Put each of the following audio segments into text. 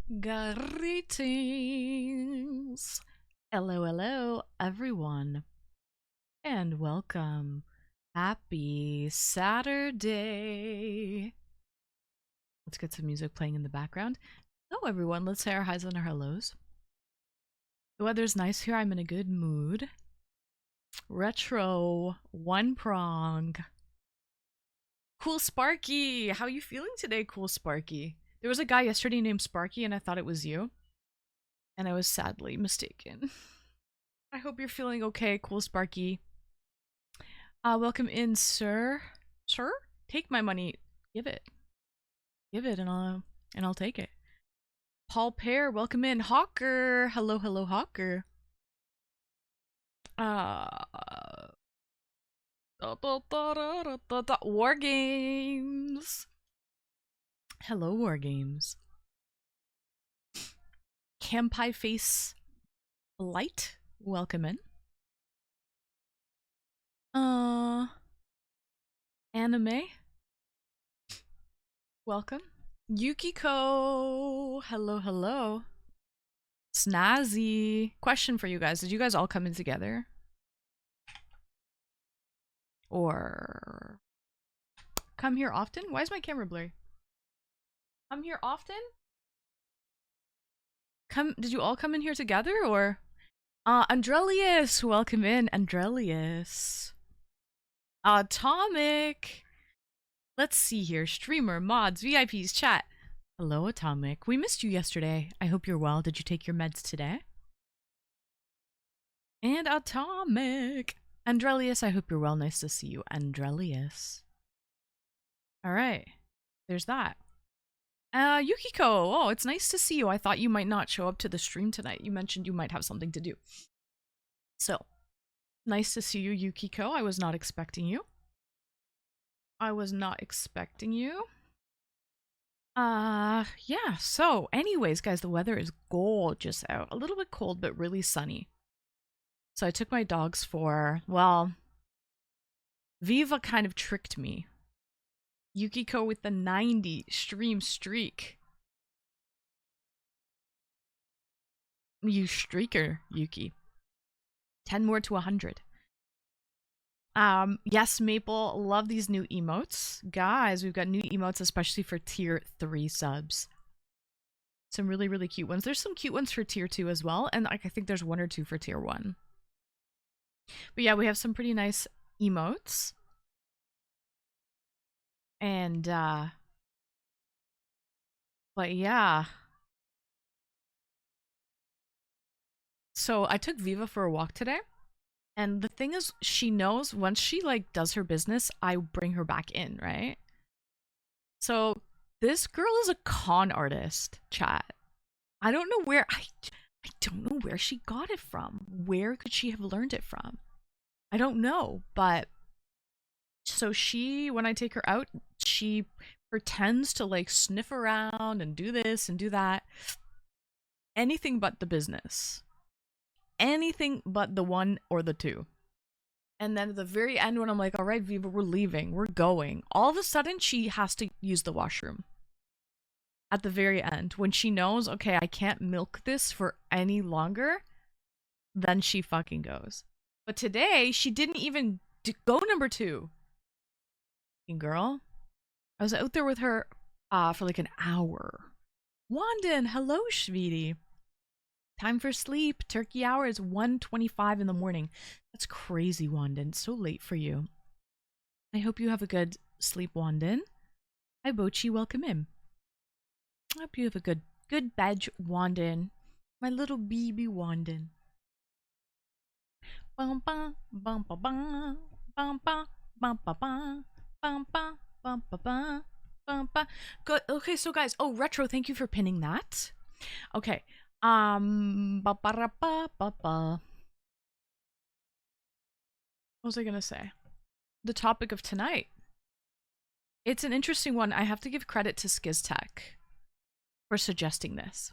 Greetings. Hello, hello, everyone, and welcome. Happy Saturday. Let's get some music playing in the background. Hello, everyone. Let's say our highs and our hellos. The weather's nice here. I'm in a good mood. Retro, one prong. Cool Sparky. How you feeling today, Cool Sparky? There was a guy yesterday named Sparky, and I thought it was you. And I was sadly mistaken. I hope you're feeling okay, Cool Sparky. Welcome in, sir. Sir? Take my money. Give it. Give it and I'll take it. Paul Pear, welcome in. Hawker. Hello, hello, Hawker. War Games. Hello, War Games. Campai Face Light, welcome in. Anime, welcome. Yukiko, hello, hello. Snazzy. Question for you guys. Did you guys all come in together? Or come here often? Why is my camera blurry? Come here often? Did you all come in here together or? Andrelius, welcome in, Andrelius. Atomic. Let's see here. Streamer, mods, VIPs, chat. Hello, Atomic. We missed you yesterday. I hope you're well. Did you take your meds today? And Atomic. Andrelius, I hope you're well. Nice to see you, Andrelius. Alright. There's that. Yukiko. Oh, it's nice to see you. I thought you might not show up to the stream tonight. You mentioned you might have something to do. So, nice to see you, Yukiko. I was not expecting you. Yeah, so anyways, guys, the weather is gorgeous out. A little bit cold, but really sunny. So I took my dogs for, well, Viva kind of tricked me. Yukiko with the 90 stream streak. You streaker, Yuki. 10 more to 100. Yes, Maple, love these new emotes. Guys, we've got new emotes, especially for tier 3 subs. Some really, really cute ones. There's some cute ones for tier 2 as well, and I think there's 1 or 2 for tier 1. But yeah, we have some pretty nice emotes. And, but yeah. So I took Viva for a walk today. And the thing is, she knows once she, like, does her business, I bring her back in, right? So this girl is a con artist, chat. I don't know where, I don't know where she got it from. Where could she have learned it from? I don't know, but so she, when I take her out, she pretends to, like, sniff around and do this and do that. Anything but the business. Anything but the 1 or the 2. And then at the very end, when I'm like, all right, Viva, we're leaving, we're going, all of a sudden she has to use the washroom. At the very end, when she knows, okay, I can't milk this for any longer, then she fucking goes. But today, she didn't even go number 2. Girl. I was out there with her for like an hour. Wandin, hello, Shveety. Time for sleep. Turkey hour is 1:25 in the morning. That's crazy, Wandin. So late for you. I hope you have a good sleep, Wandin. Hi, Bochi. Welcome in. I hope you have a good bed, Wandin. My little baby Wandin. Bum bum bum bum bum bum bum bum bum bum bum bum bum bum bum bum. Good. Okay, so guys, oh, Retro, thank you for pinning that. Okay. What was I gonna say? The topic of tonight. It's an interesting one. I have to give credit to Skiztech for suggesting this.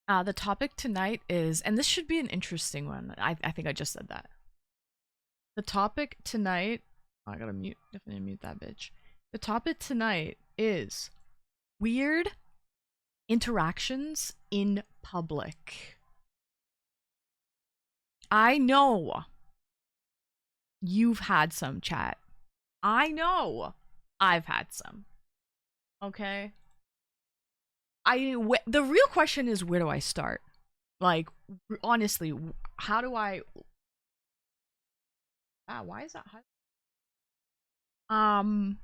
The topic tonight is, and this should be an interesting one. I think I just said that. The topic tonight, oh, I gotta definitely mute that bitch. The topic tonight is weird interactions in public. I know you've had some, chat. I know I've had some. Okay? The real question is, where do I start? Like, honestly, how do I... why is that high?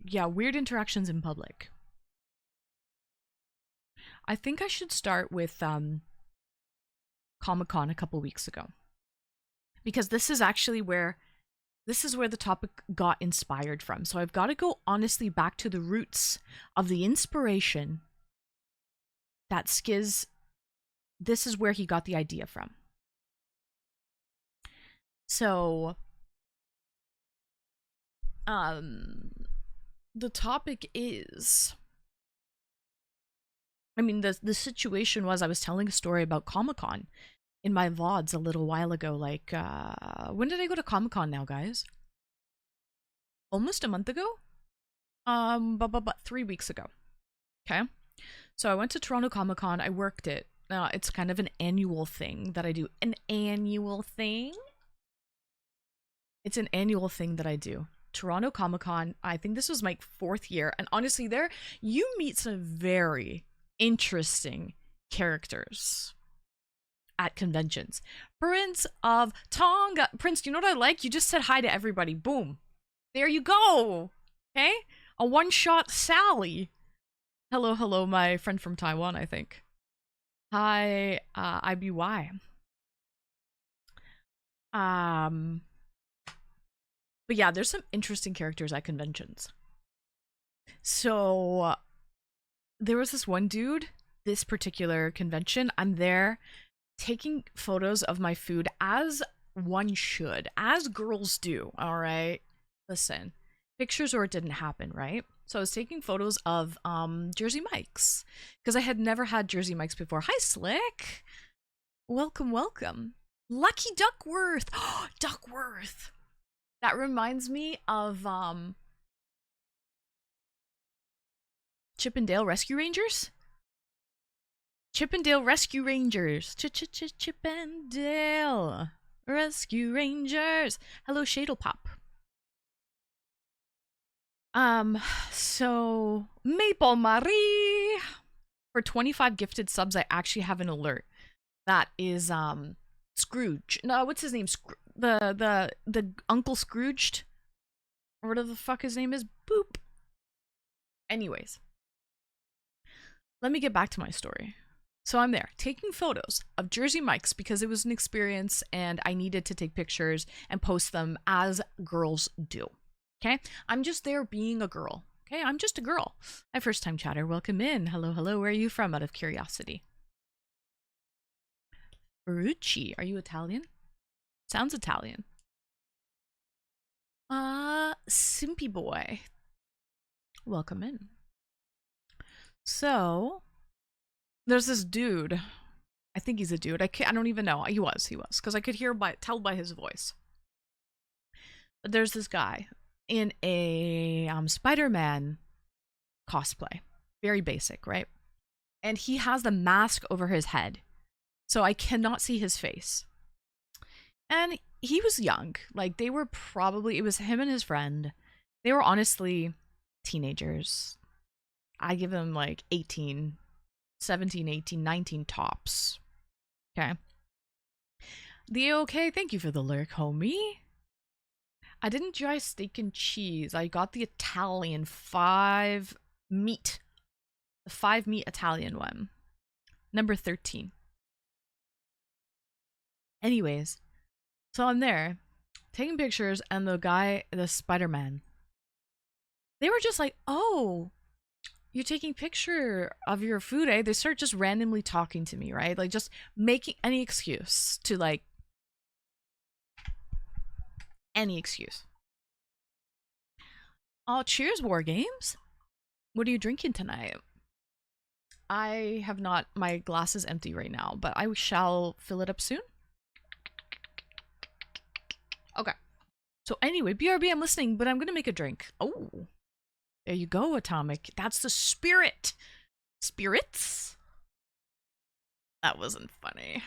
Yeah, weird interactions in public. I think I should start with Comic-Con a couple weeks ago. Because this is where the topic got inspired from. So I've got to go honestly back to the roots of the inspiration that Skiz, this is where he got the idea from. So the topic is, I mean, the situation was, I was telling a story about Comic-Con in my VODs a little while ago. Like, when did I go to Comic-Con now, guys? Almost a month ago? But 3 weeks ago. Okay? So I went to Toronto Comic-Con. I worked it. It's kind of an annual thing that I do. An annual thing? It's an annual thing that I do. Toronto Comic-Con, I think this was my 4th year. And honestly, there, you meet some very interesting characters at conventions. Prince of Tonga. Prince, do you know what I like? You just said hi to everybody. Boom. There you go. Okay? A one-shot Sally. Hello, my friend from Taiwan, I think. Hi, IBY. But yeah, there's some interesting characters at conventions. So there was this one dude, this particular convention, I'm there taking photos of my food, as one should, as girls do, all right? Listen, pictures or it didn't happen, right? So I was taking photos of Jersey Mike's, because I had never had Jersey Mike's before. Hi, Slick. Welcome. Lucky Duckworth. Duckworth. That reminds me of Chippendale Rescue Rangers. Chippendale Rescue Rangers. Chippendale Rescue Rangers. Hello, Shadlepop. So Maple Marie, for 25 gifted subs, I actually have an alert. That is Scrooge. No, what's his name? The Uncle Scrooged, or whatever the fuck his name is. Boop. Anyways, let me get back to my story. So I'm there taking photos of Jersey Mike's because it was an experience and I needed to take pictures and post them as girls do. Okay? I'm just there being a girl. Okay? I'm just a girl. My first time chatter. Welcome in. Hello. Where are you from, out of curiosity? Ferrucci. Are you Italian? Sounds Italian. Simpy boy. Welcome in. So, there's this dude. I think he's a dude. I don't even know. He was. Because I could tell by his voice. But there's this guy in a Spider-Man cosplay. Very basic, right? And he has the mask over his head. So I cannot see his face. And he was young. Like, they were probably, it was him and his friend. They were honestly teenagers. I give them like 18, 17, 18, 19 tops. Okay. The OK, thank you for the lurk, homie. I didn't try steak and cheese. I got the Italian 5 meat. The 5 meat Italian one. Number 13. Anyways, so I'm there taking pictures, and the Spider-Man, they were just like, oh, you're taking picture of your food, eh? They start just randomly talking to me, right? Like, just making any excuse to, like, any excuse. Oh, cheers, War Games. What are you drinking tonight? I have not. My glass is empty right now, but I shall fill it up soon. Okay. So anyway, BRB, I'm listening, but I'm gonna make a drink. Oh, there you go, Atomic. That's the spirit. Spirits? That wasn't funny.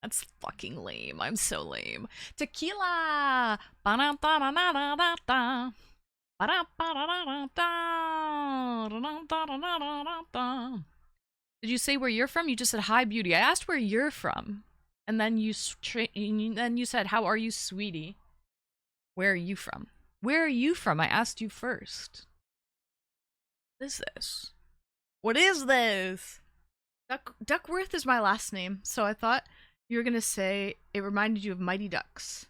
That's fucking lame. I'm so lame. Tequila! Ba-da-da-da-da-da-da. Ba-da-ba-da-da-da-da. Did you say where you're from? You just said hi, beauty. I asked where you're from. And then you said, how are you, sweetie? Where are you from? Where are you from? I asked you first. What is this? What is this? Duckworth is my last name, so I thought you were gonna say it reminded you of Mighty Ducks.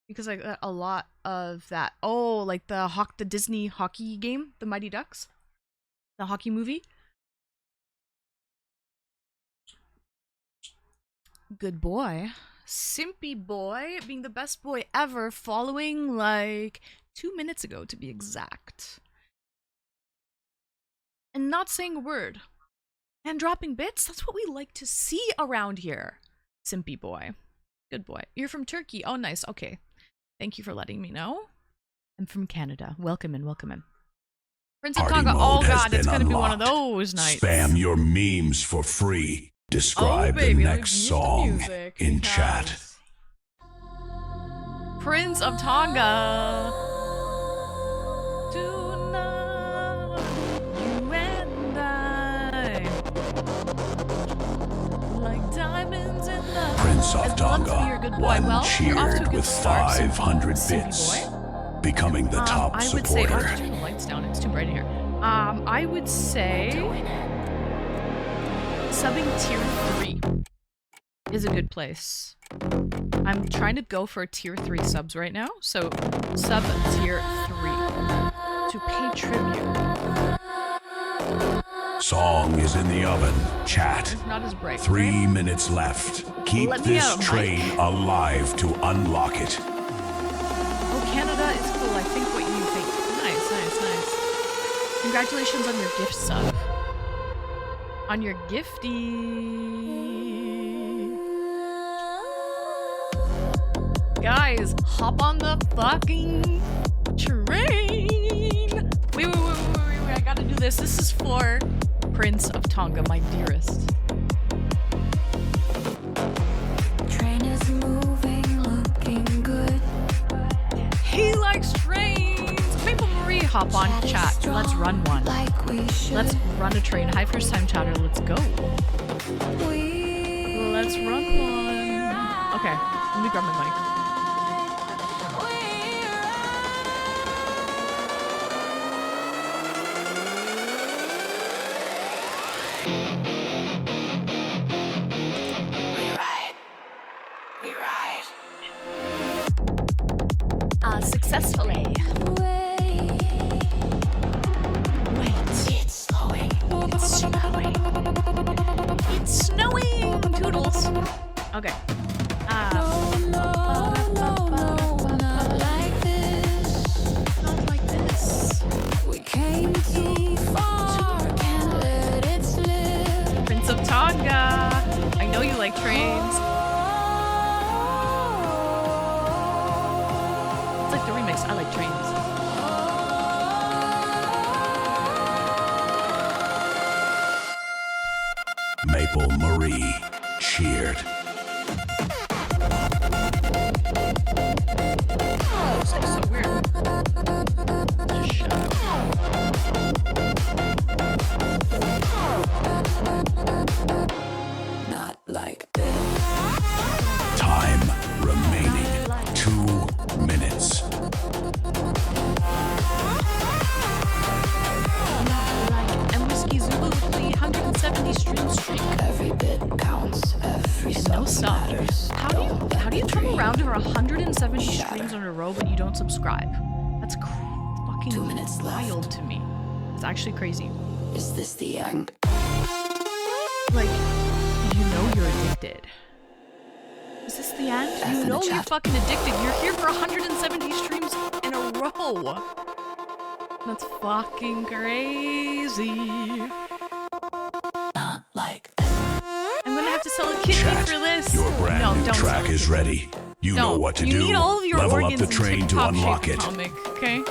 Because I got a lot of that. Oh, like the Disney hockey game, the Mighty Ducks? The hockey movie? Good boy. Simpy boy being the best boy ever, following like 2 minutes ago to be exact. And not saying a word. And dropping bits? That's what we like to see around here. Simpy boy. Good boy. You're from Turkey. Oh, nice. Okay. Thank you for letting me know. I'm from Canada. Welcome in, welcome in. Prince of Tonga. Oh god, it's gonna be one of those nights. Spam your memes for free. Describe the next song in chat. Prince of Tonga. Tonight, you and I, like diamonds in the Prince of Tonga, one well, cheered with 500 bits, becoming the top I would say, supporter. I'll turn the lights down, it's too bright in here. I would say subbing tier 3 is a good place. I'm trying to go for tier 3 subs right now, so sub tier 3 to pay tribute. Song is in the oven. Chat. It's not as bright. 3 minutes left. Keep this train alive to unlock it. Oh, Canada is cool. I think what you think. Nice, nice, nice. Congratulations on your gift sub. On your gifty. Guys, hop on the fucking train. Wait, I gotta do this. This is for Prince of Tonga, my dearest. Train is moving, looking good. He likes trains. Maple Marie, hop on chat. Let's run one. Like we should. Let's run a train. Hi, first time chatter. Let's go. Let's run one. Okay, let me grab my mic. Successfully. Wait. It's snowing. It's snowing. It's snowing. Toodles. Okay. No, not like this. Not like this. We came too far, can't let it slip. Prince of Tonga. I know you like trains. It's like the remix. I like trains. Maple Marie cheered. Oh, this is so weird. Just shut up. Not like this. Time remaining 2 minutes. And Whiskey Zulu with the 170 stream streak. Every bit counts, every And no sub sub. matters. How do you come around over 170 streams in a row but you don't subscribe? That's fucking 2 minutes wild left. to me. It's actually crazy. Is this the end? Like, you know you're addicted. Is this the end? F You in the know you're chat. fucking addicted. You're here for 170 streams in a row. That's fucking crazy. Not like this. I'm gonna have to sell a kidney Chat. for this. Your brand No, new don't track sell is ready. You know what to you do. need all of your Level up organs the in train to tip-top unlock shape it. comic, okay?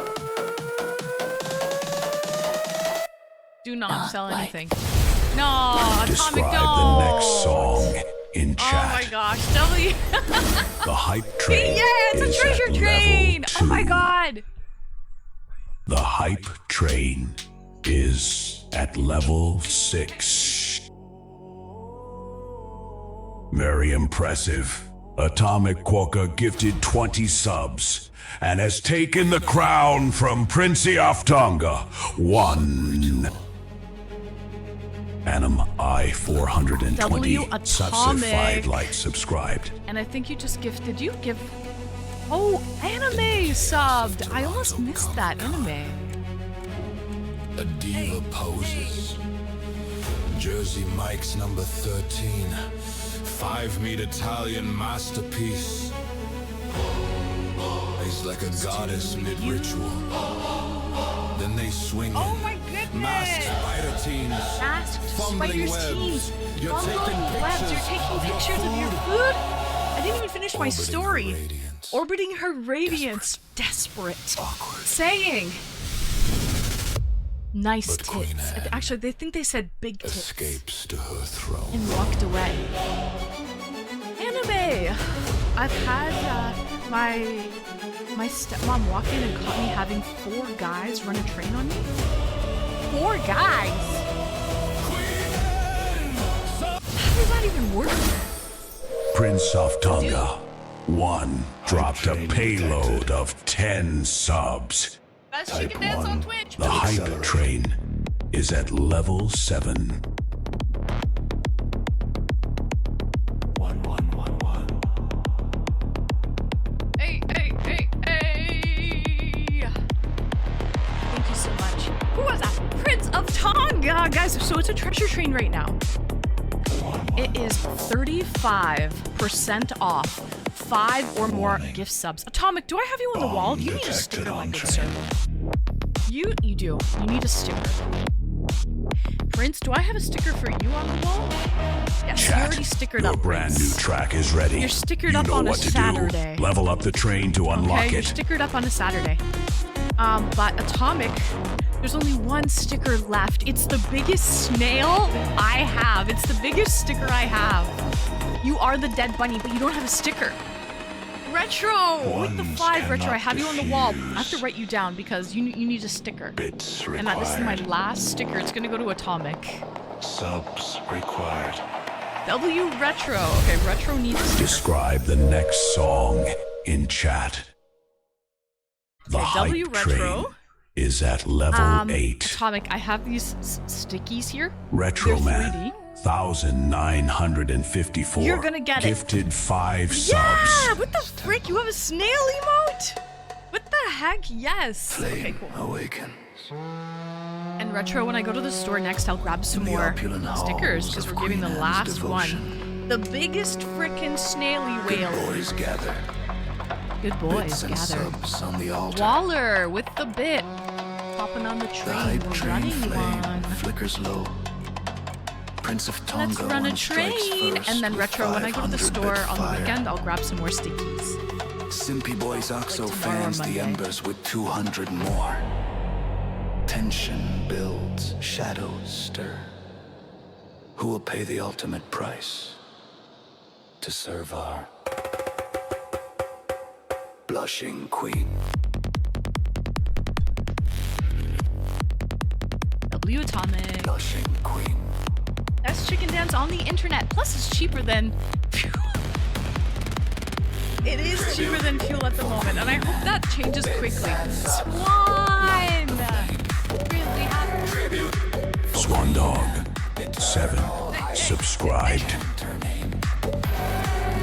Do not Not sell like anything. No, Atomic, Describe no. the next song in Oh chat. my gosh, W. The hype train Yeah, it's is a treasure at train. level Oh my 2. god. The hype train is at level 6. Very impressive. Atomic Quokka gifted 20 subs and has taken the crown from Princey Aftonga. 1. Anim I 420 W subs Atomic. 5 likes subscribed. And I think you just gifted. You give. Oh, Anime subbed. I almost missed that Anime. A diva poses. Jersey Mike's number 13. 5-meter Italian masterpiece. He's like a goddess mid-ritual. Then they swing Oh in. my goodness. Masked spider teens. Masked Fumbling spiders webs. teams. You're taking Webs. You're taking of your pictures of your food. food. I didn't even finish my Orbiting story. her radiance. Orbiting her radiance. Desperate. Awkward. Saying. Nice But Queen tits. Anne Actually, they think they said big tits. Escapes to her throne. And walked away. Anime! I've had my stepmom walk in and caught me having 4 guys run a train on me. 4 guys! How does that even work? Prince of Tonga 1 dropped a payload of 10 subs. Best Type chicken dance 1. on Twitch! The hype train is at level 7. 1111. Hey, hey, hey, hey! Thank you so much. Who was that? Prince of Tonga! Guys, so it's a treasure train right now. It is 35% off 5 or more gift subs. Atomic, do I have you on the wall? You need a sticker, my good sir. You do. You need a sticker. Prince, do I have a sticker for you on the wall? Yes, you already stickered your up, brand Prince. new track is ready. You're stickered you up know on a what to Saturday. Do. Level up the train to unlock Okay, you're it. stickered up on a Saturday. But Atomic, there's only one sticker left. It's the biggest snail I have. It's the biggest sticker I have. You are the dead bunny, but you don't have a sticker. Retro! With the 5 Retro, I have you on the wall. I have to write you down because you need a sticker. Bits And this is my required. last sticker. It's gonna go to Atomic. Subs required. W Retro. Okay, Retro needs a sticker. Describe the next song in chat. The Okay, W hype train Retro. is at level 8. Atomic, I have these stickies here. Retro They're Man 3D. 1954. You're gonna get it. Gifted 5 Yeah! subs. What the frick? You have a snail emote? What the heck? Yes. Okay, cool. Awakens. And Retro, when I go to the store next, I'll grab some The more opulent stickers halls because of we're giving the Queen last Anne's one. devotion. The biggest frickin' snaily whale. Boys gather. Good boys Bits and gather. subs on the altar. Waller with the bit. Hopping on the The train. hype We're train running flame one. flickers low. Prince of Tonga Let's run a one strikes train. first And then with Retro, when I go to the 500 store bit on the fire. weekend, I'll grab some more stickies. Simpy Boys Oxo Like tomorrow or fans Monday. the embers with 200 more. Tension builds, shadows stir. Who will pay the ultimate price to serve our blushing queen? W Atomic. Blushing queen. Best chicken dance on the internet. Plus, it's cheaper than fuel. It is cheaper than fuel at the moment, and I hope that changes quickly. Swan! Really happy. Swan Dog 7 subscribed.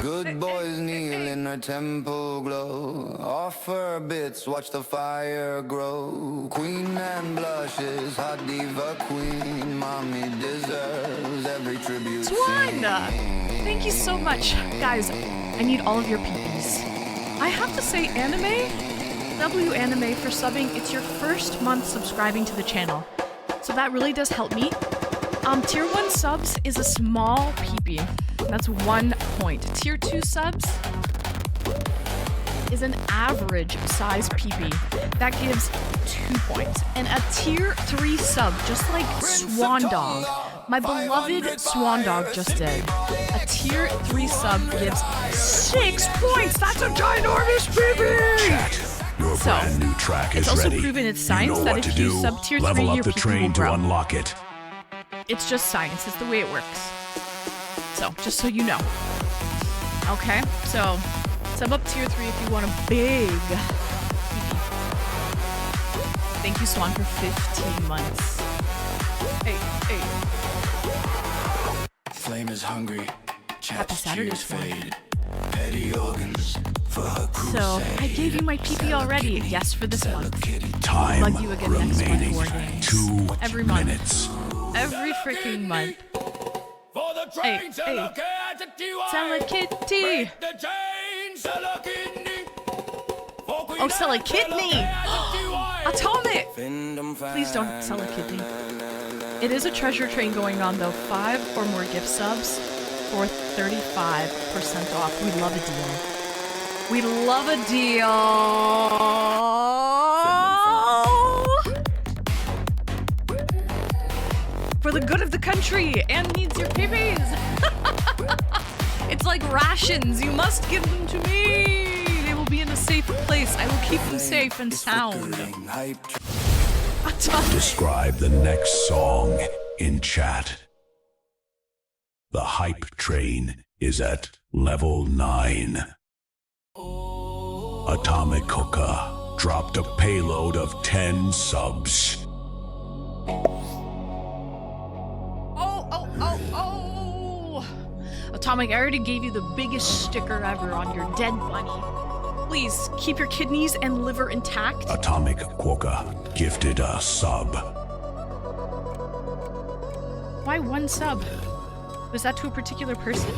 Good boys kneel in their temple glow. Offer bits, watch the fire grow. Queen Anne blushes, hot diva queen. Mommy deserves every tribute. Swan! seen. Thank you so much. Guys, I need all of your peepees. I have to say, Anime, W Anime for subbing. It's your first month subscribing to the channel. So that really does help me. Tier 1 subs is a small peepee. That's 1 point. Tier 2 subs is an average size peepee. That gives 2 points. And a tier 3 sub, just like Swan Dog, My beloved Swan Dog just did. A tier 3 sub gives 6 points. That's a ginormous PB! Chat, your So, brand new track is It's also ready. proven it's You science know that what if to you do. sub tier 3, Level up your the PP will train to grow. unlock it. It's just science. It's the way it works. So, just so you know. Okay? So, sub up tier 3 if you want a big PP. Thank you, Swan, for 15 months. Hey. Flame is hungry. Happy Chat's Saturday, tears Swan. fade. Petty organs for her So, crusade. I gave you my PP already. Yes, for this month. Time Plug you again next month, remaining War Games. 2 Every month. minutes. Every freaking month. Hey. Sell a kitty. Oh, sell a kidney. Atomic. Please don't sell a kidney. It is a treasure train going on though. 5 or more gift subs for 35% off. We love a deal. We love a deal. For the good of the country and needs your PBs. It's like rations. You must give them to me. They will be in a safe place. I will keep them safe and sound. Atomic. Describe the next song in chat. The hype train is at level 9. Atomic Hooker dropped a payload of 10 subs. Oh. Atomic, I already gave you the biggest sticker ever on your dead bunny. Please keep your kidneys and liver intact. Atomic Quokka gifted a sub. Why 1 sub? Was that to a particular person?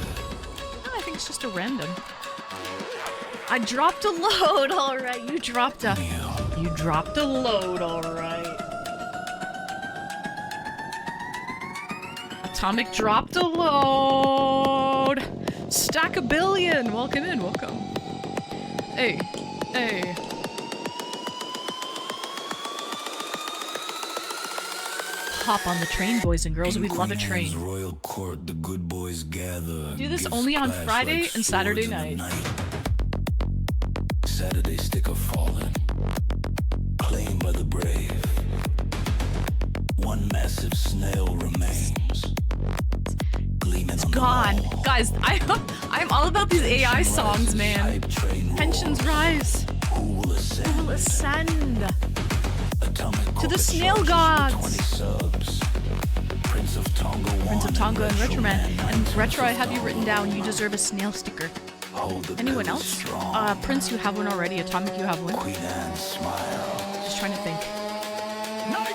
No, I think it's just a random. I dropped a load, alright. You dropped a load, alright. Atomic dropped a load. Stack a billion. Welcome in, welcome. Hey. Hop on the train, boys and girls. We love a train. Royal court, the good boys gather. Do this Gifts only on clash Friday like and Saturday swords in the night. Saturday sticker fallen, claimed by the brave. One massive snail remains, gleaming on Gone. the wall. Guys, I'm all about these AI songs, man. Hype train Tensions roars. rise. Who will ascend? Who will ascend? Atomic To the Quokka snail charges gods. with 20 subs. Prince of Tonga Prince of Tonga and Retro Man. And 19 Retro, I have you written down. You deserve a snail sticker. Hold the Anyone pillars else? strong. Prince, you have one already. Atomic, you have one. Queen Anne smile. Just trying to think.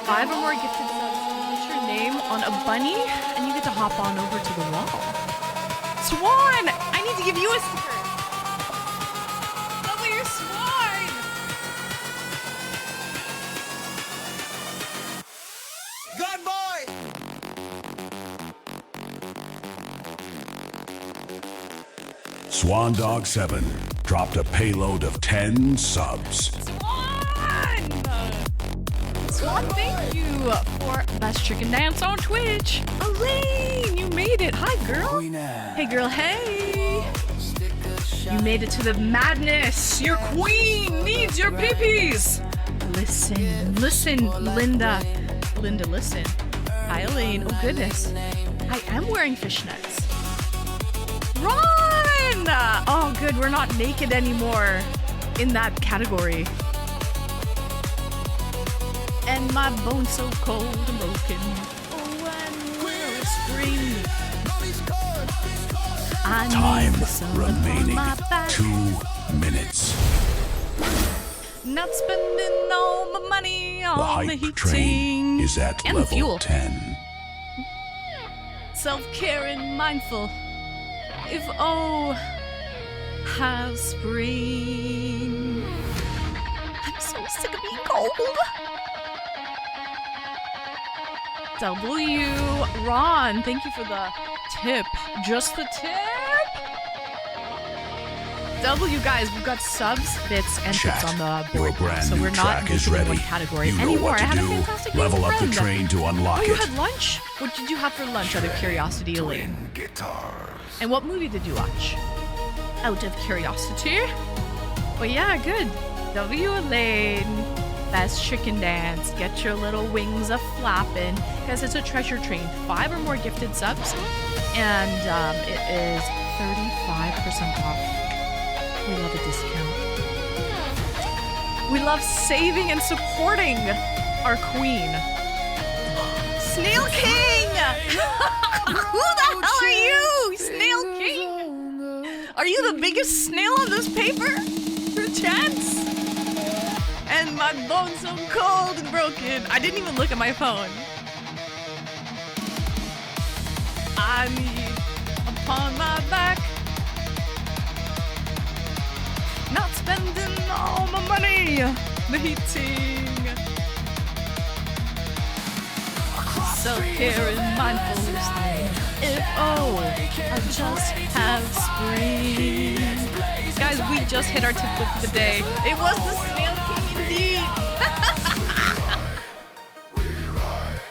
5 or more gifted subs. Put your name on a bunny, and you get to hop on over to the wall. Swan! I need to give you a sticker. Double your Swan! Good boy! Swan Dog 7 dropped a payload of 10 subs. Swan, thank you for Best Chicken Dance on Twitch. Elaine, you made it. Hi, girl. Queen Anne. Hey, girl. Hey. You made it to the madness. Your queen needs your peepees. Listen, Linda. Linda, listen. Hi, Elaine. Oh, goodness. I am wearing fishnets. Run! Oh, good. We're not naked anymore in that category. And my bones so cold and broken. Oh, I will scream. I Time need the sun upon remaining my back. 2 minutes. Not spending all my money The on the hype heating train is at and the level fuel. 10. Self-care and mindful. If has spring. I'm so sick of being cold. W. Ron, thank you for the tip. Just the tip? W, guys, we've got subs, bits, and Chat, tips on the your board, brand so new we're not track is in ready. one category You know anymore. what to I had do. a fantastic Level up the friend. train to unlock Oh, you it. had lunch? What did you have for lunch out of curiosity, Elaine? And what movie did you watch? Out of curiosity? Well, yeah, good. W, Elaine. Best chicken dance. Get your little wings a flapping. Guys, it's a treasure train. 5 or more gifted subs. And it is 35% off. We love a discount. We love saving and supporting our queen. Snail King! Who the hell are you, Snail King? Are you the biggest snail on this paper? Perchance? And my bones so cold and broken. I didn't even look at my phone. I need upon my back. Not spending all my money. The heating. Self-care is mindfulness. If I just have spring. Guys, we just hit our tip clip of the day. It was the Snail King indeed.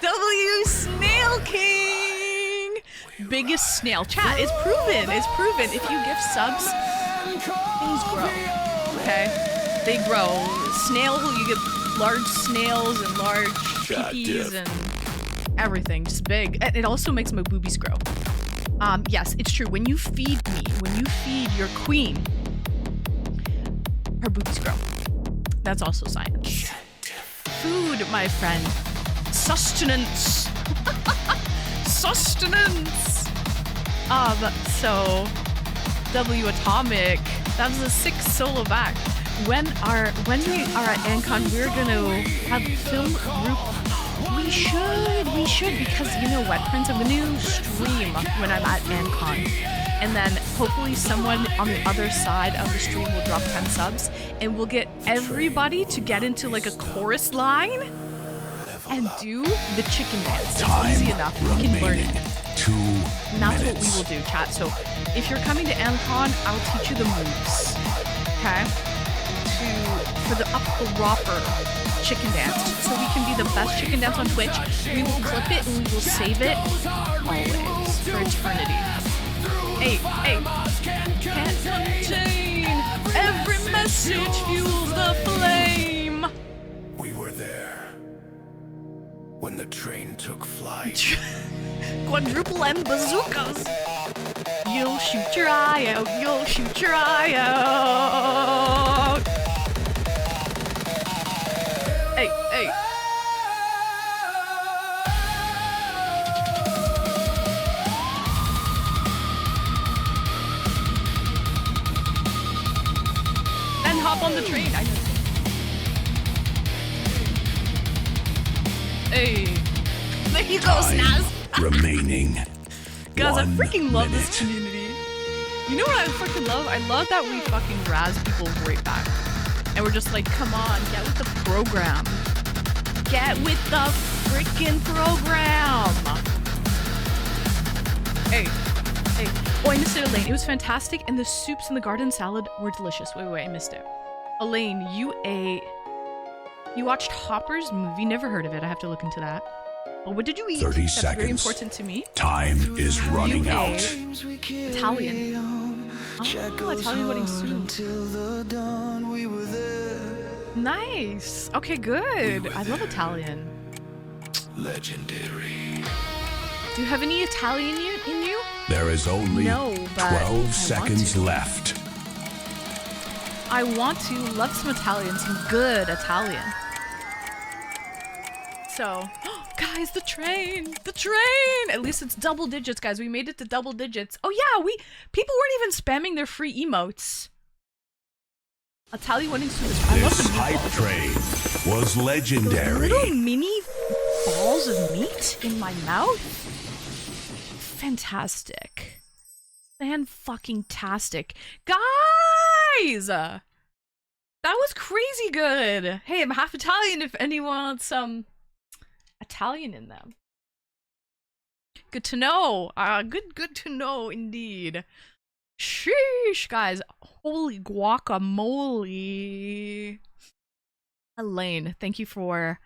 W Snail King. Biggest snail. Chat, it's proven. It's proven. If you give subs, things grow. Okay? They grow. Snail, you get large snails and large peepees and everything. Just big. And it also makes my boobies grow. Yes, it's true. When you feed me, when you feed your queen, her boobies grow. That's also science. Food, my friend. Sustenance. Sustenance. So W Atomic. That was a 6 solo back. When we are at Ancon, we're gonna have film group. We should, because you know what, Prince, I'm gonna stream when I'm at Ancon. And then hopefully someone on the other side of the stream will drop 10 subs and we'll get everybody to get into like a chorus line and do the chicken dance. It's easy enough. We can learn it. 2 And that's what we minutes. will do, chat. So if you're coming to Ancon, I'll teach you the moves. Okay? For the proper chicken dance. So we can be the best chicken dance on Twitch. We will clip it and we will save it always for eternity. Hey, can't contain. Every message fuels the flame. We were there when the train took flight. Quadruple M bazookas. You'll shoot your eye out. You'll shoot your eye out. Hey. Then hop on the train. Hey. There you go, Snaz. Remaining. Guys, I 1 freaking love minute. this community. You know what I fucking love? I love that we fucking razz people right back. And we're just like, come on, get with the program. Get with the freaking program. Hey. Oh, I missed it, Elaine. It was fantastic, and the soups and the garden salad were delicious. Wait, I missed it. Elaine, you watched Hopper's movie? Never heard of it. I have to look into that. Oh, what did you eat? 30 That's seconds. very important to me. Time is running You out. Italian. Oh, Italian wedding soup. Nice. Okay, good. I love Italian. Legendary. Do you have any Italian in you? There is only No, but I 12 want seconds to. left. I want to love some Italian, some good Italian. So, guys, the train! At least it's double digits, guys. We made it to double digits. Oh yeah, people weren't even spamming their free emotes. Italian wedding soup is. I love the This hype meatballs. train was legendary. Little mini balls of meat in my mouth. Fantastic. Fan-fucking-tastic. Guys! That was crazy good. Hey, I'm half Italian if anyone wants some Italian in them. Good to know. Good to know indeed. Sheesh, guys. Holy guacamole. Elaine, thank you for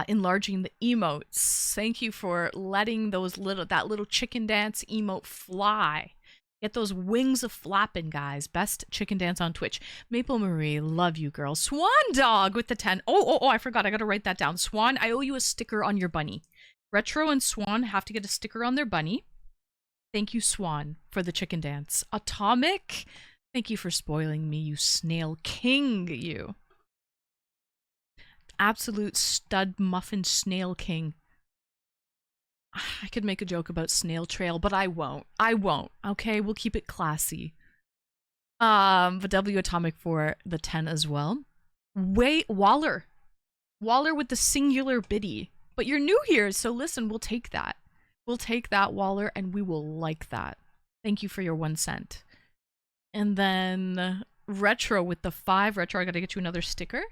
enlarging the emotes. Thank you for letting that little chicken dance emote fly. Get those wings a flapping, guys. Best chicken dance on Twitch. Maple Marie, love you, girl. Swan Dog with the 10. Oh, I forgot. I gotta write that down. Swan, I owe you a sticker on your bunny. Retro and Swan have to get a sticker on their bunny. Thank you, Swan, for the chicken dance. Atomic, thank you for spoiling me, you snail king, you. Absolute stud muffin snail king. I could make a joke about snail trail, but I won't. Okay, we'll keep it classy. But W Atomic for the 10 as well. Wait, Waller with the singular biddy. But you're new here, so listen, we'll take that. We'll take that, Waller, and we will like that. Thank you for your 1 cent. And then Retro with the 5. Retro, I gotta get you another sticker.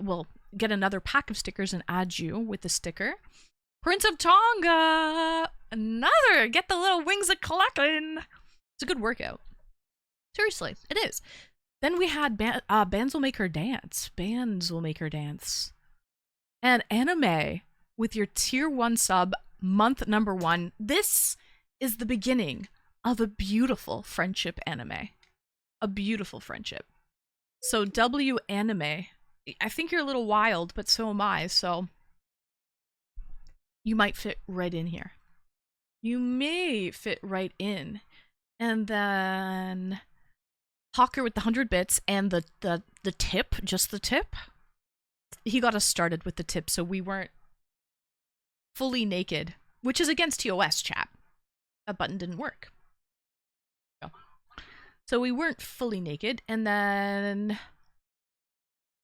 Well, get another pack of stickers and add you with the sticker. Prince of Tonga! Another! Get the little wings a clacking! It's a good workout. Seriously, it is. Then we had Bands Will Make Her Dance. Bands Will Make Her Dance. And Anime with your tier 1 sub, month number 1. This is the beginning of a beautiful friendship, Anime. A beautiful friendship. So W Anime, I think you're a little wild, but so am I, so you might fit right in here. You may fit right in. And then Hawker with the 100 bits and the tip, just the tip. He got us started with the tip, so we weren't fully naked, which is against TOS, chat. That button didn't work. So we weren't fully naked, and then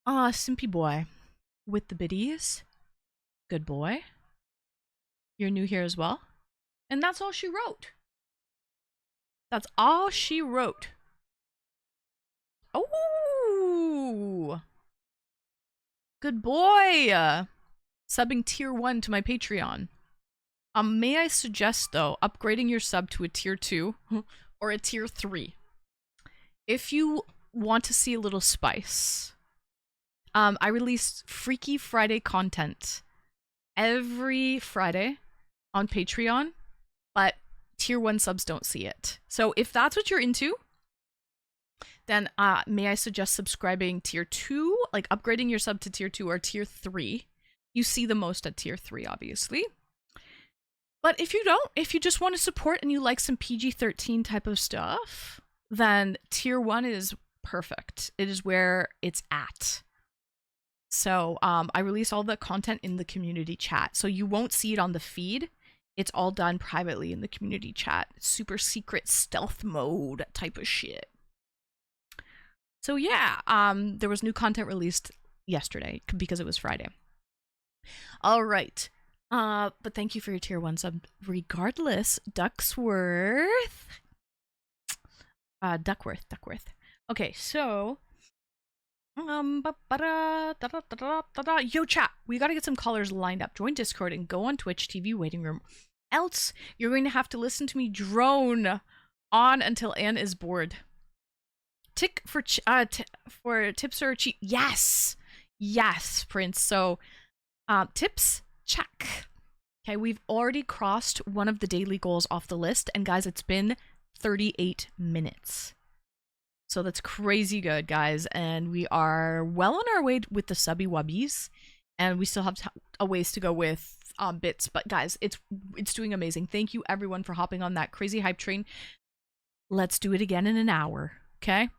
Simpy Boy with the biddies. Good boy. You're new here as well. And that's all she wrote. That's all she wrote. Oh! Good boy! Subbing tier 1 to my Patreon. May I suggest, though, upgrading your sub to a tier 2 or a tier 3. If you want to see a little spice, I release Freaky Friday content every Friday on Patreon, but tier 1 subs don't see it. So if that's what you're into, then may I suggest subscribing tier 2, like upgrading your sub to tier 2 or tier 3. You see the most at tier 3, obviously. But if you don't, if you just want to support and you like some PG-13 type of stuff, then tier 1 is perfect. It is where it's at. So I release all the content in the community chat. So you won't see it on the feed. It's all done privately in the community chat. Super secret stealth mode type of shit. So yeah, there was new content released yesterday because it was Friday. All right. But thank you for your tier 1 sub regardless. Ducksworth. Duckworth. Okay, so yo chat, we gotta get some callers lined up. Join Discord and go on Twitch TV waiting room. Else you're going to have to listen to me drone on until Anne is bored. Tick for tips are cheap. Yes, Prince. So tips, check. Okay, we've already crossed one of the daily goals off the list, and guys, it's been 38 minutes. So that's crazy good, guys, and we are well on our way with the subby wubbies, and we still have a ways to go with bits, but guys, it's doing amazing. Thank you everyone for hopping on that crazy hype train. Let's do it again in an hour, okay?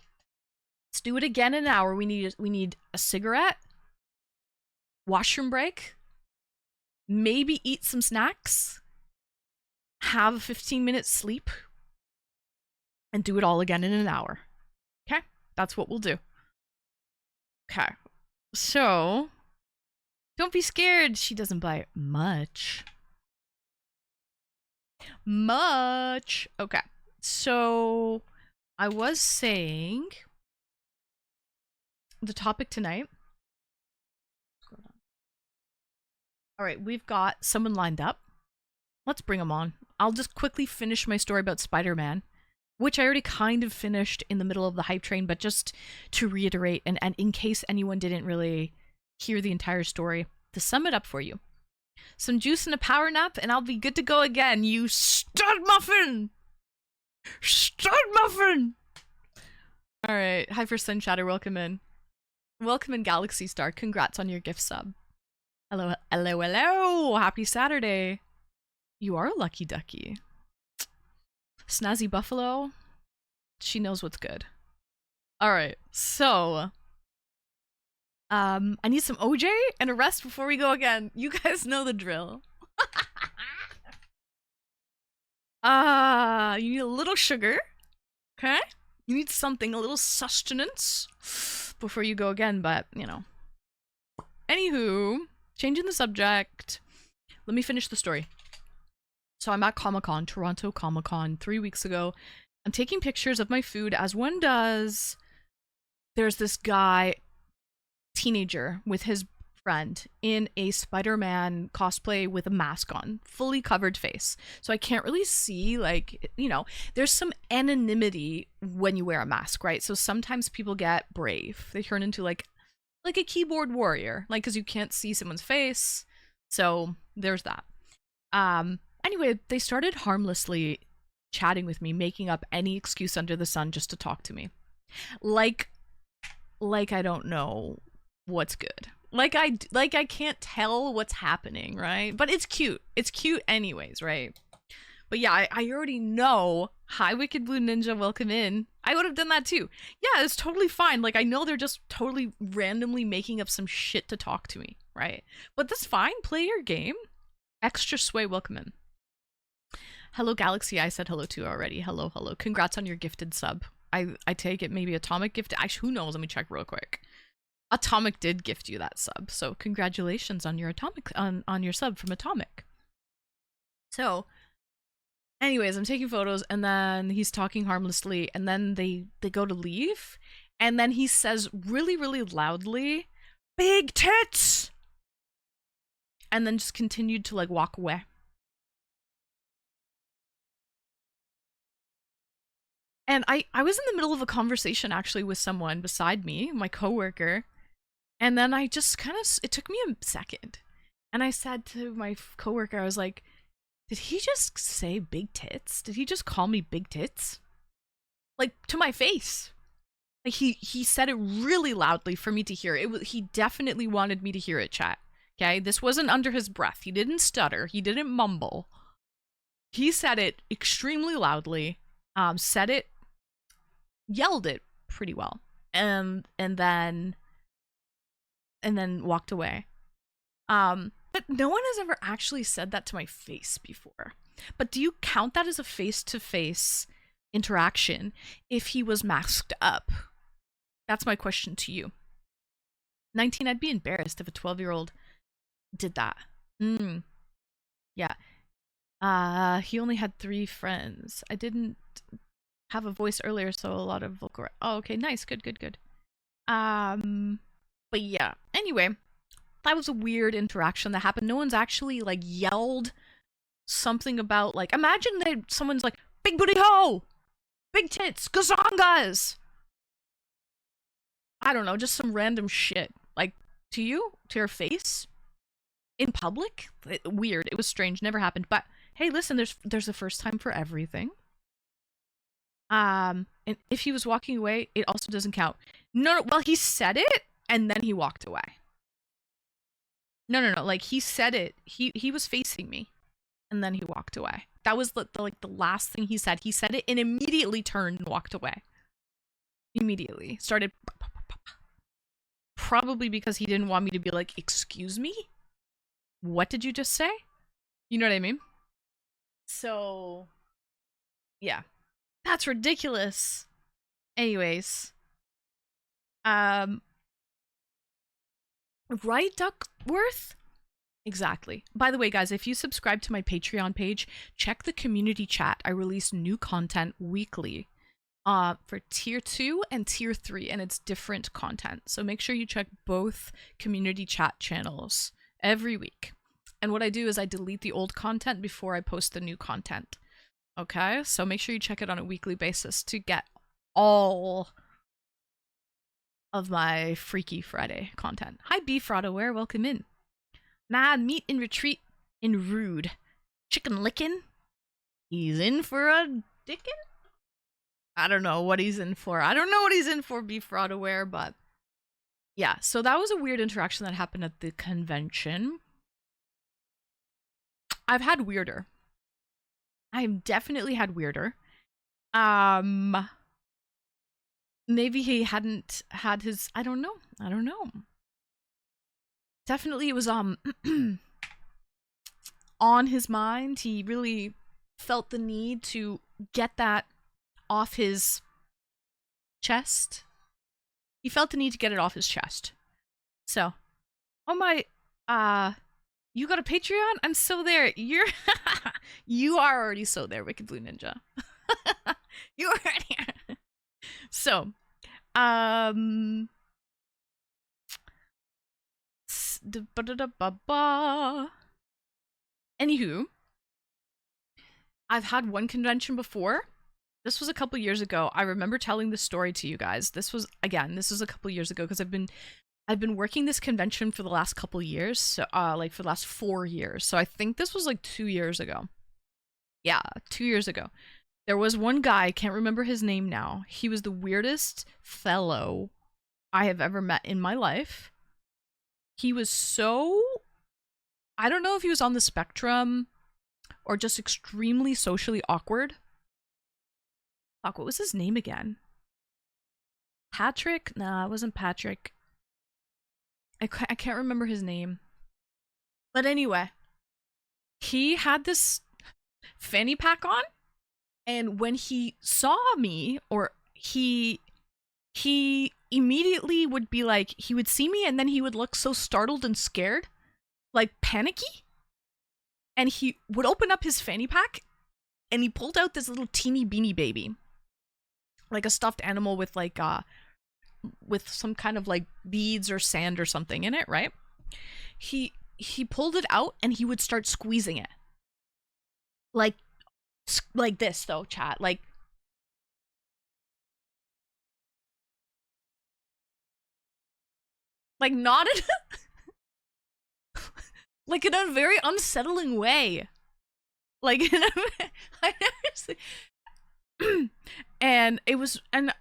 Let's do it again in an hour. We need a cigarette, washroom break, maybe eat some snacks, have a 15-minute sleep, and do it all again in an hour. Okay? That's what we'll do. Okay. So, don't be scared. She doesn't bite much. Okay. So, I was saying the topic tonight. All right, we've got someone lined up. Let's bring him on. I'll just quickly finish my story about Spider-Man. which I already kind of finished in the middle of the hype train, but just to reiterate, and in case anyone didn't really hear the entire story, to sum it up for you. Some juice and a power nap, and I'll be good to go again, you stud muffin! Stud muffin! Alright, Hyper Shatter, welcome in. Welcome in, Galaxy Star. Congrats on your gift sub. Hello, hello, hello! Happy Saturday. You are a lucky ducky. Snazzy Buffalo, she knows what's good. Alright, so I need some OJ and a rest before we go again. You guys know the drill. You need a little sugar, okay? You need something, a little sustenance before you go again, but, you know. Anywho, changing the subject. Let me finish the story. So I'm at Comic-Con, Toronto Comic-Con, 3 weeks ago. I'm taking pictures of my food, as one does. There's this guy, teenager, with his friend in a Spider-Man cosplay with a mask on, fully covered face. So I can't really see, like, you know, there's some anonymity when you wear a mask, right? So sometimes people get brave. They turn into like a keyboard warrior, like, because you can't see someone's face. So there's that. Anyway, they started harmlessly chatting with me, making up any excuse under the sun just to talk to me. Like I don't know what's good. Like I can't tell what's happening, right? But it's cute. It's cute anyways, right? But yeah, I already know. Hi, Wicked Blue Ninja, welcome in. I would have done that too. Yeah, it's totally fine. Like, I know they're just totally randomly making up some shit to talk to me, right? But that's fine. Play your game. Extra Sway, welcome in. Hello, Galaxy. I said hello to already. Hello, hello. Congrats on your gifted sub. I take it maybe Atomic gifted. Actually, who knows? Let me check real quick. Atomic did gift you that sub, so congratulations on your Atomic on your sub from Atomic. So, anyways, I'm taking photos, and then he's talking harmlessly, and then they go to leave, and then he says really, really loudly, "Big tits!" And then just continued to, like, walk away. And I was in the middle of a conversation, actually, with someone beside me, my coworker, and then I just kind of, it took me a second, and I said to my coworker, I was like, did he just say big tits? Did he just call me big tits? Like, to my face. Like, he said it really loudly for me to hear. He definitely wanted me to hear it, chat. Okay? This wasn't under his breath. He didn't stutter. He didn't mumble. He said it extremely loudly. Yelled it pretty well. And then walked away. But no one has ever actually said that to my face before. But do you count that as a face-to-face interaction if he was masked up? That's my question to you. 19, I'd be embarrassed if a 12-year-old did that. Yeah. He only had 3 friends. I didn't have a voice earlier, so a lot of vocal... Oh, okay, nice. Good. But yeah. Anyway, that was a weird interaction that happened. No one's actually, like, yelled something about, like... Imagine that someone's like, big booty ho! Big tits! Gazongas! I don't know, just some random shit. Like, to you? To your face? In public? Weird. It was strange. Never happened. But, hey, listen, there's a first time for everything. And if he was walking away, it also doesn't count. No, well, he said it, and then he walked away. No, like, he said it. He was facing me, and then he walked away. That was the last thing he said. He said it and immediately turned and walked away. Immediately. Started... Probably because he didn't want me to be like, excuse me? What did you just say? You know what I mean? So... yeah. That's ridiculous. Anyways. Right, Duckworth? Exactly. By the way, guys, if you subscribe to my Patreon page, check the community chat. I release new content weekly for tier 2 and tier 3, and it's different content. So make sure you check both community chat channels every week. And what I do is I delete the old content before I post the new content. Okay, so make sure you check it on a weekly basis to get all of my Freaky Friday content. Hi, Beef Rodaware, welcome in. Mad meat in retreat in rude. Chicken lickin'? He's in for a dickin'? I don't know what he's in for. I don't know what he's in for, Beef Rodaware, but yeah, so that was a weird interaction that happened at the convention. I've had weirder. I've definitely had weirder. Maybe he hadn't had his, I don't know. Definitely it was on his mind. He really felt the need to get that off his chest. He felt the need to get it off his chest. So, oh my, you got a Patreon? I'm so there. You are already so there, Wicked Blue Ninja. You are already here. So, anywho, I've had one convention before. This was a couple years ago. I remember telling this story to you guys. This was a couple years ago because I've been working this convention for the last couple years, so like for the last 4 years. So I think this was like 2 years ago. Yeah, 2 years ago. There was one guy, I can't remember his name now. He was the weirdest fellow I have ever met in my life. He was so, I don't know if he was on the spectrum or just extremely socially awkward. Fuck, what was his name again? Patrick? Nah, it wasn't Patrick. I can't remember his name. But anyway, he had this fanny pack on, and when he saw me, or he immediately would be like, he would see me and then he would look so startled and scared, like panicky, and he would open up his fanny pack and he pulled out this little teeny beanie baby, like a stuffed animal with like with some kind of like beads or sand or something in it, right? He pulled it out and he would start squeezing it. Like this though, chat. Like not in like in a very unsettling way. Like in a I never see. And it was, and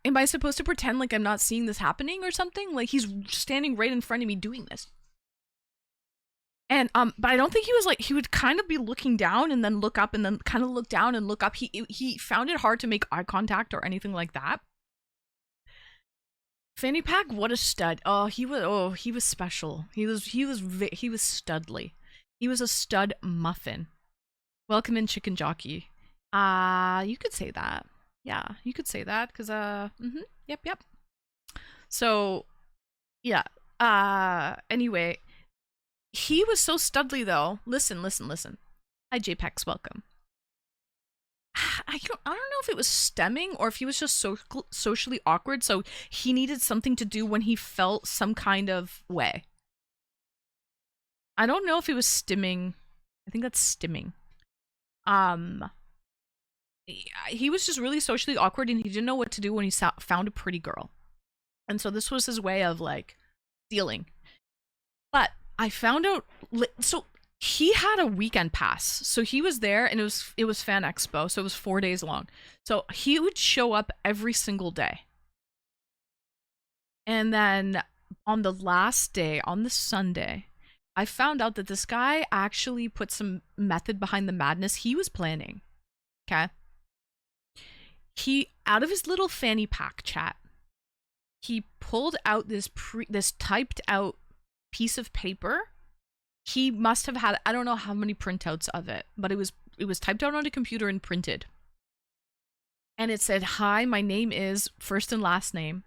am I supposed to pretend like I'm not seeing this happening or something? Like he's standing right in front of me doing this. And but I don't think he was like, he would kind of be looking down and then look up and then kind of look down and look up. He found it hard to make eye contact or anything like that. Fanny pack, what a stud. He was special. He was studly. He was a stud muffin. Welcome in, Chicken Jockey. You could say that. Yeah, you could say that, because, yep. So, yeah, anyway, he was so studly, though. Listen. Hi, JPEX, welcome. I don't know if it was stemming or if he was just socially awkward, so he needed something to do when he felt some kind of way. I don't know if it was stimming. I think that's stimming. He was just really socially awkward and he didn't know what to do when he found a pretty girl. And so this was his way of like dealing. But I found out, so he had a weekend pass. So he was there and it was Fan Expo. So it was 4 days long. So he would show up every single day. And then on the last day, on the Sunday, I found out that this guy actually put some method behind the madness he was planning. Okay? He, out of his little fanny pack, chat, he pulled out this typed out piece of paper. He must have had, I don't know how many printouts of it, but it was typed out on a computer and printed. And it said, "Hi, my name is first and last name.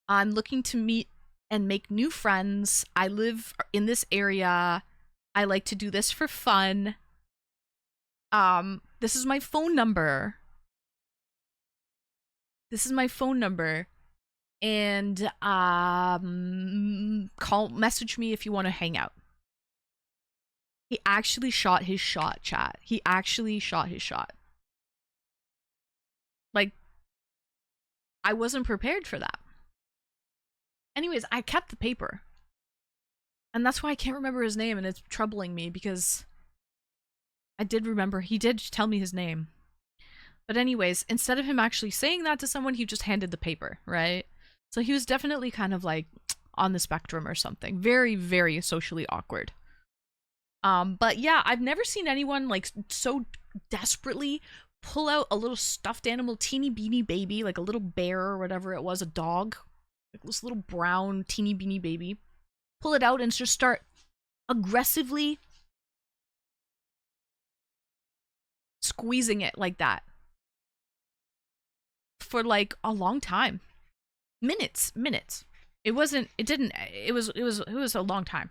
I'm looking to meet and make new friends. I live in this area. I like to do this for fun. This is my phone number. And message me if you want to hang out." He actually shot his shot, chat. He actually shot his shot. Like, I wasn't prepared for that. Anyways, I kept the paper. And that's why I can't remember his name, and it's troubling me because I did remember, he did tell me his name. But anyways, instead of him actually saying that to someone, he just handed the paper, right? So he was definitely kind of like on the spectrum or something. Very, very socially awkward. But yeah, I've never seen anyone like so desperately pull out a little stuffed animal, teeny beanie baby, like a little bear or whatever it was, a dog, like this little brown teeny beanie baby, pull it out and just start aggressively squeezing it like that for like a long time. Minutes. It was a long time.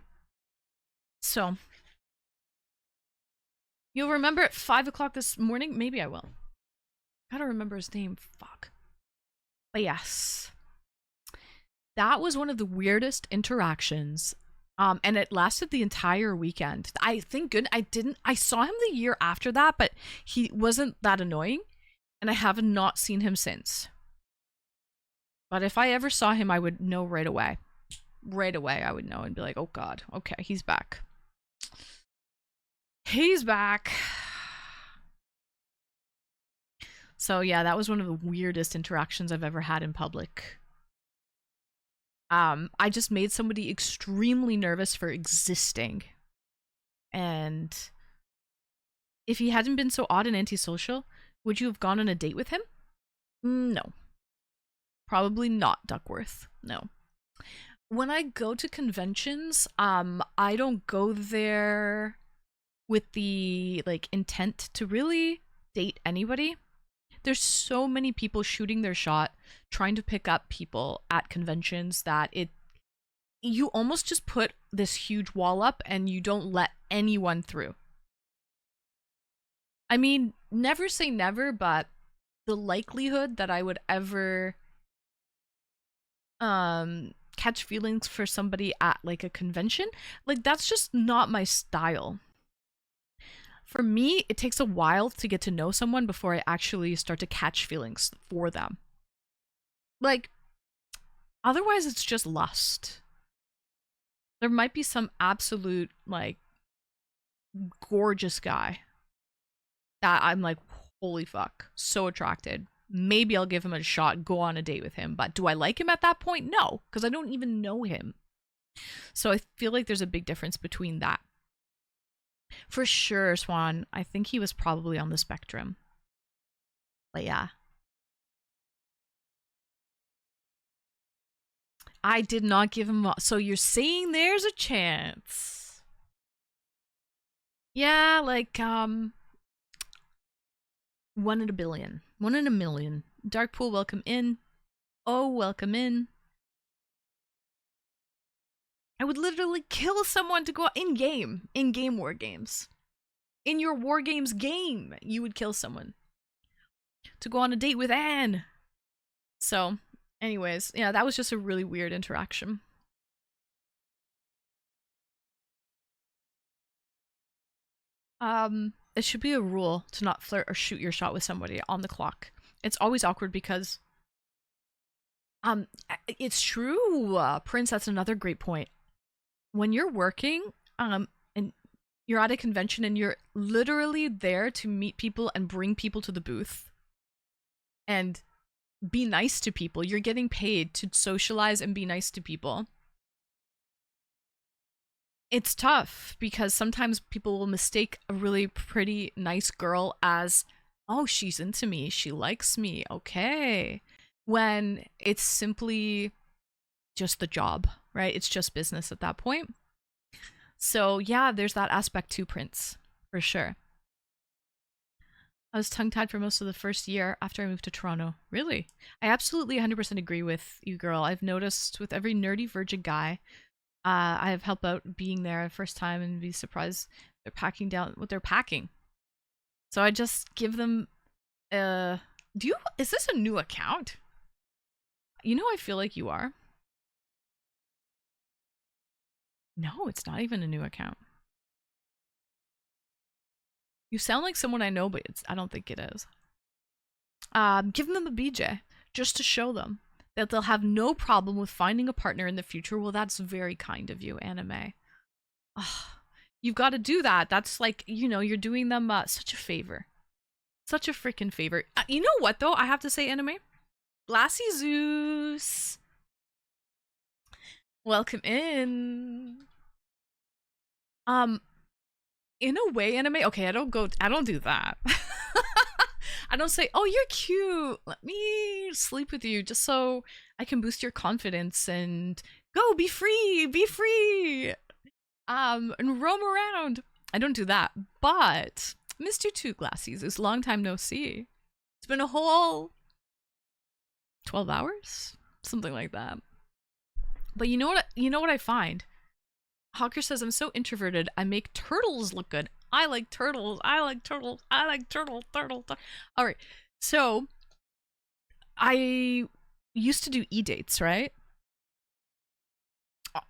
So you'll remember at 5 o'clock this morning? Maybe I will. Gotta remember his name. Fuck. But yes. That was one of the weirdest interactions. And it lasted the entire weekend. I saw him the year after that, but he wasn't that annoying. And I have not seen him since. But if I ever saw him, I would know right away. Right away, I would know and be like, oh god, okay, he's back. He's back. So yeah, that was one of the weirdest interactions I've ever had in public. I just made somebody extremely nervous for existing. And if he hadn't been so odd and antisocial, would you have gone on a date with him? No. Probably not, Duckworth. No. When I go to conventions, I don't go there with the like intent to really date anybody. There's so many people shooting their shot, trying to pick up people at conventions that you almost just put this huge wall up and you don't let anyone through. I mean, never say never, but the likelihood that I would ever catch feelings for somebody at like a convention, like that's just not my style. For me, it takes a while to get to know someone before I actually start to catch feelings for them. Like, otherwise it's just lust. There might be some absolute, like, gorgeous guy that I'm like, holy fuck, so attracted. Maybe I'll give him a shot, go on a date with him. But do I like him at that point? No, because I don't even know him. So I feel like there's a big difference between that. For sure, Swan. I think he was probably on the spectrum. But yeah. I did not give him so you're saying there's a chance. Yeah, like 1 in a billion. 1 in a million. Darkpool, welcome in. Oh, welcome in. I would literally kill someone to go in game war games. In your war games game, you would kill someone to go on a date with Anne. So, anyways, yeah, that was just a really weird interaction. It should be a rule to not flirt or shoot your shot with somebody on the clock. It's always awkward because it's true, Prince, that's another great point. When you're working, and you're at a convention and you're literally there to meet people and bring people to the booth and be nice to people. You're getting paid to socialize and be nice to people. It's tough because sometimes people will mistake a really pretty, nice girl as, oh, she's into me, she likes me, okay. When it's simply just the job, right? It's just business at that point. So yeah, there's that aspect too, Prince, for sure. I was tongue-tied for most of the first year after I moved to Toronto. Really? I absolutely 100% agree with you, girl. I've noticed with every nerdy virgin guy, I have helped out being there the first time and be surprised they're packing down what they're packing. So I just give them, is this a new account? You know, I feel like you are. No, it's not even a new account. You sound like someone I know, but I don't think it is. Give them a BJ just to show them that they'll have no problem with finding a partner in the future. Well, that's very kind of you, Anime. Ugh, you've got to do that. That's like, you're doing them such a favor. Such a freaking favor. You know what, though? I have to say, Anime. Glassy Zeus. Welcome in. In a way, Anime. Okay, I don't do that. I don't say, oh, you're cute. Let me sleep with you just so I can boost your confidence and go be free, and roam around. I don't do that, but missed you too, Glassies. It's long time no see. It's been a whole 12 hours, something like that. But you know what I find? Hawker says, I'm so introverted, I make turtles look good. I like turtles. Turtle. Alright, so I used to do e-dates, right?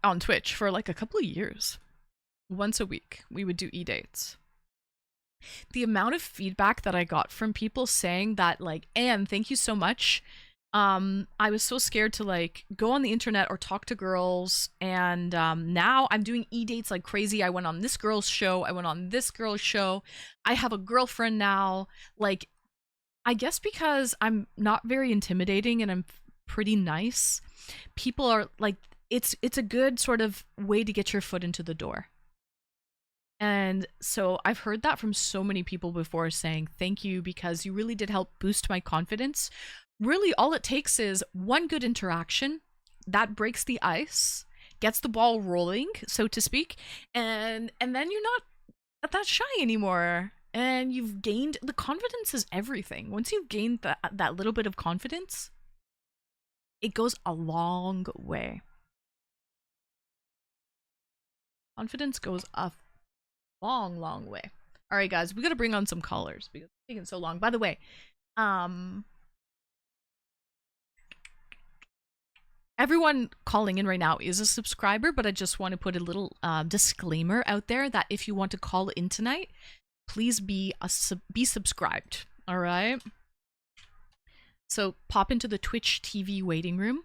On Twitch for like a couple of years. Once a week, we would do e-dates. The amount of feedback that I got from people saying that, like, Anne, thank you so much. I was so scared to like go on the internet or talk to girls, and now I'm doing e-dates like crazy. I went on this girl's show, I went on this girl's show. I have a girlfriend now. Like, I guess because I'm not very intimidating and I'm pretty nice, people are like, it's a good sort of way to get your foot into the door. And so I've heard that from so many people before, saying thank you because you really did help boost my confidence. Really, all it takes is one good interaction that breaks the ice, gets the ball rolling, so to speak, and then you're not that shy anymore. And you've gained, the confidence is everything. Once you've gained that little bit of confidence, it goes a long way. Confidence goes a long way. All right, guys, we gotta bring on some callers because it's taking so long. By the way, everyone calling in right now is a subscriber, but I just want to put a little disclaimer out there that if you want to call in tonight, please be subscribed. All right. So pop into the Twitch TV waiting room.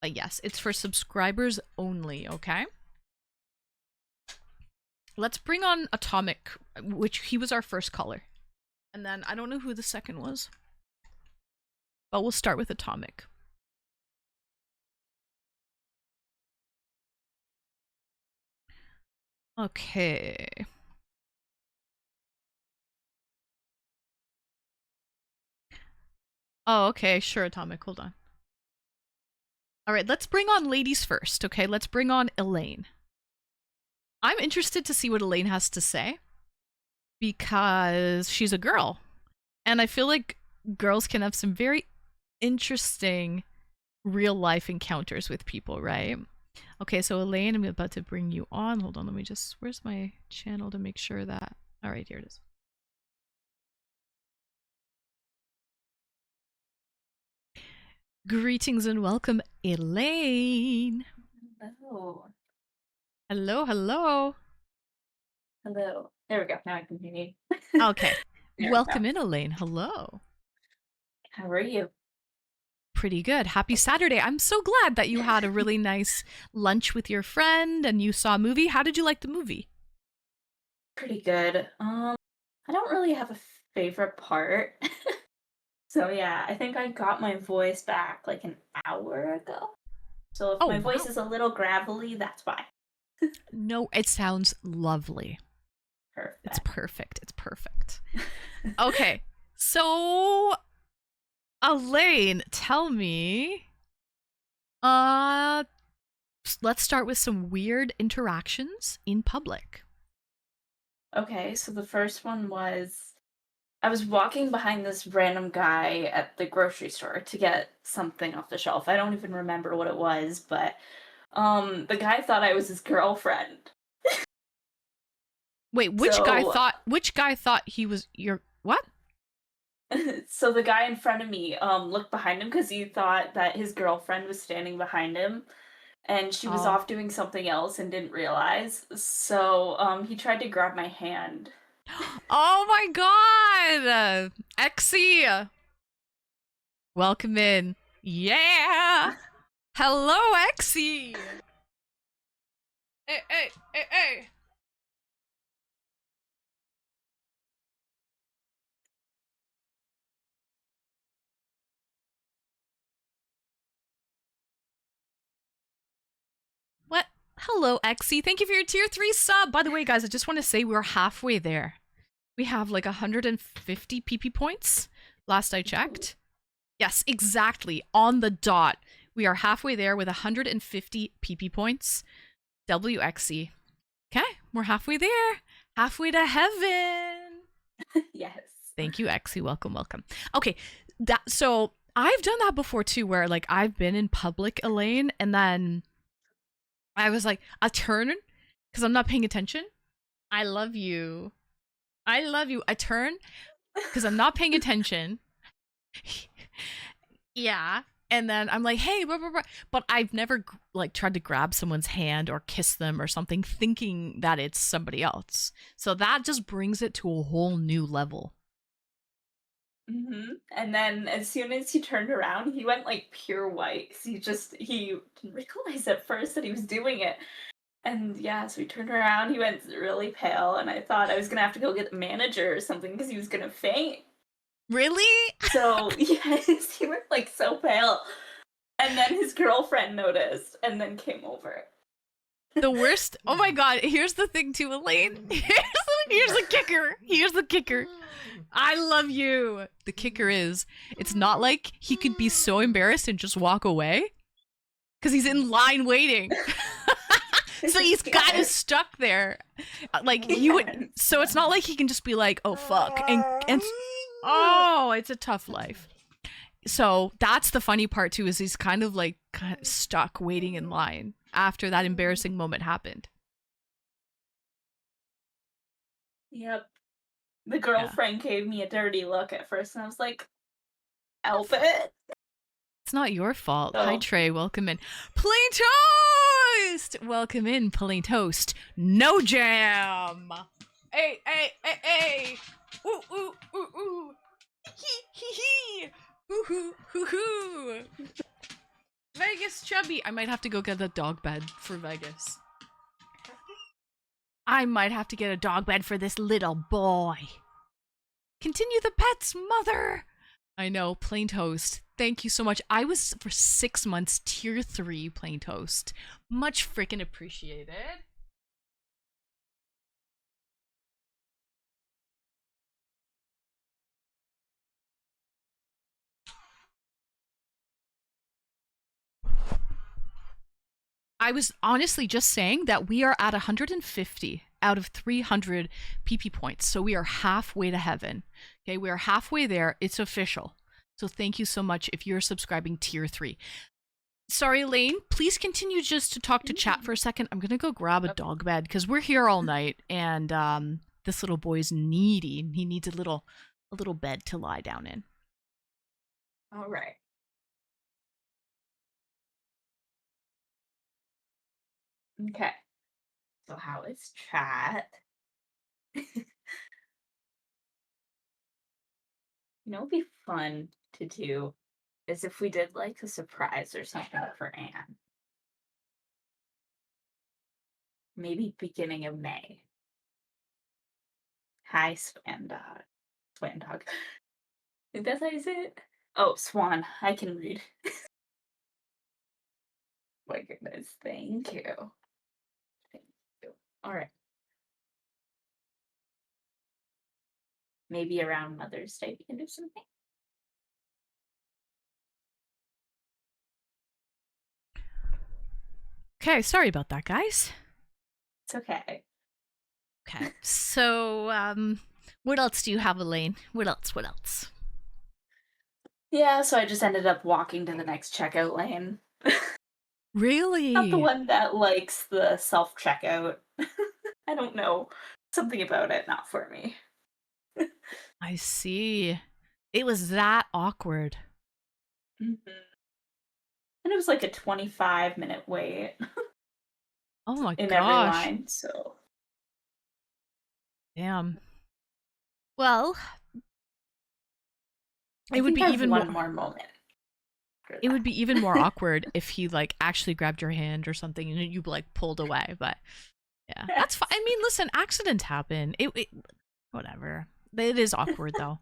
But yes, it's for subscribers only. Okay. Let's bring on Atomic, which he was our first caller. And then I don't know who the second was. But we'll start with Atomic. Okay. Oh, okay. Sure, Atomic. Hold on. Alright, let's bring on ladies first, okay? Let's bring on Elaine. I'm interested to see what Elaine has to say because she's a girl. And I feel like girls can have some very interesting real life encounters with people, right? Okay, so Elaine, I'm about to bring you on. Hold on, let me just... Where's my channel to make sure that... Alright, here it is. Greetings and welcome, Elaine. Hello. Hello. There we go. Now I can hear you. Okay. There we Welcome go. in, Elaine. Hello. How are you? Pretty good. Happy Saturday. I'm so glad that you had a really nice lunch with your friend and you saw a movie. How did you like the movie? Pretty good. I don't really have a favorite part. So yeah, I think I got my voice back like an hour ago. So if my voice is a little gravelly, that's why. No, it sounds lovely. Perfect. It's perfect. It's perfect. Okay. So Elaine, tell me, let's start with some weird interactions in public. Okay, so the first one was I was walking behind this random guy at the grocery store to get something off the shelf. I don't even remember what it was, but the guy thought I was his girlfriend. Wait, which guy thought he was your what? So the guy in front of me looked behind him because he thought that his girlfriend was standing behind him, and she was off doing something else and didn't realize. So he tried to grab my hand Oh my god! Exy! Welcome in. Yeah! Hello, Exy! Hey! What? Hello, Exy. Thank you for your tier 3 sub. By the way, guys, I just want to say we're halfway there. We have like 150 PP points, last I checked. Yes, exactly. On the dot. We are halfway there with 150 PP points. WXC. Okay, we're halfway there. Halfway to heaven. Yes. Thank you, Exy. Welcome. Okay, so I've done that before too, where like I've been in public, Elaine, and then I was like, I turn because I'm not paying attention. I love you. I turn because I'm not paying attention. Yeah. And then I'm like, hey, blah, blah, blah. But I've never like tried to grab someone's hand or kiss them or something thinking that it's somebody else. So that just brings it to a whole new level. And then as soon as he turned around, he went like pure white. 'Cause he didn't realize at first that he was doing it. And yeah, so he turned around, he went really pale, and I thought I was gonna have to go get the manager or something because he was gonna faint. Really? So yes, he went like so pale. And then his girlfriend noticed and then came over. The worst. Oh my god, here's the thing too, Elaine. Here's the kicker. Here's the kicker. I love you. The kicker is, it's not like he could be so embarrassed and just walk away. Because he's in line waiting. So he's kind of stuck there. Like, you would. So it's not like he can just be like, oh fuck. And oh, it's a tough life. So that's the funny part too, is he's kind of stuck waiting in line after that embarrassing moment happened. Yep. The girlfriend gave me a dirty look at first, and I was like, help it. It's not your fault. Oh. Hi, Trey. Welcome in. Plain Toast! Welcome in, Plain Toast. No jam! Hey! Ooh. Hee. Hoo. Vegas chubby. I might have to go get a dog bed for Vegas. I might have to get a dog bed for this little boy. Continue the pet's mother. I know, Plain Toast. Thank you so much. I was for 6 months tier 3 Plain Toast. Much freaking appreciated. I was honestly just saying that we are at 150 out of 300 PP points. So we are halfway to heaven. Okay, we are halfway there. It's official. So thank you so much if you're subscribing tier 3. Sorry, Lane, please continue just to talk to chat for a second. I'm going to go grab a dog bed because we're here all night and this little boy's needy. He needs a little bed to lie down in. All right. Okay. So how is chat? It'd be fun to do is if we did like a surprise or something for Anne. Maybe beginning of May. Hi, Swan Dog. Swan Dog. I think that's how you say it. Oh, Swan. I can read. My goodness. Thank you. Thank you. All right. Maybe around Mother's Day we can do something. Okay, sorry about that, guys. It's okay. Okay, so what else do you have, Elaine? What else? Yeah, so I just ended up walking to the next checkout lane. Really? Not the one that likes the self-checkout. I don't know. Something about it, not for me. I see. It was that awkward. And it was like a 25-minute wait Oh my in every gosh. line, so. Damn. Well, I it would think be I have even one more. more moment. after It would that. be even more awkward if he like actually grabbed your hand or something and you like pulled away. But yeah, that's fine. I mean, listen, accidents happen. Whatever. It is awkward though.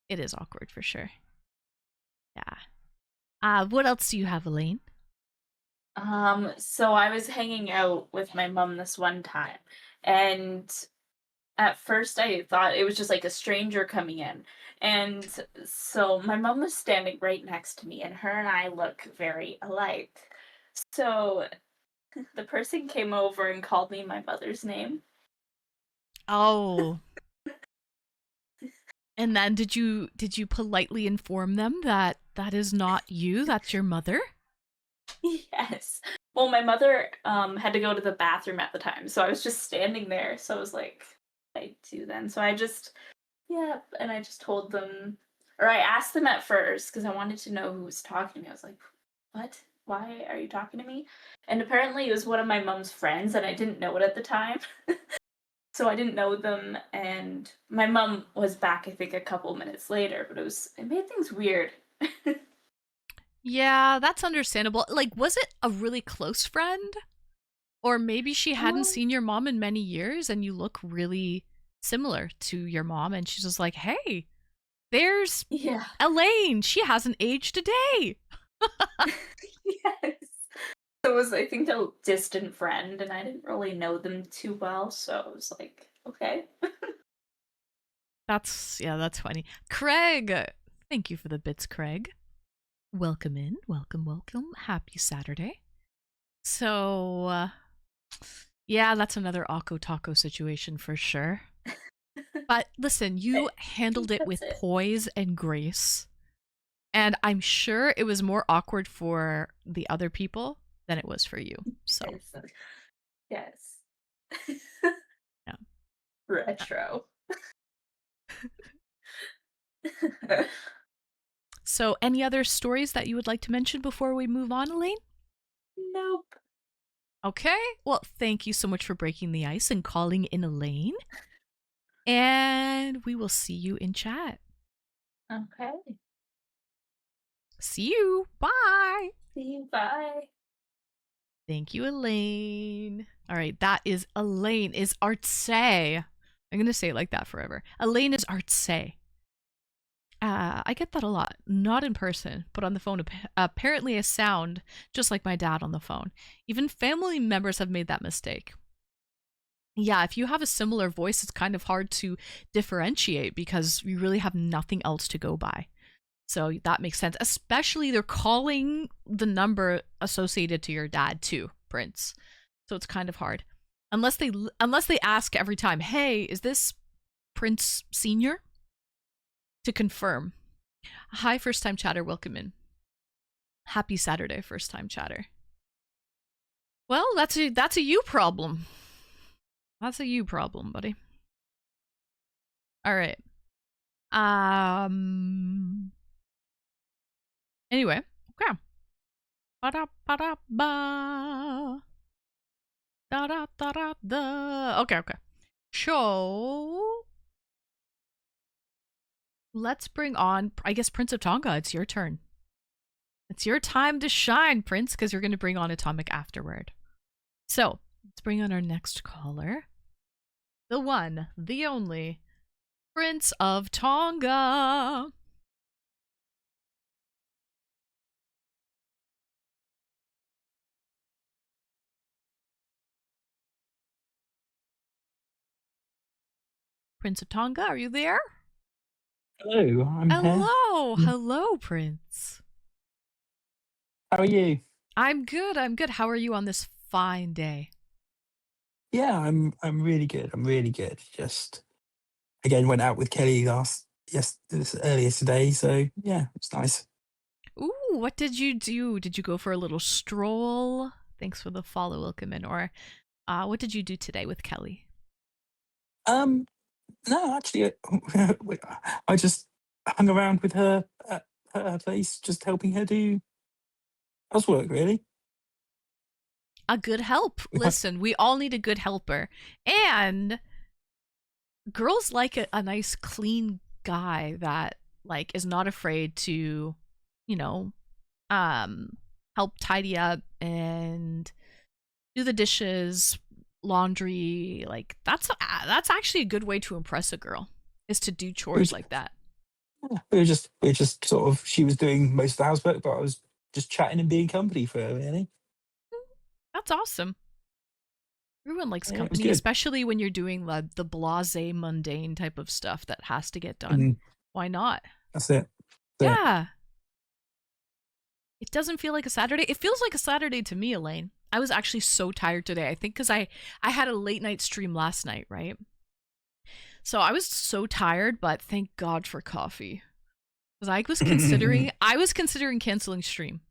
It is awkward for sure. Yeah. What else do you have, Elaine? So I was hanging out with my mom this one time, and at first I thought it was just like a stranger coming in. And so my mom was standing right next to me, and her and I look very alike. So the person came over and called me my mother's name. Oh. And then did you politely inform them that that is not you, that's your mother? Yes. Well, my mother had to go to the bathroom at the time, so I was just standing there. So I was like, I do then. So I just, yeah, and I just told them, or I asked them at first because I wanted to know who was talking to me. I was like, what? Why are you talking to me? And apparently it was one of my mom's friends, and I didn't know it at the time. So I didn't know them, and my mom was back, I think, a couple minutes later, but it made things weird. Yeah, that's understandable. Like, was it a really close friend? Or maybe she hadn't Um, seen your mom in many years and you look really similar to your mom and she's just like, hey, there's yeah. Elaine. She hasn't aged a day. Yes. So it was, I think, a distant friend, and I didn't really know them too well, so I was like, okay. That's funny. Craig, thank you for the bits, Craig. Welcome in. Welcome, welcome. Happy Saturday. So, yeah, that's another Akko Taco situation for sure. But listen, you I handled think it that's with it. poise and grace. And I'm sure it was more awkward for the other people than it was for you. So, Yes. yeah. Retro. So, any other stories that you would like to mention before we move on, Elaine? Nope. Okay. Well, thank you so much for breaking the ice and calling in Elaine. And we will see you in chat. Okay. See you. Bye. See you. Bye. Thank you, Elaine. All right, that is Elaine is Artsay. I'm gonna say it like that forever. Elaine is Artsay. I get that a lot. Not in person, but on the phone. Apparently, I sound just like my dad on the phone. Even family members have made that mistake. Yeah, if you have a similar voice, it's kind of hard to differentiate because you really have nothing else to go by. So that makes sense. Especially they're calling the number associated to your dad too, Prince. So it's kind of hard. Unless they ask every time, "Hey, is this Prince Senior?" to confirm. Hi, first time chatter, welcome in. Happy Saturday, first time chatter. Well, that's a you problem. That's a you problem, buddy. All right. Anyway, okay. Ba-da-ba-da-ba. Da-da-da-da-da. Okay. So, let's bring on, I guess, Prince of Tonga. It's your turn. It's your time to shine, Prince, because you're going to bring on Atomic afterward. So, let's bring on our next caller. The one, the only, Prince of Tonga. Prince of Tonga, are you there? Hello, I'm here. Hello, Prince. How are you? I'm good. How are you on this fine day? Yeah, I'm really good. I'm really good. Just again went out with Kelly earlier today, so yeah, it's nice. Ooh, what did you do? Did you go for a little stroll? Thanks for the follow, welcome in. Or what did you do today with Kelly? Um, no, actually, I just hung around with her at her place, just helping her do housework. Really, A good help. We have- Listen, we all need a good helper. And girls like a nice clean guy that like is not afraid to, you know, help tidy up and do the dishes, laundry. Like that's actually a good way to impress a girl, is to do We chores were, like that. we were just sort of, she was doing most of the housework, but I was just chatting and being company for her, really. That's awesome. Everyone likes Yeah, it was company, good. especially when you're doing the blasé, mundane type of stuff that has to get done. And Why not? that's it. That's it. Yeah. It doesn't feel like a Saturday. It feels like a Saturday to me, Elaine. I was actually so tired today. I think because I had a late night stream last night, right? So I was so tired, but thank God for coffee. Because I was considering canceling stream.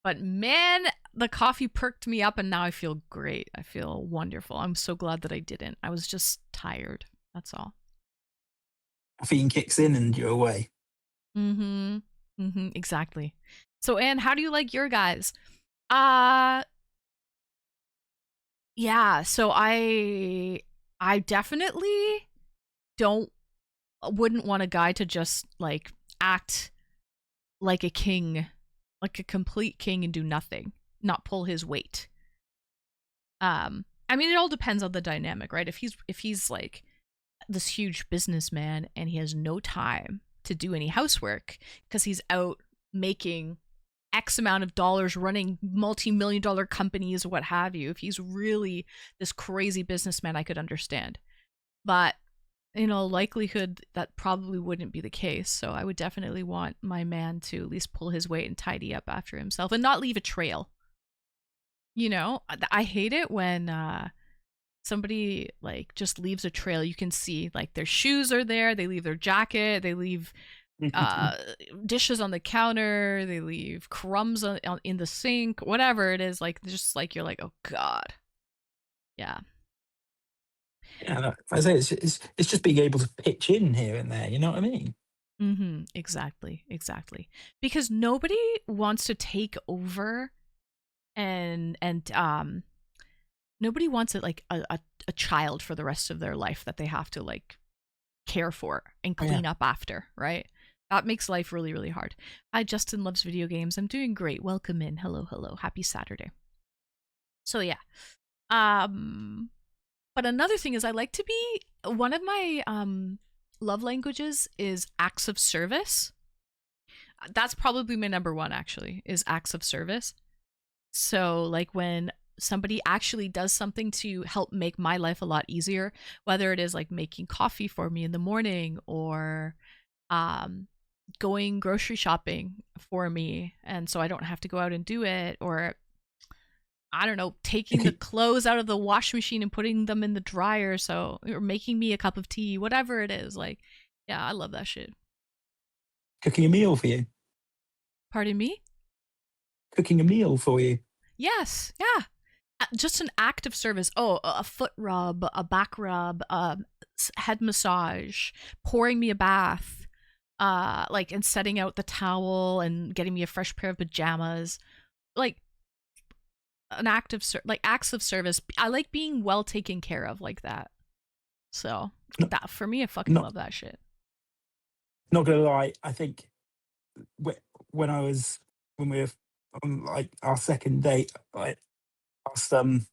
But man, the coffee perked me up and now I feel great. I feel wonderful. I'm so glad that I didn't. I was just tired. That's all. Caffeine kicks in and you're away. Mm-hmm. Mm-hmm. Exactly. So Anne, how do you like your guys? Yeah, so I definitely wouldn't want a guy to just like act like a king, like a complete king, and do nothing, not pull his weight. I mean, it all depends on the dynamic, right? If he's like this huge businessman and he has no time to do any housework because he's out making X amount of dollars running multi-million-dollar companies or what have you, if he's really this crazy businessman, I could understand. But in all likelihood, that probably wouldn't be the case. So I would definitely want my man to at least pull his weight and tidy up after himself and not leave a trail. You know, I hate it when somebody like just leaves a trail. You can see like their shoes are there, they leave their jacket, they leave dishes on the counter, they leave crumbs in the sink, whatever it is, like just like you're like, oh god. Yeah. Yeah, no, I say it's just being able to pitch in here and there. You know what I mean? Mm-hmm. Exactly. Because nobody wants to take over and nobody wants it like a child for the rest of their life that they have to like care for and Oh, yeah. clean up after, right? That makes life really, really hard. Hi, Justin loves video games. I'm doing great. Welcome in. Hello. Happy Saturday. So yeah. But another thing is I like to be, one of my love languages is acts of service. That's probably my number one, actually, is acts of service. So like when somebody actually does something to help make my life a lot easier, whether it is like making coffee for me in the morning or going grocery shopping for me, and so I don't have to go out and do it, or I don't know, taking the clothes out of the wash machine and putting them in the dryer, so, or making me a cup of tea, whatever it is. Like, yeah, I love that shit. Cooking a meal for you. Pardon me? Cooking a meal for you. Yes, yeah. Just an act of service. Oh, a foot rub, a back rub, head massage, pouring me a bath, like, and setting out the towel and getting me a fresh pair of pajamas. Like, an act of like acts of service. I like being well taken care of like that. So that for me, I fucking love that shit. Not gonna lie, I think when we were on like our second date, I asked some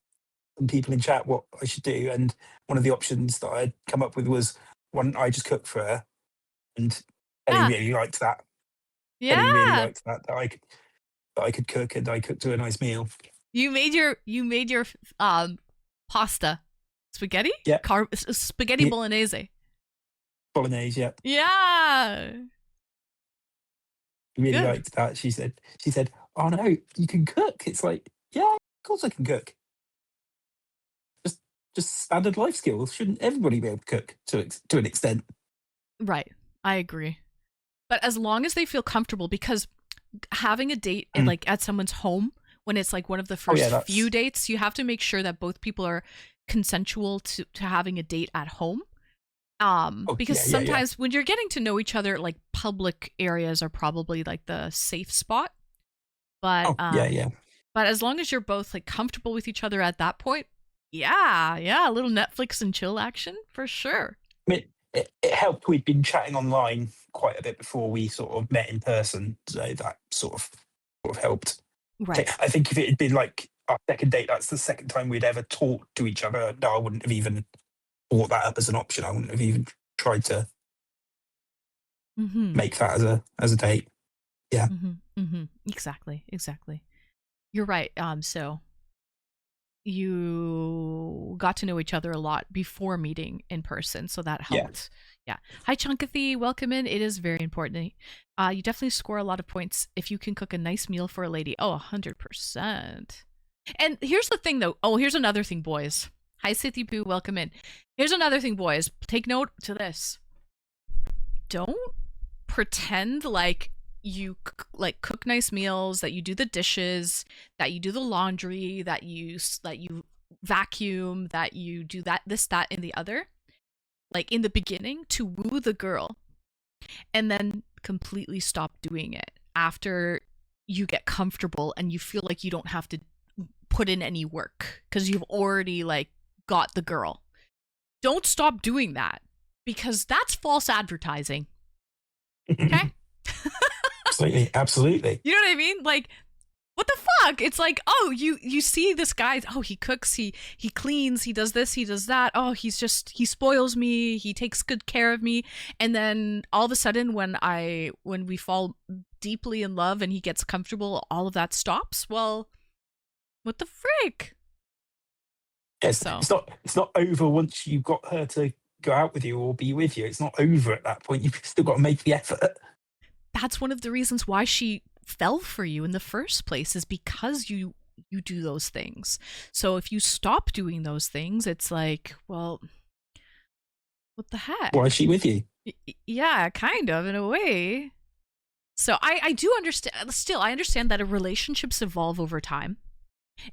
people in chat what I should do, and one of the options that I'd come up with was one I just cooked for her, and Ellie really liked that. Yeah, Ellie really liked that I could cook, and I cooked her a nice meal. You made your pasta, spaghetti, Yeah, spaghetti bolognese. Bolognese, yeah. Yeah, Really liked that. She said, "Oh no, you can cook." It's like, yeah, of course I can cook. Just standard life skills. Shouldn't everybody be able to cook to an extent? Right, I agree. But as long as they feel comfortable, because having a date like at someone's home when it's like one of the first few dates, you have to make sure that both people are consensual to having a date at home. Because sometimes when you're getting to know each other, like public areas are probably like the safe spot. But but as long as you're both like comfortable with each other at that point, Yeah, a little Netflix and chill action for sure. I mean, it helped. We'd been chatting online quite a bit before we sort of met in person, so that sort of helped. Right. I think if it had been like our second date, that's the second time we'd ever talked to each other. No, I wouldn't have even brought that up as an option. I wouldn't have even tried to Mm-hmm. make that as a date. Yeah. Exactly. You're right. So you got to know each other a lot before meeting in person, so that Yeah. helped. Yeah. Hi, Chunkathy. Welcome in. It is very important. You definitely score a lot of points if you can cook a nice meal for a lady. Oh, 100%. And here's the thing, though. Oh, here's another thing, boys. Hi, Sithy Poo. Welcome in. Here's another thing, boys. Take note to this. Don't pretend like you cook nice meals, that you do the dishes, that you do the laundry, that you vacuum, that you do that, this, that, and the other, like in the beginning to woo the girl, and then completely stop doing it after you get comfortable and you feel like you don't have to put in any work because you've already like got the girl. Don't stop doing that, because that's false advertising. Okay? Absolutely. You know what I mean? Like, what the fuck? It's like, oh, you see this guy, oh, he cooks, he cleans, he does this, he does that. Oh, he spoils me, he takes good care of me. And then all of a sudden when we fall deeply in love and he gets comfortable, all of that stops. Well, what the frick? Yes, So it's not over once you've got her to go out with you or be with you. It's not over at that point. You've still got to make the effort. that's one of the reasons why she fell for you in the first place, is because you do those things. So if you stop doing those things, it's like, well, what the heck? Why is she with you? Yeah, kind of, in a way. So I do understand. Still, I understand that relationships evolve over time,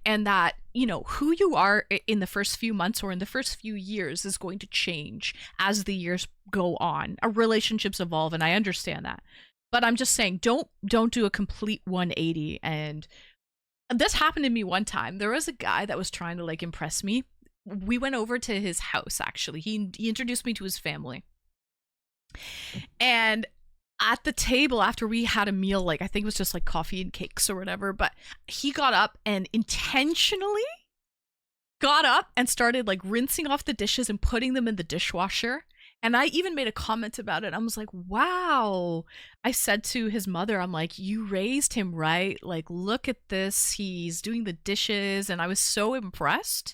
and that, you know, who you are in the first few months or in the first few years is going to change as the years go on. Our relationships evolve, and I understand that. But I'm just saying, don't do a complete 180. And this happened to me one time. There was a guy that was trying to like impress me. We went over to his house, actually. He introduced me to his family. And at the table, after we had a meal, like I think it was just like coffee and cakes or whatever, but he got up and intentionally got up and started like rinsing off the dishes and putting them in the dishwasher. And I even made a comment about it. I was like, wow. I said to his mother, I'm like, you raised him right. Like, look at this. He's doing the dishes. And I was so impressed.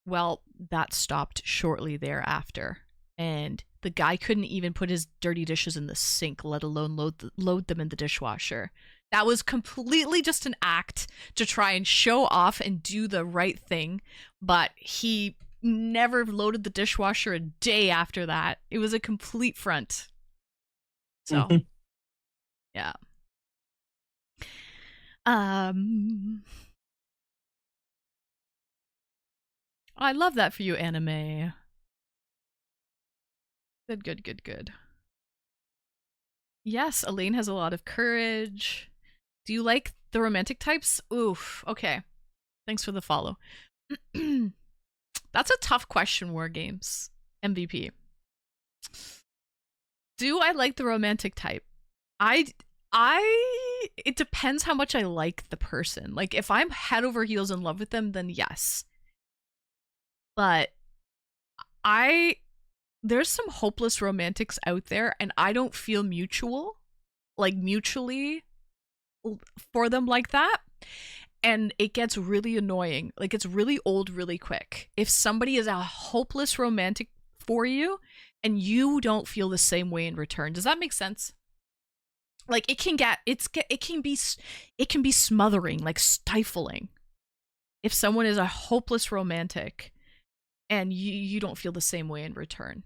Well, that stopped shortly thereafter. And the guy couldn't even put his dirty dishes in the sink, let alone load them in the dishwasher. That was completely just an act to try and show off and do the right thing. But he never loaded the dishwasher a day after that. It was a complete front. So, yeah. I love that for you, anime. Good. Yes, Elaine has a lot of courage. Do you like the romantic types? Oof. Okay. Thanks for the follow. That's a tough question, War Games. MVP. Do I like the romantic type? It depends how much I like the person. Like, if I'm head over heels in love with them, then yes. But there's some hopeless romantics out there, and I don't feel mutually for them like that. And it gets really annoying. Like, it's really old really quick. If somebody is a hopeless romantic for you and you don't feel the same way in return. Does that make sense? Like, it can be smothering, like stifling. If someone is a hopeless romantic and you don't feel the same way in return.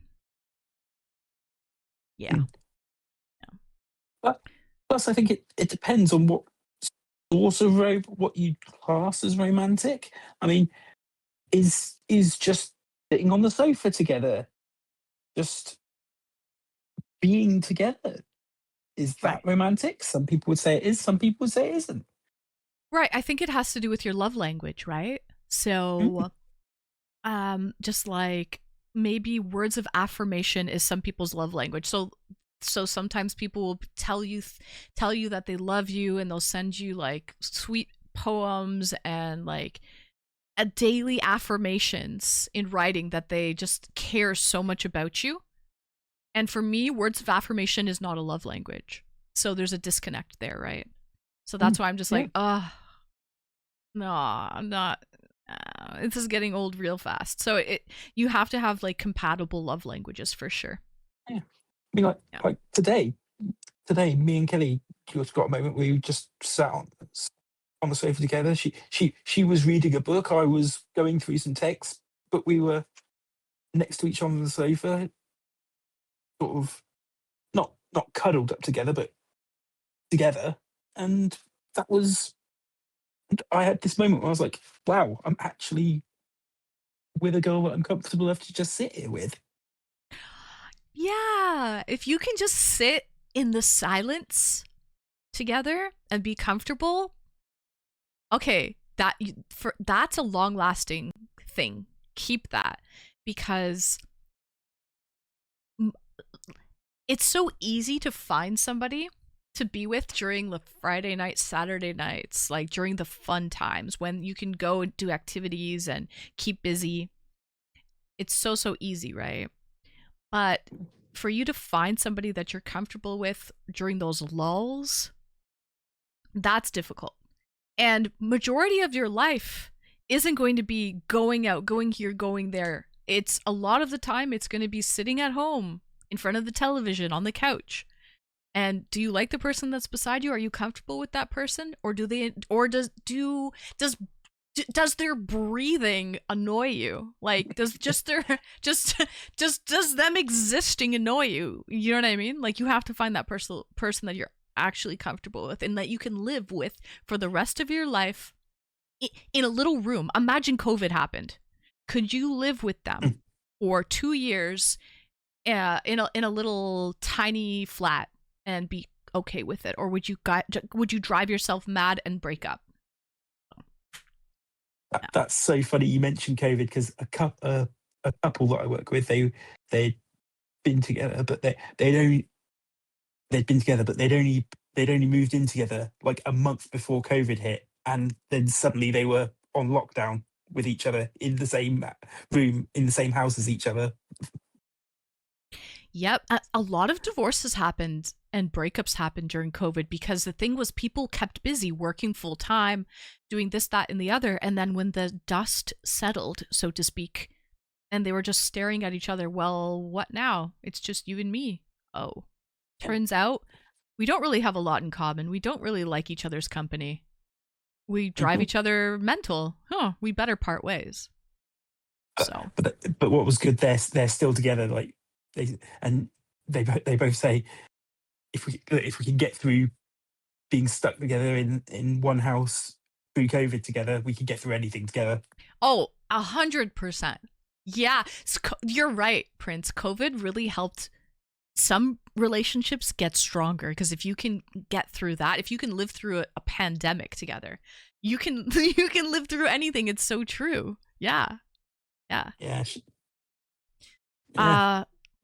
Yeah. But plus, I think it depends on what sort of what you class as romantic. I mean, is just sitting on the sofa together, just being together, is that romantic? Some people would say it is. Some people would say it isn't. Right. I think it has to do with your love language, right? So just like maybe words of affirmation is some people's love language. So sometimes people will tell you that they love you, and they'll send you like sweet poems and like a daily affirmations in writing that they just care so much about you. And for me, words of affirmation is not a love language. So there's a disconnect there, right? So that's why I'm just like, no, I'm not. This is getting old real fast. So you have to have like compatible love languages for sure. Yeah. I mean, like today, me and Kelly just got a moment where we just sat on the sofa together. She was reading a book. I was going through some text, but we were next to each other on the sofa, sort of not cuddled up together, but together. And that was, I had this moment where I was like, wow, I'm actually with a girl that I'm comfortable enough to just sit here with. Yeah, if you can just sit in the silence together and be comfortable, okay, that's a long-lasting thing. Keep that, because it's so easy to find somebody to be with during the Friday nights, Saturday nights, like during the fun times when you can go and do activities and keep busy. It's so easy, right? But for you to find somebody that you're comfortable with during those lulls, that's difficult. And majority of your life isn't going to be going out, going here, going there. It's a lot of the time it's going to be sitting at home in front of the television on the couch. And do you like the person that's beside you? Are you comfortable with that person? Or does their breathing annoy you? Like, does just their does them existing annoy you? You know what I mean? Like, you have to find that person that you're actually comfortable with and that you can live with for the rest of your life in a little room. Imagine COVID happened. Could you live with them for 2 years in a little tiny flat and be okay with it, or would you drive yourself mad and break up? That's so funny you mentioned COVID, because a couple that I work with, they'd been together, but they'd only moved in together like a month before COVID hit, and then suddenly they were on lockdown with each other in the same room, in the same house as each other. Yep, a lot of divorces happened and breakups happened during COVID because the thing was people kept busy working full time, doing this, that, and the other. And then when the dust settled, so to speak, and they were just staring at each other, well, what now? It's just you and me. Oh, turns out we don't really have a lot in common. We don't really like each other's company. We drive each other mental. Huh, we better part ways. So, but what was good, they're still together. Like they both say, if we can get through being stuck together in one house through COVID together, we can get through anything together. Oh, 100%. Yeah, you're right, Prince. COVID really helped some relationships get stronger, because if you can get through that, if you can live through a pandemic together, you can live through anything. It's so true. Yeah.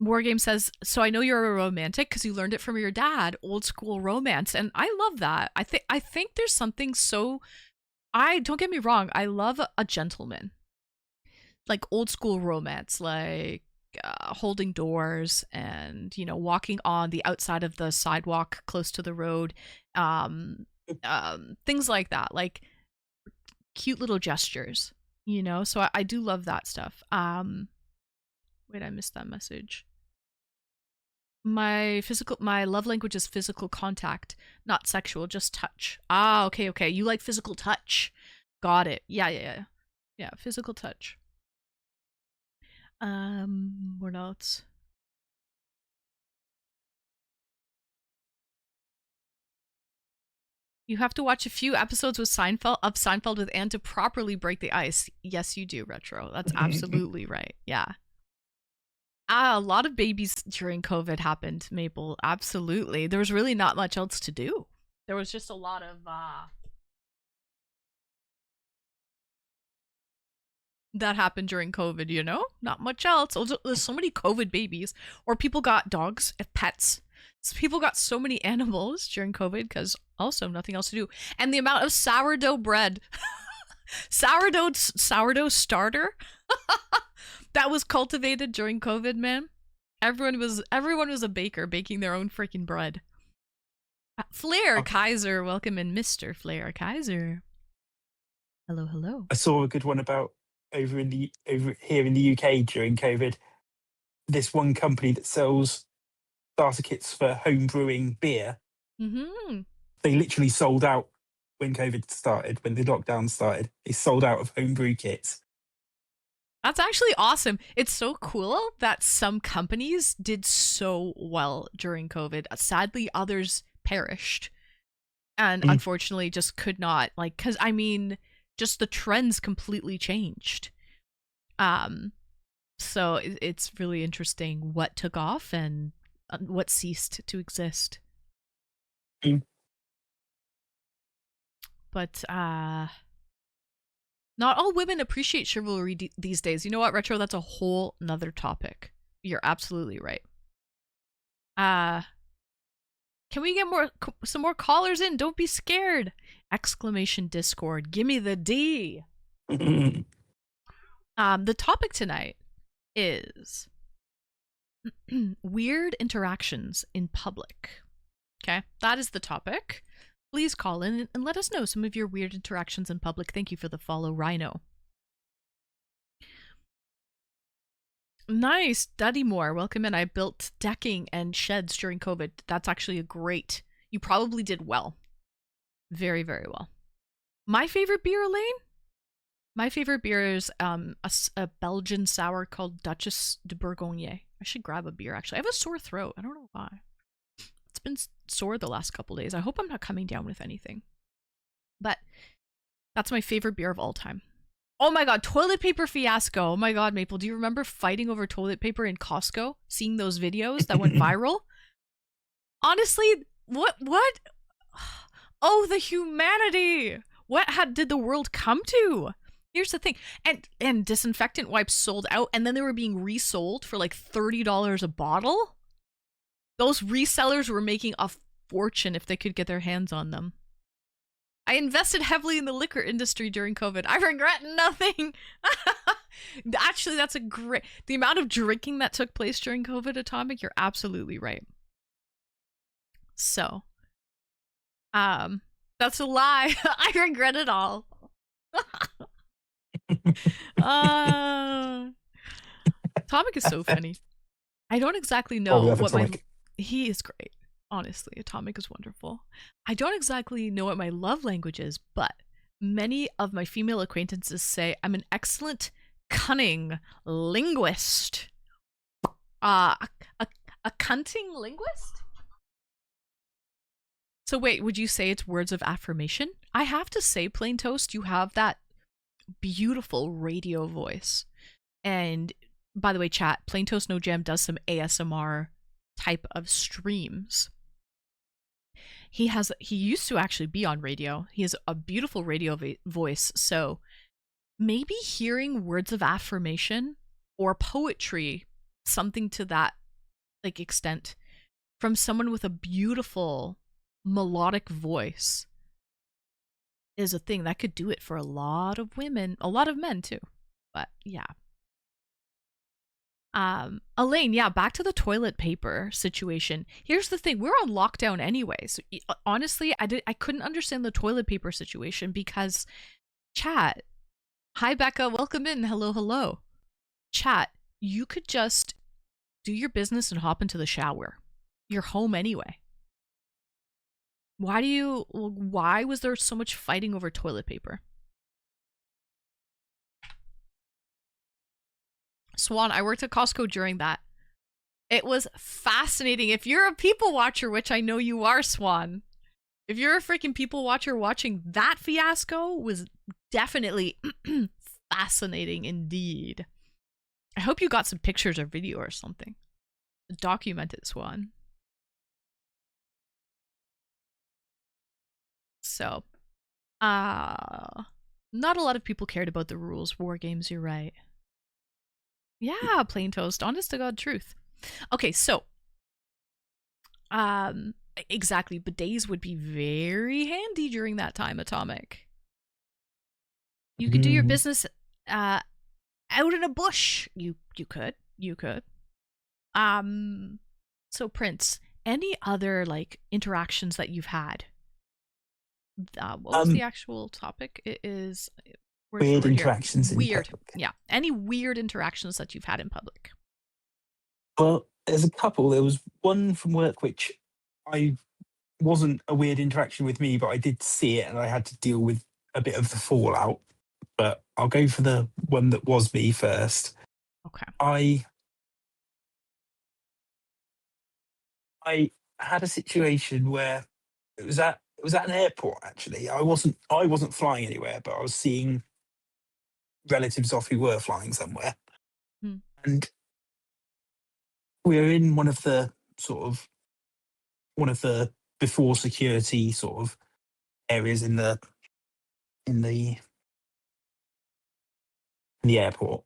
Wargame says, so I know you're a romantic because you learned it from your dad, old school romance. And I love that. I think there's something so, don't get me wrong, I love a gentleman. Like old school romance, like holding doors and, walking on the outside of the sidewalk close to the road. Things like that, like cute little gestures, so I do love that stuff. Wait, I missed that message. My love language is physical contact, not sexual, just touch. Okay. You like physical touch. Got it. Yeah, physical touch. What else? You have to watch a few episodes with Seinfeld with Anne to properly break the ice. Yes, you do, Retro. That's absolutely right. Yeah. A lot of babies during COVID happened, Maple. Absolutely. There was really not much else to do. There was just a lot of that happened during COVID, you know? Not much else. Also, there's so many COVID babies. Or people got dogs, pets. So people got so many animals during COVID because also nothing else to do. And the amount of sourdough bread, sourdough starter that was cultivated during COVID, man. Everyone was a baker baking their own freaking bread. Flair Kaiser, welcome in, Mr. Flair Kaiser. Hello, hello. I saw a good one about over here in the UK during COVID. This one company that sells starter kits for home brewing beer. Mm-hmm. They literally sold out when COVID started, when the lockdown started. They sold out of home brew kits. That's actually awesome. It's so cool that some companies did so well during COVID. Sadly, others perished. And unfortunately just could not, like, because I mean, just the trends completely changed. So it's really interesting what took off and what ceased to exist. But not all women appreciate chivalry these days. You know what, Retro? That's a whole nother topic. You're absolutely right. Can we get some more callers in? Don't be scared! Exclamation Discord. Give me the D. The topic tonight is weird interactions in public. Okay, that is the topic. Please call in and let us know some of your weird interactions in public. Thank you for the follow, Rhino. Nice, Duddy Moore. Welcome in. I built decking and sheds during COVID. That's actually a great. You probably did well. Very, very well. My favorite beer, Elaine? My favorite beer is a Belgian sour called Duchess de Bourgogne. I should grab a beer, actually. I have a sore throat. I don't know why. It's been sore the last couple days. I hope I'm not coming down with anything. But that's my favorite beer of all time. Oh my god, toilet paper fiasco. Oh my god, Maple, do you remember fighting over toilet paper in Costco? Seeing those videos that went viral? Honestly, what? Oh, the humanity! What did the world come to? Here's the thing. And disinfectant wipes sold out, and then they were being resold for like $30 a bottle? Those resellers were making a fortune if they could get their hands on them. I invested heavily in the liquor industry during COVID. I regret nothing. Actually, that's a great... The amount of drinking that took place during COVID, Atomic, you're absolutely right. So, that's a lie. I regret it all. Atomic is so funny. I don't exactly know what my... He is great. Honestly, Atomic is wonderful. I don't exactly know what my love language is, but many of my female acquaintances say I'm an excellent, cunning linguist. A cunting linguist? So wait, would you say it's words of affirmation? I have to say, Plain Toast, you have that beautiful radio voice. And by the way, chat, Plain Toast No Jam does some ASMR type of streams. He used to actually be on radio. He has a beautiful radio voice. So maybe hearing words of affirmation or poetry, something to that like extent, from someone with a beautiful melodic voice is a thing that could do it for a lot of women, a lot of men too. But yeah. Elaine, yeah, back to the toilet paper situation. Here's the thing, we're on lockdown anyway. So honestly, I couldn't understand the toilet paper situation because chat. Hi Becca, welcome in. Hello, hello. Chat, you could just do your business and hop into the shower. You're home anyway. Why was there so much fighting over toilet paper? Swan, I worked at Costco during that. It was fascinating. If you're a people watcher, which I know you are, Swan, if you're a freaking people watcher, watching that fiasco was definitely fascinating indeed. I hope you got some pictures or video or something. Document it, Swan. So, Not a lot of people cared about the rules. War games, you're right. Yeah, plain toast. Honest to God truth. Okay, so exactly, bidets would be very handy during that time, Atomic. You could do your business out in a bush. You could. You could. So Prince, any other like interactions that you've had? What was the actual topic? It is Weird interactions in weird. public. Yeah. Any weird interactions that you've had in public? Well, there's a couple. There was one from work which I wasn't a weird interaction with me, but I did see it and I had to deal with a bit of the fallout. But I'll go for the one that was me first. Okay. I had a situation where it was at an airport actually. I wasn't flying anywhere, but I was seeing relatives off who were flying somewhere. Hmm. And we were in one of the before security sort of areas in the airport.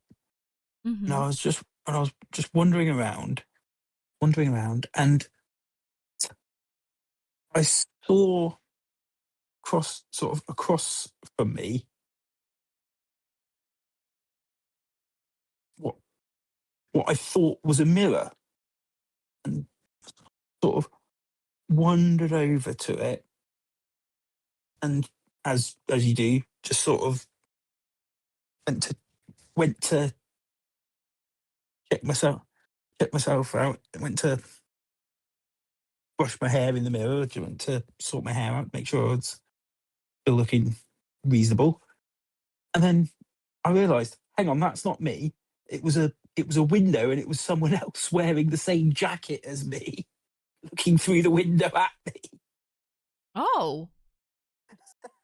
Mm-hmm. And I was just wandering around, and I saw across from me what I thought was a mirror, and sort of wandered over to it, and as you do, just sort of went to check myself out. Went to brush my hair in the mirror. Went to sort my hair out, make sure I was still looking reasonable. And then I realised, hang on, that's not me. It was a window, and it was someone else wearing the same jacket as me, looking through the window at me. Oh.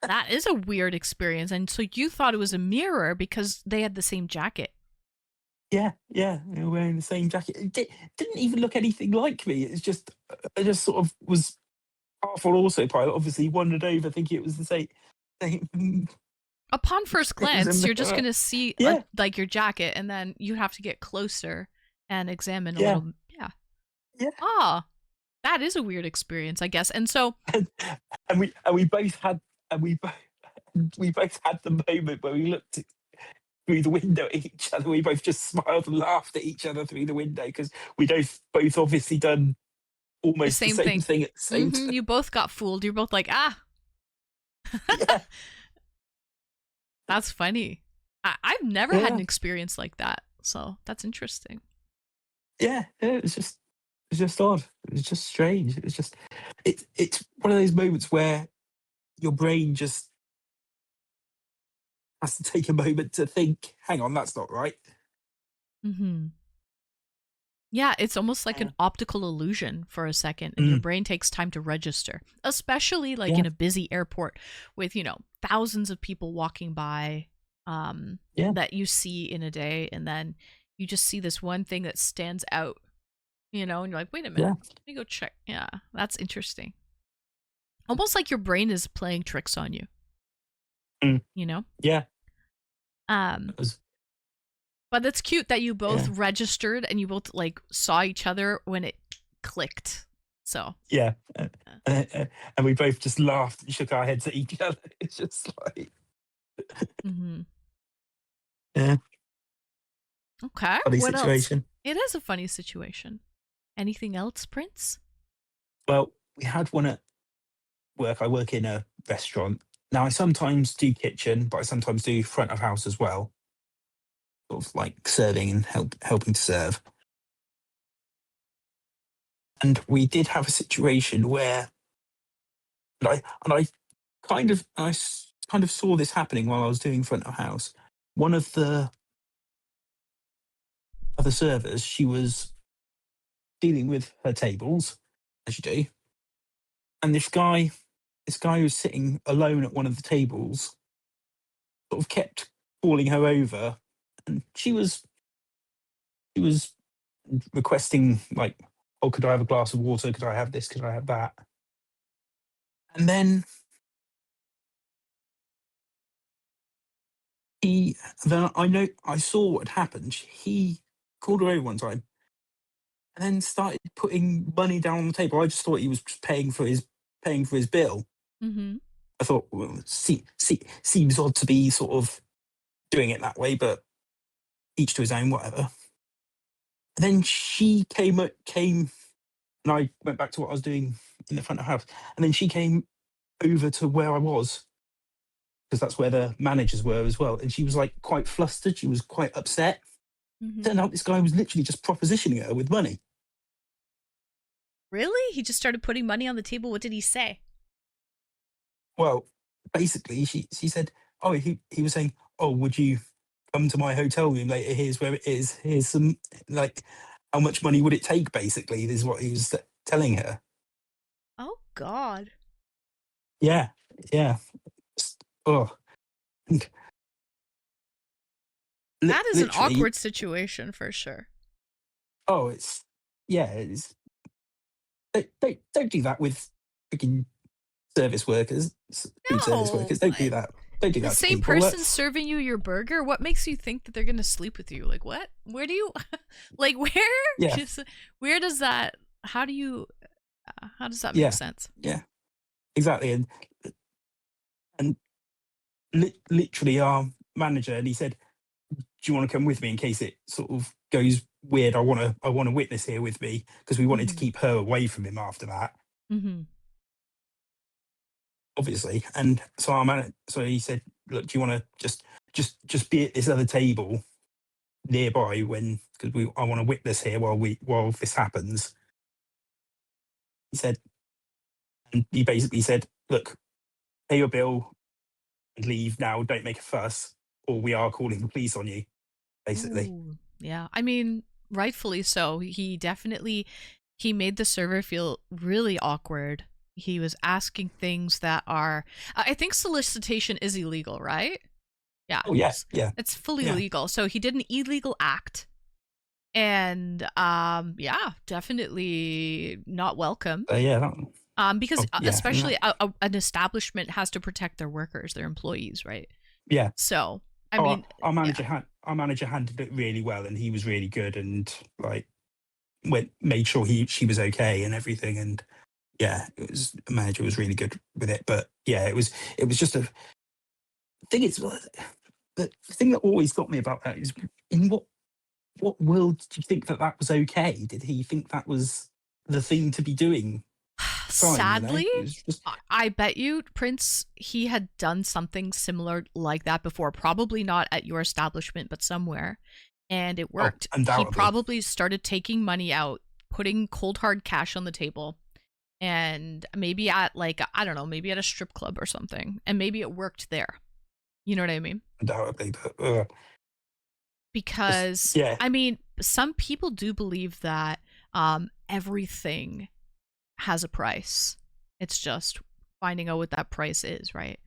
That is a weird experience. And so you thought it was a mirror because they had the same jacket. Yeah, they were wearing the same jacket. It didn't even look anything like me. It's just, I just sort of was half on autopilot, obviously wandered over thinking it was the same. Upon first glance, you're just going to see like your jacket, and then you have to get closer and examine a little. Yeah. Ah, that is a weird experience, I guess. And so, and we both had the moment where we looked through the window at each other. We both just smiled and laughed at each other through the window because we both obviously done almost the same thing at the same time. You both got fooled. You're both like, ah. Yeah. That's funny. I've never had an experience like that, so that's interesting. Yeah, it was just odd. It was just strange. It was just it's one of those moments where your brain just has to take a moment to think, hang on, that's not right. Mm-hmm. Yeah, it's almost like an optical illusion for a second, and your brain takes time to register, especially like in a busy airport with, thousands of people walking by that you see in a day, and then you just see this one thing that stands out, and you're like, wait a minute, let me go check. Yeah, that's interesting. Almost like your brain is playing tricks on you. Yeah. But it's cute that you both registered and you both like saw each other when it clicked. So and we both just laughed and shook our heads at each other. It's just like yeah. Okay. Funny situation. Else? It is a funny situation. Anything else, Prince? Well, we had one at work. I work in a restaurant. Now, I sometimes do kitchen, but I sometimes do front of house as well. Sort of like serving and helping to serve. And we did have a situation where, I kind of saw this happening while I was doing front of house. One of the other servers, she was dealing with her tables, as you do, and this guy who was sitting alone at one of the tables sort of kept calling her over, and she was requesting like, oh, could I have a glass of water? Could I have this? Could I have that? And then he then I saw what had happened. He called her over one time and then started putting money down on the table. I just thought he was just paying for his bill. Mm-hmm. I thought, well, seems odd to be sort of doing it that way, but each to his own, whatever. And then she came, and I went back to what I was doing in the front of the house. And then she came over to where I was, because that's where the managers were as well. And she was like quite flustered. She was quite upset. Mm-hmm. Turned out this guy was literally just propositioning her with money. Really? He just started putting money on the table. What did he say? Well, basically, she said, oh, he was saying, oh, would you come to my hotel room later? Here's where it is. Here's some, like, how much money would it take, basically, is what he was telling her. Oh, God. Yeah. Oh. That is an Literally, awkward situation for sure. Oh, it's don't do that with freaking service workers, food service workers. Don't do that. Don't do The that. same to people. person That's- serving you your burger, what makes you think that they're going to sleep with you? Like, what? Where do you, like, where? Yeah. Where does that, how does that make Yeah. sense? Yeah, exactly. And literally our manager, and he said, do you want to come with me in case it sort of goes weird? I want a witness here with me, because we wanted to keep her away from him after that, Mm-hmm. obviously. And so so he said, look, do you want to just be at this other table nearby because I want a witness here while this happens. He said, and he basically said, look, pay your bill and leave now. Don't make a fuss, or we are calling the police on you, basically. Ooh, yeah. I mean, rightfully so. He made the server feel really awkward. He was asking things that are, I think solicitation is illegal, right? Yeah. Oh, yes. Yeah. It's fully Yeah. legal. So he did an illegal act. And yeah, definitely not welcome. Yeah. Because Oh, yeah, especially an establishment has to protect their workers, their employees, right? Yeah. So I mean, our manager handled it really well, and he was really good, and like made sure she was okay and everything. And yeah, the manager was really good with it. But yeah, it was just a thing. It's the thing that always got me about that is, in what world do you think that was okay? Did he think that was the thing to be doing? Fine, sadly, It was just, I bet you Prince, he had done something similar like that before, probably not at your establishment, but somewhere, and it worked. He undoubtedly. probably started taking money out, putting cold hard cash on the table, and maybe at like, I don't know, maybe at a strip club or something, and maybe it worked there. You know what I mean? undoubtedly, but Because yeah. I mean, some people do believe that everything has a price. It's just finding out what that price is, right?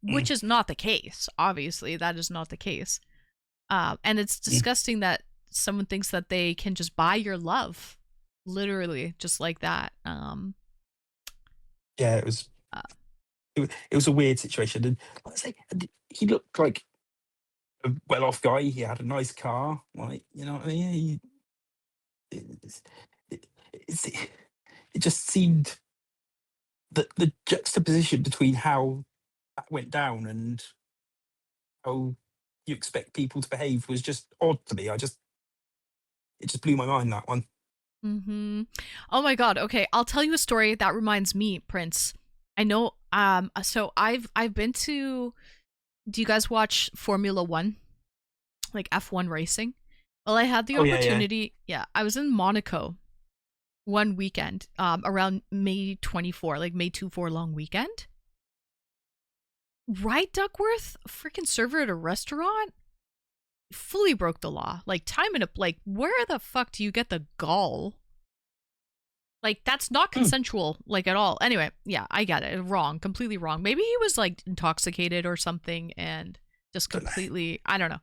Which is not the case. Obviously, that is not the case. And it's disgusting that someone thinks that they can just buy your love, literally, just like that. Yeah, it was. It was a weird situation, and like I say, he looked like a well-off guy. He had a nice car, like, you know what I mean. It just seemed that the juxtaposition between how that went down and how you expect people to behave was just odd to me. It just blew my mind, that one. Mm-hmm. Oh my God. Okay, I'll tell you a story that reminds me, Prince. I know. So I've been to. Do you guys watch Formula One, like F1 racing? Well, I had the Oh, yeah, yeah. opportunity. Yeah, I was in Monaco one weekend, around May 24, like May 24 long weekend. Right, Duckworth? Freaking server at a restaurant fully broke the law. Like, timing up. Like, where the fuck do you get the gall? Like, that's not consensual, like, at all. Anyway, yeah, I get it. Wrong. Completely wrong. Maybe he was, like, intoxicated or something and just completely, I don't know.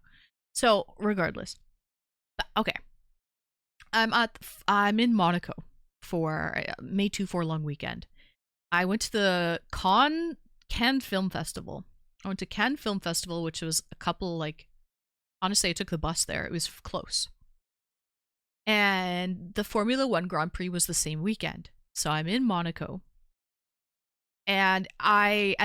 So, regardless. But, okay. I'm in Monaco for May 24 long weekend. I went to the Cannes Film Festival. I went to Cannes Film Festival, which was a couple, like, honestly, I took the bus there. It was close. And the Formula One Grand Prix was the same weekend. So I'm in Monaco. And I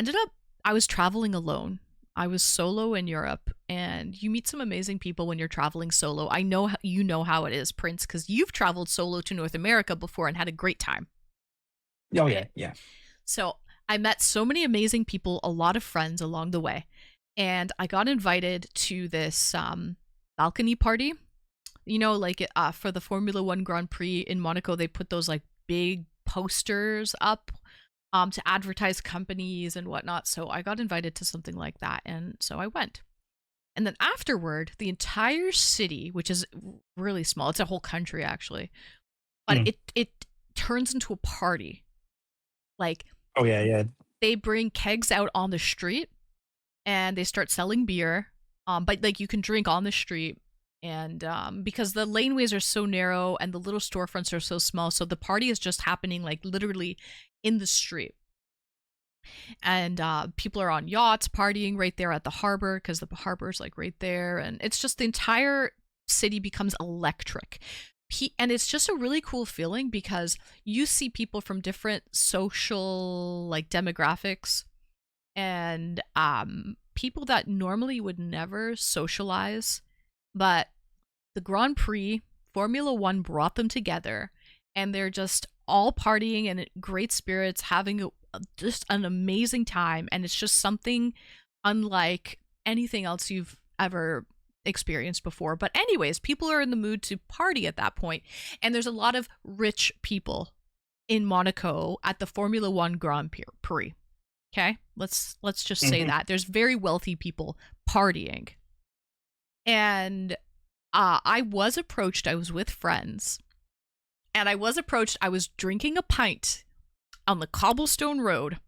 was traveling alone. I was solo in Europe, and you meet some amazing people when you're traveling solo. I know you know how it is, Prince, because you've traveled solo to North America before and had a great time. Oh, Right? yeah. So I met so many amazing people, a lot of friends along the way, and I got invited to this balcony party. You know, like for the Formula One Grand Prix in Monaco, they put those like big posters up to advertise companies and whatnot. So I got invited to something like that, and so I went. And then afterward, the entire city, which is really small, it's a whole country actually, but it turns into a party. Like, Oh, yeah. they bring kegs out on the street and they start selling beer. But like you can drink on the street, and because the laneways are so narrow and the little storefronts are so small, so the party is just happening like literally in the street. And people are on yachts partying right there at the harbor, because the harbor's like right there, and it's just the entire city becomes electric. And it's just a really cool feeling because you see people from different social like demographics, and people that normally would never socialize, but the Grand Prix Formula One brought them together, and they're just all partying and in great spirits, having just an amazing time. And it's just something unlike anything else you've ever experienced before. But anyways, people are in the mood to party at that point, and there's a lot of rich people in Monaco at the Formula One Grand Prix. Okay, let's just say that there's very wealthy people partying. And I was approached. I was with friends, and I was drinking a pint on the cobblestone road.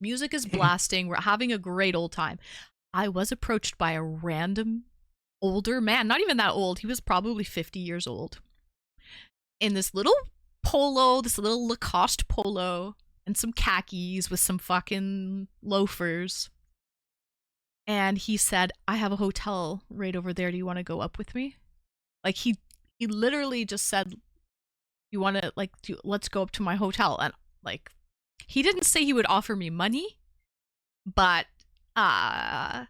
Music is blasting. We're having a great old time. I was approached by a random older man, not even that old. He was probably 50 years old, in this little polo, this little Lacoste polo, and some khakis with some fucking loafers. And he said, "I have a hotel right over there. Do you want to go up with me?" Like he literally just said, "You want to let's go up to my hotel." And like, he didn't say he would offer me money, but that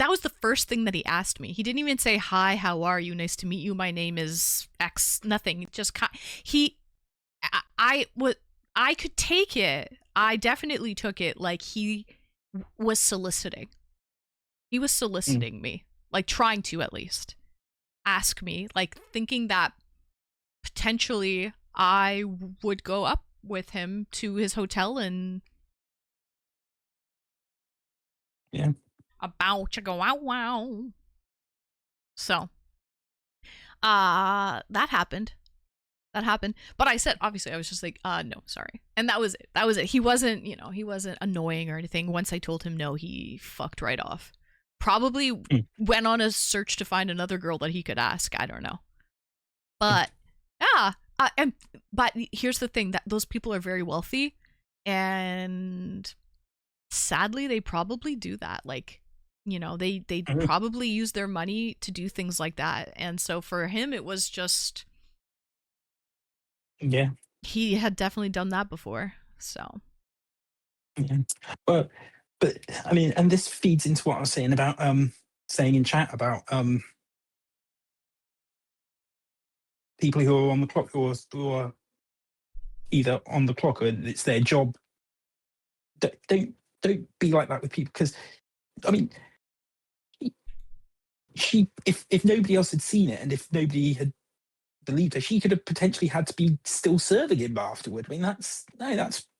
was the first thing that he asked me. He didn't even say, "Hi, how are you? Nice to meet you. My name is X." Nothing. Just I could take it. I definitely took it like he was soliciting. He was soliciting me, like trying to at least ask me, like thinking that potentially I would go up with him to his hotel and about to go out. Wow. So that happened. But I said, obviously, I was just like, no, sorry. And that was it. He wasn't annoying or anything. Once I told him no, he fucked right off. Probably went on a search to find another girl that he could ask. I don't know. But yeah, but here's the thing, that those people are very wealthy, and sadly they probably do that. Like, they probably use their money to do things like that. And so for him, it was just, Yeah. he had definitely done that before. So Yeah. Well, but I mean, and this feeds into what I was saying about saying in chat about people who are on the clock, who are either on the clock or it's their job. Don't be like that with people, because I mean, she if nobody else had seen it, and if nobody had believed her, she could have potentially had to be still serving him afterward. I mean, that's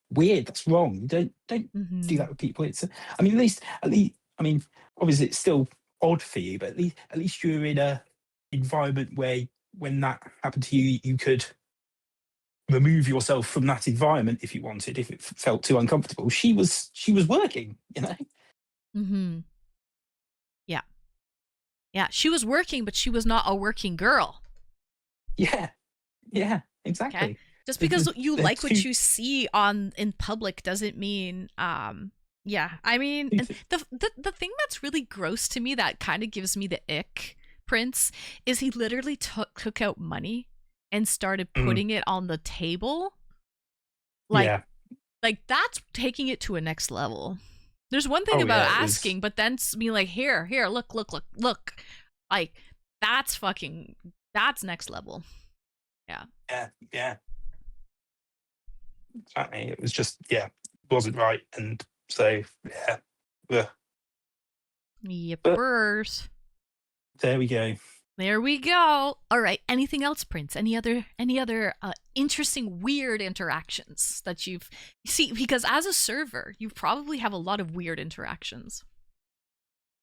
weird. That's wrong. Don't do that with people. It's I mean, at least I mean, obviously it's still odd for you, but at least you're in a environment where when that happened to you, you could remove yourself from that environment if you wanted, if it felt too uncomfortable. She was working, yeah, she was working, but she was not a working girl. Yeah, exactly. Okay? Just because you like what you see in public doesn't mean Yeah, I mean, and the thing that's really gross to me that kind of gives me the ick, Prince, is he literally took out money and started putting it on the table. Like, Yeah. like that's taking it to a next level. There's one thing Oh, about yeah, it was. asking, but then being like, here, look, like that's next level. Yeah. Yeah. Exactly. It was just, wasn't right. And so, ugh. But Yippers. there we go. There we go. All right. Anything else, Prince? Any other interesting, weird interactions that you see? Because as a server, you probably have a lot of weird interactions.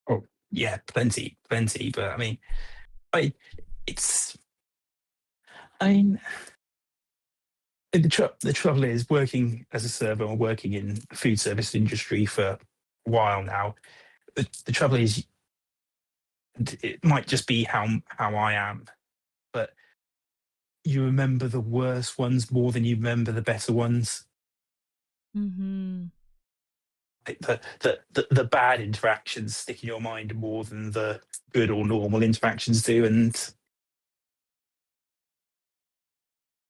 Oh, yeah, plenty. But I mean, it's, I mean, the trouble is working as a server or working in the food service industry for a while now. The trouble is, it might just be how I am, but you remember the worst ones more than you remember the better ones. Mm-hmm. Like the bad interactions stick in your mind more than the good or normal interactions do, and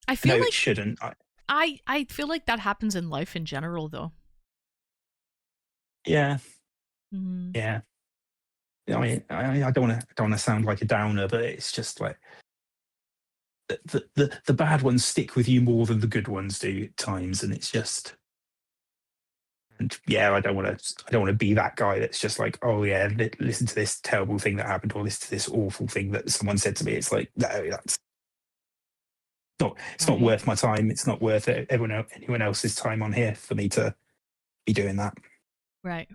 I feel no, like it shouldn't. I feel like that happens in life in general, though. Yeah, Mm-hmm. yeah. I mean, I don't want to sound like a downer, but it's just like the bad ones stick with you more than the good ones do at times, and it's just. And yeah, I don't want to be that guy that's just like, oh yeah, listen to this terrible thing that happened, or listen to this awful thing that someone said to me. It's like, no, that's not. It's not Right. worth my time. It's not worth anyone else's time on here for me to be doing that. Right.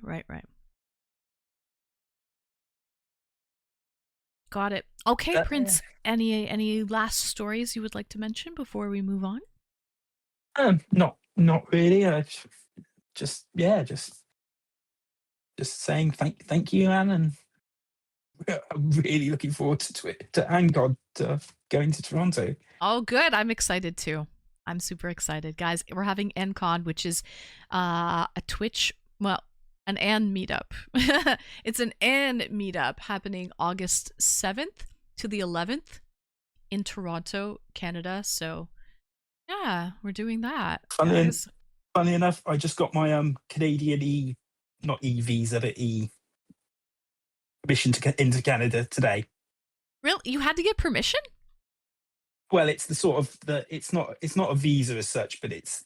Got it. Okay, Prince. Any last stories you would like to mention before we move on? Not really. Just saying thank you, Anne, and I'm really looking forward to Angod going to Toronto. Oh, good. I'm excited too. I'm super excited, guys. We're having NCon, which is a Twitch, an Anne meetup. It's an Anne meetup happening August 7th to the 11th in Toronto, Canada. So, yeah, we're doing that. Funny enough, I just got my Canadian not E visa, but permission into Canada today. Really? You had to get permission? Well, it's the sort of it's not a visa as such, but it's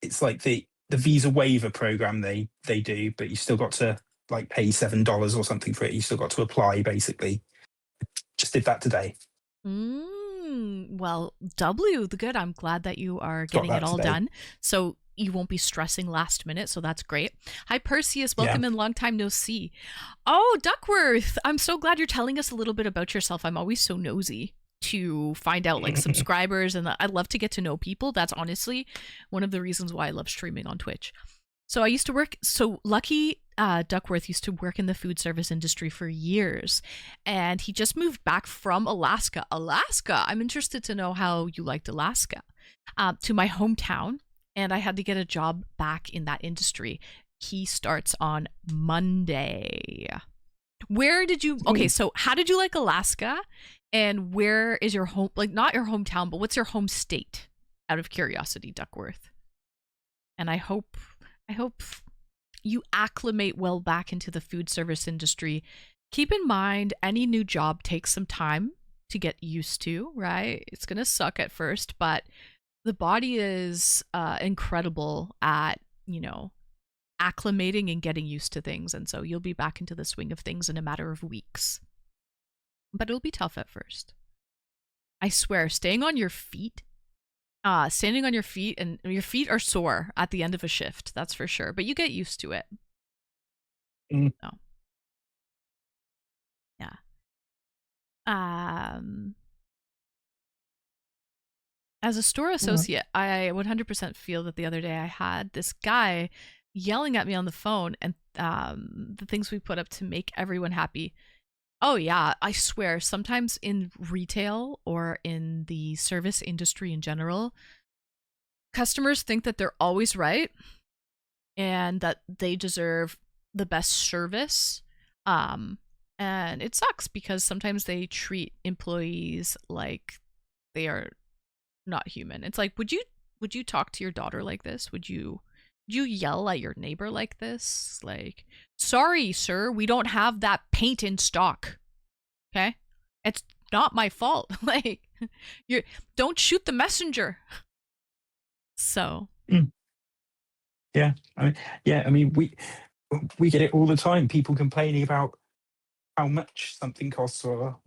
it's like the visa waiver program they do, but you still got to like pay $7 or something for it. You still got to apply, basically. Just did that today. Well, the good. I'm glad that you are getting it all done. So you won't be stressing last minute. So that's great. Hi, Perseus. Welcome and long time no see. Oh, Duckworth. I'm so glad you're telling us a little bit about yourself. I'm always so nosy to find out like subscribers, and I love to get to know people. That's honestly one of the reasons why I love streaming on Twitch. So I used to work, Lucky Duckworth used to work in the food service industry for years, and he just moved back from Alaska. I'm interested to know how you liked Alaska, to my hometown, and I had to get a job back in that industry. He starts on Monday. Where did you, okay, so how did you like Alaska, and where is your home, like not your hometown, but what's your home state, out of curiosity, Duckworth? And I hope you acclimate well back into the food service industry. Keep in mind, any new job takes some time to get used to, right? It's going to suck at first, but the body is incredible at, acclimating and getting used to things. And so you'll be back into the swing of things in a matter of weeks. But it'll be tough at first. I swear, standing on your feet, and your feet are sore at the end of a shift, that's for sure, but you get used to it. So, yeah. As a store associate, I 100% feel that the other day I had this guy yelling at me on the phone, and the things we put up to make everyone happy. Oh yeah, I swear, sometimes in retail or in the service industry in general, customers think that they're always right and that they deserve the best service. And it sucks because sometimes they treat employees like they are not human. It's like, would you talk to your daughter like this? Would you yell at your neighbor like this? Like, sorry, sir, we don't have that paint in stock. Okay? It's not my fault. Like, you don't shoot the messenger. So, Yeah, I mean, we get it all the time. People complaining about how much something costs or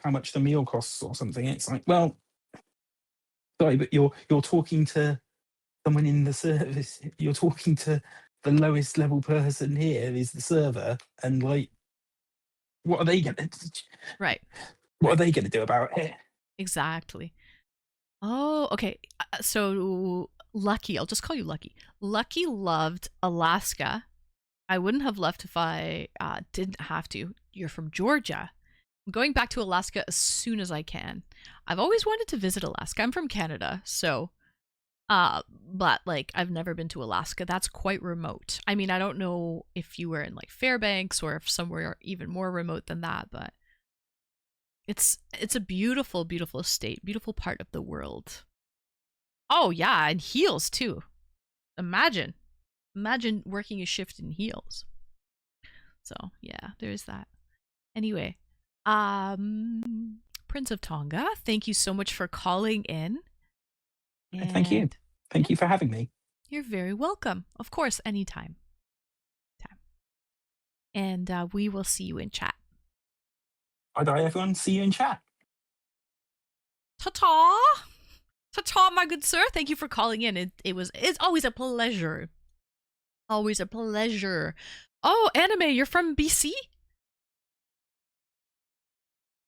how much the meal costs or something. It's like, well, sorry, but you're talking to someone in the service. You're talking to the lowest level person here is the server, and like, what are they gonna? right. What are they gonna do about it? Exactly. Oh, okay. So Lucky, I'll just call you Lucky. Lucky loved Alaska. I wouldn't have left if I didn't have to. You're from Georgia. I'm going back to Alaska as soon as I can. I've always wanted to visit Alaska. I'm from Canada, so but like I've never been to Alaska. That's quite remote. I mean, I don't know if you were in like Fairbanks or if somewhere even more remote than that, but it's a beautiful, beautiful state, beautiful part of the world. Oh yeah, and heels too. Imagine working a shift in heels. So yeah, there's that. Anyway, Prince of Tonga, thank you so much for calling in. Thank you. And Thank you for having me. you're very welcome. Of course, anytime. And we will see you in chat. Bye, everyone. See you in chat. Ta-ta! Ta-ta, my good sir. Thank you for calling in. It's always a pleasure. Always a pleasure. Oh, Anime, you're from BC?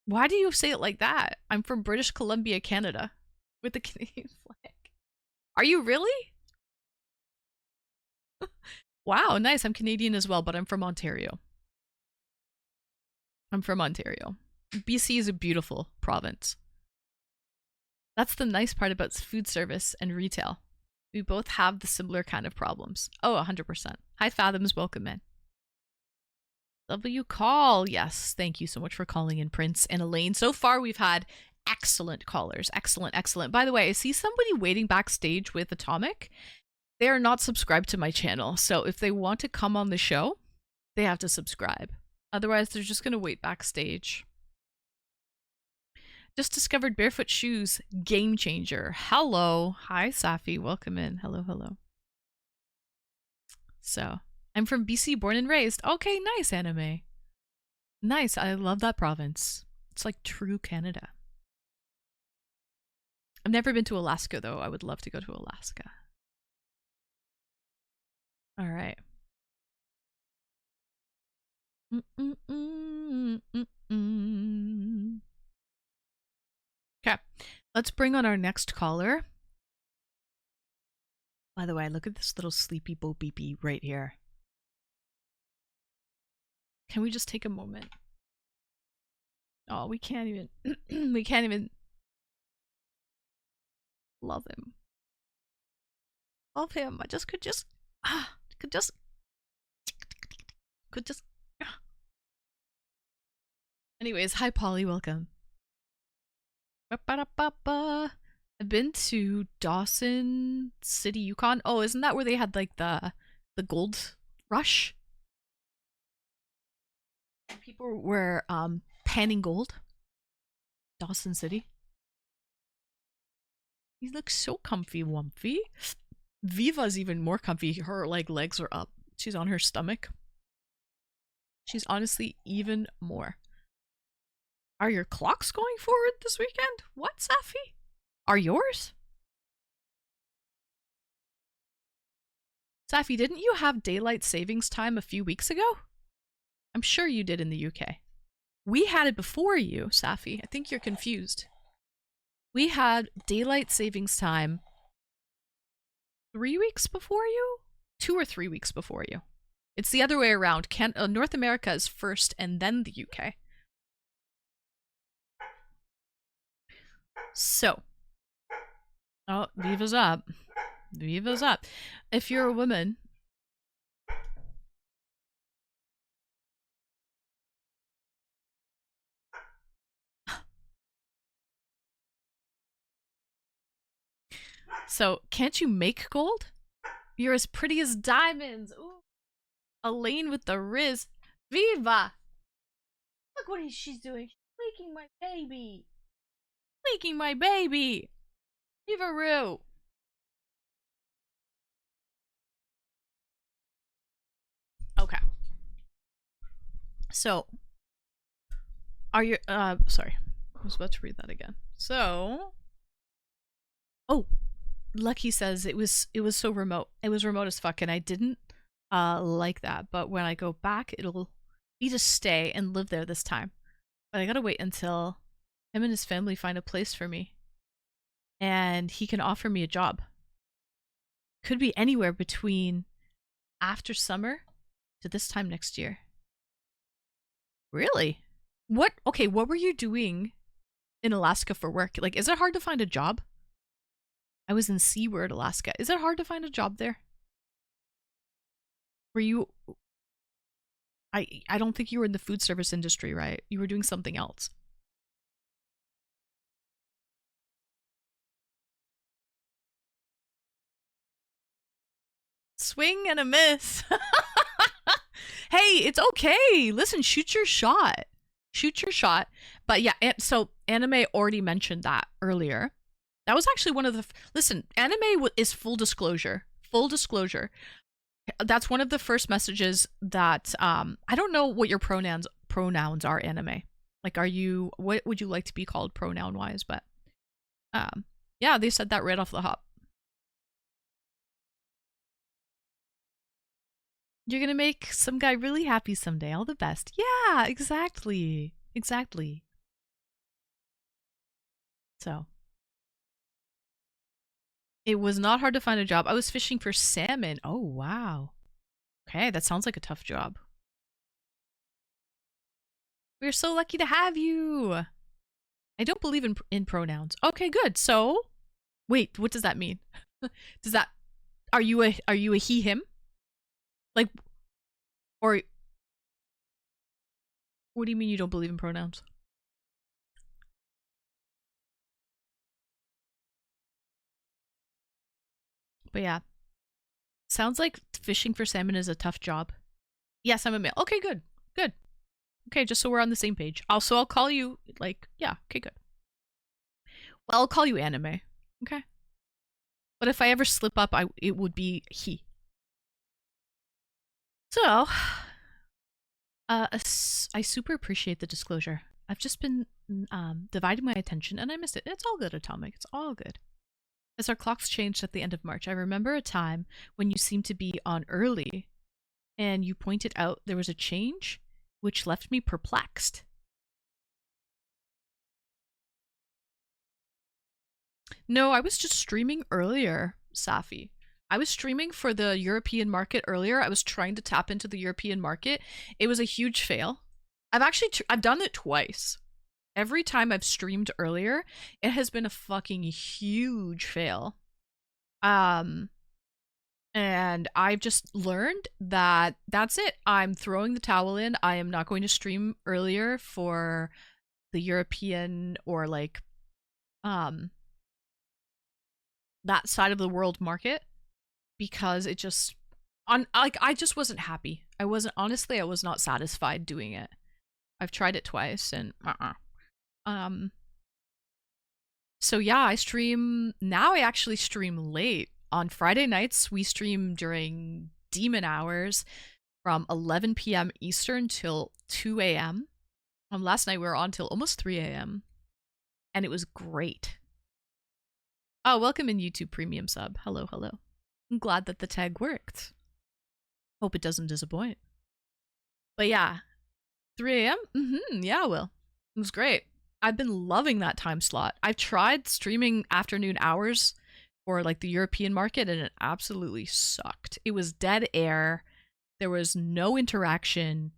Why do you say it like that? I'm from British Columbia, Canada, with the Canadian flag. Are you really? Wow, nice. I'm Canadian as well, but I'm from Ontario. BC is a beautiful province. That's the nice part about food service and retail. We both have the similar kind of problems. Oh, 100%. Hi, Fathoms. Welcome in. W call. Yes, thank you so much for calling in, Prince and Elaine. So far, we've had excellent callers. Excellent, excellent. By the way, I see somebody waiting backstage with Atomic. They are not subscribed to my channel, so if they want to come on the show, they have to subscribe. Otherwise, they're just going to wait backstage. Just discovered barefoot shoes. Game changer. Hello. Hi, Safi. Welcome in. Hello, hello. So, I'm from BC, born and raised. Okay, nice, Anime. Nice. I love that province. It's like true Canada. I've never been to Alaska, though. I would love to go to Alaska. All right. Okay, let's bring on our next caller. By the way, look at this little sleepy bo beepy right here. Can we just take a moment? Oh, we can't even we can't even love him. Love him. I just could just Anyways, hi Polly, welcome. I've been to Dawson City, Yukon. Oh, isn't that where they had like the gold rush? People were panning gold. Dawson City. He looks so comfy wumpy. Viva's even more comfy. Her like legs are up. She's on her stomach. She's honestly even more. Are your clocks going forward this weekend? What, Safi? Are yours? Safi, didn't you have daylight savings time a few weeks ago? I'm sure you did in the UK. We had it before you, Safi. I think you're confused. We had daylight savings time 3 weeks before you? 2 or 3 weeks before you. It's the other way around. North America is first and then the UK. So, oh, Viva's up. Viva's up. If you're a woman So, can't you make gold? You're as pretty as diamonds. Ooh. Elaine with the Riz. Viva! Look what she's doing. She's making my baby. Making my baby. Viva Roo. Okay. So, are you, sorry. I was about to read that again. So, oh, Lucky says it was so remote. It was remote as fuck, and I didn't like that. But when I go back, it'll be to stay and live there this time. But I gotta wait until him and his family find a place for me, and he can offer me a job. Could be anywhere between after summer to this time next year. Really? What? Okay, what were you doing in Alaska for work? Like, is it hard to find a job? I was in Seward, Alaska. Is it hard to find a job there? Were you... I don't think you were in the food service industry, right? You were doing something else. Swing and a miss. Hey, it's okay. Listen, shoot your shot. Shoot your shot. But yeah, so Anime already mentioned that earlier. That was actually one of the... Listen, Anime is full disclosure. Full disclosure. That's one of the first messages that... I don't know what your pronouns are, Anime. Like, are you... What would you like to be called pronoun-wise? But, yeah, they said that right off the hop. You're gonna make some guy really happy someday. All the best. Yeah, exactly. Exactly. So. It was not hard to find a job. I was fishing for salmon. Oh, wow. Okay, that sounds like a tough job. We're so lucky to have you. I don't believe in pronouns. Okay, good. So, wait, what does that mean? Does that... Are you a he, him? Like, or what do you mean you don't believe in pronouns? But yeah, sounds like fishing for salmon is a tough job. Yes, I'm a male. Okay, good, good. Okay, just so we're on the same page. Also, I'll call you like, yeah. Okay, good. Well, I'll call you Anime. Okay. But if I ever slip up, it would be he. So, I super appreciate the disclosure. I've just been dividing my attention and I missed it. It's all good, Atomic. It's all good. As our clocks changed at the end of March, I remember a time when you seemed to be on early and you pointed out there was a change which left me perplexed. No, I was just streaming earlier, Safi. I was streaming for the European market earlier. I was trying to tap into the European market. It was a huge fail. I've done it twice. Every time I've streamed earlier, it has been a fucking huge fail. And I've just learned that that's it. I'm throwing the towel in. I am not going to stream earlier for the European or like that side of the world market, because it just I just wasn't happy. I was not satisfied doing it. I've tried it twice and so yeah, I stream now. I actually stream late on Friday nights. We stream during demon hours from 11 p.m. Eastern till 2 a.m. Last night we were on till almost 3 a.m. and it was great. Oh, welcome in YouTube Premium sub. Hello, hello. I'm glad that the tag worked. Hope it doesn't disappoint. But yeah, 3 a.m. Yeah, Will. It was great. I've been loving that time slot. I've tried streaming afternoon hours for like the European market and it absolutely sucked. It was dead air. There was no interaction.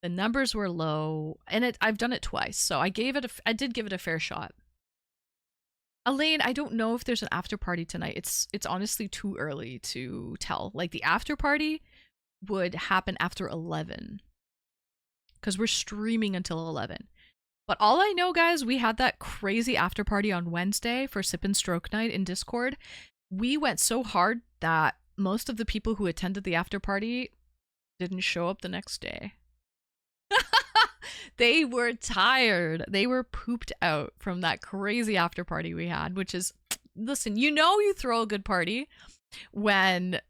The numbers were low, and I've done it twice, so I did give it a fair shot. Elaine, I don't know if there's an after party tonight. It's honestly too early to tell. Like the after party would happen after 11 because we're streaming until 11. But all I know, guys, we had that crazy after party on Wednesday for Sip and Stroke Night in Discord we went so hard that most of the people who attended the after party didn't show up the next day. They were tired. They were pooped out from that crazy after party we had, which is, listen, you know, you throw a good party when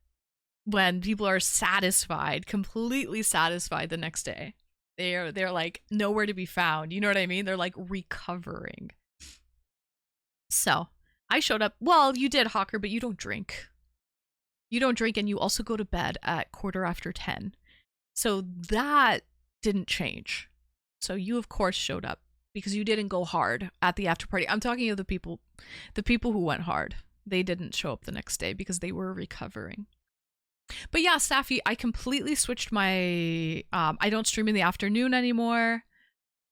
people are satisfied, completely satisfied the next day. They're like nowhere to be found. You know what I mean? They're like recovering. So I showed up. Well, you did, Hawker, but you don't drink. You don't drink, and you also go to bed at 10:15. So that didn't change. So you of course showed up because you didn't go hard at the after party. I'm talking of the people who went hard. They didn't show up the next day because they were recovering. But yeah, Staffy, I completely switched my I don't stream in the afternoon anymore.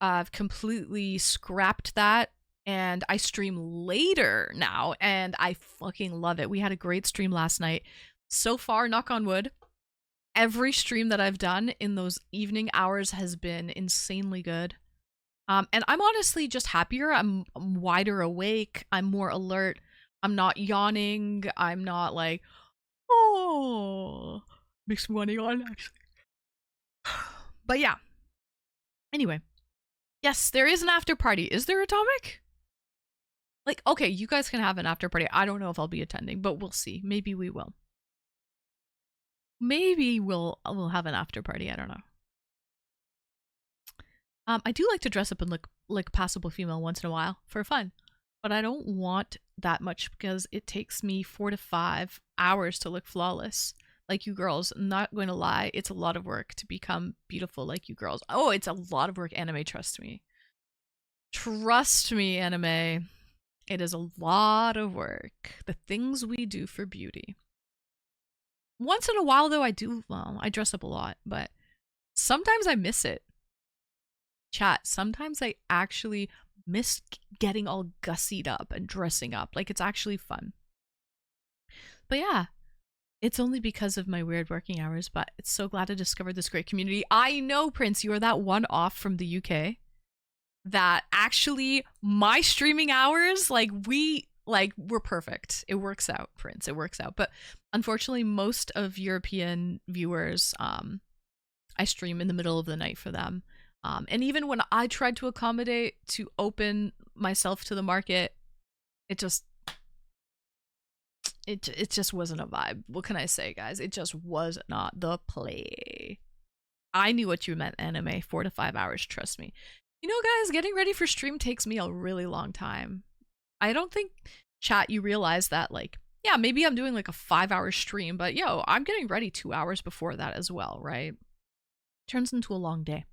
I've completely scrapped that, and I stream later now, and I fucking love it. We had a great stream last night. So far, knock on wood, every stream that I've done in those evening hours has been insanely good. And I'm honestly just happier. I'm wider awake. I'm more alert. I'm not yawning. I'm not like, oh, makes me want to yawn, actually. But yeah. Anyway. Yes, there is an after party. Is there, Atomic? Like, okay, you guys can have an after party. I don't know if I'll be attending, but we'll see. Maybe we will. Maybe we'll have an after party. I don't know. I do like to dress up and look like a passable female once in a while for fun, but I don't want that much because it takes me 4 to 5 hours to look flawless like you girls. I'm not going to lie, it's a lot of work to become beautiful like you girls. Oh, it's a lot of work, Anime. Trust me. Trust me, Anime. It is a lot of work. The things we do for beauty. Once in a while, though, I dress up a lot, but sometimes I miss it. Chat, sometimes I actually miss getting all gussied up and dressing up. Like, it's actually fun. But yeah, it's only because of my weird working hours, but it's so glad I discovered this great community. I know, Prince, you are that one off from the UK that actually my streaming hours, we're perfect. It works out, Prince. It works out. But unfortunately, most of European viewers, I stream in the middle of the night for them. And even when I tried to accommodate to open myself to the market, it just wasn't a vibe. What can I say, guys? It just was not the play. I knew what you meant, Anime. 4 to 5 hours, trust me. You know, guys, getting ready for stream takes me a really long time. I don't think, chat, you realize that, like, yeah, maybe I'm doing like a 5-hour stream, but yo, I'm getting ready 2 hours before that as well, right? Turns into a long day.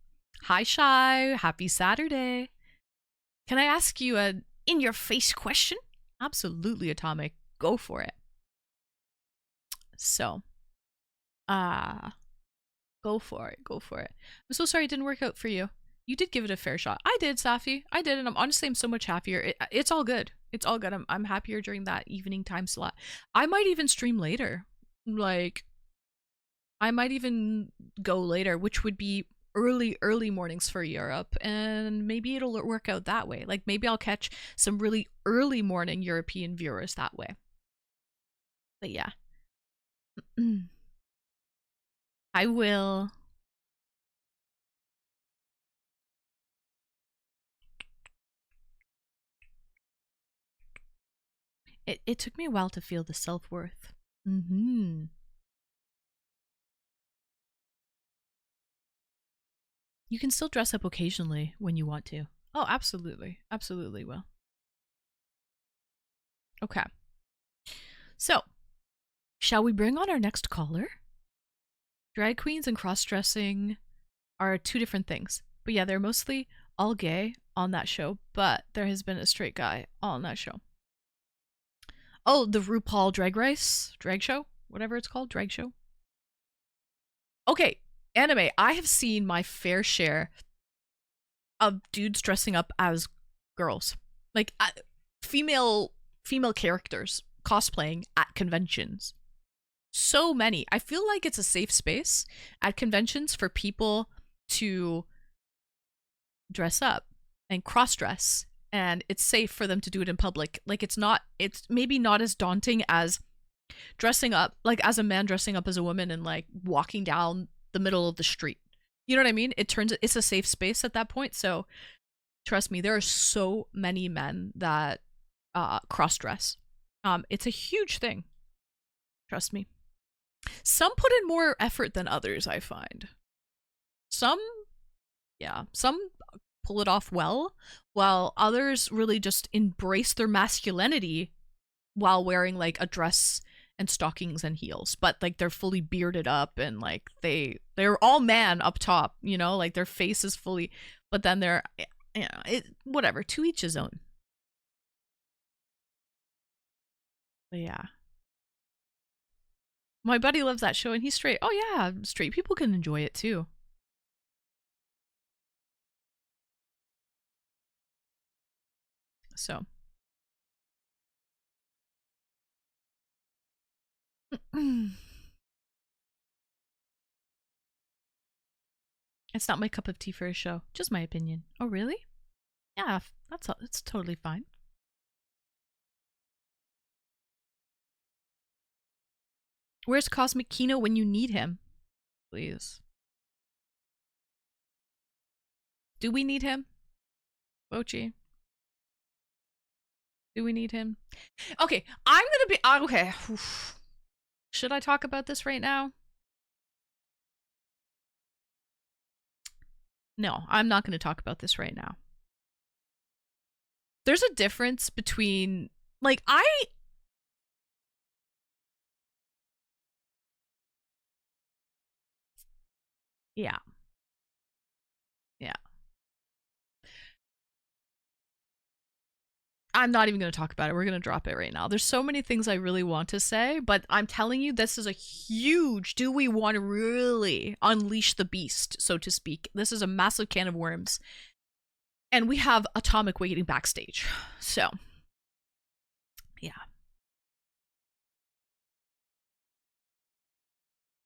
Hi, Shy. Happy Saturday. Can I ask you an in-your-face question? Absolutely, Atomic. Go for it. So, go for it. Go for it. I'm so sorry it didn't work out for you. You did give it a fair shot. I did, Safi. I did, and I'm so much happier. It's all good. It's all good. I'm happier during that evening time slot. I might even stream later. Like, I might even go later, which would be early mornings for Europe, and maybe it'll work out that way. Like, maybe I'll catch some really early morning European viewers that way. But yeah. I will. It took me a while to feel the self-worth. You can still dress up occasionally when you want to. Oh, absolutely. Absolutely will. Okay. So, shall we bring on our next caller? Drag queens and cross-dressing are 2 different things. But yeah, they're mostly all gay on that show, but there has been a straight guy on that show. Oh, the RuPaul Drag Race? Drag show? Whatever it's called. Drag show? Okay, Anime. I have seen my fair share of dudes dressing up as girls. Like, female characters cosplaying at conventions. So many. I feel like it's a safe space at conventions for people to dress up and cross-dress, and it's safe for them to do it in public. Like, it's maybe not as daunting as dressing up like as a man, dressing up as a woman, and like walking down the middle of the street. You know what I mean? It's a safe space at that point. So trust me, there are so many men that cross dress. It's a huge thing. Trust me. Some put in more effort than others, I find. Some pull it off well, while others really just embrace their masculinity while wearing like a dress and stockings and heels, but like they're fully bearded up and like they're all man up top, you know, like their face is fully, but then they're, you know, whatever, to each his own. But yeah, my buddy loves that show and he's straight. Oh yeah, straight people can enjoy it too. So it's not my cup of tea for a show, just my opinion. Oh really? Yeah, that's totally fine. Where's Cosmic Kino when you need him? Please. Do we need him? Bochi? Do we need him? Okay, I'm gonna be... Okay. Should I talk about this right now? No, I'm not going to talk about this right now. There's a difference between... Like, Yeah. Yeah. I'm not even going to talk about it. We're going to drop it right now. There's so many things I really want to say, but I'm telling you, this is a huge... Do we want to really unleash the beast, so to speak? This is a massive can of worms. And we have Atomic waiting backstage. So, yeah.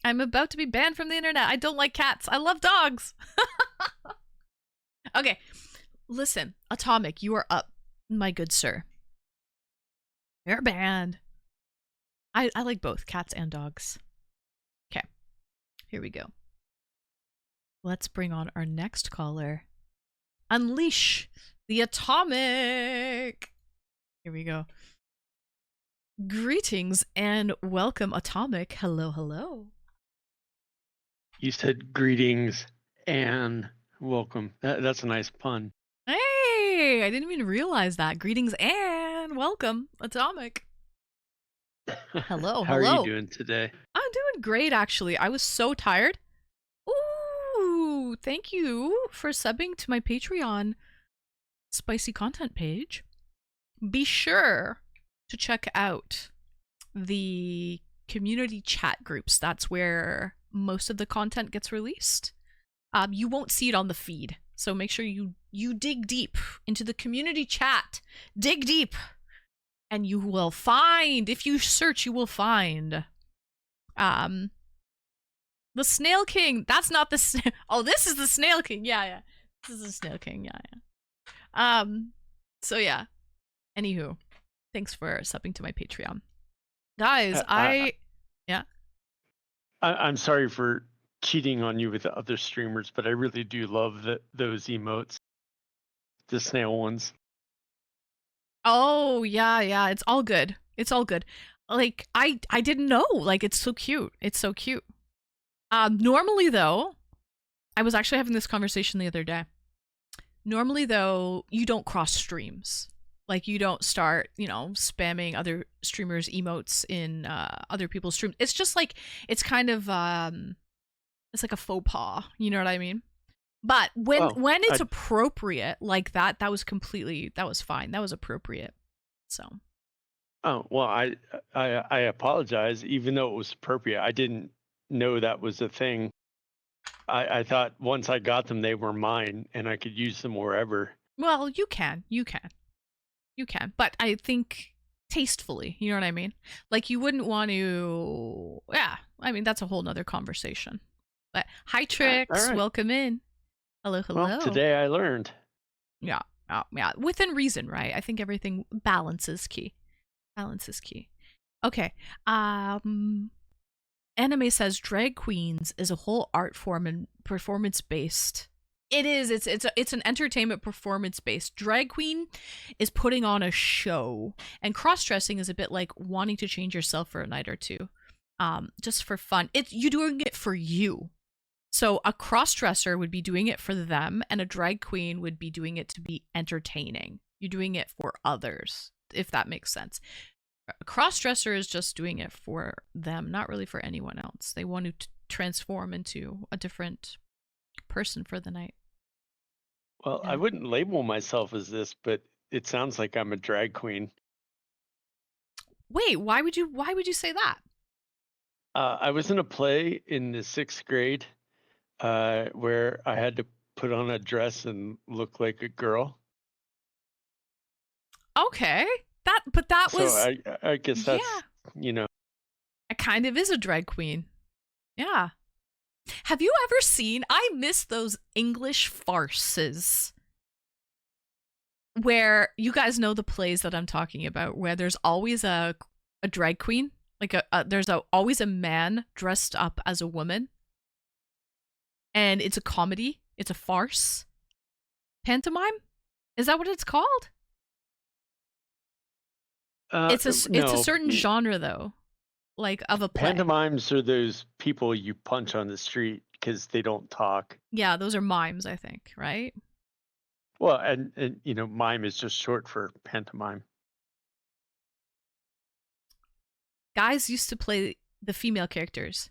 I'm about to be banned from the internet. I don't like cats. I love dogs. Okay, listen, Atomic, you are up, my good sir. You're banned. I like both cats and dogs. Okay, here we go. Let's bring on our next caller. Unleash the Atomic. Here we go. Greetings and welcome, Atomic. Hello, hello. You said greetings and welcome. That's a nice pun. Hey, I didn't even realize that. Greetings and welcome, Atomic. Hello, How hello. are you doing today? I'm doing great, actually. I was so tired. Ooh, thank you for subbing to my Patreon spicy content page. Be sure to check out the community chat groups. That's where most of the content gets released. You won't see it on the feed, so make sure you dig deep into the community chat. Dig deep, and you will find, if you search, you will find the Snail King. That's not the oh, this is the Snail King. Yeah. This is the Snail King. Yeah. So yeah. Anywho, thanks for subbing to my Patreon. Guys, I'm sorry for cheating on you with the other streamers, but I really do love those emotes, the snail ones. Oh yeah, it's all good. It's all good. Like I didn't know. Like it's so cute. It's so cute. Normally though, I was actually having this conversation the other day. Normally though, you don't cross streams. Like you don't start, spamming other streamers' emotes in other people's streams. It's just like, it's kind of, it's like a faux pas. You know what I mean? But when it's appropriate like that, that was fine. That was appropriate. So. Oh, well, I apologize. Even though it was appropriate, I didn't know that was a thing. I thought once I got them, they were mine and I could use them wherever. Well, you can. But I think tastefully, you know what I mean? Like you wouldn't want to, yeah, I mean, that's a whole nother conversation. But hi, Trix, right. Welcome in. Hello. Well, today I learned. Yeah, within reason, right? I think everything balance is key. Okay. Anime says drag queens is a whole art form and performance based. It is. It's an entertainment performance based. Drag queen is putting on a show, and cross dressing is a bit like wanting to change yourself for a night or two, just for fun. It's you doing it for you. So a cross dresser would be doing it for them, and a drag queen would be doing it to be entertaining. You're doing it for others, if that makes sense. A cross dresser is just doing it for them, not really for anyone else. They want to transform into a different person for the night. Well, Yeah. I wouldn't label myself as this, but it sounds like I'm a drag queen. Wait, why would you say that? I was in a play in the 6th grade where I had to put on a dress and look like a girl. Okay. That So was I guess that's, yeah. It kind of is a drag queen. Yeah. Have you ever seen, I miss those English farces where you guys know the plays that I'm talking about, where there's always a drag queen, like there's always a man dressed up as a woman, and it's a comedy, it's a farce, pantomime. Is that what it's called? It's a no. certain genre though, like of a play. Pantomimes are those people you punch on the street because they don't talk. Yeah, those are mimes, I think, right? Well, and mime is just short for pantomime. Guys used to play the female characters,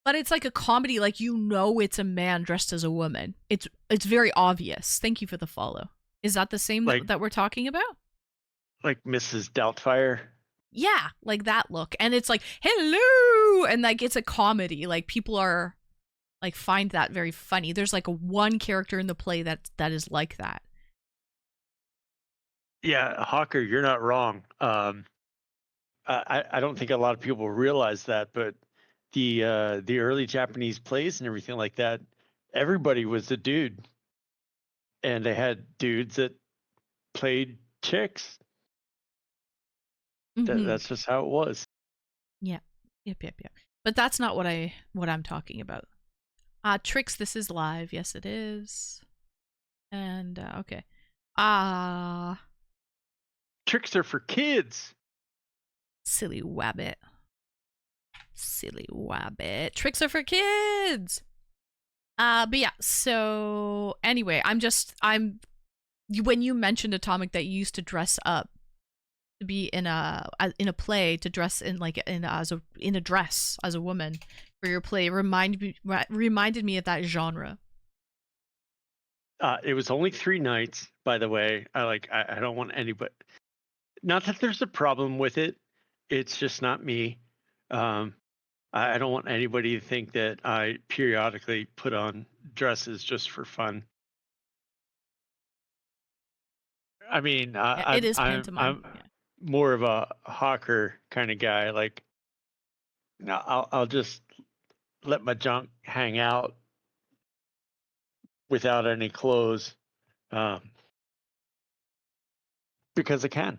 but it's like a comedy, like it's a man dressed as a woman. It's very obvious. Thank you for the follow. Is that the same that we're talking about? Like Mrs. Doubtfire. Yeah, like that look. And it's like, hello! And like it's a comedy. Like people are like find that very funny. There's like one character in the play that is like that. Yeah, Hawker, you're not wrong. I don't think a lot of people realize that, but the early Japanese plays and everything like that, everybody was a dude. And they had dudes that played chicks. Mhm. That's just how it was. Yeah. Yep. But that's not what I'm talking about. Tricks, this is live. Yes, it is. And okay. Tricks are for kids. Silly wabbit. Tricks are for kids. But yeah, so anyway, when you mentioned Atomic that you used to dress up to be in a play, to dress in a dress as a woman for your play, reminded me of that genre. It was only 3 nights, by the way. I don't want anybody, not that there's a problem with it, it's just not me. I don't want anybody to think that I periodically put on dresses just for fun. I mean, It is pantomime. I'm more of a Hawker kind of guy. Like, I'll just let my junk hang out without any clothes, because I can.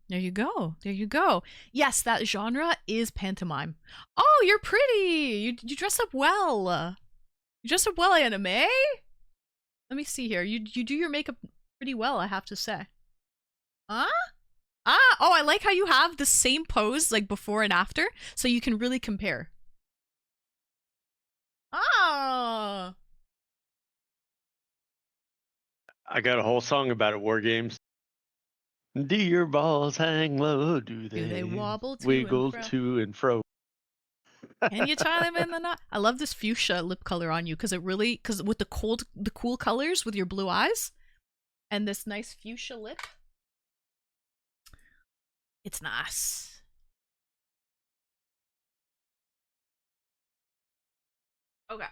There you go. Yes, that genre is pantomime. Oh, you're pretty. You dress up well. You dress up well, Anime. Let me see here. You do your makeup pretty well, I have to say. Huh? Oh, I like how you have the same pose like before and after, so you can really compare. Ah. I got a whole song about it, War Games. Do your balls hang low? Do they wobble to wiggle and fro? to and fro? Can you tie them in the knot? I love this fuchsia lip color on you because with the cool colors with your blue eyes and this nice fuchsia lip. It's nice. Okay.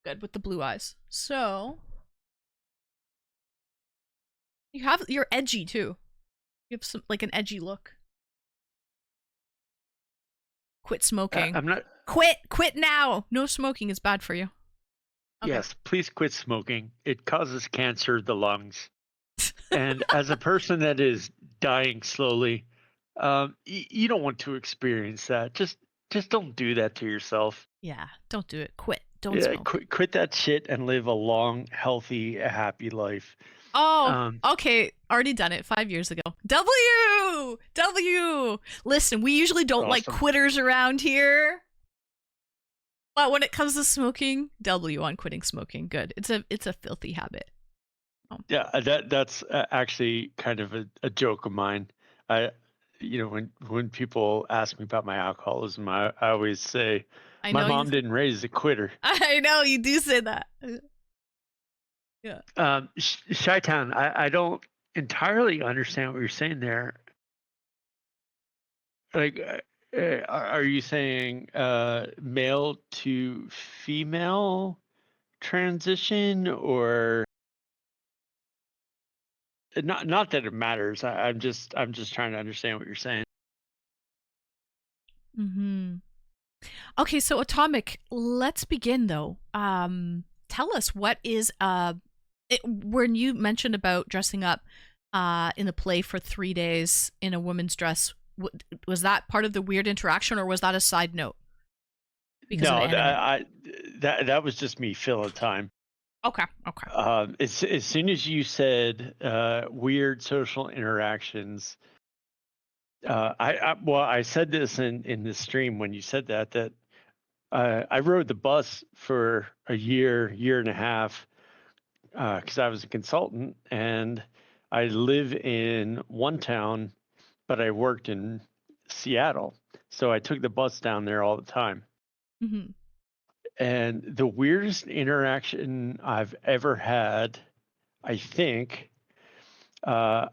Good with the blue eyes. So you're edgy too. You have some like an edgy look. Quit smoking. I'm not. Quit now. No smoking is bad for you. Okay. Yes, please quit smoking. It causes cancer of the lungs. And as a person that is dying slowly. You don't want to experience that. Just don't do that to yourself. Yeah, don't do it. Quit. Don't Yeah, smoke. quit that shit and live a long, healthy, happy life. Oh, okay. Already done it 5 years ago. W. Listen, we usually don't like Awesome. quitters around here. But when it comes to smoking, W on quitting smoking. Good. It's a filthy habit. Yeah, that's actually kind of a joke of mine. When people ask me about my alcoholism, I always say I my know mom you. didn't raise a quitter. I know you do say that. Yeah. Chi-Town, I don't entirely understand what you're saying there. Like, are you saying male to female transition, or not that it matters. I'm just trying to understand what you're saying. Mm-hmm. Okay, so Atomic, let's begin though. Tell us what is when you mentioned about dressing up in the play for 3 days in a woman's dress, was that part of the weird interaction or was that a side note? Because of No, the anime? that was just me filling time. Okay. As soon as you said weird social interactions, I said this in the stream when you said that I rode the bus for a year and a half because I was a consultant, and I live in one town, but I worked in Seattle, so I took the bus down there all the time. Mm-hmm. And the weirdest interaction I've ever had, I think, I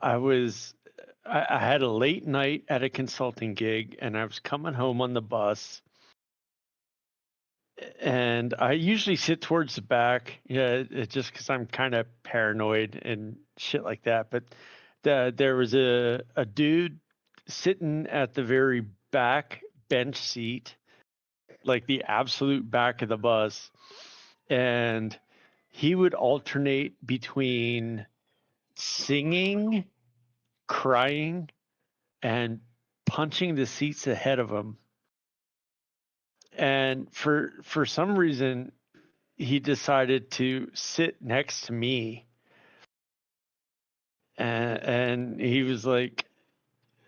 had a late night at a consulting gig, and I was coming home on the bus. And I usually sit towards the back, just because I'm kind of paranoid and shit like that. But there was a dude sitting at the very back bench seat, like the absolute back of the bus, and he would alternate between singing, crying, and punching the seats ahead of him. And for some reason, he decided to sit next to me, and he was like,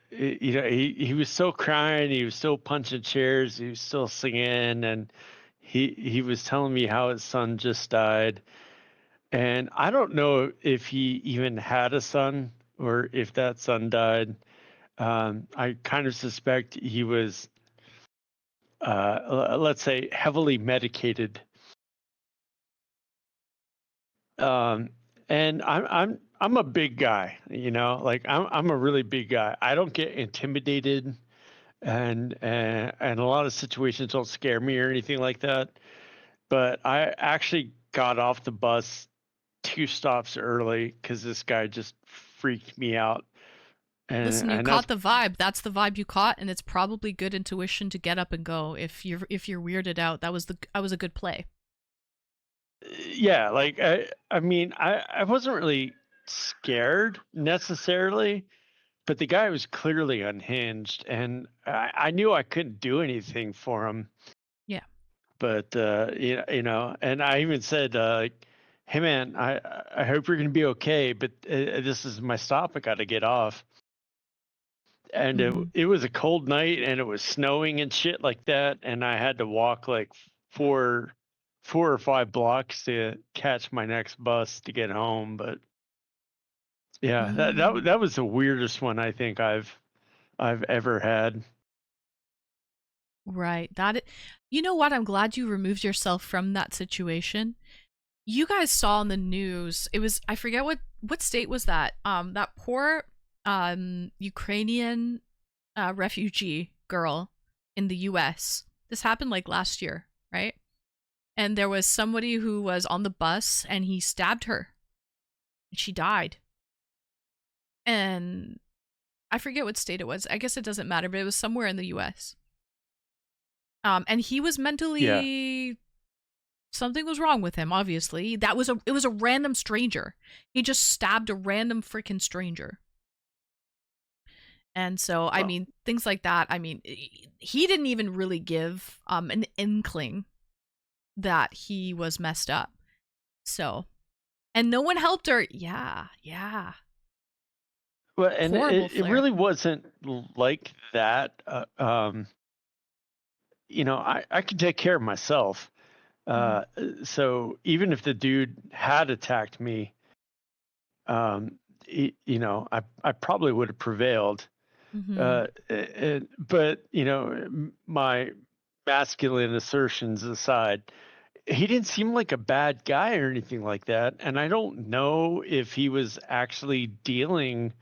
he was still crying, he was still punching chairs, he was still singing, and he was telling me how his son just died. And I don't know if he even had a son or if that son died. I kind of suspect he was, let's say, heavily medicated. And I'm a big guy, like I'm a really big guy. I don't get intimidated, and a lot of situations don't scare me or anything like that. But I actually got off the bus 2 stops early because this guy just freaked me out. Listen, you And caught the vibe. That's the vibe you caught, and it's probably good intuition to get up and go. If you're weirded out, that was a good play. yeah, like I mean, I wasn't really scared necessarily, but the guy was clearly unhinged, and I knew I couldn't do anything for him. Yeah. But and I even said, like, "Hey man, I hope you're gonna be okay, but this is my stop. I got to get off." And Mhm. it was a cold night, and it was snowing and shit like that, and I had to walk like 4 or 5 blocks to catch my next bus to get home. But yeah, that was the weirdest one I think I've ever had. Right. You know what? I'm glad you removed yourself from that situation. You guys saw on the news. It was, I forget what state was that. That poor Ukrainian refugee girl in the US. This happened like last year, right? And there was somebody who was on the bus and he stabbed her. And she died. And I forget what state it was. I guess it doesn't matter, but it was somewhere in the US. And he was mentally, something was wrong with him, obviously. It was a random stranger. He just stabbed a random freaking stranger. And so, I Well, mean, things like that. I mean, he didn't even really give an inkling that he was messed up. So, and no one helped her. Yeah, yeah. well, and Horrible it flare. really wasn't like that. I could take care of myself. Mhm. So even if the dude had attacked me, um, I probably would have prevailed. Mhm. But my masculine assertions aside, he didn't seem like a bad guy or anything like that, and I don't know if he was actually dealing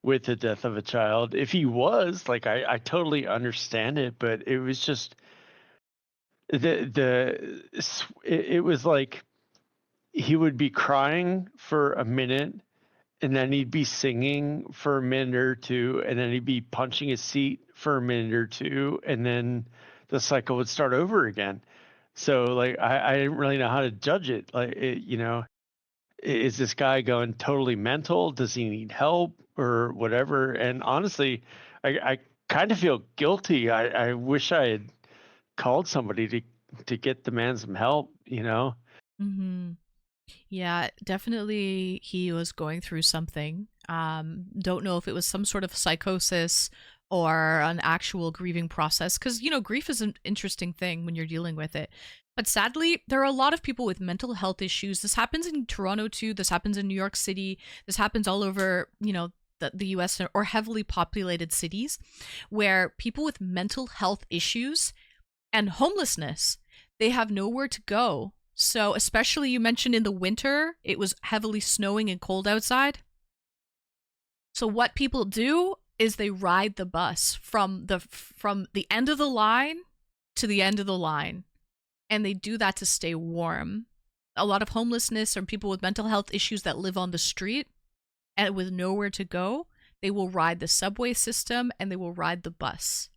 with the death of a child. If he was, like, I totally understand it, but it was just it was like he would be crying for a minute, and then he'd be singing for a minute or two, and then he'd be punching his seat for a minute or two, and then the cycle would start over again. So, like, I didn't really know how to judge it. Like, is this guy going totally mental? Does he need help or whatever? And honestly, I kind of feel guilty. I wish I had called somebody to get the man some help. Mhm. Yeah, definitely he was going through something. Don't know if it was some sort of psychosis or an actual grieving process, because grief is an interesting thing when you're dealing with it. But sadly, there are a lot of people with mental health issues. This happens in Toronto too. This happens in New York City. This happens all over, the US or heavily populated cities where people with mental health issues and homelessness, they have nowhere to go. So, especially you mentioned in the winter, it was heavily snowing and cold outside. So what people do is they ride the bus from the end of the line to the end of the line, and they do that to stay warm. A lot of homelessness or people with mental health issues that live on the street and with nowhere to go, they will ride the subway system and they will ride the bus.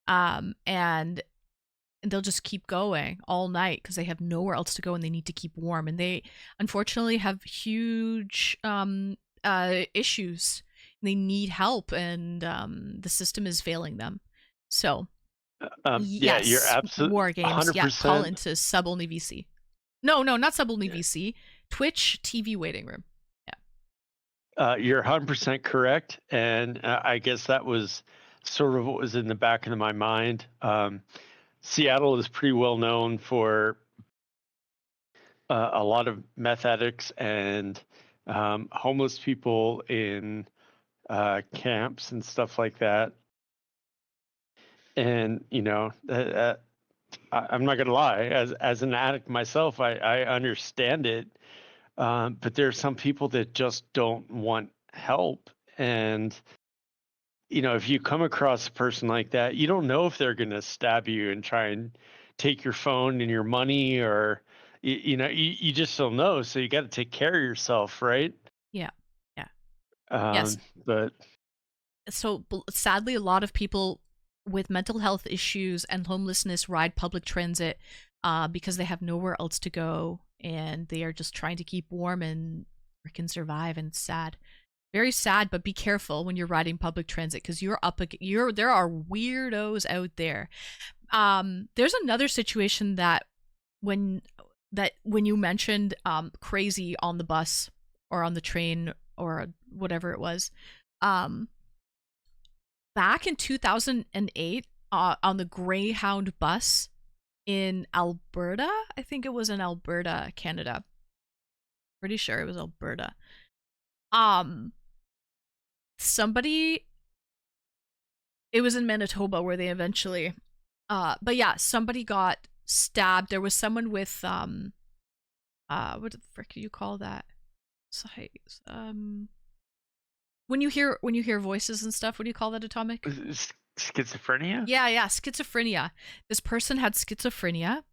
And they'll just keep going all night because they have nowhere else to go and they need to keep warm. And they unfortunately have huge issues. They need help, and the system is failing them. So Yeah, you're yes, absolutely war games. Yeah, call 100%. into sub only VC. No, not sub only VC. Twitch TV waiting room. Yeah. You're 100% correct, and I guess that was sort of what was in the back of my mind. Seattle is pretty well known for a lot of meth addicts and homeless people in camps and stuff like that. And I'm not gonna lie, as an addict myself, I understand it. But there are some people that just don't want help, and if you come across a person like that, you don't know if they're going to stab you and try and take your phone and your money, or you just don't know. So you got to take care of yourself, right? Yeah. Yeah. Um, Yes. but So sadly, a lot of people with mental health issues and homelessness ride public transit because they have nowhere else to go, and they are just trying to keep warm and freaking survive. And it's sad, very sad. But be careful when you're riding public transit because there are weirdos out there. There's another situation when when you mentioned crazy on the bus or on the train or whatever it was. Back in 2008, on the Greyhound bus in Alberta, I think it was in Alberta, Canada. Pretty sure it was Alberta. Somebody, it was in Manitoba where they eventually, but yeah, somebody got stabbed. There was someone with what the frick do you call that? When you hear voices and stuff, what do you call that, Atomic? schizophrenia. Yeah, schizophrenia. This person had schizophrenia.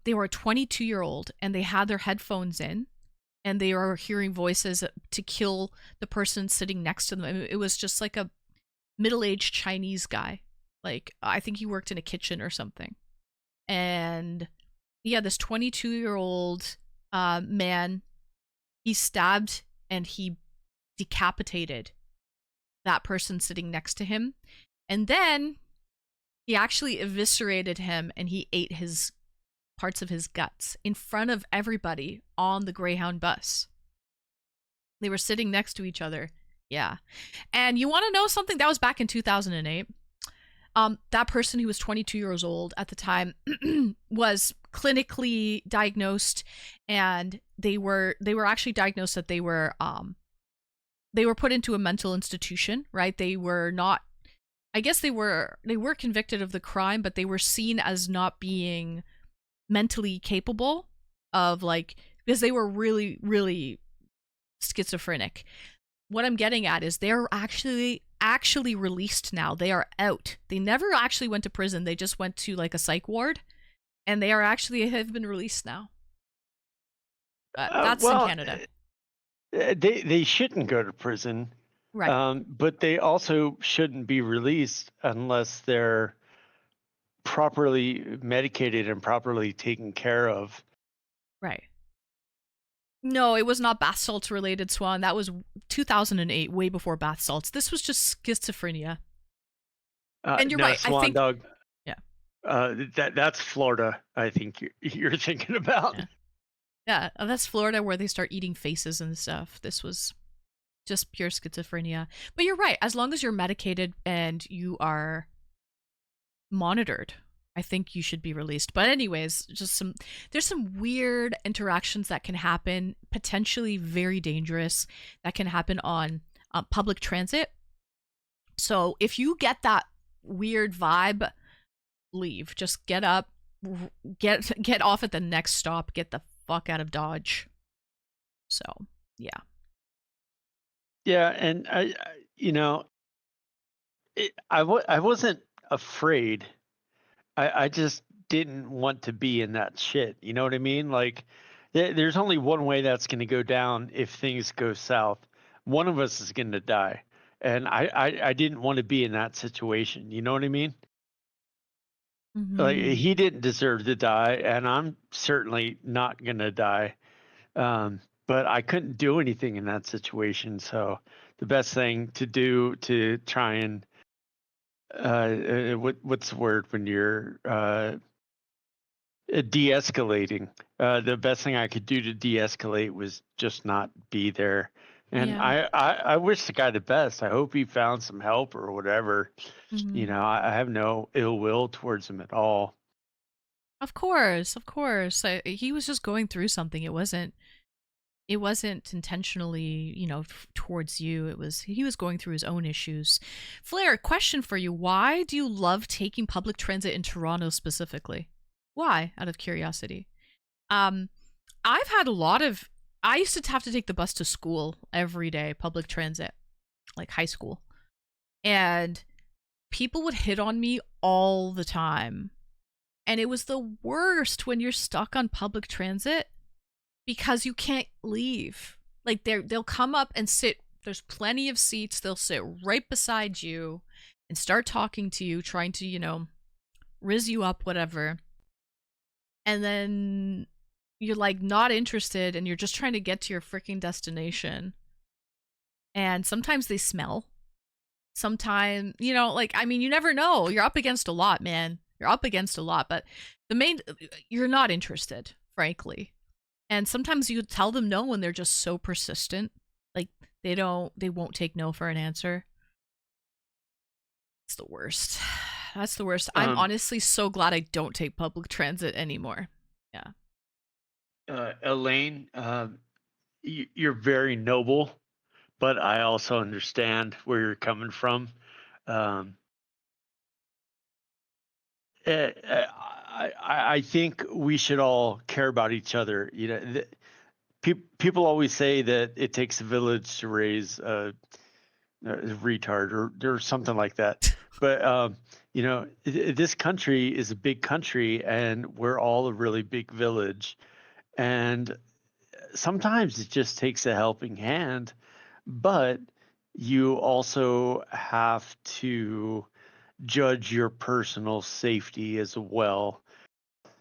They were a 22-year-old and they had their headphones in and they were hearing voices to kill the person sitting next to them. It was just like a middle-aged Chinese guy. Like, I think he worked in a kitchen or something. And yeah, this 22-year-old man, he stabbed and he decapitated that person sitting next to him. And then he actually eviscerated him and he ate his parts of his guts in front of everybody on the Greyhound bus. They were sitting next to each other. Yeah. And you want to know something? That was back in 2008. That person, who was 22 years old at the time, was clinically diagnosed, and they were actually diagnosed that they were put into a mental institution, right? They were not, I guess they were convicted of the crime, but they were seen as not being mentally capable of, like, because they were really, really schizophrenic. What I'm getting at is they're actually released now. They are out. They never actually went to prison. They just went to like a psych ward, and they have been released now. That's in Canada. They shouldn't go to prison, Right. but they also shouldn't be released unless they're properly medicated and properly taken care of. Right. No, it was not bath salts related, Swan. That was 2008, way before bath salts. This was just schizophrenia. And you're right. Swan I think. Dog. Yeah. That's Florida. I think you're thinking about. Yeah, that's Florida, where they start eating faces and stuff. This was just pure schizophrenia. But you're right. As long as you're medicated and you are monitored, I think you should be released. But anyways, there's some weird interactions that can happen, potentially very dangerous, that can happen on public transit. So if you get that weird vibe, leave. Just get up, get off at the next stop, get the fuck out of Dodge. So yeah. Yeah, and I wasn't afraid. I just didn't want to be in that shit. You know what I mean? Like, there's only one way that's going to go down if things go south. One of us is going to die. And I didn't want to be in that situation. You know what I mean? Mm-hmm. Like, he didn't deserve to die, and I'm certainly not going to die. But I couldn't do anything in that situation. So the best thing to do to try and what's the word when you're de-escalating? The best thing I could do to de-escalate was just not be there. And Yeah. I wish the guy the best. I hope he found some help or whatever. Mhm. You know, I have no ill will towards him at all. Of course. He was just going through something. It wasn't intentionally, towards you. He was going through his own issues. Flair, question for you. Why do you love taking public transit in Toronto specifically? Why, out of curiosity? I've had I used to have to take the bus to school every day, public transit, like high school. And people would hit on me all the time. And it was the worst when you're stuck on public transit, because you can't leave. Like, they'll come up and sit. There's plenty of seats. They'll sit right beside you and start talking to you, trying to, rizz you up, whatever. And then you're like not interested, and you're just trying to get to your freaking destination. And sometimes they smell. Sometimes, you never know. You're up against a lot, man. You're up against a lot, but you're not interested, frankly. And sometimes you tell them no, and they're just so persistent. Like, they won't take no for an answer. It's the worst. That's the worst. I'm honestly so glad I don't take public transit anymore. Yeah. Elaine, you're very noble, but I also understand where you're coming from. I think we should all care about each other. People always say that it takes a village to raise a retard or something like that. But this country is a big country, and we're all a really big village. And sometimes it just takes a helping hand, but you also have to judge your personal safety as well.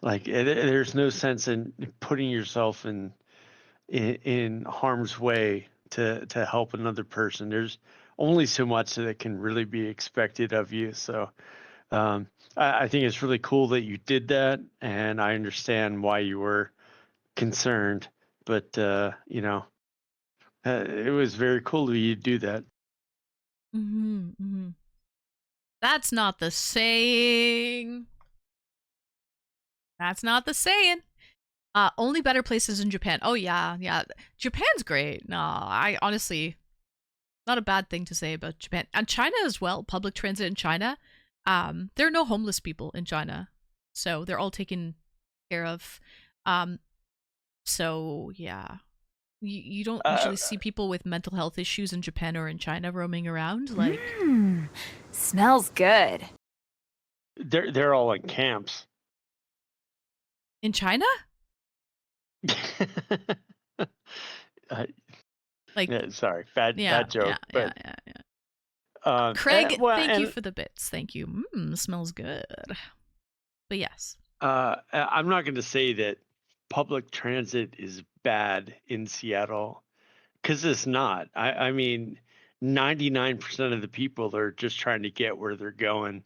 Like, there's no sense in putting yourself in harm's way to help another person. There's only so much that can really be expected of you. So I think it's really cool that you did that, and I understand why you were concerned. But you know, it was very cool of you to do that. That's not the saying. That's not the saying. Only better places in Japan. Oh yeah, yeah. Japan's great. No, I honestly, not a bad thing to say about Japan. And China as well. Public transit in China. There are no homeless people in China, so they're all taken care of. So yeah, you don't usually see people with mental health issues in Japan or in China roaming around. Like, Smells good. They're all in camps. in China? Like, Yeah, sorry, bad joke. yeah. But Craig, well, thank you and, for the bits. Thank you. Smells good. But yes. I'm not going to say that public transit is bad in Seattle, because it's not. I mean, 99% of the people are just trying to get where they're going.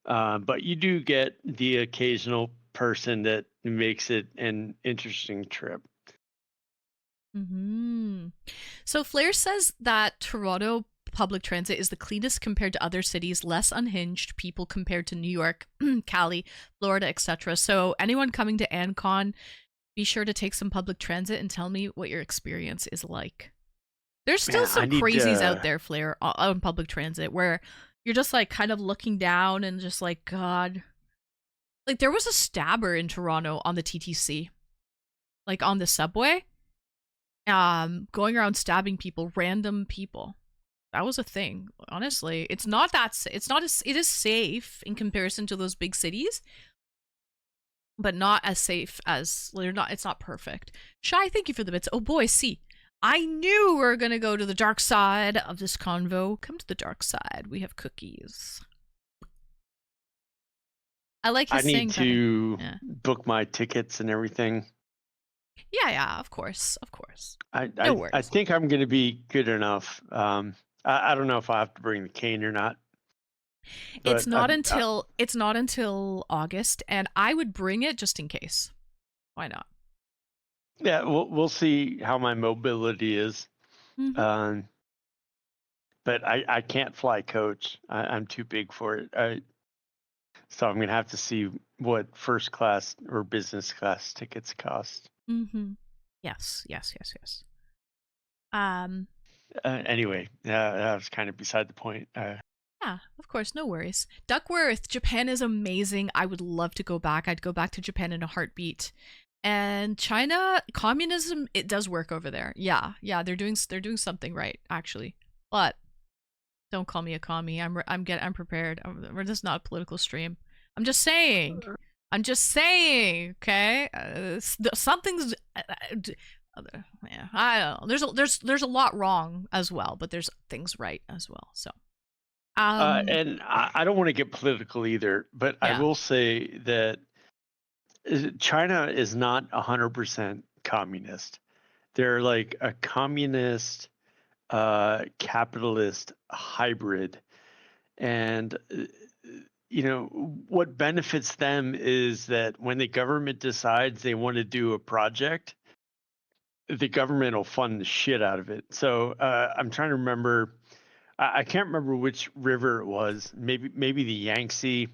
But you do get the occasional person that makes it an interesting trip. So Flair says that Toronto public transit is the cleanest compared to other cities, less unhinged people compared to New York, Cali, Florida, etc. So anyone coming to ANCON, be sure to take some public transit and tell me what your experience is like. There's still some crazies out there, Flair, on public transit, where you're just like kind of looking down and just like, God. Like, there was a stabber in Toronto on the TTC, like on the subway, going around stabbing people, random people. That was a thing. Honestly, it is safe in comparison to those big cities, but not as safe as it's not perfect. Shy, thank you for the bits. Oh boy, see, I knew we were gonna go to the dark side of this convo. Come to the dark side. We have cookies. I like his saying. I need to book my tickets and everything. Yeah, of course. No worries. I think I'm going to be good enough. I don't know if I have to bring the cane or not. It's not until August, and I would bring it just in case. Why not? Yeah, we'll see how my mobility is. But I can't fly coach. I'm too big for it. So I'm going to have to see what first class or business class tickets cost. Yes. Anyway, that was kind of beside the point. Yeah, of course, no worries. Duckworth, Japan is amazing. I would love to go back. I'd go back to Japan in a heartbeat. And China, communism, it does work over there. Yeah, they're doing something right, actually. But don't call me a commie. I'm prepared. We're just not a political stream. I'm just saying. Okay. Something's. Yeah, I don't know. There's a lot wrong as well, but there's things right as well. So. And I don't want to get political either, but I will say that China is not 100% communist. They're like a communist, capitalist hybrid, and what benefits them is that when the government decides they want to do a project, the government will fund the shit out of it. So I'm trying to remember. I can't remember which river it was. Maybe the Yangtze.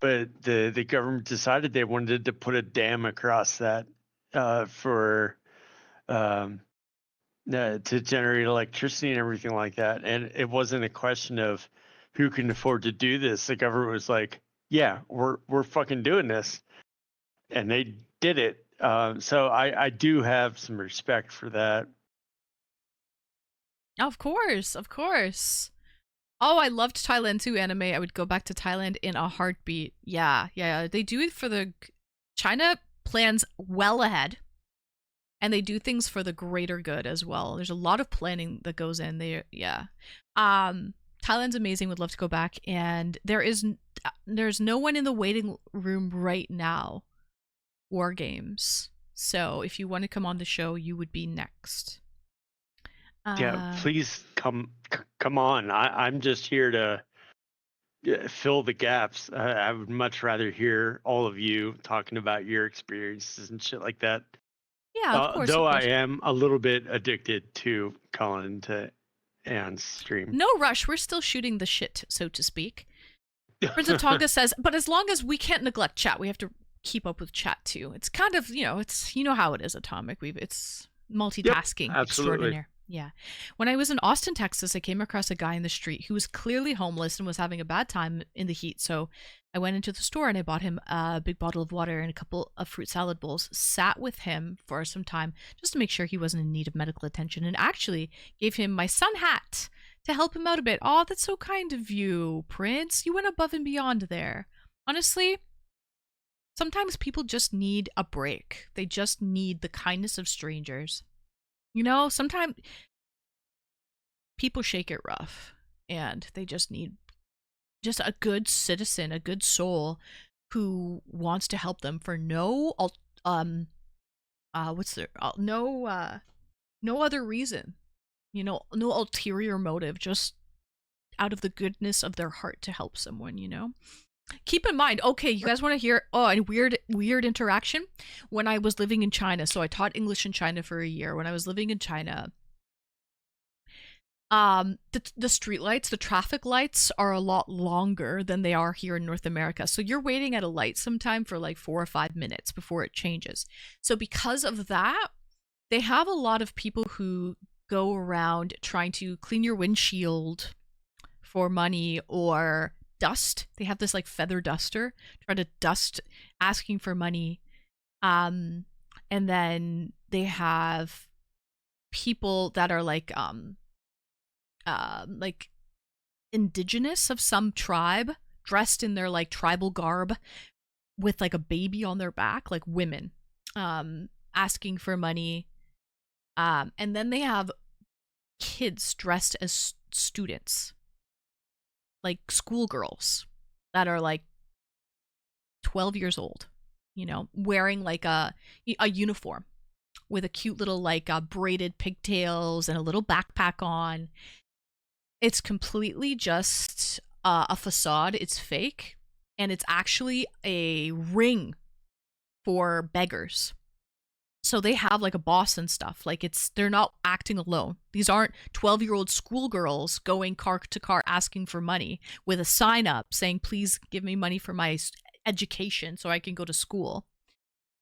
But the government decided they wanted to put a dam across that for to generate electricity and everything like that. And it wasn't a question of who can afford to do this. The government was like, "Yeah, we're fucking doing this," and they did it. So I do have some respect for that. Of course. Oh, I loved Thailand too, anime. I would go back to Thailand in a heartbeat. Yeah. They do it for the... China plans well ahead. And they do things for the greater good as well. There's a lot of planning that goes in there. Yeah. Thailand's amazing. Would love to go back. And there's no one in the waiting room right now. War Games. So if you want to come on the show, you would be next. Yeah, please come on. I'm just here to fill the gaps. I would much rather hear all of you talking about your experiences and shit like that. Yeah, of course, Though of I course. am a little bit addicted to Colin to Anne's stream. No rush. We're still shooting the shit, so to speak. Prince of Tonga says, but as long as we can't neglect chat, we have to keep up with chat too. It's kind of, it's how it is, Atomic. It's multitasking absolutely. extraordinaire. Yeah. When I was in Austin, Texas, I came across a guy in the street who was clearly homeless and was having a bad time in the heat. So I went into the store and I bought him a big bottle of water and a couple of fruit salad bowls, sat with him for some time just to make sure he wasn't in need of medical attention, and actually gave him my sun hat to help him out a bit. Oh, that's so kind of you, Prince. You went above and beyond there. Honestly, sometimes people just need a break. They just need the kindness of strangers. Sometimes people shake it rough and they just need just a good citizen, a good soul who wants to help them for no other reason. No ulterior motive, just out of the goodness of their heart to help someone, Keep in mind, okay, you guys want to hear a weird interaction? When I was living in China, so I taught English in China for a year. When I was living in China, the street lights, the traffic lights are a lot longer than they are here in North America. So you're waiting at a light sometime for like 4 or 5 minutes before it changes. So because of that, they have a lot of people who go around trying to clean your windshield for money or dust. They have this like feather duster, try to dust, asking for money. And then they have people that are like indigenous of some tribe, dressed in their like tribal garb with like a baby on their back, like women, asking for money. And then they have kids dressed as students, like schoolgirls that are like 12 years old, wearing like a uniform with a cute little like braided pigtails and a little backpack on. It's completely just a facade. It's fake, and it's actually a ring for beggars. So they have like a boss and stuff. Like they're not acting alone. These aren't 12-year-old schoolgirls going car to car asking for money with a sign up saying, please give me money for my education so I can go to school.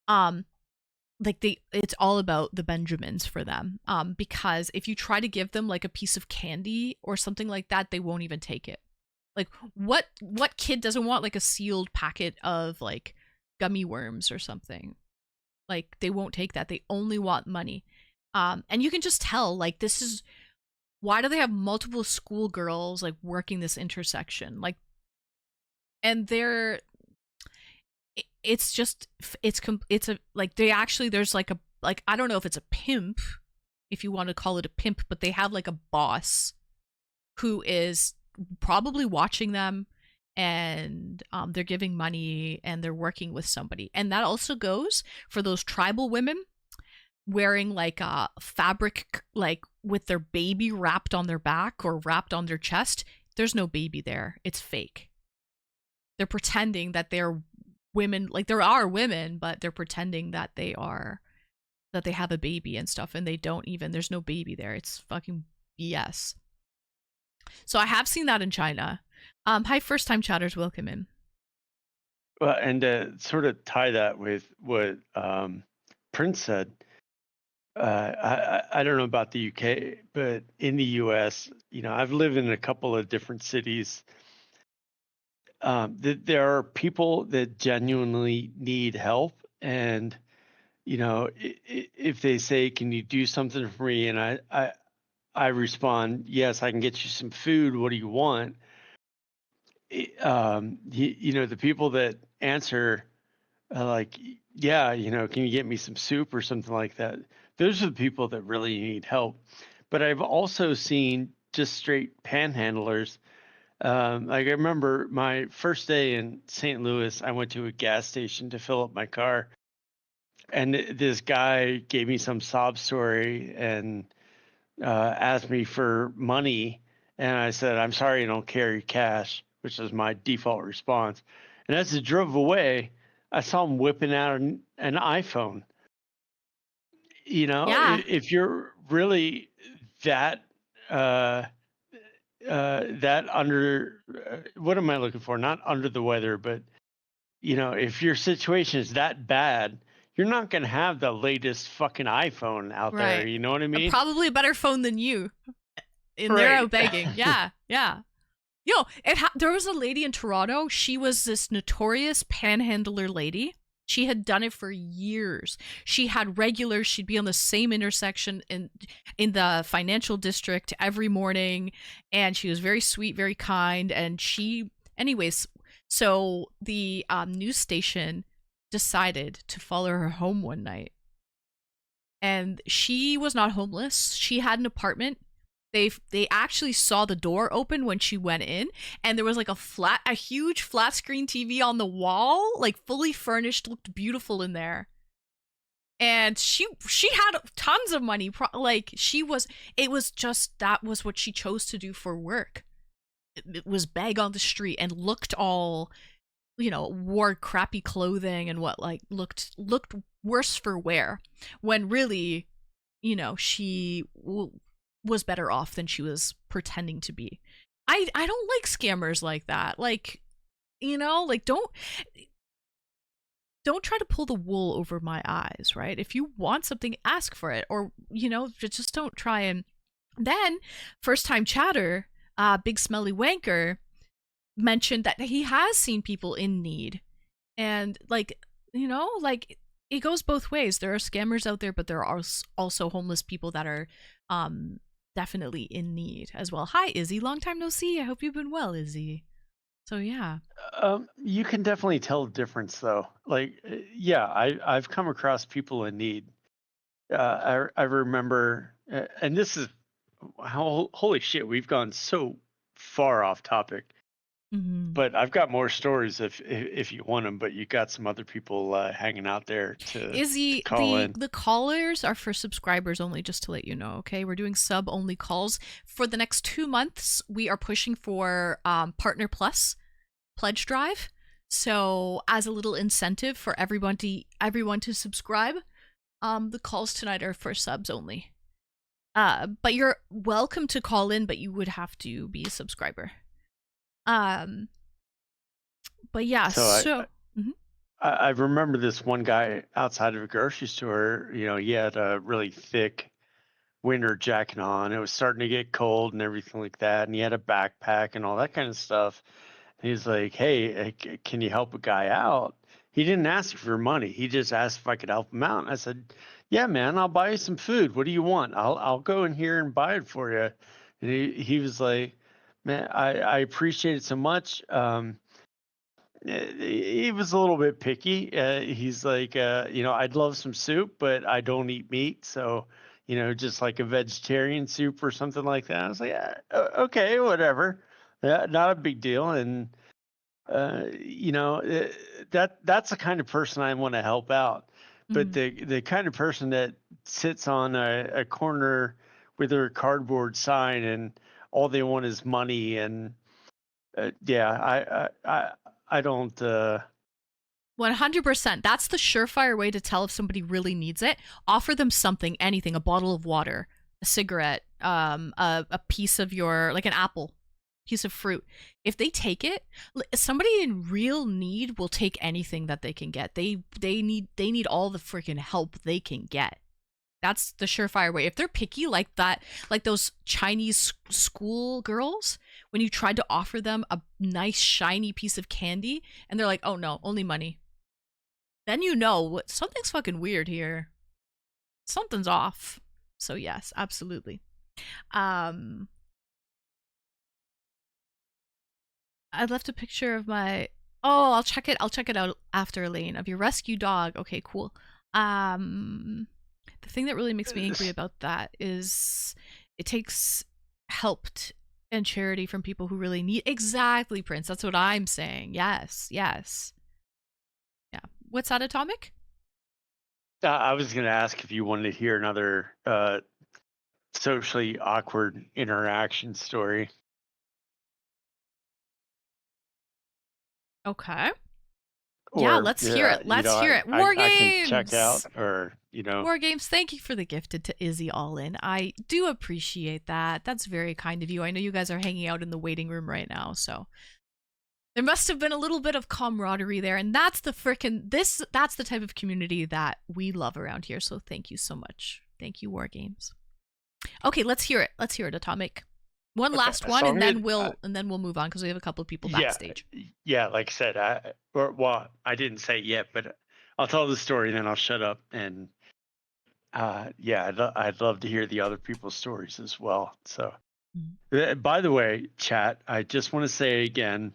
It's all about the Benjamins for them. Because if you try to give them like a piece of candy or something like that, they won't even take it. Like what kid doesn't want like a sealed packet of like gummy worms or something? Like they won't take that. They only want money. And you can just tell, like, this is, why do they have multiple schoolgirls like working this intersection? Like, and it's a, like, they actually, there's like a, like, I don't know if it's a pimp, if you want to call it a pimp, but they have like a boss who is probably watching them, and they're giving money and they're working with somebody. And that also goes for those tribal women wearing like a fabric, like with their baby wrapped on their back or wrapped on their chest. There's no baby there. It's fake. They're pretending that they're women, like there are women, but they're pretending that they have a baby and stuff, and they don't even, there's no baby there. It's fucking BS. So I have seen that in China. Hi, first time chatters, welcome in. Well, and to sort of tie that with what Prince said, I don't know about the UK, but in the US, I've lived in a couple of different cities. There are people that genuinely need help, and if they say, "Can you do something for me?" and I respond, "Yes, I can get you some food. What do you want?" The people that answer like, "Yeah, can you get me some soup or something like that?" Those are the people that really need help. But I've also seen just straight panhandlers. Like I remember my first day in St. Louis, I went to a gas station to fill up my car, and this guy gave me some sob story and asked me for money, and I said, "I'm sorry, I don't carry cash," which was my default response. And as I drove away, I saw him whipping out an iPhone. You know, Yeah. if you're really that that under what am I looking for? Not under the weather, but if your situation is that bad, you're not gonna have the latest fucking iPhone out there. Right. You know what I mean? Probably a better phone than you. And they're Right. out begging. Yeah, yeah. There was a lady in Toronto. She was this notorious panhandler lady. She had done it for years. She had regulars. She'd be on the same intersection in the financial district every morning, and she was very sweet, very kind. And anyways, so the news station decided to follow her home one night, and she was not homeless. She had an apartment. They actually saw the door open when she went in, and there was like a huge flat screen TV on the wall, like fully furnished, looked beautiful in there. And she had tons of money. It was just, that was what she chose to do for work. It was beg on the street and looked all, wore crappy clothing and looked worse for wear, when really, she was better off than she was pretending to be. I don't like scammers like that. Don't try to pull the wool over my eyes, right? If you want something, ask for it, or just don't try. And then first time chatter, Big Smelly Wanker, mentioned that he has seen people in need, and it goes both ways. There are scammers out there, but there are also homeless people that are definitely in need as well. Hi, Izzy. Long time no see. I hope you've been well, Izzy. So yeah. You can definitely tell the difference, though. Yeah, I've come across people in need. I remember, and this is holy shit. We've gone so far off topic, but I've got more stories if you want them. But you got some other people hanging out there to Izzy, call in. the callers are for subscribers only, just to let you know, okay? We're doing sub only calls for the next 2 months. We are pushing for Partner Plus pledge drive. So as a little incentive for everyone to subscribe, the calls tonight are for subs only. But you're welcome to call in, but you would have to be a subscriber. But yeah, I remember this one guy outside of a grocery store. He had a really thick winter jacket on. It was starting to get cold and everything like that, and he had a backpack and all that kind of stuff. And he's like, "Hey, can you help a guy out?" He didn't ask for money. He just asked if I could help him out. And I said, "Yeah, man, I'll buy you some food. What do you want? I'll go in here and buy it for you." And he was like, "Man, I appreciate it so much." He was a little bit picky. He's like, "I'd love some soup, but I don't eat meat. So, just like a vegetarian soup or something like that." I was like, "Yeah, okay, whatever. Yeah, not a big deal." And, that's the kind of person I want to help out. But the kind of person that sits on a corner with their cardboard sign and all they want is money, and I don't. 100%. That's the surefire way to tell if somebody really needs it. Offer them something, anything, a bottle of water, a cigarette, a piece of like an apple, piece of fruit. If they take it, somebody in real need will take anything that they can get. They need all the freaking help they can get. That's the surefire way. If they're picky like that, like those Chinese school girls, when you tried to offer them a nice shiny piece of candy and they're like, "Oh no, only money," then something's fucking weird here. Something's off. So yes, absolutely. I left a picture of my. Oh, I'll check it out after, Elaine, of your rescue dog. Okay, cool. The thing that really makes me angry about that is it takes help and charity from people who really need. Exactly, Prince. That's what I'm saying. Yes. Yeah. What's that, Atomic? I was going to ask if you wanted to hear another socially awkward interaction story. Okay. Yeah, let's hear it. Let's hear it. War I can check out, Games! or War Games, thank you for the gifted to Izzy All In. I do appreciate that. That's very kind of you. I know you guys are hanging out in the waiting room right now, so there must have been a little bit of camaraderie there, and that's the that's the type of community that we love around here. So thank you so much. Thank you, War Games. Okay, let's hear it. Let's hear it, Atomic. One Okay, last one, so and I'm then gonna, we'll move on because we have a couple of people yeah, backstage. yeah. Like I said, well, I didn't say it yet, but I'll tell the story, then I'll shut up. And yeah, I'd love to hear the other people's stories as well. So, by the way, chat, I just want to say again,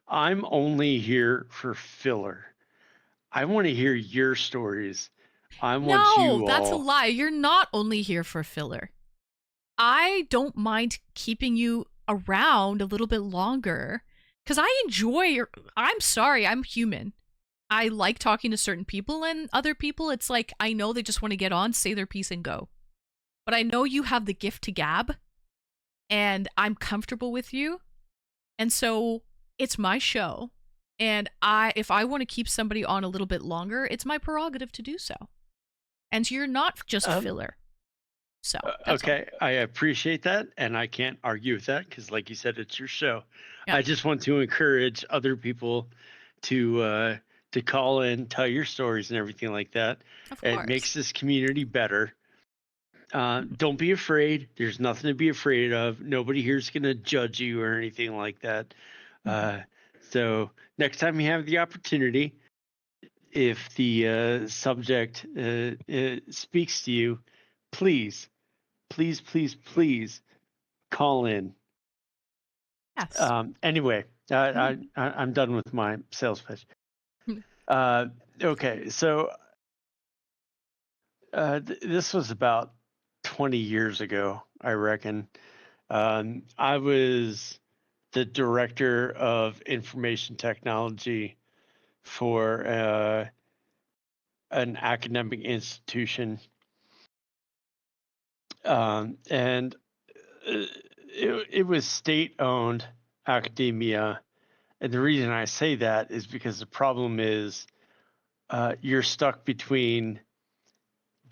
I'm only here for filler. I want to hear your stories. I want No, you that's a all. lie. You're not only here for filler. I don't mind keeping you around a little bit longer because I enjoy I'm sorry, I'm human. I like talking to certain people, and other people, it's like I know they just want to get on, say their piece, and go. But I know you have the gift to gab, and I'm comfortable with you. And so it's my show. And if I want to keep somebody on a little bit longer, it's my prerogative to do so. And you're not just filler. So that's all. Okay, I appreciate that, and I can't argue with that because, like you said, it's your show. Yeah. I just want to encourage other people to call in, tell your stories, and everything like that. Of It course. makes this community better. Don't be afraid. There's nothing to be afraid of. Nobody here's going to judge you or anything like that. So next time you have the opportunity, if the subject speaks to you, please call in. Yes. Anyway, I'm done with my sales pitch. Okay, so this was about 20 years ago, I reckon. I was the director of information technology for an academic institution. And it was state-owned academia. And the reason I say that is because the problem is you're stuck between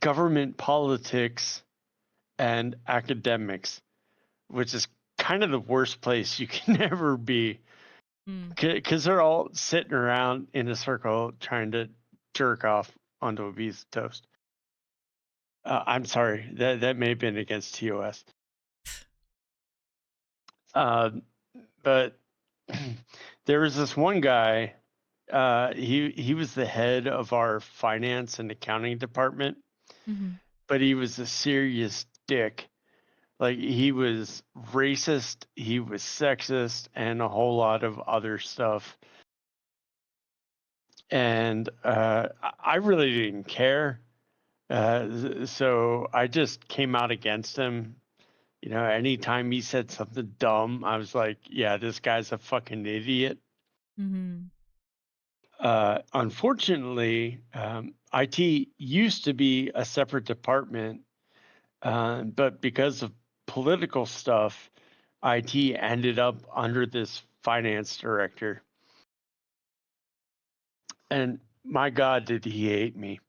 government politics and academics, which is kind of the worst place you can ever be, because they're all sitting around in a circle trying to jerk off onto a piece of toast. I'm sorry, that may have been against TOS. But there was this one guy, he was the head of our finance and accounting department, but he was a serious dick. Like, he was racist, he was sexist, and a whole lot of other stuff. And I really didn't care. So I just came out against him. You know, anytime he said something dumb, I was like, yeah, this guy's a fucking idiot. Unfortunately, IT used to be a separate department, but because of political stuff, IT ended up under this finance director. And my God, did he hate me,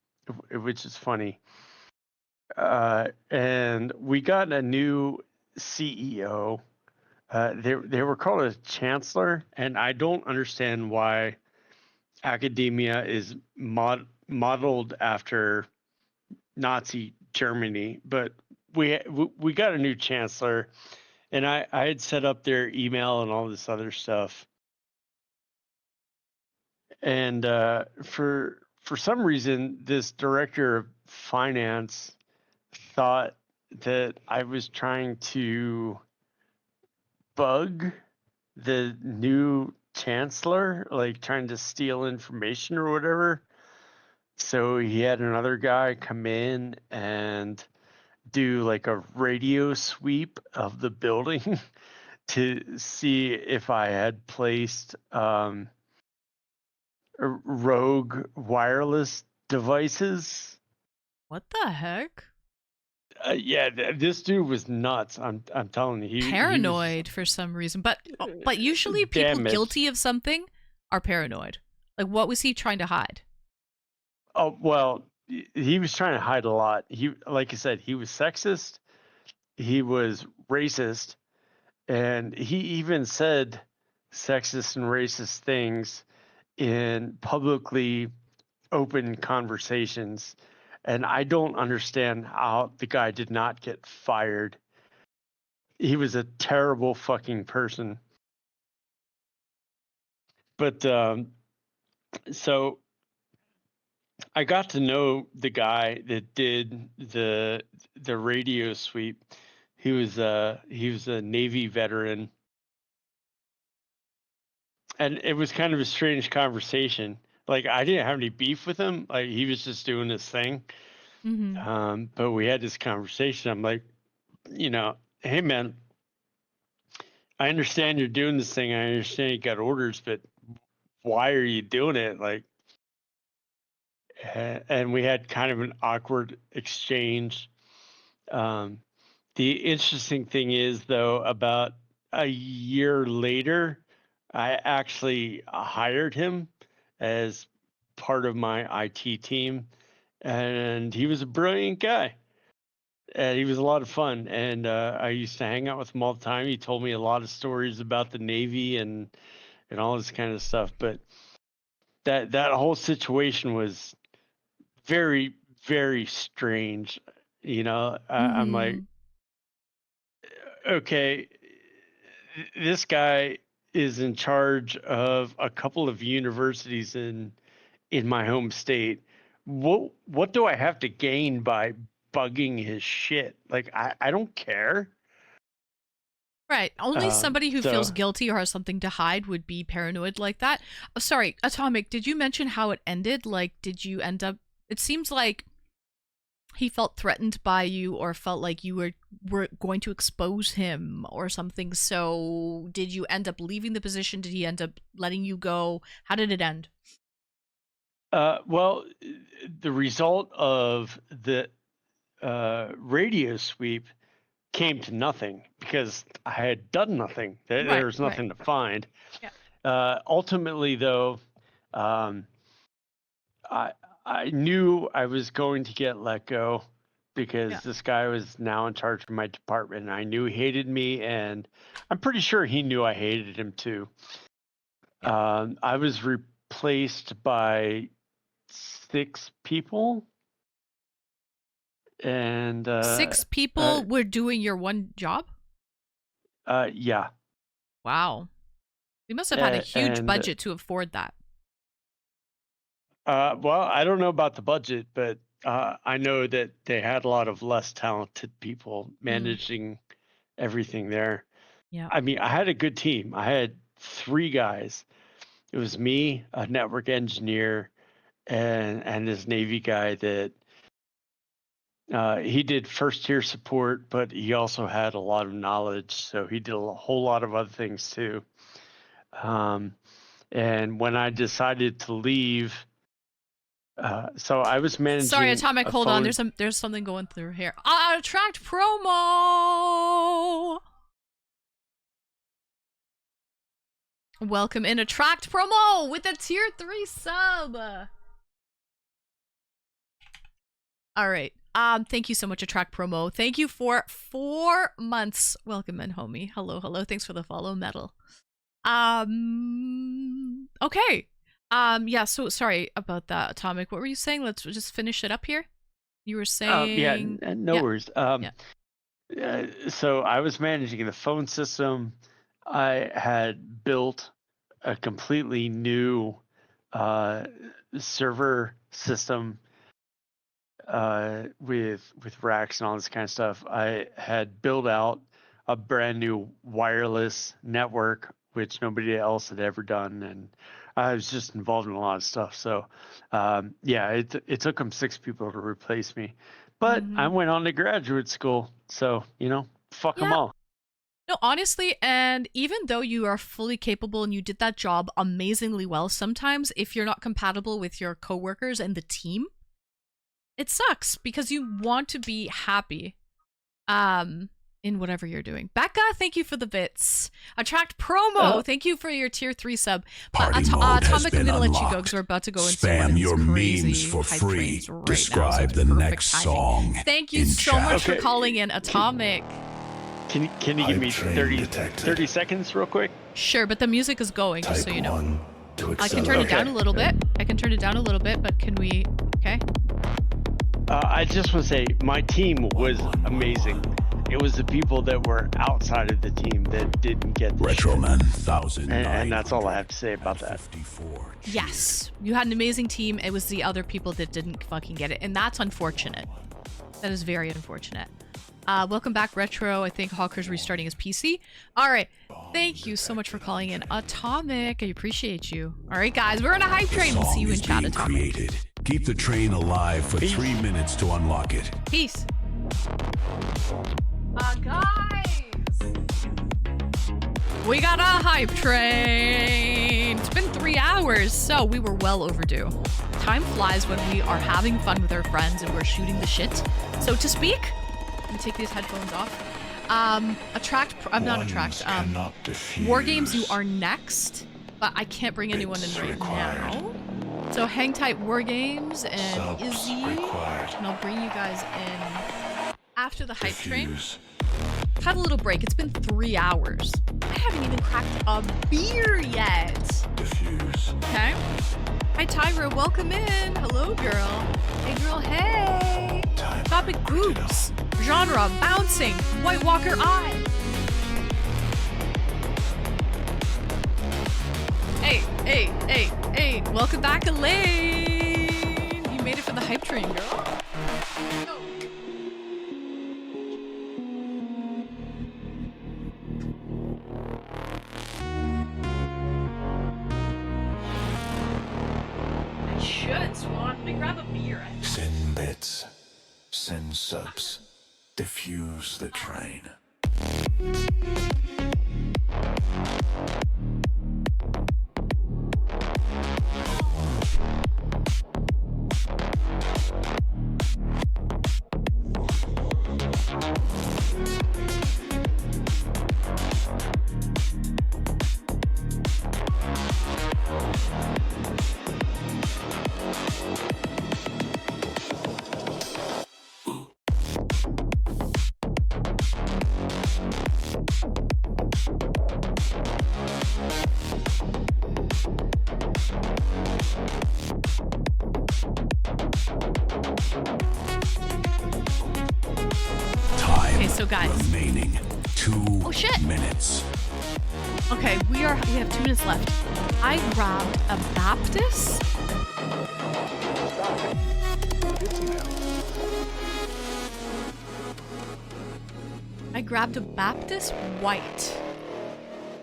which is funny. And we got a new CEO. They were called a chancellor, and I don't understand why academia is modeled after Nazi Germany, but we got a new chancellor, and I had set up their email and all this other stuff. And for some reason, this director of finance thought that I was trying to bug the new chancellor, like trying to steal information or whatever. So he had another guy come in and do like a radio sweep of the building to see if I had placed rogue wireless devices. What the heck? Yeah, this dude was nuts. I'm telling you, he was Paranoid for some reason, but usually people damaged. guilty of something are paranoid. Like, what was he trying to hide? Oh well, he was trying to hide a lot. He, like you said, he was sexist. He was racist, and he even said sexist and racist things in publicly open conversations. And I don't understand how the guy did not get fired. He was a terrible fucking person. But so I got to know the guy that did the radio sweep. He was a Navy veteran, and it was kind of a strange conversation. Like, I didn't have any beef with him. Like, he was just doing his thing. Mm-hmm. But we had this conversation. I'm like, hey man, I understand you're doing this thing. I understand you got orders, but why are you doing it? Like, and we had kind of an awkward exchange. The interesting thing is, though, about a year later, I actually hired him as part of my IT team, and he was a brilliant guy. And he was a lot of fun, and I used to hang out with him all the time. He told me a lot of stories about the Navy and all this kind of stuff. But that whole situation was very, very strange. I'm like, okay, this guy is in charge of a couple of universities in my home state. What do I have to gain by bugging his shit? Like, I don't care. Right. Only somebody who feels so- guilty or has something to hide would be paranoid like that. Oh, sorry, Atomic, did you mention how it ended? Like, did you end up... It seems like he felt threatened by you or felt like you were going to expose him or something. So did you end up leaving the position? Did he end up letting you go? How did it end? Well, the result of the radio sweep came to nothing because I had done nothing. There was nothing to find. Yeah. Ultimately, though, I knew I was going to get let go because this guy was now in charge of my department. And I knew he hated me, and I'm pretty sure he knew I hated him too. I was replaced by 6 people. And 6 people were doing your one job? Yeah. Wow. You must have had a huge budget to afford that. Well, I don't know about the budget, but I know that they had a lot of less talented people managing everything there. Yeah. I mean, I had a good team. I had 3 guys. It was me, a network engineer, and this Navy guy that he did first tier support, but he also had a lot of knowledge, so he did a whole lot of other things too. And when I decided to leave, so I was managing. Sorry, Atomic, hold on. There's something going through here. Attract promo. Welcome in Attract promo with a tier 3 sub. All right. Thank you so much, Attract promo. Thank you for 4 months. Welcome in, homie. Hello. Thanks for the follow, Metal. Okay. Yeah, so sorry about that, Atomic. What were you saying? Let's just finish it up here. You were saying... no worries. So I was managing the phone system. I had built a completely new server system with racks and all this kind of stuff. I had built out a brand new wireless network, which nobody else had ever done, and I was just involved in a lot of stuff. So, it took them 6 people to replace me, but I went on to graduate school. So, fuck them all. No, honestly, and even though you are fully capable and you did that job amazingly well, sometimes if you're not compatible with your coworkers and the team, it sucks because you want to be happy in whatever you're doing. Becca, thank you for the bits. Attract Promo, thank you for your tier 3 sub. Party mode has Atomic, I'm been gonna let you go unlocked. because we're about to go into one of Spam these your crazy memes for hype free. trains right now, Describe so the perfect next timing. song. Thank you in so chat. much for Okay. calling in, Atomic. Can you give me Hype train 30 seconds real quick? Sure, but the music is going, just Type so you know. 1 to I can turn it accelerate. down a little bit. I can turn it down a little bit, but can we... Okay. I just want to say my team was amazing. It was the people that were outside of the team that didn't get the shit. Retroman 1009. And that's all I have to say about that. 54. Yes, you had an amazing team. It was the other people that didn't fucking get it, and that's unfortunate. That is very unfortunate. Welcome back, Retro. I think Hawker's restarting his PC. All right, thank you so much for calling in, Atomic. I appreciate you. All right, guys, we're on a hype train. We'll see you in chat, being Atomic. created. Keep the train alive for 3 minutes to unlock it. Peace. Guys, we got a hype train. It's been 3 hours, so we were well overdue. Time flies when we are having fun with our friends and we're shooting the shit, so to speak. Let me take these headphones off. War Games, you are next, but I can't bring anyone in right now. So hang tight, War Games and Izzy, and I'll bring you guys in after the hype train. Have a little break. It's been 3 hours. I haven't even cracked a beer yet. Okay. Hi, Tyra. Welcome in. Hello, girl. Hey, girl. Hey. Topic boobs. Genre bouncing. White Walker Eye. Hey. Welcome back, Elaine. You made it for the hype train, girl. Go. I should, Swan. Let me grab a beer. Send bits. Send subs. Diffuse the train. Time Okay, so guys. remaining 2 Oh, shit. minutes. Okay, we have 2 minutes left. I grabbed a Baptist. I grabbed a Baptist White.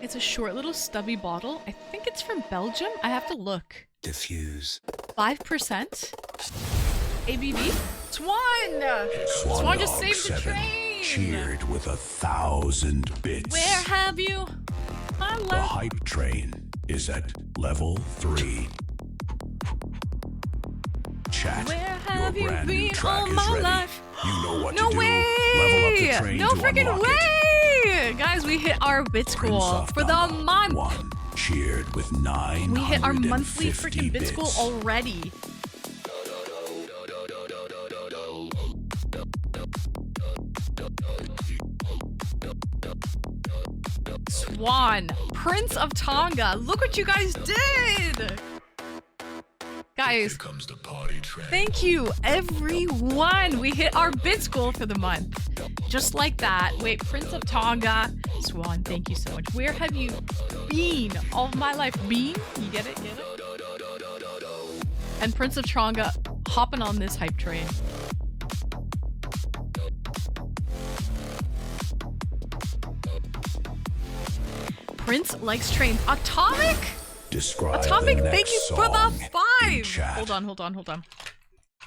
It's a short little stubby bottle. I think it's from Belgium. I have to look. Diffuse. 5%. ABV. Swan! Swan just Dog saved the 7 train! cheered with 1,000 bits. Where have you? I The love. hype train is at level 3. Chat. Where have your you brand new been track all is my ready. life? You know what No to do. way! Level up the train No to freaking unlock it. way! Guys, we hit our bit Prince school of for the Tonga month. 1 cheered with 950 We hit our monthly freaking bit school bits. already. Swan, Prince of Tonga. Look what you guys did! Guys, Comes the party train. thank you, everyone. We hit our bits goal for the month. Just like that. Wait, Prince of Tonga. Swan, thank you so much. Where have you been all of my life? Been? You get it? Get it? And Prince of Tonga hopping on this hype train. Prince likes trains. Atomic? Describe Atomic, the thank next you for the song in 5. chat. Hold on.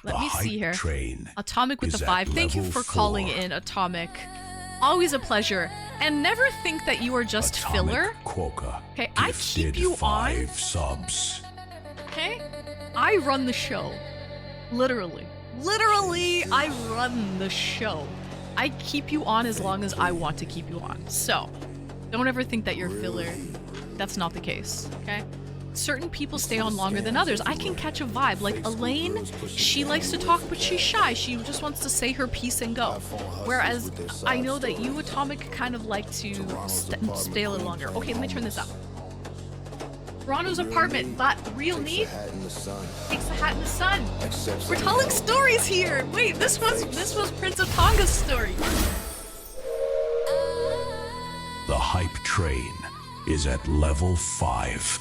Let The me see hype here. Train Atomic with is the at 5. Thank you level for calling 4. in, Atomic. Always a pleasure. And never think that you are just Atomic filler. Quokka Okay, I keep gifted you on. 5 subs. Okay? I run the show. Literally, I run the show. I keep you on as long as I want to keep you on. So, don't ever think that you're filler. That's not the case, okay? Certain people stay on longer than others. I can catch a vibe. Like Elaine, she likes to talk, but she's shy. She just wants to say her piece and go. Whereas I know that you, Atomic, kind of like to stay a little longer. Okay, let me turn this up. Toronto's apartment, but real need takes a hat in the sun. We're telling stories here. Wait, this was Prince of Tonga's story. The hype train is at level 5.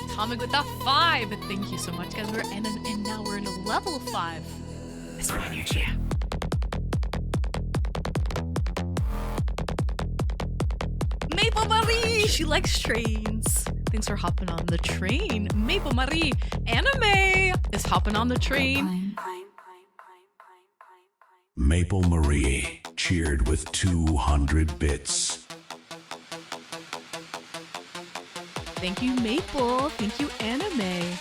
Atomic with the 5. Thank you so much, guys. And now we're in a level 5. That's why you're here. Maple Marie! She likes trains. Thanks for hopping on the train. Maple Marie. Anime is hopping on the train. Maple Marie cheered with 200 bits. Thank you, Maple. Thank you, Anime.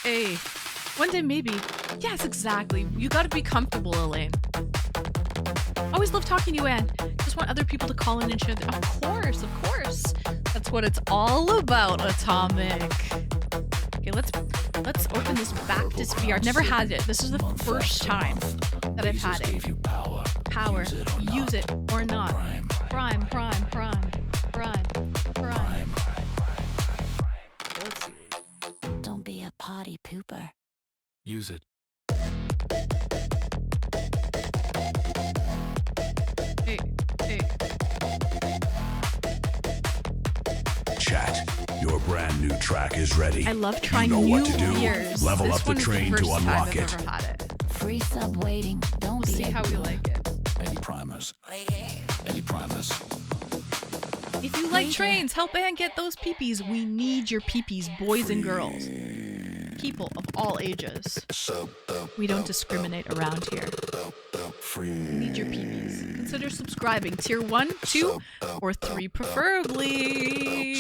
Hey. One day, maybe. Yes, exactly. You gotta be comfortable, Elaine. Always love talking to you, Anne. Just want other people to call in and share. Of course. That's what it's all about, Atomic. Okay, let's open this Baptist VR. I've never had it. This is the first time that I've had it. Power. Use it or not. Prime. Let's see. Don't be a potty pooper. Use it. Hey. Chat, your brand new track is ready. I love trying you know new what to do. beers. Level This up the one is train first to time unlock I've it. ever had it. Free sub waiting. Don't We'll be see a how we pooper. like it. Any primers? Any primers? If you like trains, help Anne get those peepees. We need your peepees, boys and girls. People of all ages. We don't discriminate around here. We need your peepees. Consider subscribing. Tier 1, 2, or 3 preferably.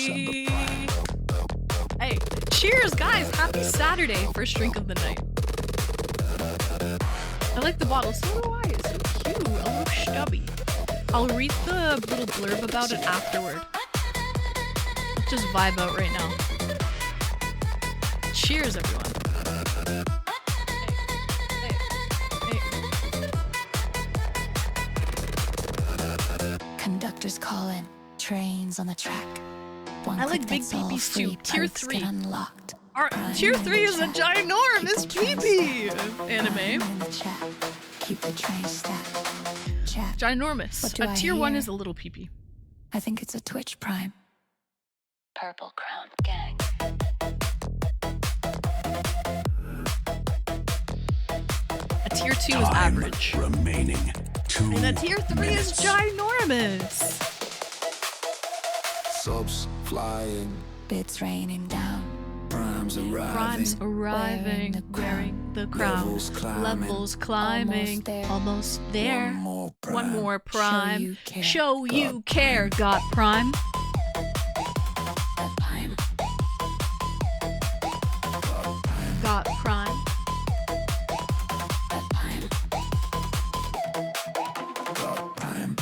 Hey, cheers guys! Happy Saturday, first drink of the night. I like the bottle, so do I. It's so cute, a little stubby. I'll read the little blurb about it afterward. Let's just vibe out right now. Cheers, everyone. Hey. Conductors calling. Trains on the track. One I like click, big that's all peepees too. free. Tier Perks 3. get unlocked. Our tier 3 is a ginormous peepee anime. In the chat. Keep the train stacked. Chat. Ginormous. What do A I tier 1 hear? is a little peepee. I think it's a Twitch Prime. Purple Crown Gang. A tier 2 is Time average. remaining. 2 And a tier 3 is minutes. ginormous. Subs flying, Bits raining down. primes arriving. Primes arriving, wearing the crown. Levels climbing, almost there. One more prime. Show you care. Got prime. That Prime. Got prime. That Prime.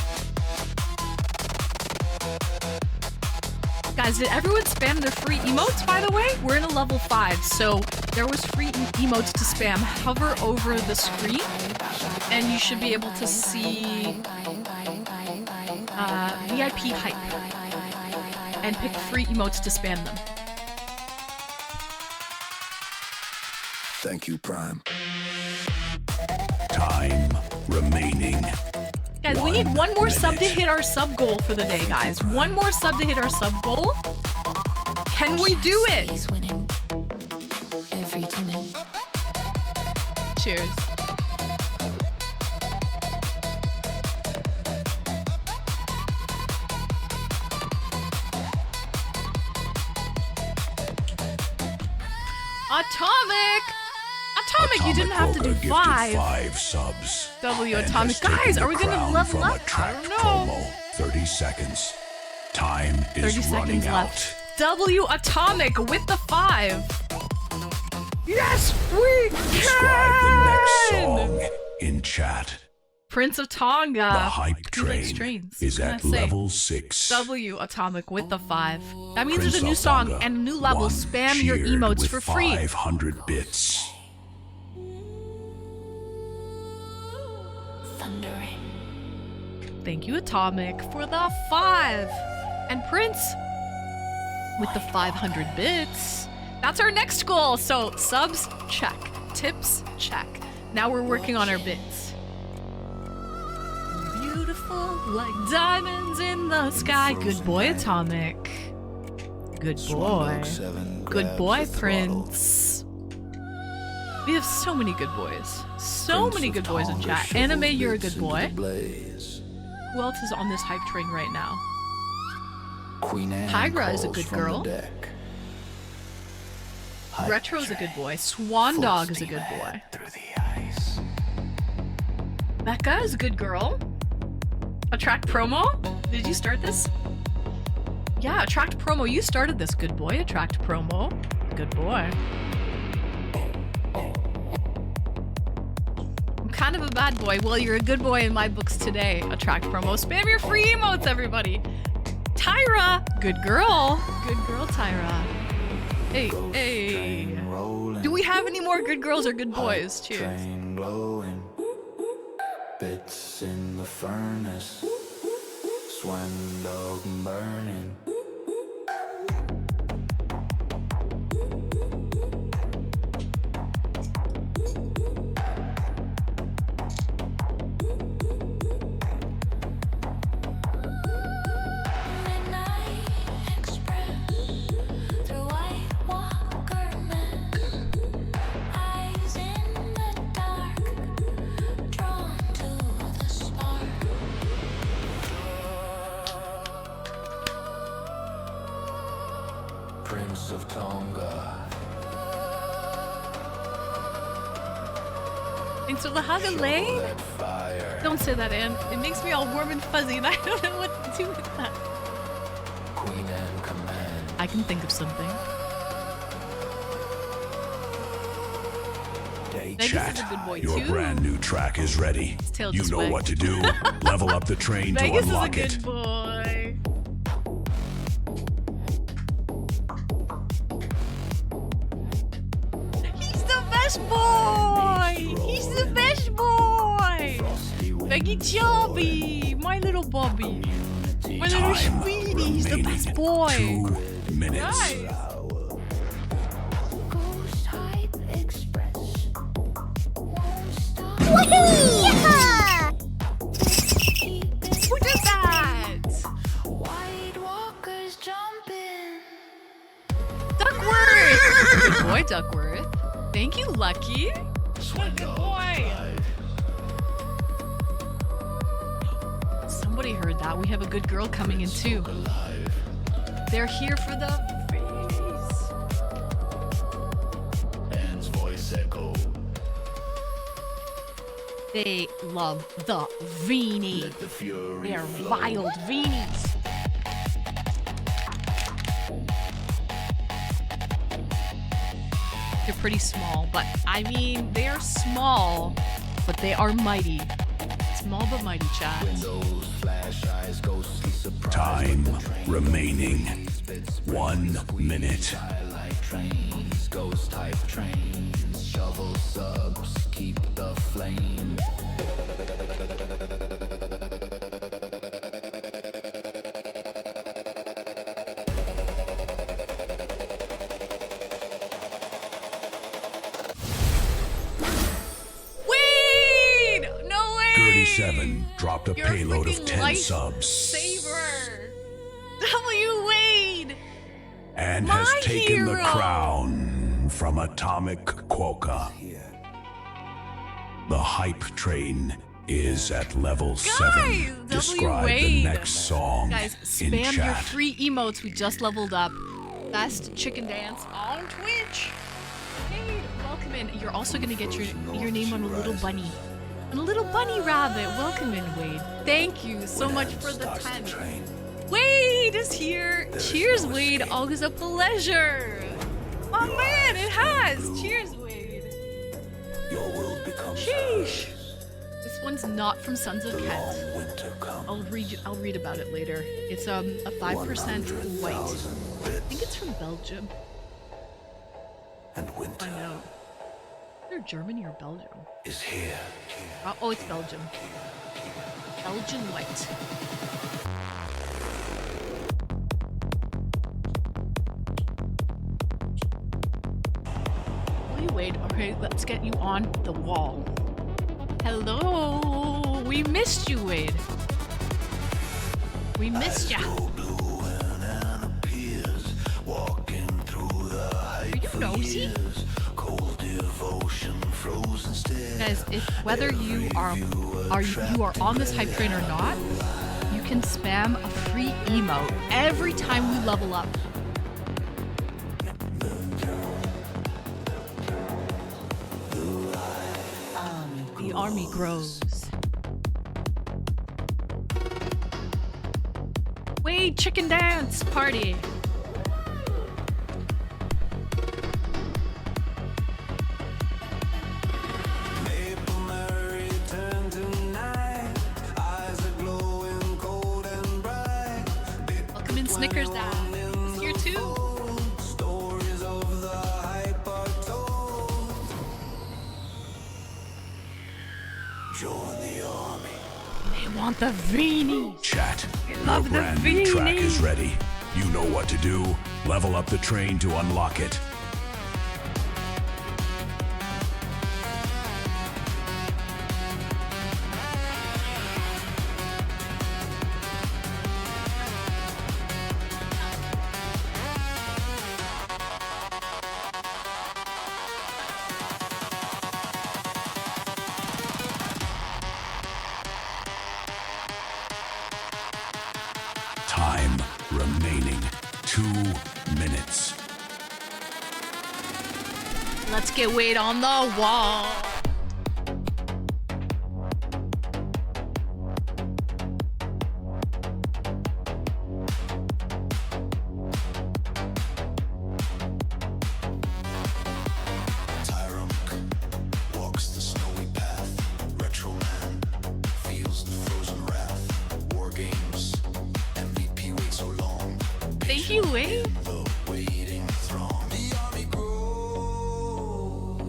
Guys, did everyone spam their free emotes, by the way? We're in a level 5, so there was free emotes to spam. Hover over the screen, and you should be able to see VIP hype. And pick free emotes to spam them. Thank you, Prime. Time remaining. Guys, we need one more sub to hit our sub goal for the day, guys. One more sub to hit our sub goal. Can we do it? He's winning. Every 2 minutes. Cheers. Atomic! Atomic, you didn't have to do Quokka 5. gifted 5 subs. W and Atomic. has taken Guys, the are we gonna crown level from up? a tracked I don't know. promo. 30 seconds. Time 30 is seconds running out. left. W Atomic with the 5. Yes, we Describe the next can! song in chat. Prince of Tonga. The hype Who likes train trains? is What at can I say? level 6. W Atomic with the 5. That means Prince there's a new of song Tonga and a new level. won, Spam your cheered emotes with for free. 500 bits. Thundering. Thank you, Atomic, for the 5. And Prince with the 500 bits. That's our next goal. So subs, check. Tips, check. Now we're working on our bits. Beautiful like diamonds in the sky. Good boy, Atomic. Good boy. Good boy, Prince. We have so many good boys. So many good boys in chat. Anime, you're a good boy. Who else is on this hype train right now? Queen Anne Tigra is a calls good from the girl. deck. Hype Retro's a good train, boy. Swan full Dog is a steam good boy. ahead through the ice. Becca is a good girl. Attract promo? Did you start this? Yeah, Attract promo. You started this. Good boy, Attract promo. Good boy. I'm kind of a bad boy. Well, you're a good boy in my books today. Attract promo. Spam your free emotes, everybody. Tyra. Good girl. Good girl, Tyra. Hey, hey. Train rolling, Do we have any more good girls or good boys? hype Cheers. train glowing, bits in the furnace, swan dog burning. Midnight Express through White Walker mess. Eyes in the dark, drawn to the spark. Prince of Tonga. Thanks for the hug, Elaine. That fire. Don't say that, Anne. It makes me all warm and fuzzy, and I don't know what to do with that. Queen Anne command. I can think of something. Day Vegas Chat, is a good boy your too. brand new track is ready. tail You just know wagged. what to do. Level up the train to Vegas is a unlock good it. boy. He's the best boy. He's the best boy. Veggie Chubby, my little Bobby, my little Time sweetie. He's the remaining best boy. 2 minutes. Guys. Ghost Hype Express won't stop. Who did that? White Walkers jumping. Duckworth. Good boy, Duckworth. Thank you, Lucky. Good boy. Somebody heard that. We have a good girl coming in too. They're here for the face. Anne's voice echo. They love the Veenie. Let the fury They're flow. wild Veenies. They're pretty small, but I mean, they are small, but they are mighty. Small but mighty, chat. Windows, flash eyes, ghostly surprise. Time With the train remaining 1 minute. Highlight trains, ghost type trains, shovel subs, keep the flame. Wade! No way! 37 dropped a You're payload of freaking 10 life subs Saver! W. Wade! and My has taken the hero. crown from Atomic Quokka. The hype train is at level 7. W. Describe the Wade. next song Guys, in spam your chat. free emotes. We just leveled up. Best chicken dance on Twitch. Hey, welcome in. You're also gonna get your name on a little bunny. On a little bunny rabbit. Welcome in, Wade. Thank you so much for the Starts the 10. train. Wade! Wade is here. Cheers, Wade. Always a pleasure. Oh man, it has. Cheers, Wade. Your world becomes Sheesh. ours. This one's not from Sons of The Kent. long winter comes. I'll read about it later. It's a 5% white. 100,000 I think it's from Belgium. and winter I know. Either Germany or Belgium. is here. Oh, it's Belgium. Belgian white. Holy Wade. Okay, let's get you on the wall. Hello. We missed you, Wade. We missed ya. Go blue when Anna appears, walking through the height you for nosy? years. Cold devotion, frozen stare. Guys, if whether you are on this hype train or not, you can spam a free emote every time we level up. The army grows. Wade, chicken dance party. Maple Mary turned to night, eyes are glowing cold and bright. Welcome in, Snickers Dad. Is here too. Stories of the hype are told. Join the army. They want the Veenie. Chat, your love the brand new track Veenie. is ready. You know what to do. Level up the train to unlock it. Time remaining 2 minutes. Let's get Wade on the wall. Tyrunk walks the snowy path. Retro man feels the frozen wrath. War games, MVP waits so long. Thank you, Wade. The waiting throng. The army grows.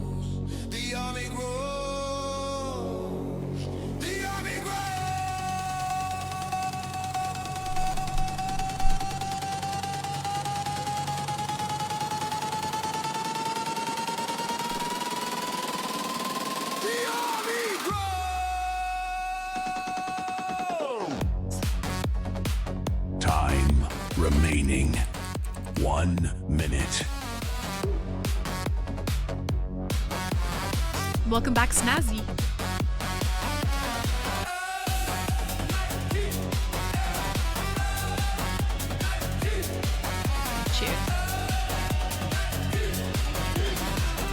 The army grows. The army grows. The army grows. Time remaining 1 minute. Welcome back, Snazzy. Cheers.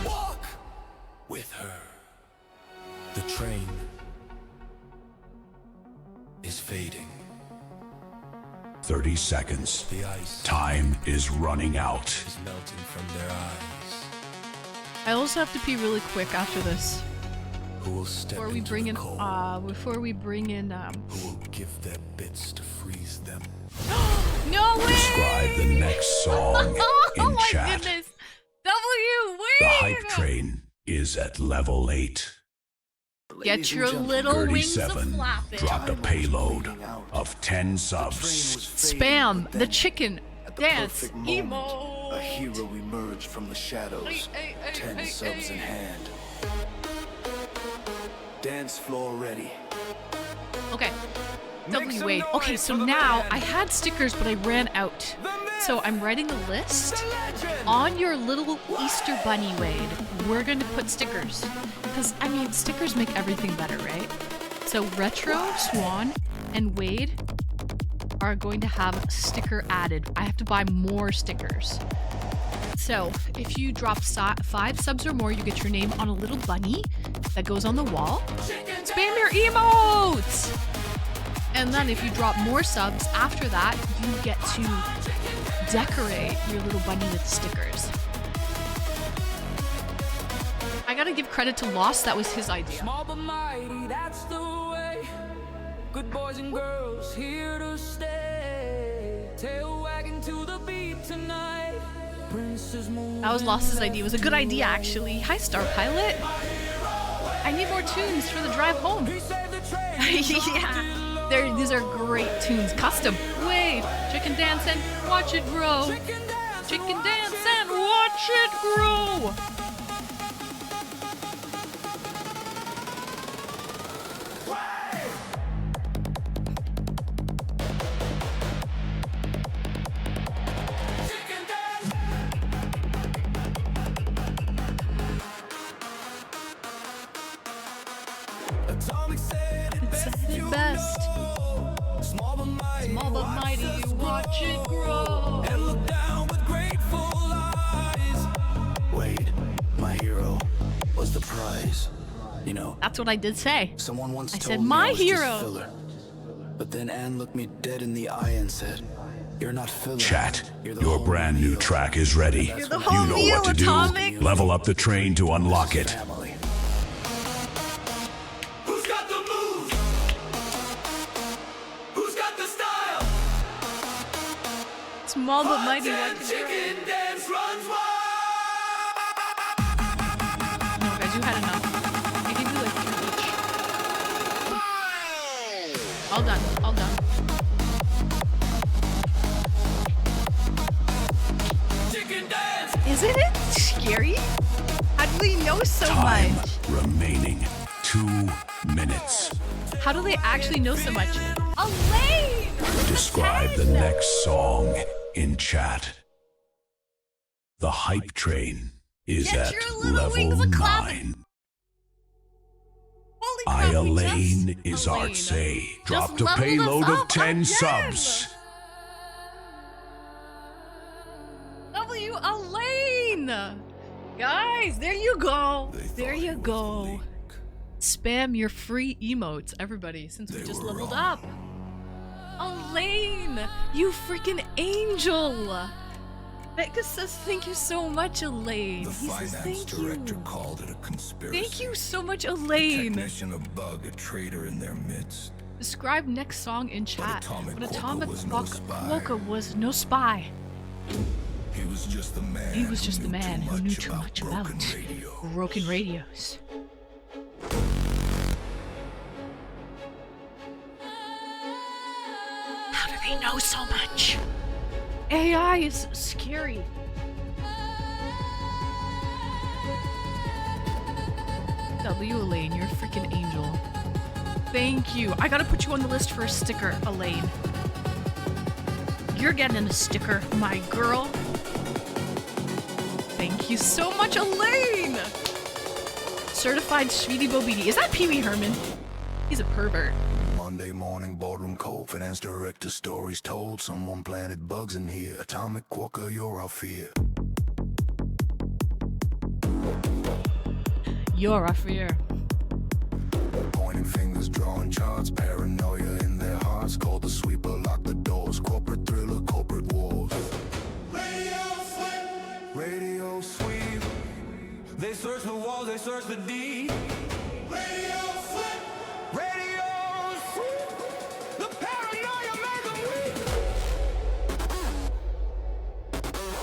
Walk with her. The train is fading. 30 seconds. The ice Time is running out. is melting from their eyes. I also have to pee really quick after this. Who will step Before we into bring the in cold? before we bring in Who will give their bits to freeze them? No way! Describe the next song Oh in my chat. goodness. W The Wade! hype train is at level 8. Get your little wings a 37 flapping. dropped a payload of 10 subs. Spam the chicken dance perfect moment, emo. a hero emerged from the shadows, 10 subs in hand. Dance floor ready. Okay. W Wade. Okay, so now I had stickers, but I ran out. So I'm writing a list on your little Easter bunny, Wade. We're going to put stickers. Because, I mean, stickers make everything better, right? So Retro, Swan, and Wade are going to have a sticker added. I have to buy more stickers. So if you drop 5 subs or more, you get your name on a little bunny that goes on the wall. Spam your emotes! And then if you drop more subs after that, you get to decorate your little bunny with stickers. I gotta give credit to Lost, that was his idea. Small but mighty, that's the way. Good boys and girls here to stay. Tail wagging to the beat tonight. Princess Moon. That was Lost's idea. It was a good idea, actually. Hi, Star Pilot. I need more tunes for the drive home. Yeah, these are great tunes. Custom. Wait, chicken dance and watch it grow. Chicken dance and watch it grow. Best. Small but mighty, watch it grow. And look down with grateful eyes. Wait, my hero was the prize. You know, That's what I did say. someone once I told said, me "My I was just hero." filler. But then Anne looked me dead in the eye and said, "You're not filler. Chat, You're the your whole brand new meal." track is ready. You're the You whole know meal, what to do. Atomic. Level up the train to unlock it. Family. Who's got the move? Who's got the style? Small but mighty, watch it grow. Chicken dance runs wild. No, guys, you had enough. I can do like 2 each. All done. All done. Chicken dance. Isn't it scary? How do they know so Time much? remaining 2 minutes. How do they actually know so much? Elaine! Describe the next song in chat. The hype train is Get at your little wings level a-clapping. 9. Holy crap, we Elaine just- is Elaine Artsay. just Dropped a leveled us payload of up 10 again. subs. W Elaine! Guys, there you go. There you go. Spam your free emotes, everybody, since we just leveled up. Elaine, you freaking angel. Becca says thank you so much, Elaine. The He says finance thank director you. called it a conspiracy. Thank you so much, Elaine. Technician, a bug, a traitor in their midst. Describe next song in chat. Atomic But Quokka Atomic was no spy. Quokka was no spy. He was just the man. He was just the man who knew too about much about broken radio. broken radios. How do they know so much? AI is scary. W Elaine, you're a freaking angel. Thank you. I gotta put you on the list for a sticker, Elaine. You're getting a sticker, my girl. Thank you so much, Elaine! Certified Sweetie Bobini. Is that Pee Wee Herman? He's a pervert. Monday morning, boardroom cold. Finance director stories told. Someone planted bugs in here. Atomic Quokka, you're our fear. You're a fear. Pointing fingers, drawing charts. Paranoia in their hearts. Call the sweeper, lock the doors. Corporate thriller, corporate wars. Radio sweep. They search the walls, they search the deep. Radio sweep. Radio sweep. The paranoia made them weak.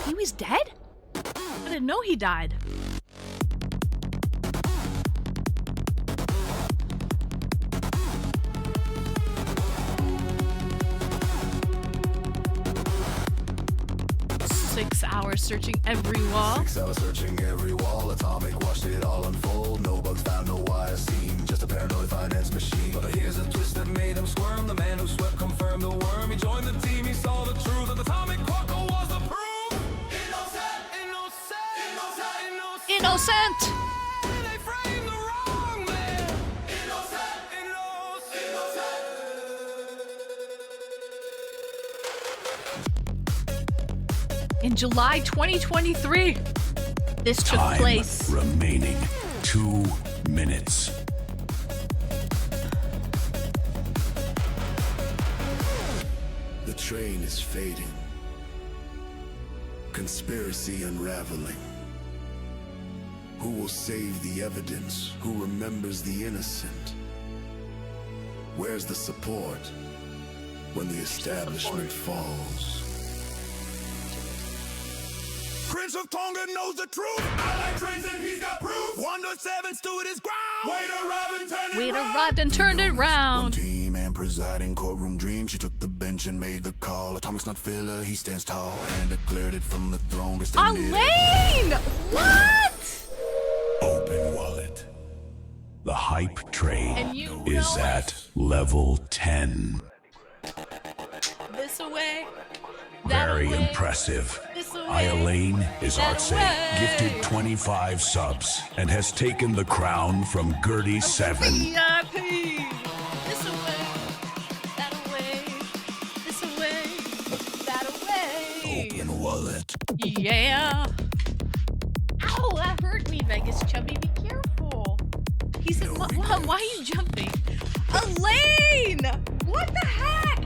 Pee Wee's dead? I didn't know he died. Six hours searching every wall. 6 hours searching every wall. Atomic watched it all unfold. No bugs found, no wire seen. Just a paranoid finance machine. But here's a twist that made him squirm. The man who swept confirmed the worm. He joined the team, he saw the truth. That Atomic Quokka was the proof. Innocent, innocent, innocent, innocent. Innocent! They framed the wrong man. Innocent, innocent, innocent. In July 2023, this took Time place. remaining 2 minutes. train is fading. Conspiracy unraveling. Who will save the evidence? Who remembers the innocent? Where's the support when the establishment falls? Prince of Tonga knows the truth. I like trains and he's got proof. 107 stood his ground. Waiter arrived and turned it round. Team and presiding courtroom dream. She took the bench and made the call. Atomic's not filler, he stands tall and declared it from the throne. Elaine! What? Open wallet. The hype train And you is know at level 10. This away. That Very away. impressive. This away. Elaine is That Artsy, away. gifted 25 subs, and has taken the crown from Gertie 7. VIP. This away. That away. This away. That away. Open wallet. Yeah. Ow, that hurt me, Vegas Chubby. Be careful. He said, why are you jumping? Elaine! What the heck?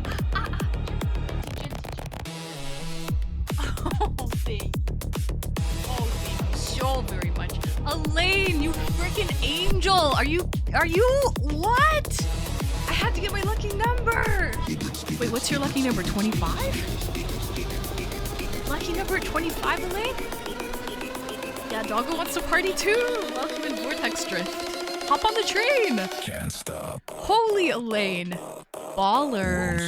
Oh, thank you. Oh, thank you so very much. Elaine, you freaking angel. Are you, what? I had to get my lucky number. Wait, what's your lucky number, 25? Lucky number 25, Elaine? Yeah, Doggo wants to party too. Welcome in Vortex Drift. Hop on the train. Can't stop. Holy Elaine. Baller.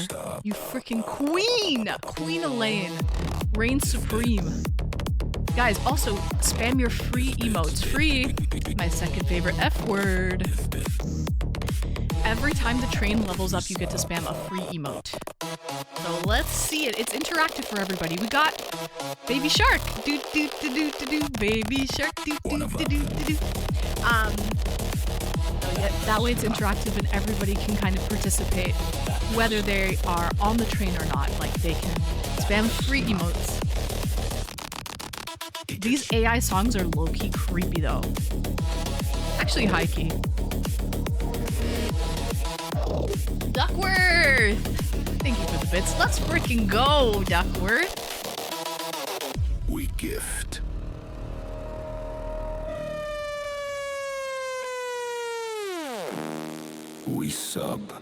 You freaking queen. Queen Elaine. Reign supreme. Guys, also spam your free emotes. Free. My second favorite F word. Every time the train levels up, you get to spam a free emote. So let's see it. It's interactive for everybody. We got Baby Shark. Do do do do do do. Baby Shark. Do do do do do do. So yeah, that way it's interactive and everybody can kind of participate, whether they are on the train or not. Like they can spam free emotes. These AI songs are low-key creepy though. Actually high-key. Duckworth! Thank you for the bits. Let's freaking go, Duckworth! We gift. We sub.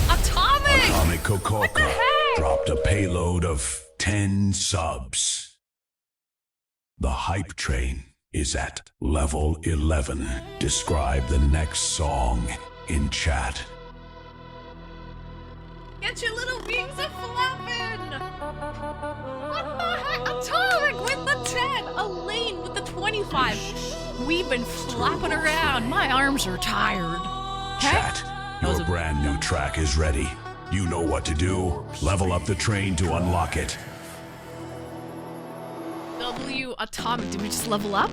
Atomic! Atomic Kokoka heck? dropped a payload of 10 subs. The hype train is at level 11. Describe the next song in chat. Get your little wings a flapping! What the heck? Atomic with the 10! Elaine with the 25! We've been flapping around. My arms are tired. Chat, was your a- brand new track is ready. You know what to do. Level up the train to unlock it. W Atomic. Did we just level up?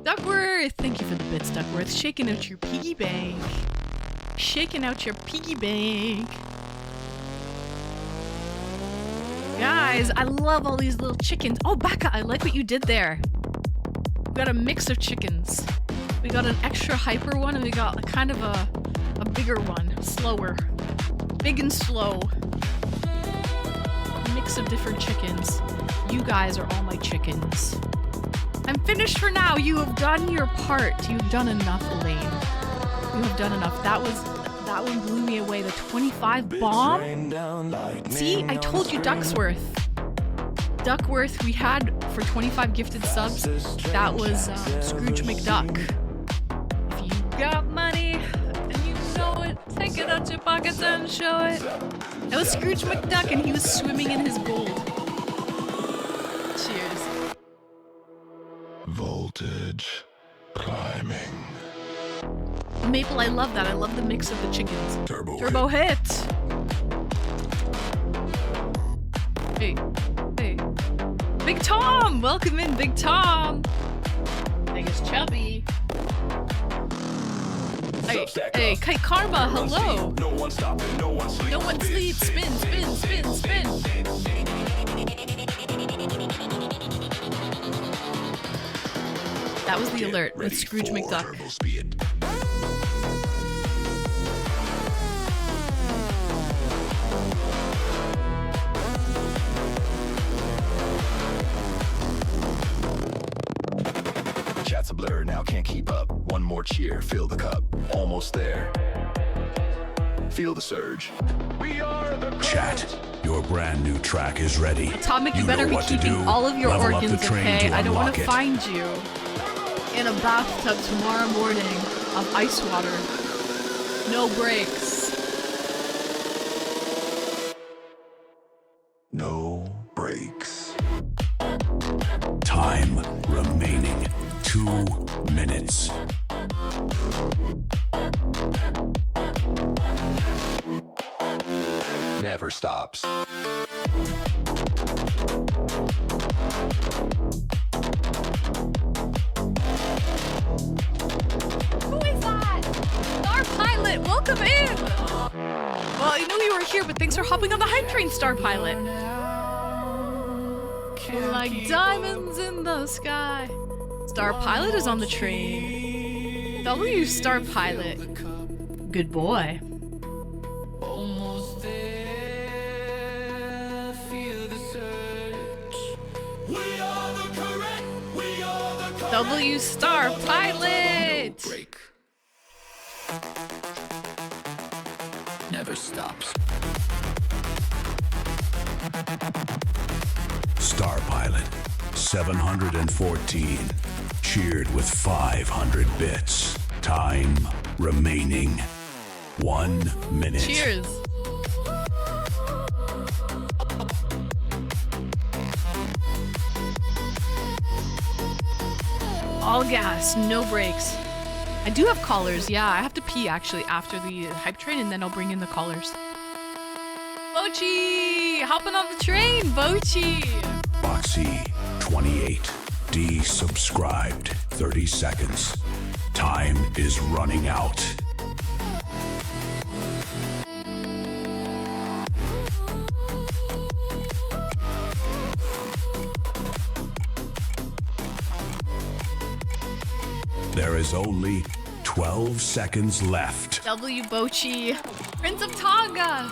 Duckworth! Thank you for the bits, Duckworth. Shaking out your piggy bank. Shaking out your piggy bank. Guys, I love all these little chickens. Oh, Baka, I like what you did there. We got a mix of chickens. We got an extra hyper one, and we got kind of a bigger one. Slower. Big and slow. A mix of different chickens. You guys are all my chickens. I'm finished for now. You have done your part. You've done enough, Elaine. You have done enough. That one blew me away. The 25 bomb. See, I told you, Duckworth, we had for 25 gifted subs. That was Scrooge McDuck. If you got money and you know it, take it out your pockets and show it. That was Scrooge McDuck, and he was swimming in his gold. Cheers. Voltage climbing. Maple, I love that. I love the mix of the chickens. Turbo hit. Hey. Big Tom! Welcome in, Big Tom! Biggest Chubby. Hey, Kite Karma, hello! No one stopping, no one sleep. No one sleeps. Spin. That was the alert with Scrooge McDuck. a blur, now can't keep up. One more cheer, fill the cup. Almost there. Feel the surge. We are the Chat, your brand new track is ready. Atomic, you better know be what to keeping do. all of your Level up organs, the train okay? to I don't want unlock to it. find you in a bathtub tomorrow morning of ice water. No breaks. no breaks. Time remaining 2 minutes. Never stops. Who is that? Star Pilot, welcome in! Well, I knew you were here, but thanks for hopping on the hype train, Star Pilot. Like diamonds in the sky. Star Pilot is on the train. W Star Pilot. Good boy. Almost there, feel the surge. We are the correct, we are the correct. W Star Pilot. Break. Never stops. Star Pilot 714. Cheered with 500 bits. Time remaining 1 minute. Cheers. All gas, no brakes. I do have collars, yeah. I have to pee actually after the hype train and then I'll bring in the collars. Bochi! Hopping on the train, Bochi! Boxy 28. Desubscribed 30 seconds. Time is running out. There is only 12 seconds left. W Bochi, Prince of Tonga!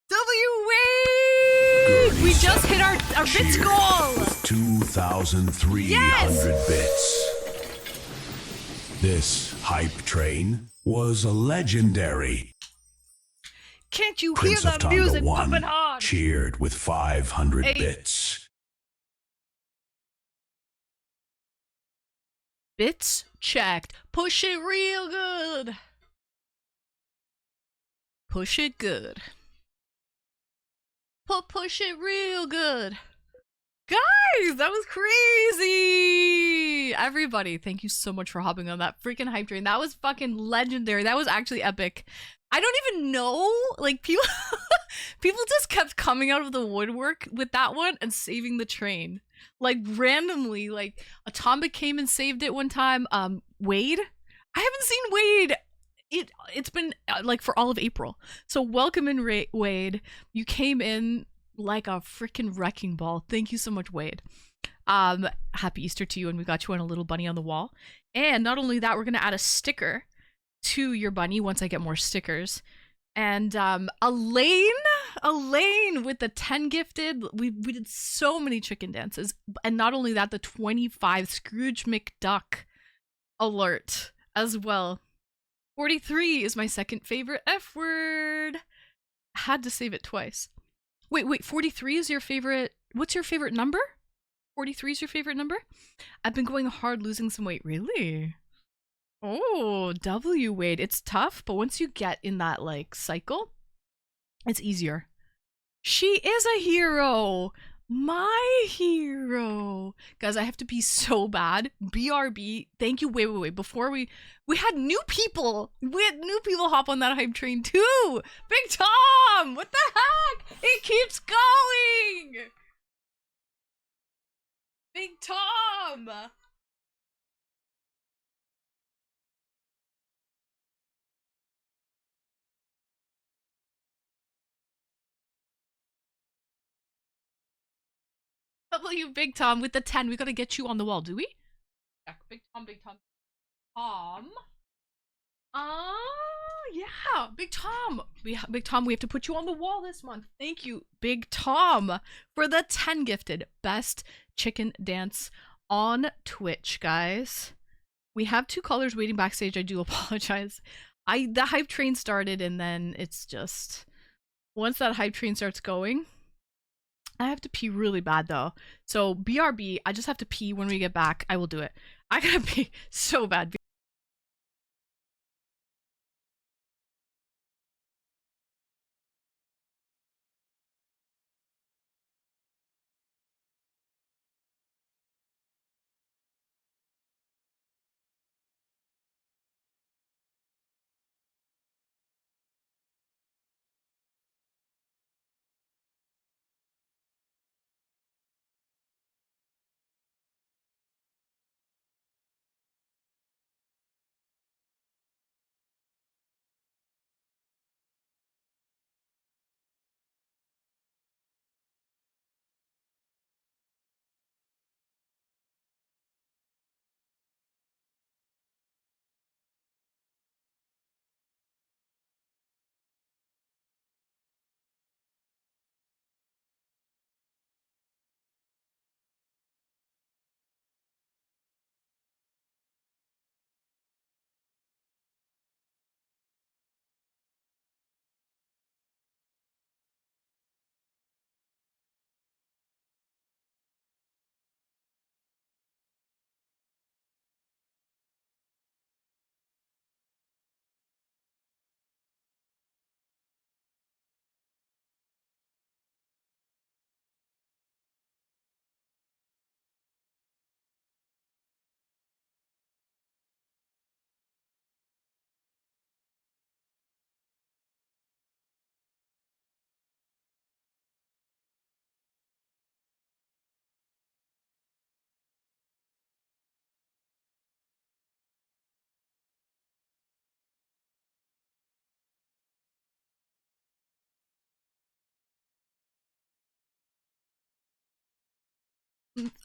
W Wade! We just hit our bits Cheered goal! with 2,300 Yes! bits. This hype train was legendary. Can't you Prince hear of the Tonga music 1 pumping hard? cheered with 500 Hey. bits. Bits checked. Push it real good. Push it good. Push it real good. Guys, that was crazy! Everybody, thank you so much for hopping on that freaking hype train. That was fucking legendary. That was actually epic. I don't even know, like, people people just kept coming out of the woodwork with that one and saving the train. Like, randomly, like, Atomic came and saved it one time. Wade? I haven't seen Wade. It's been, like, for all of April. So welcome in, Wade. You came in like a freaking wrecking ball. Thank you so much, Wade. Happy Easter to you, and we got you on a little bunny on the wall. And not only that, we're gonna add a sticker to your bunny once I get more stickers. And Elaine with the 10 gifted. We did so many chicken dances, and not only that, the 25 Scrooge McDuck alert as well. 43 is my second favorite F word. Had to save it twice. Wait, 43 is your favorite. What's your favorite number? 43 is your favorite number? I've been going hard losing some weight. Really? Oh, W Wade. It's tough, but once you get in that, like, cycle, it's easier. She is a hero. My hero. Guys, I have to pee so bad. BRB. Thank you. Wait. Before we had new people. We had new people hop on that hype train too. Big Tom. What the heck? It keeps going. Big Tom. W Big Tom with the 10. We gotta get you on the wall, do we? Big Tom. Tom. Yeah, Big Tom. Big Tom, we have to put you on the wall this month. Thank you, Big Tom, for the 10 gifted best chicken dance on Twitch, guys. We have 2 callers waiting backstage. I do apologize. The hype train started, and then it's just once that hype train starts going, I have to pee really bad though. So BRB, I just have to pee when we get back. I will do it. I gotta pee so bad.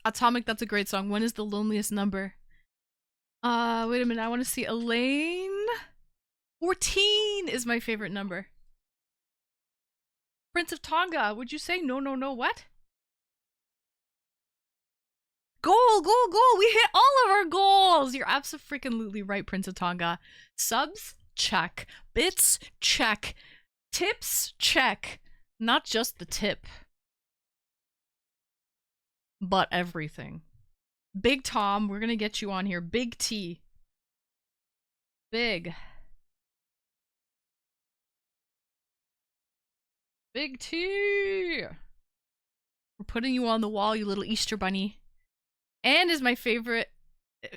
Atomic, that's a great song. When is the loneliest number? Wait a minute. I want to see Elaine. 14 is my favorite number. Prince of Tonga, would you say no, no, no, what? Goal, goal, goal. We hit all of our goals. You're absolutely right, Prince of Tonga. Subs, check. Bits, check. Tips, check. Not just the tip, but everything. Big Tom, we're gonna get you on here. Big T. Big. Big T. We're putting you on the wall, you little Easter bunny. And is my favorite.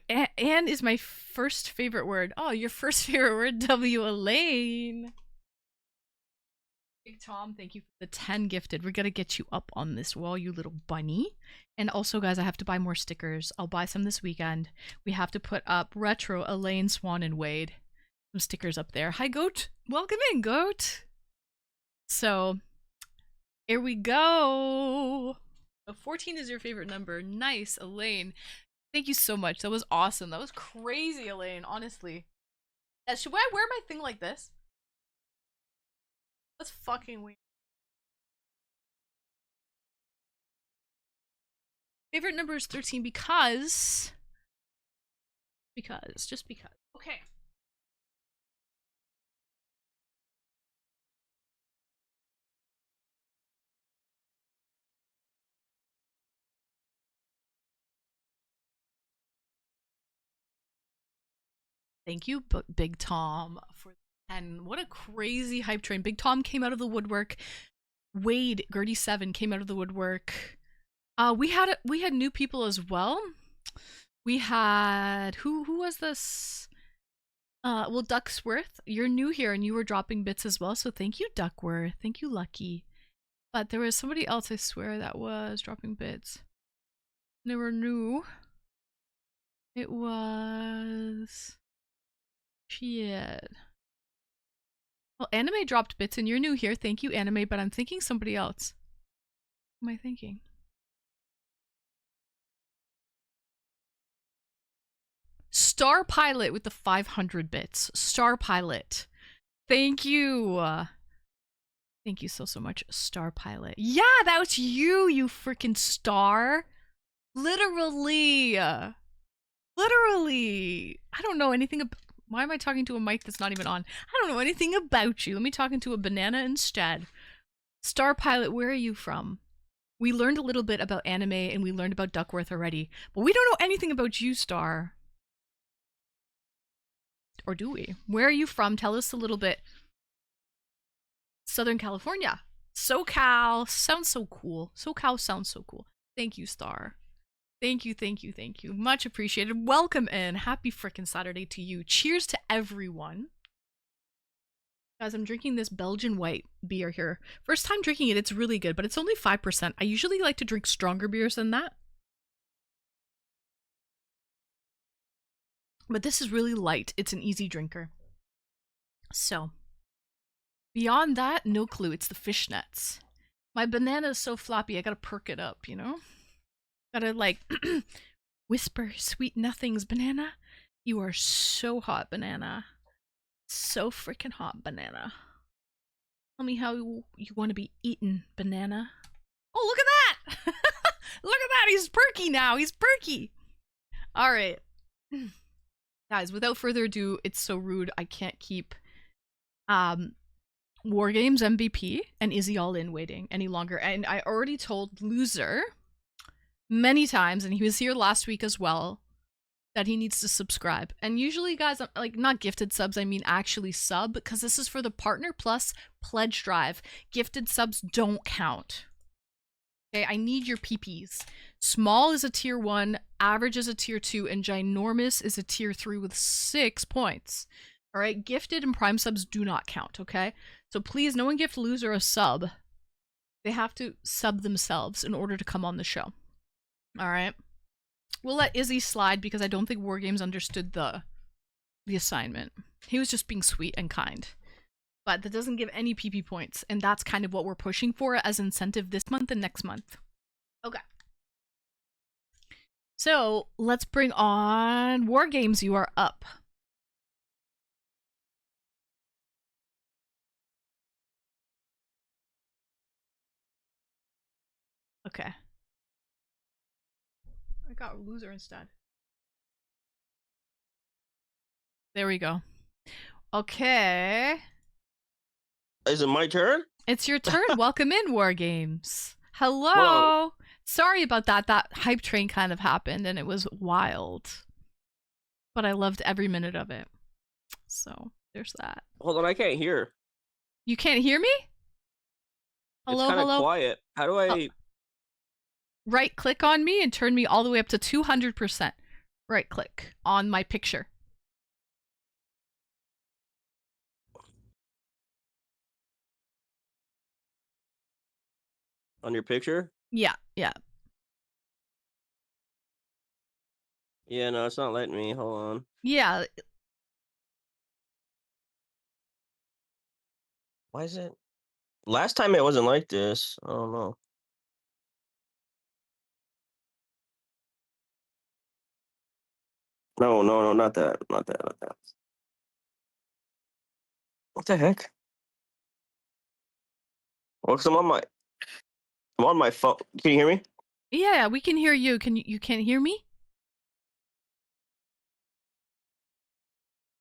And is my first favorite word. Oh, your first favorite word, W. Elaine. Big Tom, thank you for the 10 gifted. We're gonna get you up on this wall, you little bunny. And also, guys, I have to buy more stickers. I'll buy some this weekend. We have to put up Retro, Elaine, Swan, and Wade. Some stickers up there. Hi, Goat. Welcome in, Goat. So, here we go. 14 is your favorite number. Nice, Elaine. Thank you so much. That was awesome. That was crazy, Elaine, honestly. Should I wear my thing like this? That's fucking weird. Favorite number is 13 because. Just because. Okay. Thank you, Big Tom, for 10. What a crazy hype train. Big Tom came out of the woodwork. Wade, Gertie7 came out of the woodwork. We had new people as well. We had who was this? Well, Ducksworth, you're new here and you were dropping bits as well, so thank you, Duckworth. Thank you, Lucky. But there was somebody else, I swear, that was dropping bits. They were new. It was shit. Well, Anime dropped bits and you're new here. Thank you, Anime, but I'm thinking somebody else. What am I thinking? Star Pilot with the 500 bits. Star Pilot. Thank you. Thank you so much, Star Pilot. Yeah, that was you, you freaking star. Literally. Literally. I don't know anything about... Why am I talking to a mic that's not even on? I don't know anything about you. Let me talk into a banana instead. Star Pilot, where are you from? We learned a little bit about anime and we learned about Duckworth already, but we don't know anything about you, Star. Or do we? Where are you from? Tell us a little bit. Southern California. SoCal. Sounds so cool. SoCal sounds so cool. Thank you, Star. Thank you, thank you, thank you. Much appreciated. Welcome in. Happy frickin' Saturday to you. Cheers to everyone. Guys, I'm drinking this Belgian white beer here. First time drinking it, it's really good, but it's only 5%. I usually like to drink stronger beers than that. But this is really light. It's an easy drinker. So, beyond that, no clue. It's the fishnets. My banana is so floppy, I gotta perk it up, you know? Gotta, like, whisper sweet nothings, banana. You are so hot, banana. So freaking hot, banana. Tell me how you want to be eaten, banana. Oh, look at that! Look at that! He's perky now! He's perky! Alright. Guys, without further ado, it's so rude I can't keep Wargames MVP and Izzy All In waiting any longer. And I already told Loser many times, and he was here last week as well, that he needs to subscribe. And usually, guys, like, not gifted subs, I mean actually sub, because this is for the Partner Plus pledge drive. Gifted subs don't count. Okay, I need your PPs. Small is a tier 1, average is a tier 2, and ginormous is a tier 3 with 6 points. Alright, gifted and prime subs do not count, okay? So please, no one gift Loser a sub. They have to sub themselves in order to come on the show. Alright? We'll let Izzy slide because I don't think Wargames understood the assignment. He was just being sweet and kind. But that doesn't give any PP points, and that's kind of what we're pushing for as incentive this month and next month. Okay. So, let's bring on Wargames. You are up. Okay. I got Loser instead. There we go. Okay. Is it my turn? It's your turn. Welcome in, Wargames. Hello. Whoa. Sorry about that. That hype train kind of happened and it was wild. But I loved every minute of it. So, there's that. Hold on, I can't hear. You can't hear me? Hello, it's kind of hello. quiet. How do I... Right click on me and turn me all the way up to 200%. Right click on my picture. On your picture? Yeah, yeah. Yeah, no, it's not letting me. Hold on. Yeah. Why is it? Last time it wasn't like this. I don't know. No, not that. Not that. What the heck? Well, 'cause I'm on my phone. Can you hear me? Yeah, we can hear you. You can't hear me?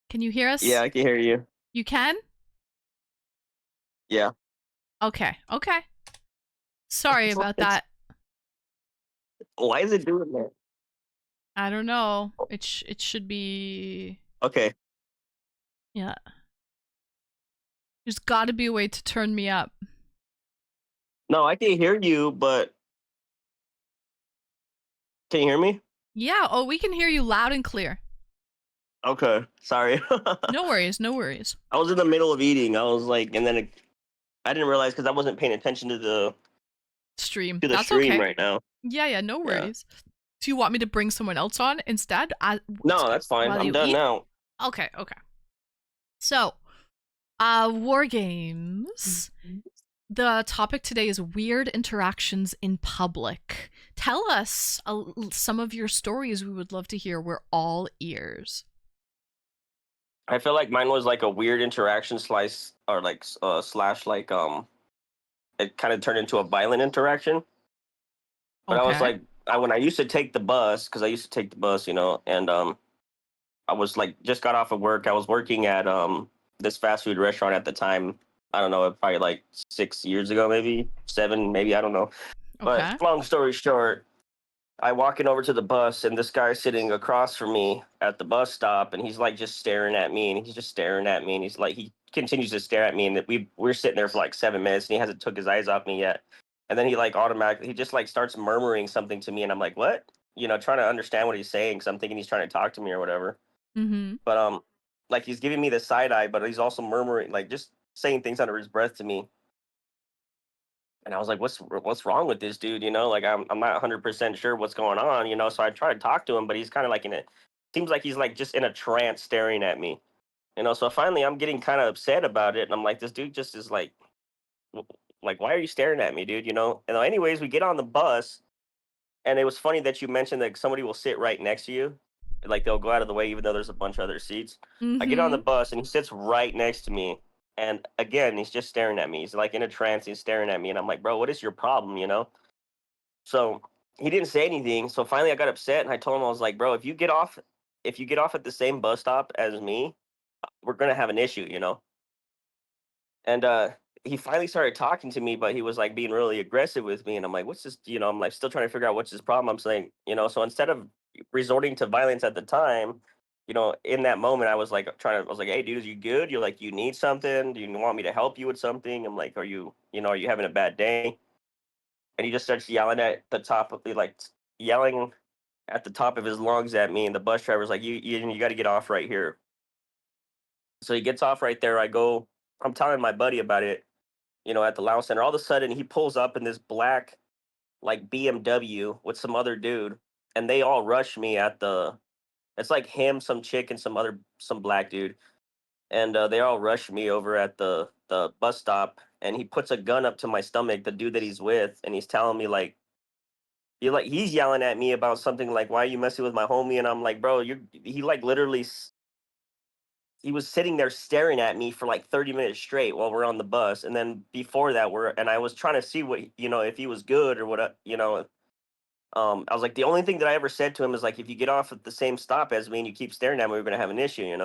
Can you hear us? Yeah, I can hear you. You can? Yeah. Okay. Sorry about that. Why is it doing that? I don't know. It should be... Okay. Yeah. There's got to be a way to turn me up. No, I can hear you, but... Can you hear me? Yeah. Oh, we can hear you loud and clear. Okay. Sorry. No worries. No worries. I was in the middle of eating. I was like, and then I didn't realize because I wasn't paying attention to the Stream. stream okay. right now. Yeah. No worries. Do you want me to bring someone else on instead? No, that's fine. while I'm you done eat? now. Okay. So, War Games. The topic today is weird interactions in public. Tell us some of your stories. We would love to hear. We're all ears. I feel like mine was like a weird interaction slice or like slash like it kind of turned into a violent interaction. But I was Okay. like, when I used to take the bus, because I used to take the bus, and I was like just got off of work. I was working at this fast food restaurant at the time. I don't know, probably like 6 years ago, maybe 7, maybe I don't know. But Okay. long story short, I walking over to the bus and this guy sitting across from me at the bus stop and he's like just staring at me and he's just staring at me and he's like he continues to stare at me and we're sitting there for like 7 minutes and he hasn't took his eyes off me yet. And then he like automatically he just like starts murmuring something to me and I'm like, what? Trying to understand what he's saying because I'm thinking he's trying to talk to me or whatever. Mm-hmm. But like he's giving me the side eye, but he's also murmuring, like just saying things under his breath to me. And I was like, what's wrong with this dude? Like I'm not 100% sure what's going on. So I try to talk to him, but he's kind of like seems like he's like just in a trance staring at me. So finally I'm getting kind of upset about it, and I'm like, this dude just is like, like, why are you staring at me, dude? And anyways, we get on the bus, and it was funny that you mentioned that somebody will sit right next to you, like they'll go out of the way even though there's a bunch of other seats. I get on the Mm-hmm. bus and he sits right next to me, and again he's just staring at me. He's like in a trance. He's staring at me, and I'm like, bro, what is your problem? So he didn't say anything. So finally, I got upset and I told him, I was like, bro, if you get off at the same bus stop as me, we're gonna have an issue. And he finally started talking to me, but he was like being really aggressive with me. And I'm like, what's this? I'm like still trying to figure out what's his problem. I'm saying, so instead of resorting to violence at the time, in that moment, I was like I was like, hey, dude, is you good? You're like, you need something? Do you want me to help you with something? I'm like, are you having a bad day? And he just starts yelling at the top of the like yelling at the top of his lungs at me. And the bus driver's like, you got to get off right here. So he gets off right there. I'm telling my buddy about it, at the Lounge Center. All of a sudden, he pulls up in this black, like BMW with some other dude, and they all rush me at the. It's like him, some chick, and some black dude, and they all rush me over at the bus stop. And he puts a gun up to my stomach, the dude that he's with, and he's telling me like, he's yelling at me about something like, why are you messing with my homie? And I'm like, bro, he like literally he was sitting there staring at me for like 30 minutes straight while we're on the bus. And then before that, and I was trying to see what, if he was good or what, I was like, the only thing that I ever said to him is like, if you get off at the same stop as me and you keep staring at me, we're going to have an issue.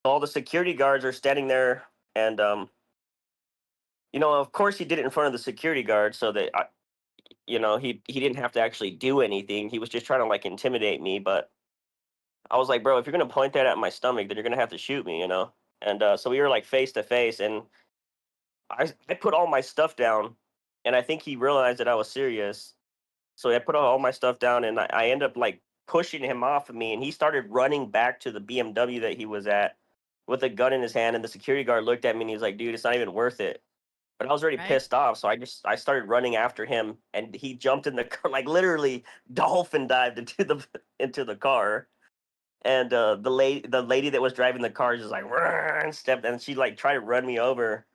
All the security guards are standing there. And, of course he did it in front of the security guard. So that, he didn't have to actually do anything. He was just trying to like intimidate me. But I was like, bro, if you're going to point that at my stomach, then you're going to have to shoot me. And so we were like face to face, and I put all my stuff down, and I think he realized that I was serious. So I put all my stuff down, and I end up like pushing him off of me, and he started running back to the BMW that he was at with a gun in his hand. And the security guard looked at me and he's like, dude, it's not even worth it. But I was already Right. pissed off, so I started running after him, and he jumped in the car, like literally dolphin dived into the car. And the lady that was driving the car just like and stepped, and she like tried to run me over,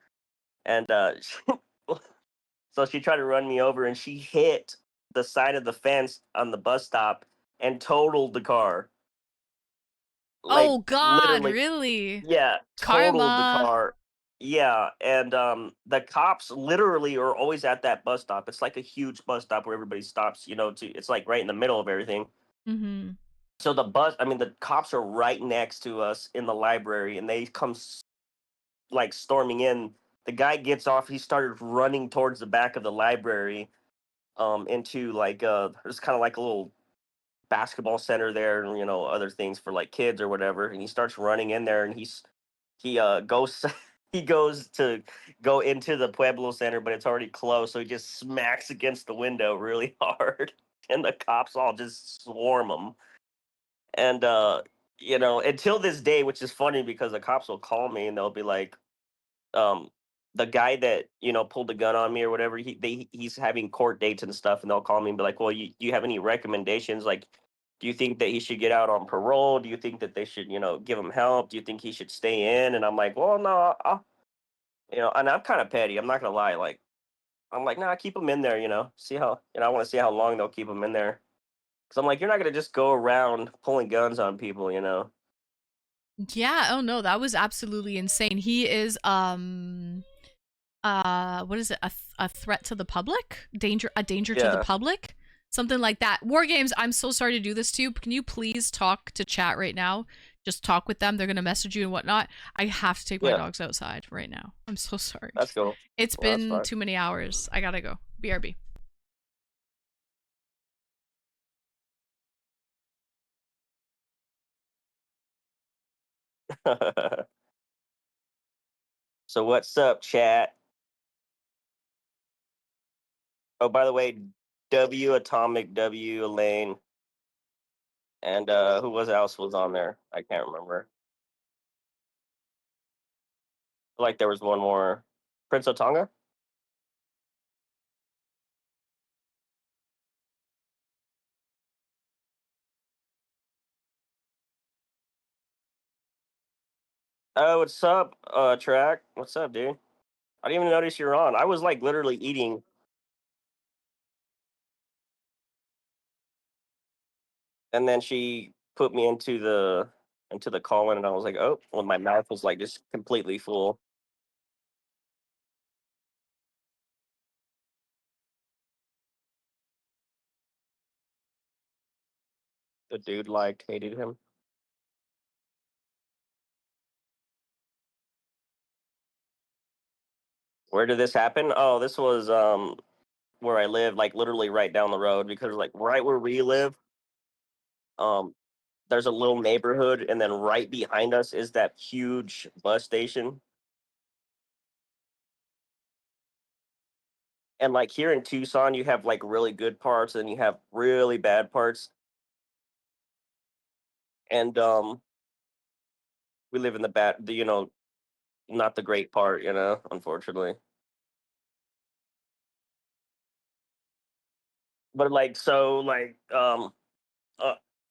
and so she tried to run me over, and she hit the side of the fence on the bus stop and totaled the car. Like Oh God, literally, really? yeah, totaled the Karma. car. Yeah, and the cops literally are always at that bus stop. It's like a huge bus stop where everybody stops. It's like right in the middle of everything. Mm-hmm. So the cops are right next to us in the library, and they come like storming in. The guy gets off. He started running towards the back of the library, into like there's kind of like a little basketball center there, and other things for like kids or whatever. And he starts running in there, and he goes he goes to go into the Pueblo Center, but it's already closed. So he just smacks against the window really hard, and the cops all just swarm him. And until this day, which is funny because the cops will call me and they'll be like, um the guy that pulled the gun on me or whatever, he's having court dates and stuff, and they'll call me and be like, well, do you have any recommendations, like, do you think that he should get out on parole? Do you think that they should give him help? Do you think he should stay in? And I'm like, well, no, and I'm kind of petty, I'm not gonna lie, like, I'm like, nah, keep them in there. See how I want to see how long they'll keep them in there. Because I'm like, you're not gonna just go around pulling guns on people. Yeah, oh no, that was absolutely insane. He is what is it? A threat to the public? A danger to the Yeah. public? Something like that. War Games, I'm so sorry to do this to you. Can you please talk to chat right now? Just talk with them. They're gonna message you and whatnot. I have to take my Yeah. dogs outside right now. I'm so sorry. That's cool. It's Yeah, that's been fine. too many hours. I gotta go. BRB. So what's up, chat? Oh, by the way, W Atomic, W Elaine, and who else was on there? I can't remember. Like there was one more. Prince Otonga? Oh, what's up, Track? What's up, dude? I didn't even notice you're on. I was like literally eating, and then she put me into the call in, and I was like, oh, well, my mouth was like just completely full. The dude hated him. Where did this happen? Oh, this was where I live, like literally right down the road, because like right where we live, um, there's a little neighborhood, and then right behind us is that huge bus station. And like here in Tucson, you have like really good parts, and you have really bad parts. And we live in the bad, not the great part, unfortunately. But like so, like uh,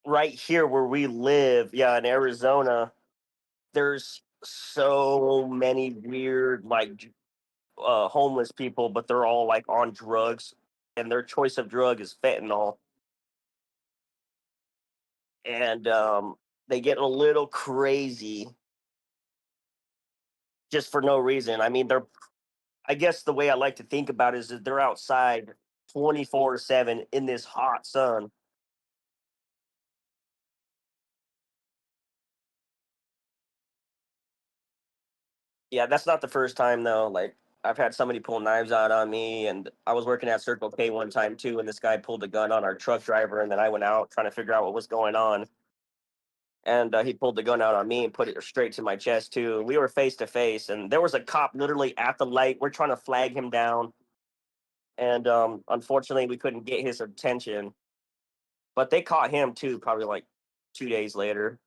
right here where we live, yeah, in Arizona, there's so many weird homeless people, but they're all like on drugs, and their choice of drug is fentanyl, and they get a little crazy just for no reason. I mean, I guess the way I like to think about it is that they're outside 24/7 in this hot sun. Yeah, that's not the first time though. Like I've had somebody pull knives out on me, and I was working at Circle K one time too, and this guy pulled a gun on our truck driver, and then I went out trying to figure out what was going on, and he pulled the gun out on me and put it straight to my chest too. We were face to face, and there was a cop literally at the light. We're trying to flag him down, and unfortunately, we couldn't get his attention. But they caught him too, probably like 2 days later.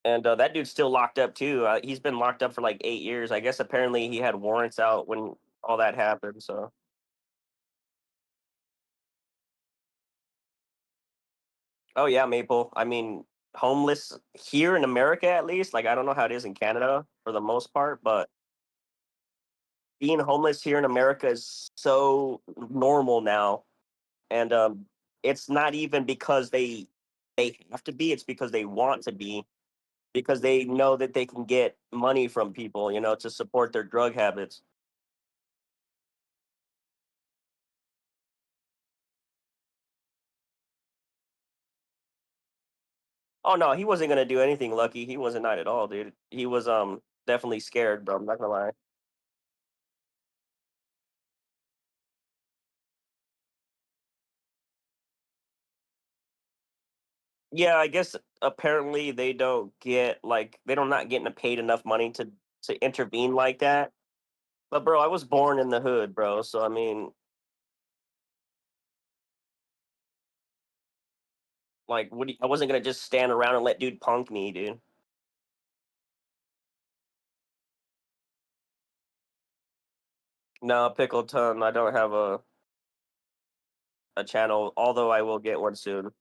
And that dude's still locked up too. He's been locked up for like 8 years. I guess apparently he had warrants out when all that happened. So, oh yeah, Maple. I mean, homeless here in America at least. Like I don't know how it is in Canada for the most part, but being homeless here in America is so normal now, and it's not even because they have to be. It's because they want to be, because they know that they can get money from people, to support their drug habits. Oh no, he wasn't gonna do anything, Lucky. He wasn't, not at all, dude. He was definitely scared, bro. I'm not gonna lie. Yeah, I guess apparently they don't get like they don't not getting paid enough money to intervene like that. But bro, I was born in the hood, bro. So I mean, like, I wasn't gonna just stand around and let dude punk me, dude. No, Pickleton, I don't have a channel, although I will get one soon.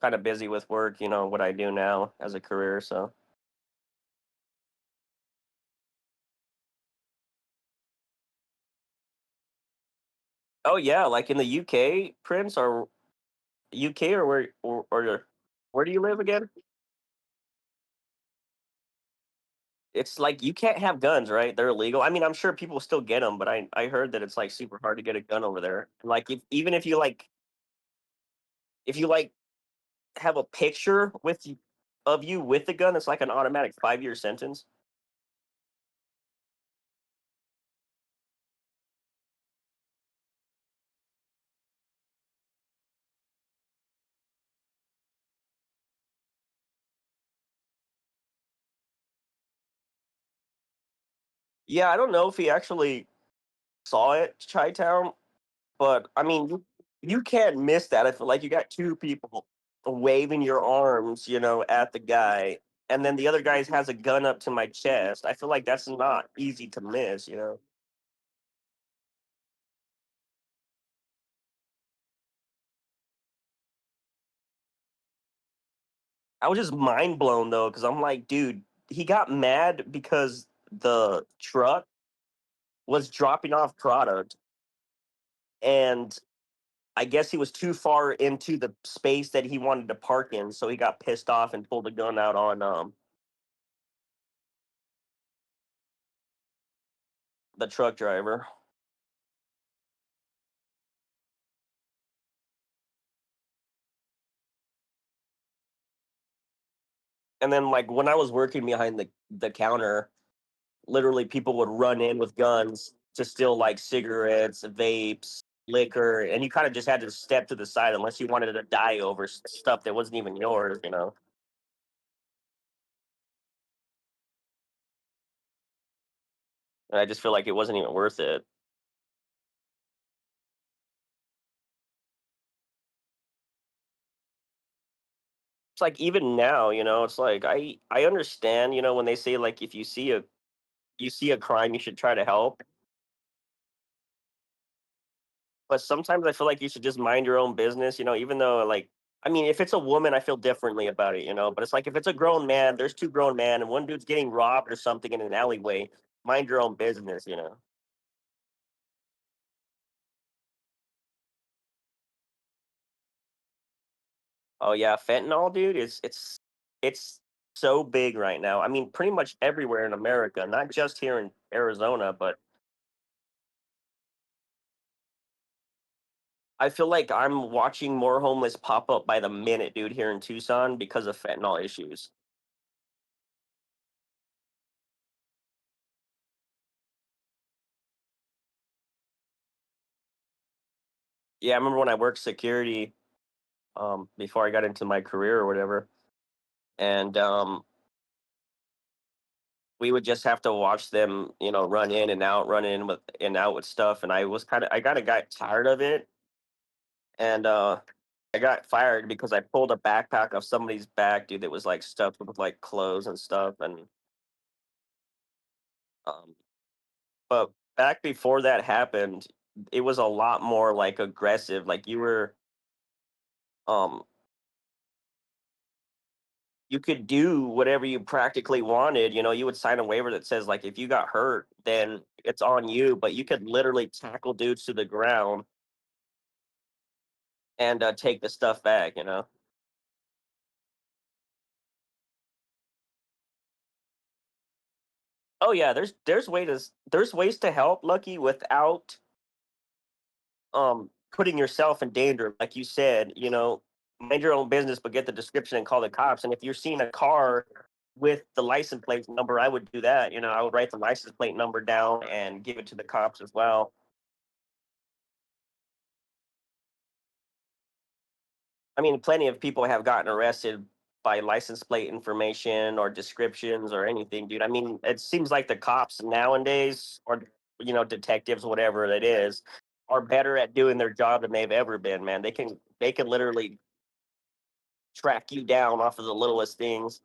kind of busy with work, you know, what I do now as a career. So, oh yeah, like in the UK, Prince, or UK, or where do you live again? It's like you can't have guns, right? They're illegal. I mean, I'm sure people still get them, but I heard that it's like super hard to get a gun over there. Like if even if you like have a picture of you with the gun, it's like an automatic 5-year sentence. Yeah, I don't know if he actually saw it, Chi-Town, but I mean, you can't miss that. I feel like you got two people waving your arms, you know, at the guy, and then the other guy has a gun up to my chest. I feel like that's not easy to miss, you know. I was just mind blown though, because I'm like, dude, he got mad because the truck was dropping off product, and I guess he was too far into the space that he wanted to park in, so he got pissed off and pulled a gun out on the truck driver. And then like when I was working behind the counter, literally people would run in with guns to steal like cigarettes, vapes, liquor, and you kind of just had to step to the side unless you wanted to die over stuff that wasn't even yours, you know. And I just feel like it wasn't even worth it. It's like even now, you know, it's like I understand, you know, when they say like if you see a crime, you should try to help. But sometimes I feel like you should just mind your own business, you know, even though like I mean, if it's a woman, I feel differently about it, you know. But it's like if it's a grown man, there's two grown men, and one dude's getting robbed or something in an alleyway. Mind your own business, you know. Oh yeah, fentanyl, dude, it's so big right now. I mean, pretty much everywhere in America, not just here in Arizona, but I feel like I'm watching more homeless pop up by the minute, dude, here in Tucson because of fentanyl issues. Yeah, I remember when I worked security, before I got into my career or whatever, and we would just have to watch them, you know, run in and out, run in with and out with stuff, and I kind of got tired of it, and I got fired because I pulled a backpack off somebody's back, dude, that was like stuffed with like clothes and stuff, and um, but back before that happened, it was a lot more like aggressive. Like um, you could do whatever you practically wanted. You know, you would sign a waiver that says like if you got hurt, then it's on you. But you could literally tackle dudes to the ground and take the stuff back. You know. Oh yeah, there's ways to help Lucky without putting yourself in danger. Like you said, you know, mind your own business, but get the description and call the cops. And if you're seeing a car with the license plate number, I would do that. You know, I would write the license plate number down and give it to the cops as well. I mean, plenty of people have gotten arrested by license plate information or descriptions or anything, dude. I mean, it seems like the cops nowadays, or you know, detectives, whatever it is, are better at doing their job than they've ever been. Man, they can literally track you down off of the littlest things.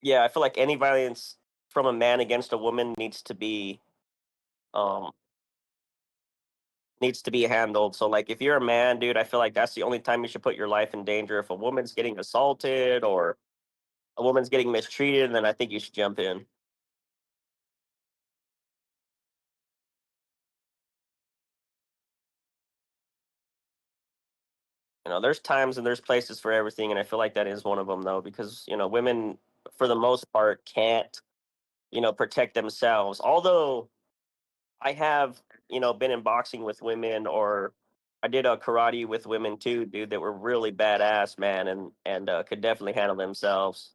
yeah, I feel like any violence from a man against a woman um needs to be handled. So like if you're a man, dude, I feel like that's the only time you should put your life in danger. If a woman's getting assaulted or a woman's getting mistreated, then I think you should jump in. You know, there's times and there's places for everything, and I feel like that is one of them though, because women for the most part can't protect themselves. Although I have been in boxing with women, or I did a karate with women too, dude, that were really badass, man, and could definitely handle themselves.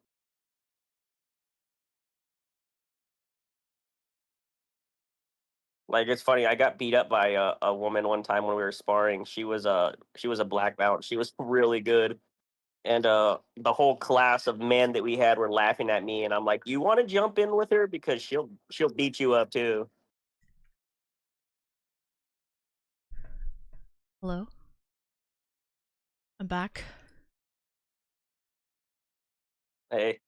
Like it's funny, I got beat up by a woman one time when we were sparring. She was a black belt. She was really good, and the whole class of men that we had were laughing at me, and I'm like, "You want to jump in with her because she'll beat you up too." Hello? I'm back. Hey,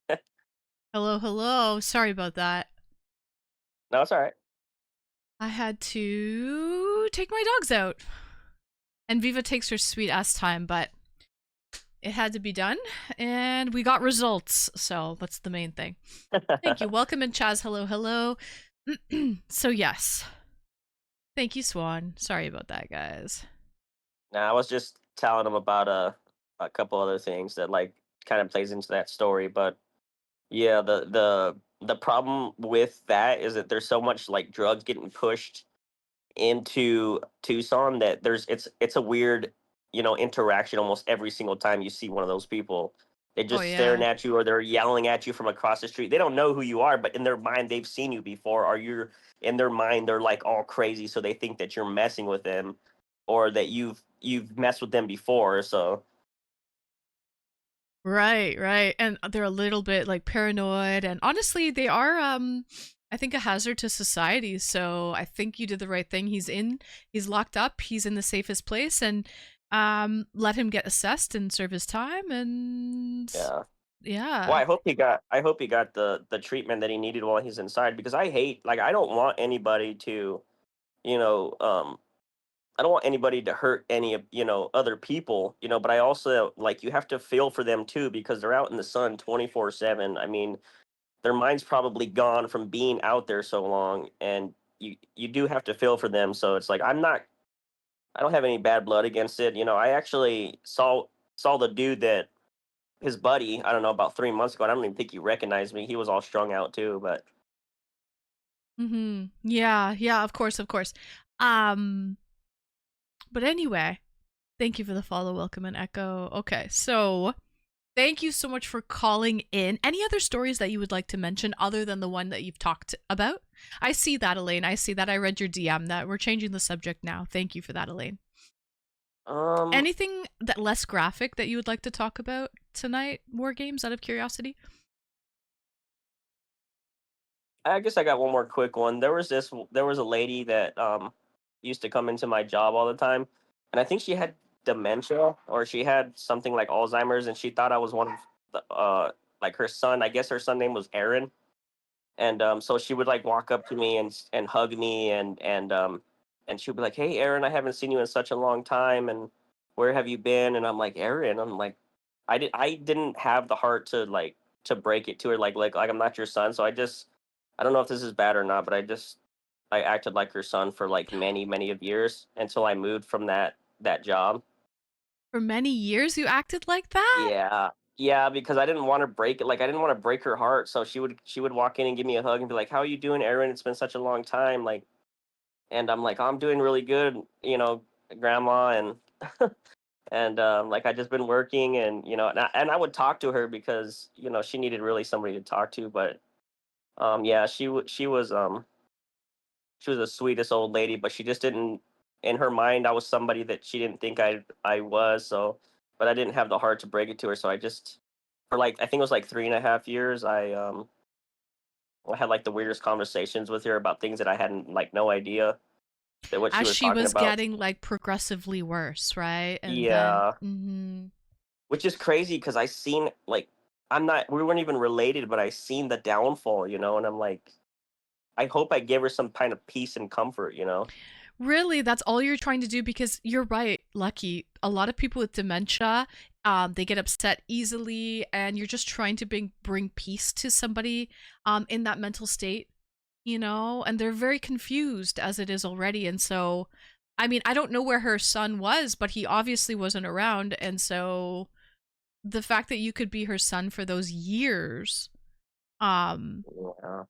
Hello, hello. Sorry about that. no, it's all right. I had to take my dogs out. And Viva takes her sweet ass time, but it had to be done. And we got results. So that's the main thing. Thank you. Welcome in, Chaz. Hello, hello. So, yes. Thank you, Swan. Sorry about that, guys. Nah, I was just telling him about a couple other things that like kind of plays into that story, but yeah, the problem with that is that there's so much like drugs getting pushed into Tucson that it's a weird, interaction almost every single time you see one of those people. They're Oh, just staring yeah. at you or they're yelling at you from across the street. They don't know who you are, but in their mind they've seen you before, or you're in their mind they're like all crazy, so they think that you're messing with them or that you've messed with them before. So Right, right. And they're a little bit like paranoid. And honestly, they are, I think, a hazard to society. So I think you did the right thing. He's locked up, he's in the safest place, and let him get assessed and serve his time. And yeah. Well, yeah. I hope he got the treatment that he needed while he's inside, because I don't want anybody to, you know, I don't want anybody to hurt any of, other people, but I also like you have to feel for them too, because they're out in the sun 24/7. I mean, their mind's probably gone from being out there so long, and you do have to feel for them. So it's like I don't have any bad blood against it. I actually saw the dude that his buddy, I don't know, about 3 months ago. And I don't even think he recognized me. He was all strung out too, but Yeah, yeah, of course, of course. Um, but anyway, thank you for the follow, welcome, and echo. Okay, so thank you so much for calling in. Any other stories that you would like to mention other than the one that you've talked about? I see that, Elaine. I see that. I read your DM. That we're changing the subject now. Thank you for that, Elaine. um, Anything that less graphic that you would like to talk about tonight? War games, out of curiosity. I guess I got one more quick one. There was a lady that used to come into my job all the time, and I think she had dementia or she had something like Alzheimer's, and she thought I was one of like her son. I guess her son name was Aaron, and so she would like walk up to me and hug me, and she would be like, "Hey, Aaron, I haven't seen you in such a long time, and where have you been?" And I'm like, "Aaron," I'm like, I didn't have the heart to break it to her, like I'm not your son. So I don't know if this is bad or not, but I acted like her son for like many many of years until I moved from that job. For many years, you acted like that? Yeah. Yeah, because I didn't want to break it. Like I didn't want to break her heart. So she would walk in and give me a hug and be like, "How are you doing, Aaron? It's been such a long time." Like, and I'm like, "I'm doing really good, grandma." And like I just been working, and and I would talk to her because she needed really somebody to talk to. But yeah, she was the sweetest old lady, but she just didn't. In her mind, I was somebody that she didn't think I was. So, but I didn't have the heart to break it to her. So I just, for like, I think it was like 3.5 years, I had like the weirdest conversations with her about things that I hadn't like no idea that what she As was she talking was about. getting like progressively worse, right? And then, Yeah, which is crazy because I seen like we weren't even related, but I seen the downfall, you know, and I'm like, I hope I give her some kind of peace and comfort, you know. Really, that's all you're trying to do? Because you're right, Lucky. A lot of people with dementia, they get upset easily, and you're just trying to bring peace to somebody in that mental state, you know, and they're very confused as it is already. And so, I mean, I don't know where her son was, but he obviously wasn't around. And so the fact that you could be her son for those years, Yeah.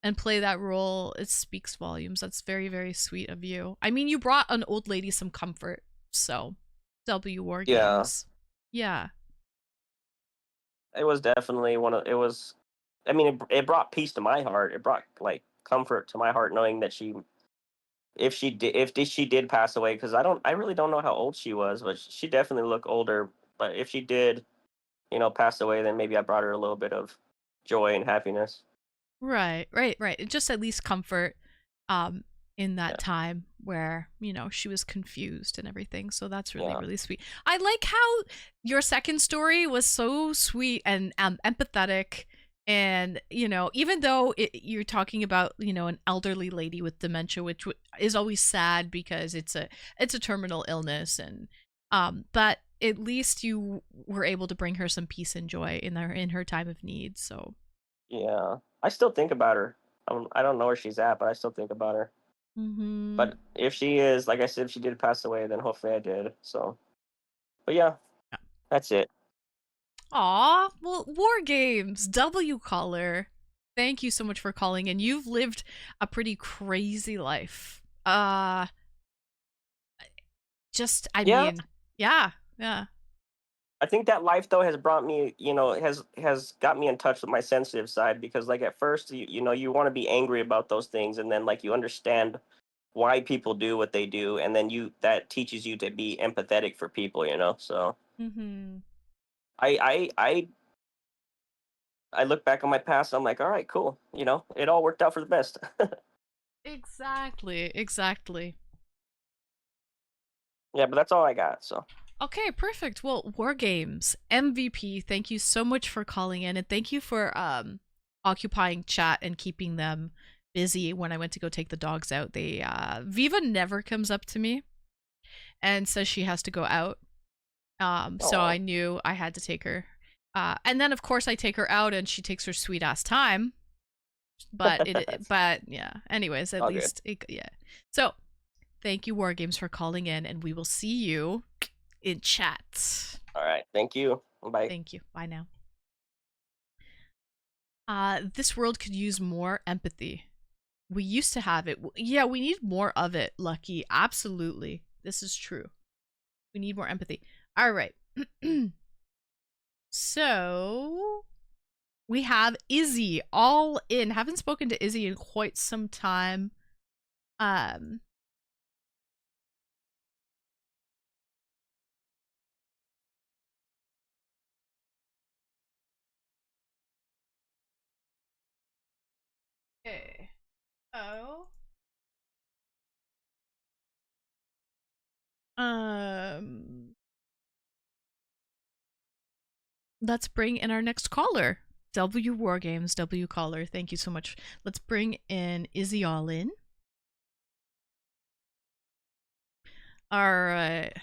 and play that role, it speaks volumes. That's very, very sweet of you. I mean, you brought an old lady some comfort, so W War Yeah. Games. Yeah. It was definitely it was, I mean, it brought peace to my heart. It brought like comfort to my heart knowing that if she did pass away, because I really don't know how old she was, but she definitely looked older. But if she did, you know, pass away, then maybe I brought her a little bit of joy and happiness. Right, right, right. Just at least comfort in that Yeah. time where, you know, she was confused and everything. So that's really, Yeah. really sweet. I like how your second story was so sweet and empathetic. And, you know, even though you're talking about, you know, an elderly lady with dementia, which is always sad because it's a terminal illness, and but at least you were able to bring her some peace and joy in her time of need. So Yeah. I still think about her. I don't know where she's at, but I still think about her. mhm. But if she is, like I said, if she did pass away, then hopefully I did. So, but yeah, that's it. Aw, well, War Games, W Caller. Thank you so much for calling in. You've lived a pretty crazy life. Just, I Yeah. mean, yeah, yeah. I think that life though has brought me, you know, has got me in touch with my sensitive side, because like at first you know you want to be angry about those things, and then like you understand why people do what they do, and then that teaches you to be empathetic for people, you know. So Mm-hmm. I look back on my past, I'm like, all right, cool, you know, it all worked out for the best. Exactly, exactly. Yeah, but that's all I got. So Okay, perfect. Well, War Games, MVP, thank you so much for calling in, and thank you for occupying chat and keeping them busy when I went to go take the dogs out. They Viva never comes up to me and says she has to go out. So Aw. I knew I had to take her. And then of course I take her out and she takes her sweet ass time. But but yeah. Anyways, at All good. least yeah. So thank you, War Games, for calling in, and we will see you in chat. All right, thank you. Bye. Thank you. Bye now. This world could use more empathy. We used to have it. Yeah, we need more of it, Lucky. Absolutely. This is true. We need more empathy. All right. So we have Izzy all in. Haven't spoken to Izzy in quite some time. Okay. Oh. Let's bring in our next caller. W War Games, W caller. Thank you so much. Let's bring in Izzy all in. All right.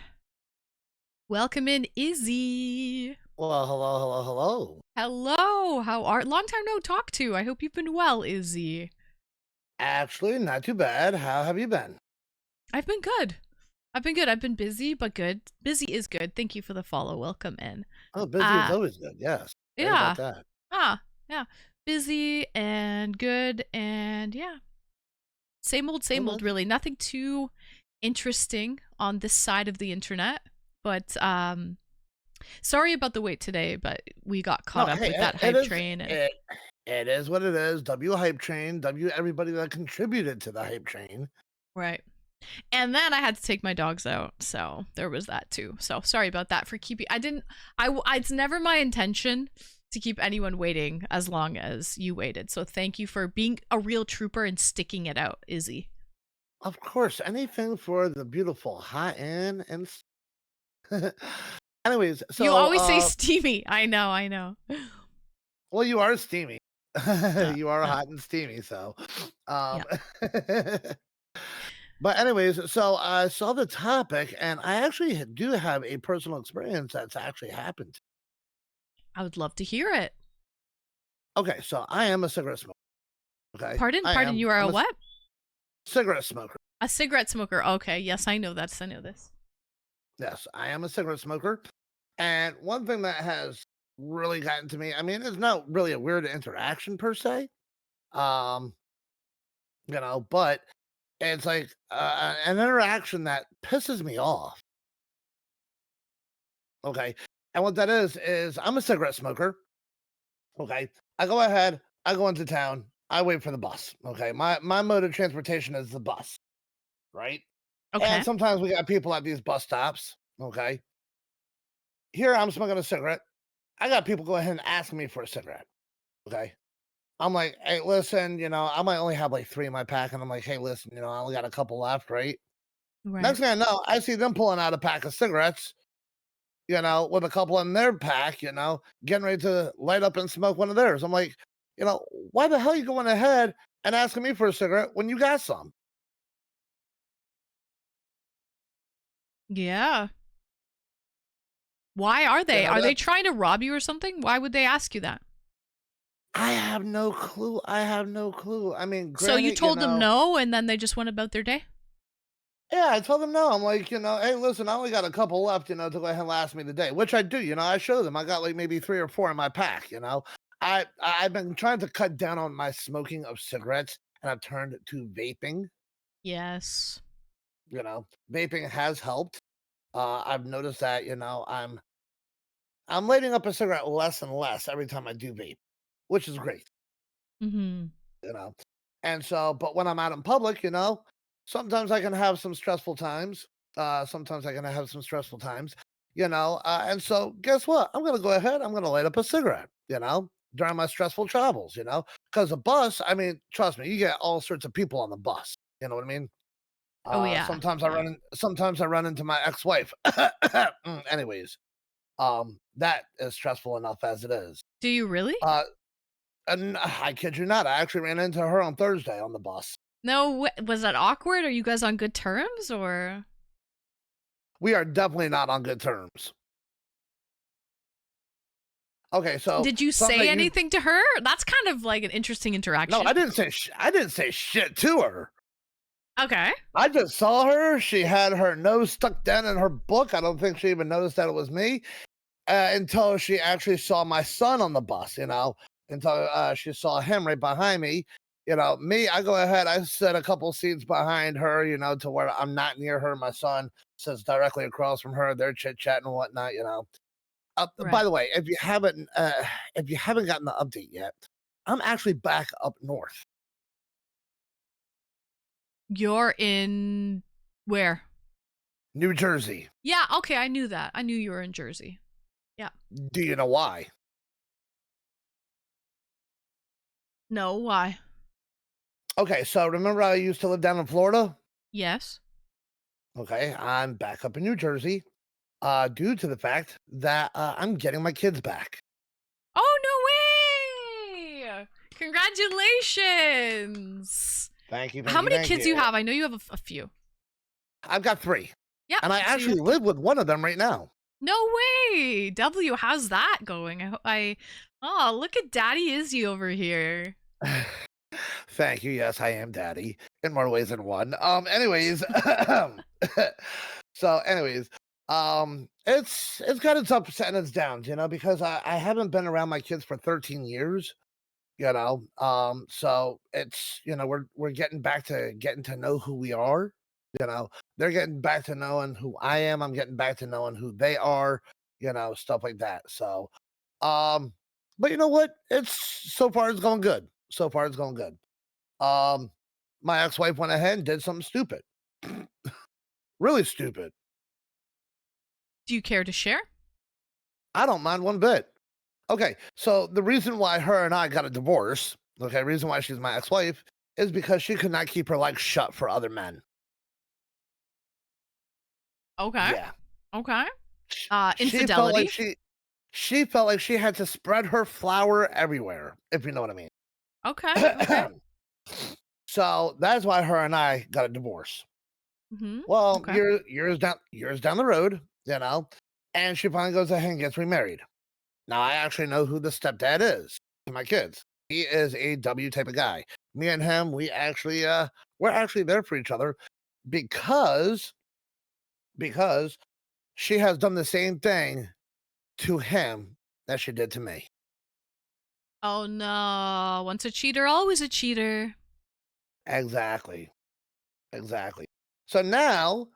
Welcome in, Izzy. Well, hello, hello, hello. Hello. How are? Long time no talk to. I hope you've been well, Izzy. Actually, not too bad. How have you been? I've been good. I've been good. I've been busy, but good. Busy is good. Thank you for the follow. Welcome in. Oh, busy is always good. Yes. Right Yeah. about that. Yeah. Busy and good, and yeah. Same old, really. Nothing too interesting on this side of the internet. But sorry about the wait today, but we got caught up with that hype train. And it is what it is. W hype train. W everybody that contributed to the hype train. Right. And then I had to take my dogs out, so there was that too. So sorry about that for keeping. It's never my intention to keep anyone waiting as long as you waited. So thank you for being a real trooper and sticking it out, Izzy. Of course, anything for the beautiful hot in and. Anyways, so you always say steamy. I know. Well, you are steamy. Uh, You are uh, hot and steamy, so, yeah. um but anyways, so I saw the topic, and I actually do have a personal experience that's actually happened. I would love to hear it. Okay, so I am a cigarette smoker, okay? Pardon? I Pardon, am. you are a I'm a what? cigarette smoker. A cigarette smoker. Okay, yes, I know that. I know this. Yes, I am a cigarette smoker, and one thing that has really gotten to me, I mean, it's not really a weird interaction per se, um, but it's like, an interaction that pisses me off, okay? And what that is I'm a cigarette smoker, okay? I go ahead, I go into town, I wait for the bus, okay? My mode of transportation is the bus, right? Okay. And sometimes we got people at these bus stops, okay? Here I'm smoking a cigarette. I got people go ahead and ask me for a cigarette, okay? I'm like, "Hey, listen, I might only have like 3 in my pack," and I'm like, "Hey, listen, I only got a couple left, right?" Right. Next thing I know, I see them pulling out a pack of cigarettes, with a couple in their pack, getting ready to light up and smoke one of theirs. I'm like, why the hell are you going ahead and asking me for a cigarette when you got some? Yeah. Why are You they? know, Are they that's trying to rob you or something? Why would they ask you that? I have no clue. I have no clue. I mean, So you granted, told them no, and then they just went about their day? yeah, I told them no. I'm like, hey, listen, I only got a couple left, to go ahead and last me the day, which I do. I show them. I got like maybe 3 or 4 in my pack. I've been trying to cut down on my smoking of cigarettes, and I've turned to vaping. Yes. Vaping has helped. I've noticed that, I'm lighting up a cigarette less and less every time I do vape, which is great. Mm-hmm. you know. And so, but when I'm out in public, sometimes I can have some stressful times. Sometimes I can have some stressful times, and so guess what? I'm gonna go ahead, I'm gonna light up a cigarette, during my stressful travels, because the bus, I mean, trust me, you get all sorts of people on the bus. You know what I mean? Oh yeah. Sometimes Yeah. sometimes I run into my ex-wife. Anyways, that is stressful enough as it is. Do you really? Uh, and I kid you not, I actually ran into her on Thursday on the bus. No, was that awkward? Are you guys on good terms or? We are definitely not on good terms. Okay, so Did you something say that anything to her? That's kind of like an interesting interaction. No, I didn't say I didn't say shit to her. Okay. I just saw her. She had her nose stuck down in her book. I don't think she even noticed that it was me until she actually saw my son on the bus. Until she saw him right behind me. Me, I go ahead. I sit a couple seats behind her. To where I'm not near her. My son sits directly across from her. They're chit chatting and whatnot. By Right. the way, if you haven't gotten the update yet, I'm actually back up north, You're in where? New Jersey. Yeah, okay, I knew that. I knew you were in Jersey. Yeah. Do you know why? No, why? Okay, so remember I used to live down in Florida? Yes. Okay, I'm back up in New Jersey, due to the fact that I'm getting my kids back. Oh, no way! Congratulations! Thank you. How many thank kids do you have? I know you have a few. I've got 3, Yeah. and I actually live with one of them right now. No way! W, how's that going? Oh, look at Daddy Izzy over here. Thank you. Yes, I am daddy in more ways than one. Anyways, so anyways, it's got its ups and its downs, because I haven't been around my kids for 13 years, so it's, we're getting back to getting to know who we are, they're getting back to knowing who I am. I'm getting back to knowing who they are, stuff like that. So, but you know what? So far it's going good. So far it's going good. Um, my ex-wife went ahead and did something stupid. Really stupid. Do you care to share? I don't mind one bit. Okay, so the reason why her and I got a divorce, reason why she's my ex-wife, is because she could not keep her legs shut for other men. Okay. Yeah. Okay. She felt Infidelity. like she felt like she had to spread her flower everywhere, if you know what I mean. Okay. Okay. So that's why her and I got a divorce. Well, Okay. years down the road, you know, and she finally goes ahead and gets remarried. Now I actually know who the stepdad is to my kids. He is a W type of guy. Me and him, we're actually there for each other because she has done the same thing to him that she did to me. Oh no. Once a cheater, always a cheater. Exactly. Exactly. So now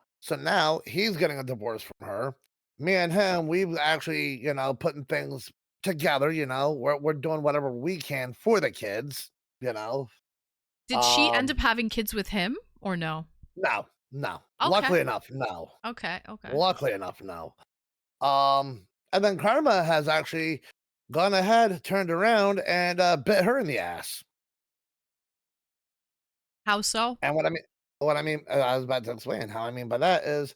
he's getting a divorce from her. Me and him, we've actually, putting things together, we're doing whatever we can for the kids, you know. Did she end up Um having kids with him or no? no, no. Okay. Luckily enough, no. Okay. Okay. Luckily enough, no. And then Karma has actually gone ahead, turned around, and bit her in the ass. How so? And I was about to explain how I mean by that is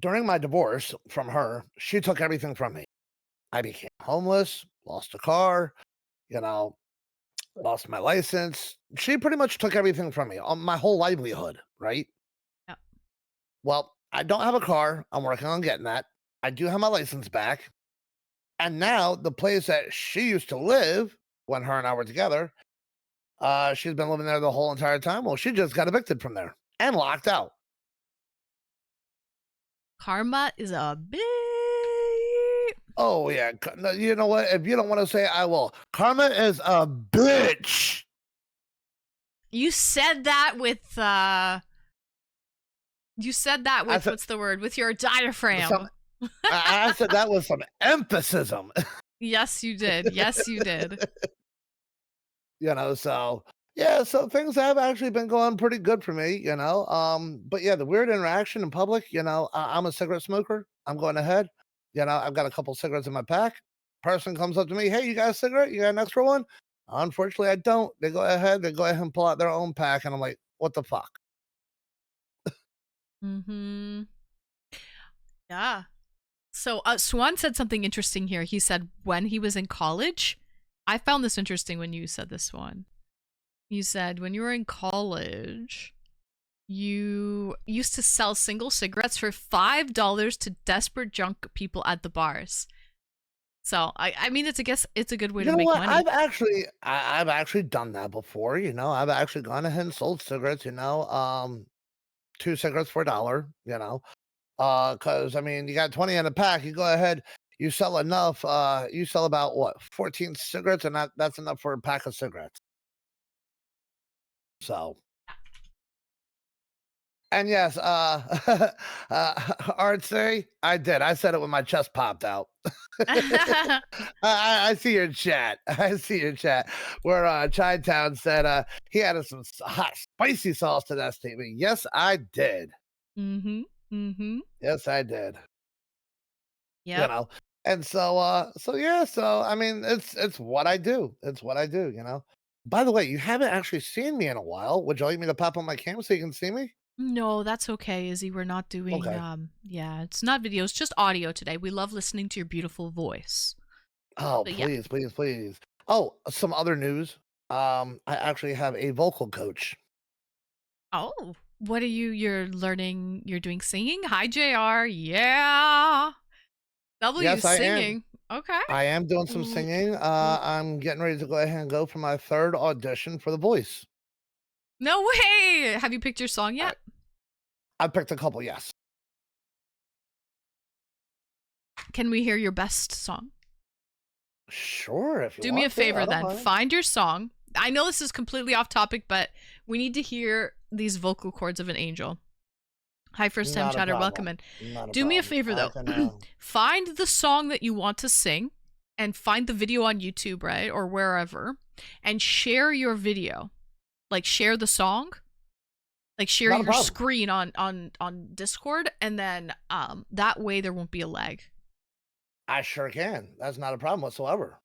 during my divorce from her, she took everything from me. I became homeless, lost a car, you know, lost my license. She pretty much took everything from me, my whole livelihood, right? Yeah. Well, I don't have a car. I'm working on getting that. I do have my license back. And now the place that she used to live when her and I were together, she's been living there the whole entire time. Well, she just got evicted from there and locked out. Karma is a bitch. Oh yeah, no, you know what? If you don't want to say, it, I will. Karma is a bitch. You said that with said- what's the word? With your diaphragm. I said that with some emphasis. Yes, you did. Yes, you did. So yeah, so things have actually been going pretty good for me, but yeah, the weird interaction in public, I'm a cigarette smoker. I'm going ahead, I've got a couple cigarettes in my pack. Person comes up to me, hey, you got a cigarette? You got an extra one? Unfortunately, I don't. They go ahead and pull out their own pack, and I'm like, what the fuck? Mm-hmm. Yeah. So Swan said something interesting here. He said when he was in college, I found this interesting when you said this one. You said when you were in college, you used to sell single cigarettes for $5 to desperate drunk people at the bars. So I mean, I guess it's a good way You to know make what? money. I've actually done that before. I've actually gone ahead and sold cigarettes. 2 cigarettes for $1. Because I mean, you got 20 in a pack. You go ahead, you sell enough. You sell about what 14 cigarettes, and that's enough for a pack of cigarettes. So, and yes, Artsy, I did. I said it when my chest popped out. I see your chat. I see your chat where Chi-Town said he added some hot spicy sauce to that statement. Yes, I did. Mm-hmm. Mm-hmm. Yes, I did. Yeah. And so yeah, so I mean it's what I do. It's what I do. By the way, you haven't actually seen me in a while. Would you like me to pop on my camera so you can see me? No, that's okay, Izzy. We're not doing Okay. yeah, it's not video, it's just audio today. We love listening to your beautiful voice. Oh, But yeah. please, please, please. Oh, some other news. I actually have a vocal coach. Oh, what are you're learning? You're doing singing? Hi, JR. Yeah. W Yes, I am. singing. Okay. I am doing some L- singing. l- I'm getting ready to go ahead and go for my 3rd audition for The Voice. No way. Have you picked your song yet? I picked a couple, yes. Can we hear your best song? Sure, if you Do me a want to, favor I don't then. mind. Find your song. I know this is completely off topic, but we need to hear these vocal cords of an angel. Hi, first time Not a chatter. Welcome problem. in. Not a Do me a problem. favor I though. can, Find the song that you want to sing and find the video on YouTube, right? Or wherever, and share your video. Like share the song. Like share Not a your problem. screen on Discord, and then that way there won't be a lag. I sure can. That's not a problem whatsoever.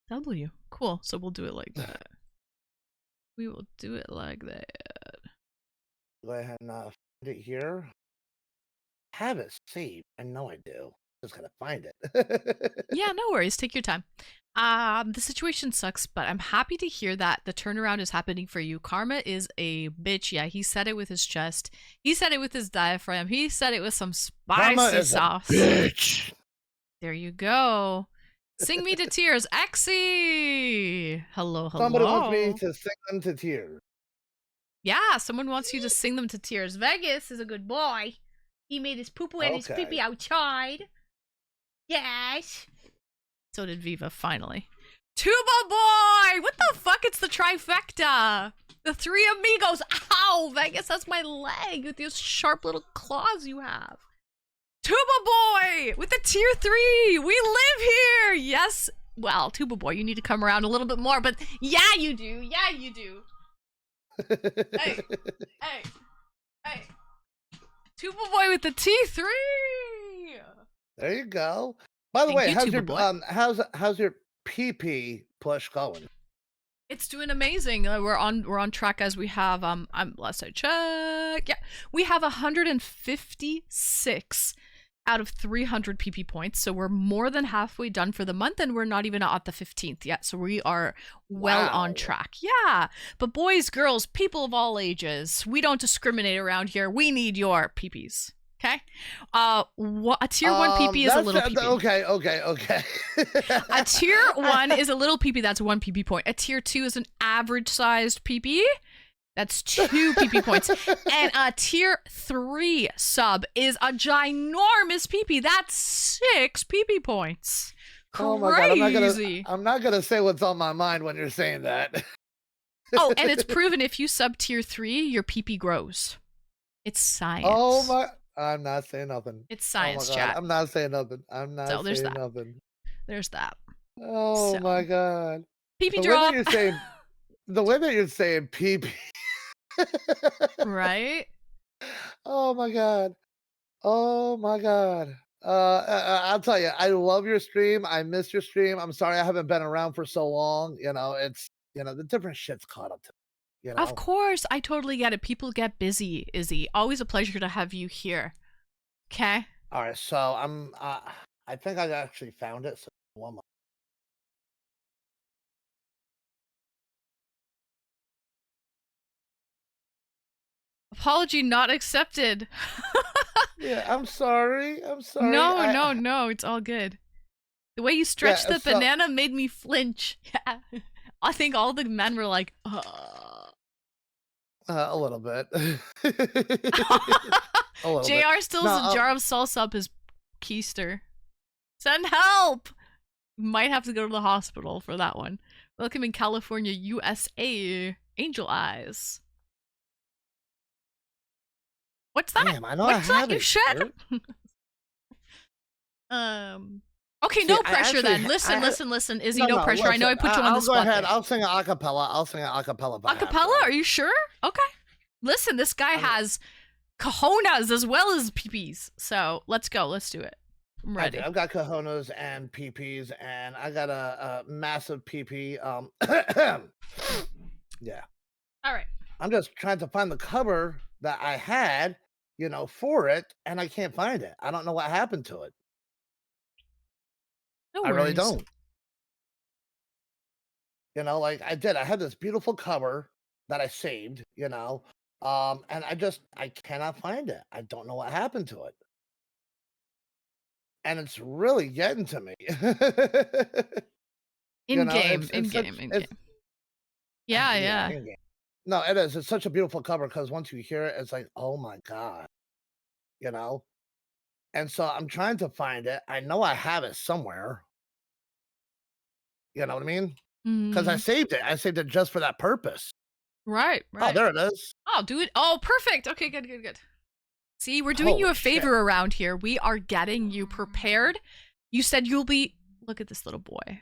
W. Cool. So we'll do it like that. We will do it like that. Go ahead and find it here. Have it saved. I know I do. just gotta find it. Yeah, no worries. Take your time. The situation sucks, but I'm happy to hear that the turnaround is happening for you. Karma is a bitch. Yeah, he said it with his chest. He said it with his diaphragm. He said it with some Karma spicy is a sauce. bitch. There you go. Sing me to tears, Exy. Hello, hello. Somebody wants me to sing them to tears. Yeah, someone wants you to sing them to tears. Vegas is a good boy. He made his poo-poo and his Okay. pee-pee outside. Yes. So did Viva, finally. Tuba boy! What the fuck? It's the trifecta. The three amigos. Ow, Vegas, that's my leg with those sharp little claws you have. Tuba boy with the tier 3. We live here. Yes. Well, Tuba boy, you need to come around a little bit more, but yeah, you do. Yeah, you do. Hey. Hey. Tuba boy with the T3. There you go. By the Thank way, you, how's Tuba your boy. how's your PP push going? It's doing amazing. We're on track as we have last I check. Yeah, we have 156 out of 300 PP points, so we're more than halfway done for the month, and we're not even at the 15th yet. So we are well on Wow. track. Yeah, but boys, girls, people of all ages, we don't discriminate around here. We need your PPs. Okay, a tier 1 PP is a little PP. Okay. A tier 1 is a little PP, that's 1 PP point. A tier 2 is an average sized PP, that's 2 PP points. And a tier 3 sub is a ginormous PP, that's 6 PP points. Oh my God, Crazy. I'm not gonna say what's on my mind when you're saying that. Oh, and it's proven if you sub tier 3, your PP grows. It's science. Oh my! I'm not saying nothing. It's Oh my science, God, chat. I'm not saying nothing. I'm not So, there's saying that. nothing. There's that. Oh So. my God! PP The way drop. that you're saying, the way that you're saying PP. Right? Oh my God! Oh my God! I'll tell you, I love your stream. I miss your stream. I'm sorry I haven't been around for so long. It's the different shit's caught up to me. Of course, I totally get it. People get busy, Izzy. Always a pleasure to have you here. Okay? All right, so I think I actually found it. So one moment. Apology not accepted. Yeah, I'm sorry. I'm sorry. No, it's all good. The way you stretched the so- banana made me flinch. Yeah. I think all the men were like, A little bit. A little bit. JR still No, has a jar of salsa up his keister. Send help! Might have to go to the hospital for that one. Welcome in California, USA. Angel Eyes. What's that? Damn, I know What's I that have you it, said? dude. Okay, See, no I pressure actually then. ha- Listen. Izzy, no pressure. I know I listen, put you on the I'll spot. go ahead. there. I'll sing an acapella. I'll sing an acapella. if I have to. Acapella? Are you sure? Okay. Listen, this guy has cojones as well as peepees. So let's go. Let's do it. I'm I ready. do. I've got cojones and PPs, and I got a massive PP. Yeah. All right. I'm just trying to find the cover that I had, for it, and I can't find it. I don't know what happened to it. No I really worries. don't. Like I did. I had this beautiful cover that I saved, and I cannot find it. I don't know what happened to it. And it's really getting to me. In know, game. it's In such- game. it's- Yeah. in-game. No, it is. It's such a beautiful cover because once you hear it, it's like, oh my God. And so I'm trying to find it. I know I have it somewhere. You know what I mean? Because I Mhm. saved it. I saved it just for that purpose. Right. Oh, there it is. Oh, do it. Oh, perfect. Okay, good. See, we're doing you a Holy shit. favor around here. We are getting you prepared. You said you'll be. Look at this little boy.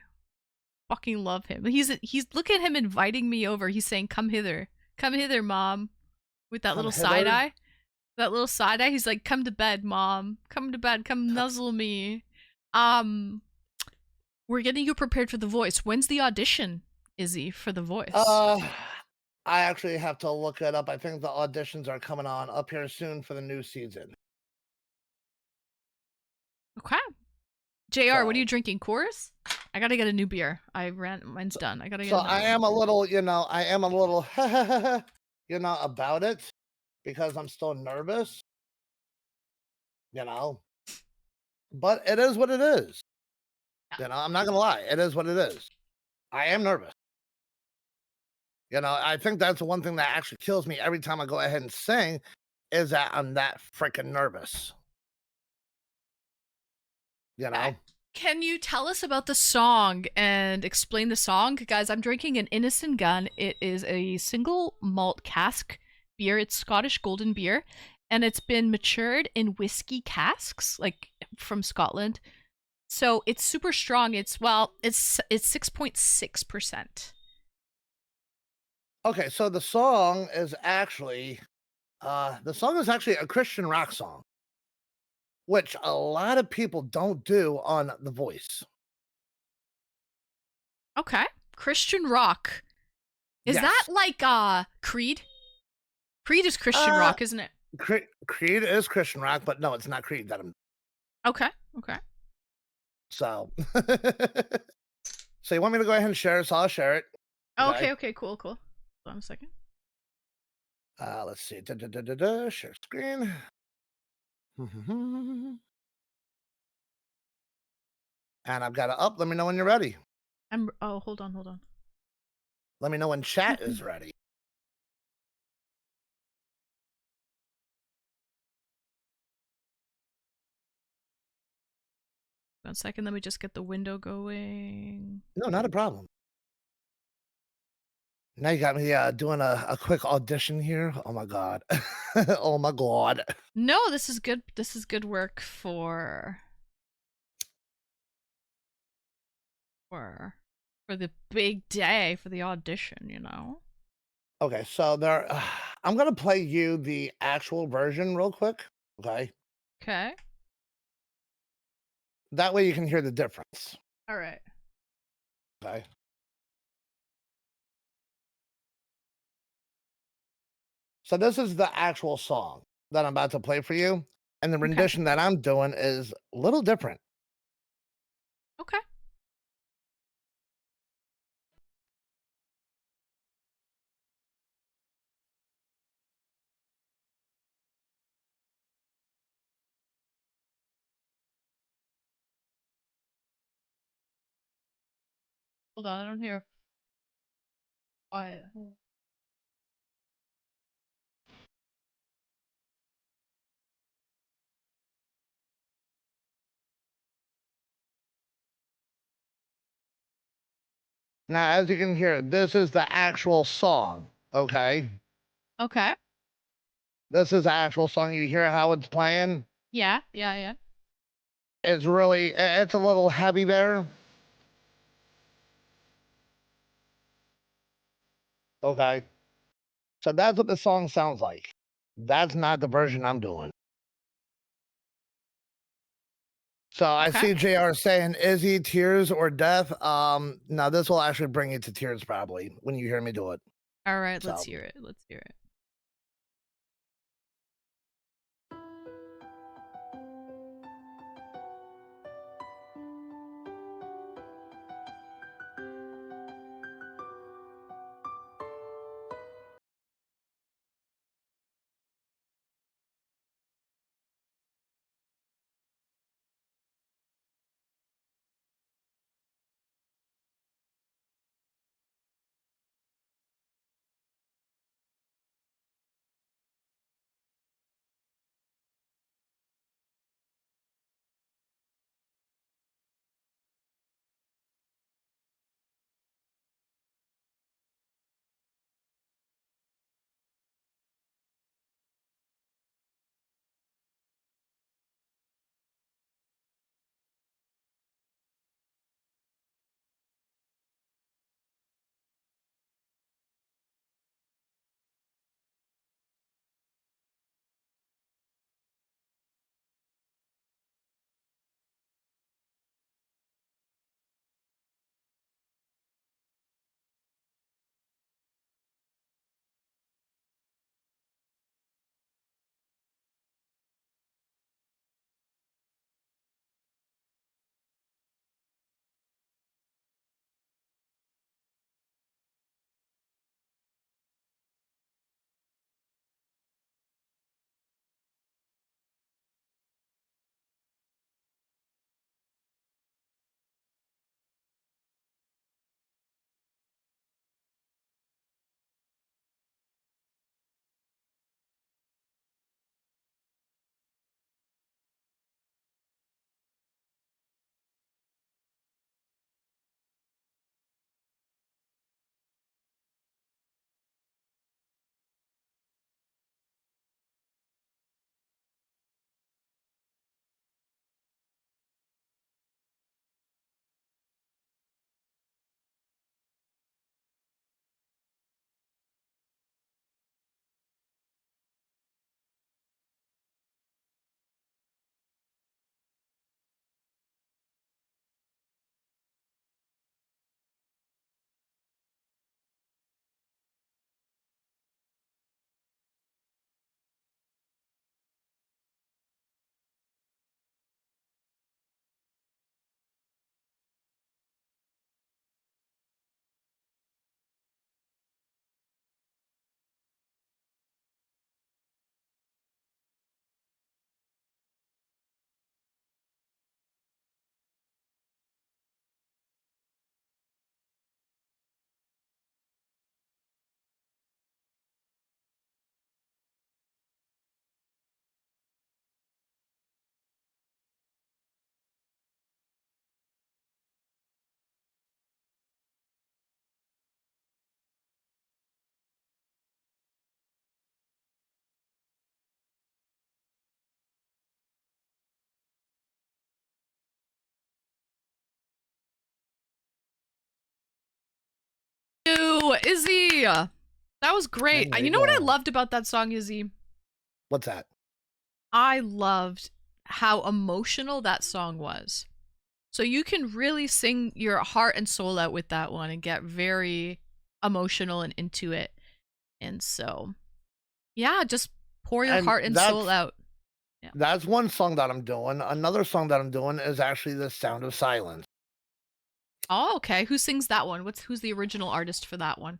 Fucking love him. He's look at him inviting me over. He's saying, "Come hither, mom," with that Come little hither? side eye. That little side eye. He's like, "Come to bed, mom. Come to bed. Come nuzzle me." We're getting you prepared for the voice. When's the audition, Izzy, for the voice? I actually have to look it up. I think the auditions are coming on up here soon for the new season. Okay. JR, what are So- you drinking? Coors? I gotta get a new beer. Mine's done. I gotta get So another I one. am a little, about it because I'm still nervous, you know. But it is what it is. I'm not gonna lie, it is what it is. I am nervous. I think that's the one thing that actually kills me every time I go ahead and sing is that I'm that freaking nervous. Can you tell us about the song and explain the song? Guys, I'm drinking an Innocent Gun. It is a single malt cask beer. It's Scottish golden beer, and it's been matured in whiskey casks, like from Scotland. So it's super strong. It's 6.6%. Okay, so the song is actually a Christian rock song, which a lot of people don't do on The Voice. Okay. Christian rock. Is Yes. that like Creed? Creed is Christian rock, isn't it? Creed is Christian rock, but no, it's not Creed that I'm. Okay. So, so you want me to go ahead and share it? So I'll share it. Okay, cool. Hold on a second. Let's see. Share screen. And I've got it up. Let me know when you're ready. Hold on. Let me know when chat is ready. 1 second, let me just get the window going. No, not a problem. Now you got me doing a quick audition here. Oh my god. Oh my god. No, this is good. This is good work for the big day for the audition, you know. Okay, so I'm gonna play you the actual version real quick. Okay. Okay. That way you can hear the difference. All right. Okay. So this is the actual song that I'm about to play for you. And the rendition that I'm doing is a little different. Okay. Hold on, I don't hear. Quiet. Now, as you can hear, this is the actual song. Okay. Okay. This is the actual song. You hear how it's playing? Yeah. It's a little heavy there. Okay. So that's what the song sounds like. That's not the version I'm doing. So I see JR saying, Izzy, tears or death? Now this will actually bring you to tears probably when you hear me do it. All right, let's So- hear it. Let's hear it. you, Izzy. That was great. There You you know what I go. loved about that song, Izzy? What's that? I loved how emotional that song was. So you can really sing your heart and soul out with that one and get very emotional and into it. And so, yeah, just pour your And heart and soul out. That's one song that I'm doing. Another song that I'm doing is actually The Sound of Silence. Oh, okay. Who sings that one? Who's the original artist for that one?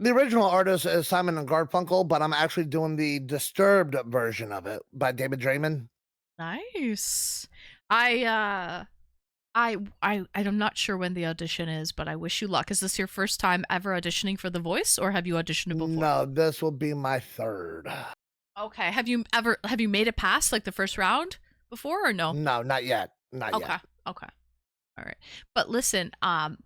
The original artist is Simon and Garfunkel, but I'm actually doing the Disturbed version of it by David Draymond. Nice. I'm not sure when the audition is, but I wish you luck. Is this your first time ever auditioning for The Voice, or have you auditioned before? No, this will be my third. Okay. Have you made it past like the first round before or no? No, not yet. Not Okay. yet. Okay. All right. But listen,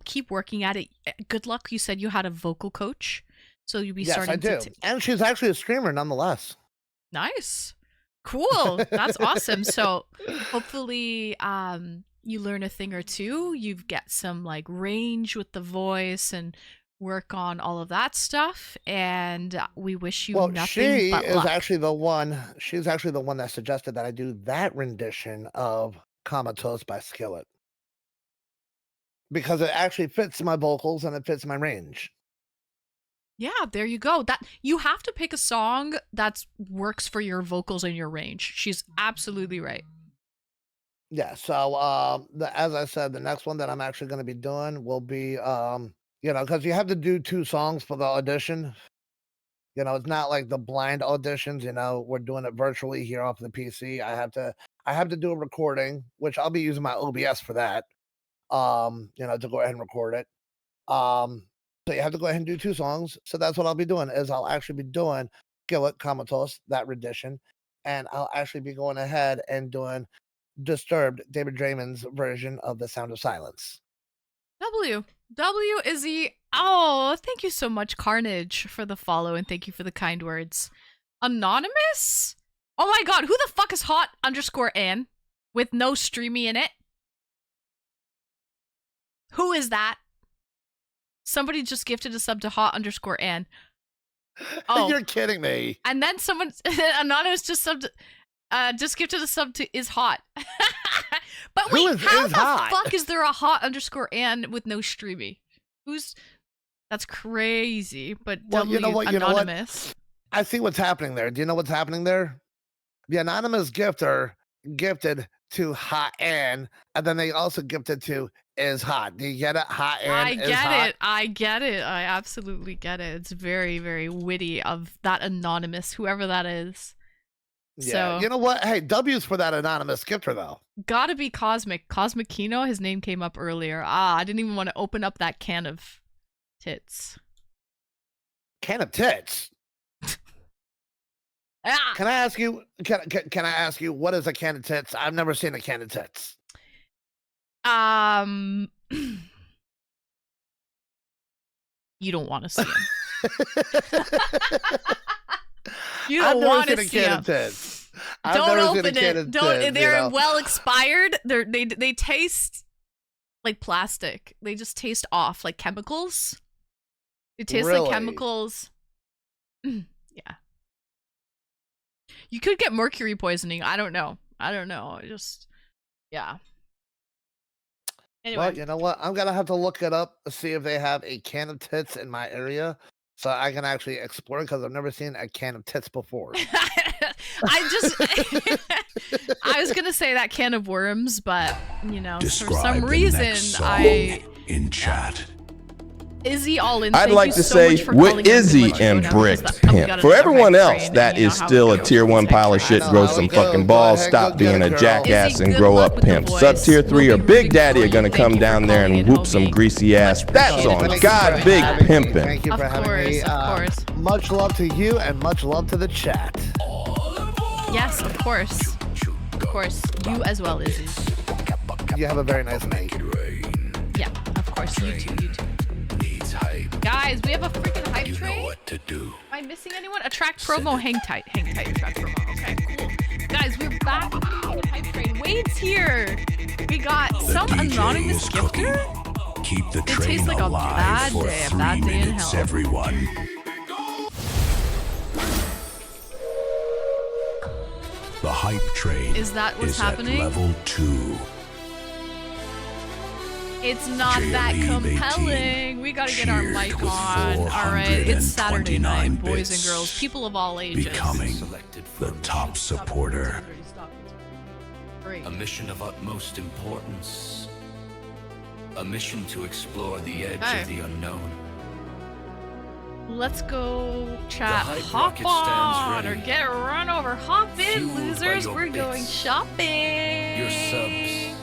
keep working at it. Good luck. You said you had a vocal coach, so you'll be Yes, starting I do. to And she's actually a streamer nonetheless. Nice. Cool. That's awesome. So hopefully you learn a thing or two. You get some like range with the voice and work on all of that stuff. And we wish you nothing she but is luck. actually the one. She's actually the one that suggested that I do that rendition of "Comatose" by Skillet because it actually fits my vocals and it fits my range. Yeah, there you go. That you have to pick a song that works for your vocals and your range. She's absolutely right. Yeah. So, as I said, the next one that I'm actually going to be doing will be, because you have to do 2 songs for the audition. It's not like the blind auditions. We're doing it virtually here off the PC. I have to do a recording, which I'll be using my OBS for that. To go ahead and record it. So you have to go ahead and do 2 songs. So that's what I'll be doing is I'll actually be doing Skillet Comatose, that rendition. And I'll actually be going ahead and doing Disturbed, David Draymond's version of The Sound of Silence. W Izzy. Oh, thank you so much, Carnage, for the follow, and thank you for the kind words. Anonymous? Oh my god, who the fuck is hot_Ann with no streamy in it? Who is that? Somebody just gifted a sub to hot_Ann. Oh, You're kidding me. and then someone anonymous just gifted a sub to is hot. But Who wait, is how is the hot? fuck is there a hot_Ann with no streamy? That's crazy. But Well, you know what? anonymous. I see what's happening there. Do you know what's happening there? The anonymous gifter gifted to Hot Ann, and then they also gifted to Is Hot. Do you get it? Hot Ann I is get hot. it. I get it. I absolutely get it. It's very, very witty of that anonymous, whoever that is. Yeah. So You know what? Hey, W's for that anonymous gifter though. gotta be Cosmic Kino. His name came up earlier. I didn't even want to open up that can of tits. Can of tits. Ah! Can I ask you? Can I ask you what is a can of tits? I've never seen a can of tits. You don't want to see him. You I've don't never want seen to a see can him. of tits. I've Don't never seen a open can it. of Don't. tits, They're well expired. They taste like plastic. They just taste off like chemicals. They taste Really? like chemicals. Yeah. You could get mercury poisoning. I don't know. Yeah. Anyway. Well, you know what? I'm gonna have to look it up to see if they have a can of tits in my area, so I can actually explore it because I've never seen a can of tits before. I was gonna say that can of worms, but for Describe some the reason next song I in chat. Izzy all in. I'd Thank like you to so say much for with calling in Izzy and and letting Brick us know that we got Pimp. For another everyone hype else train, that and you is know how still it a goes tier with 1 these pile of hype shit, trains. grow know, some let's fucking go balls, ahead, stop go being get a it, girl. jackass Izzy, and good grow luck up with the pimp. voice. Sub tier 3 We'll or be Big rooting Daddy for are you. gonna Thank come you for down there calling and in, whoop some homie. greasy ass. That's So, on thank you God for Big having me. Pimpin'. Thank you for Of having me. course. Much love to you and much love to the chat. Yes, of course. Of course. You as well, Izzy. You have a very nice night. Yeah, of course. You too. Guys, we have a freaking hype train. To do. Am I missing anyone? Attract promo, hang tight, attract promo. Okay, cool. Guys, we're back on the hype train. Wade's here. We got some DJ anonymous is cooking. gifter. keep the tastes train like a alive bad for day, a 3 bad day in minutes, hell. everyone. The hype train Is that what's is happening? at level 2. It's not that JLE compelling. We gotta get our cheered mic with on. Alright, it's Saturday 429 night, boys and bits, girls, people of all ages. becoming the top supporter. Great. A mission of utmost importance. A mission to explore the edge Okay. of the unknown. Let's go chat. hype Hop rocket stands on or ready. get run over. Hop in, Fueled by losers. your We're going bits, shopping. your subs,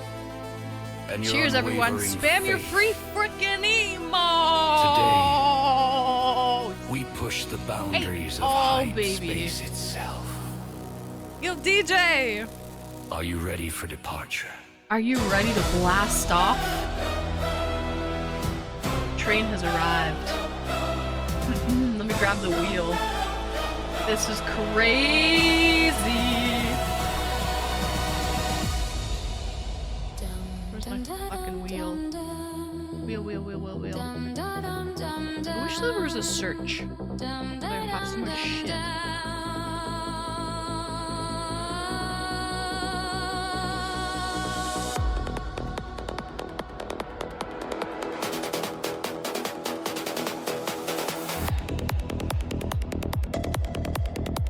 and your Cheers, everyone. unwavering Spam your faith. free freaking emo. We push the boundaries of oh, hype baby. space itself. Yo, DJ. Are you ready for departure? Are you ready to blast off? Train has arrived. Let me grab the wheel. This is crazy. Where's my fucking wheel? Wheel. I wish there was a search. There have so much shit.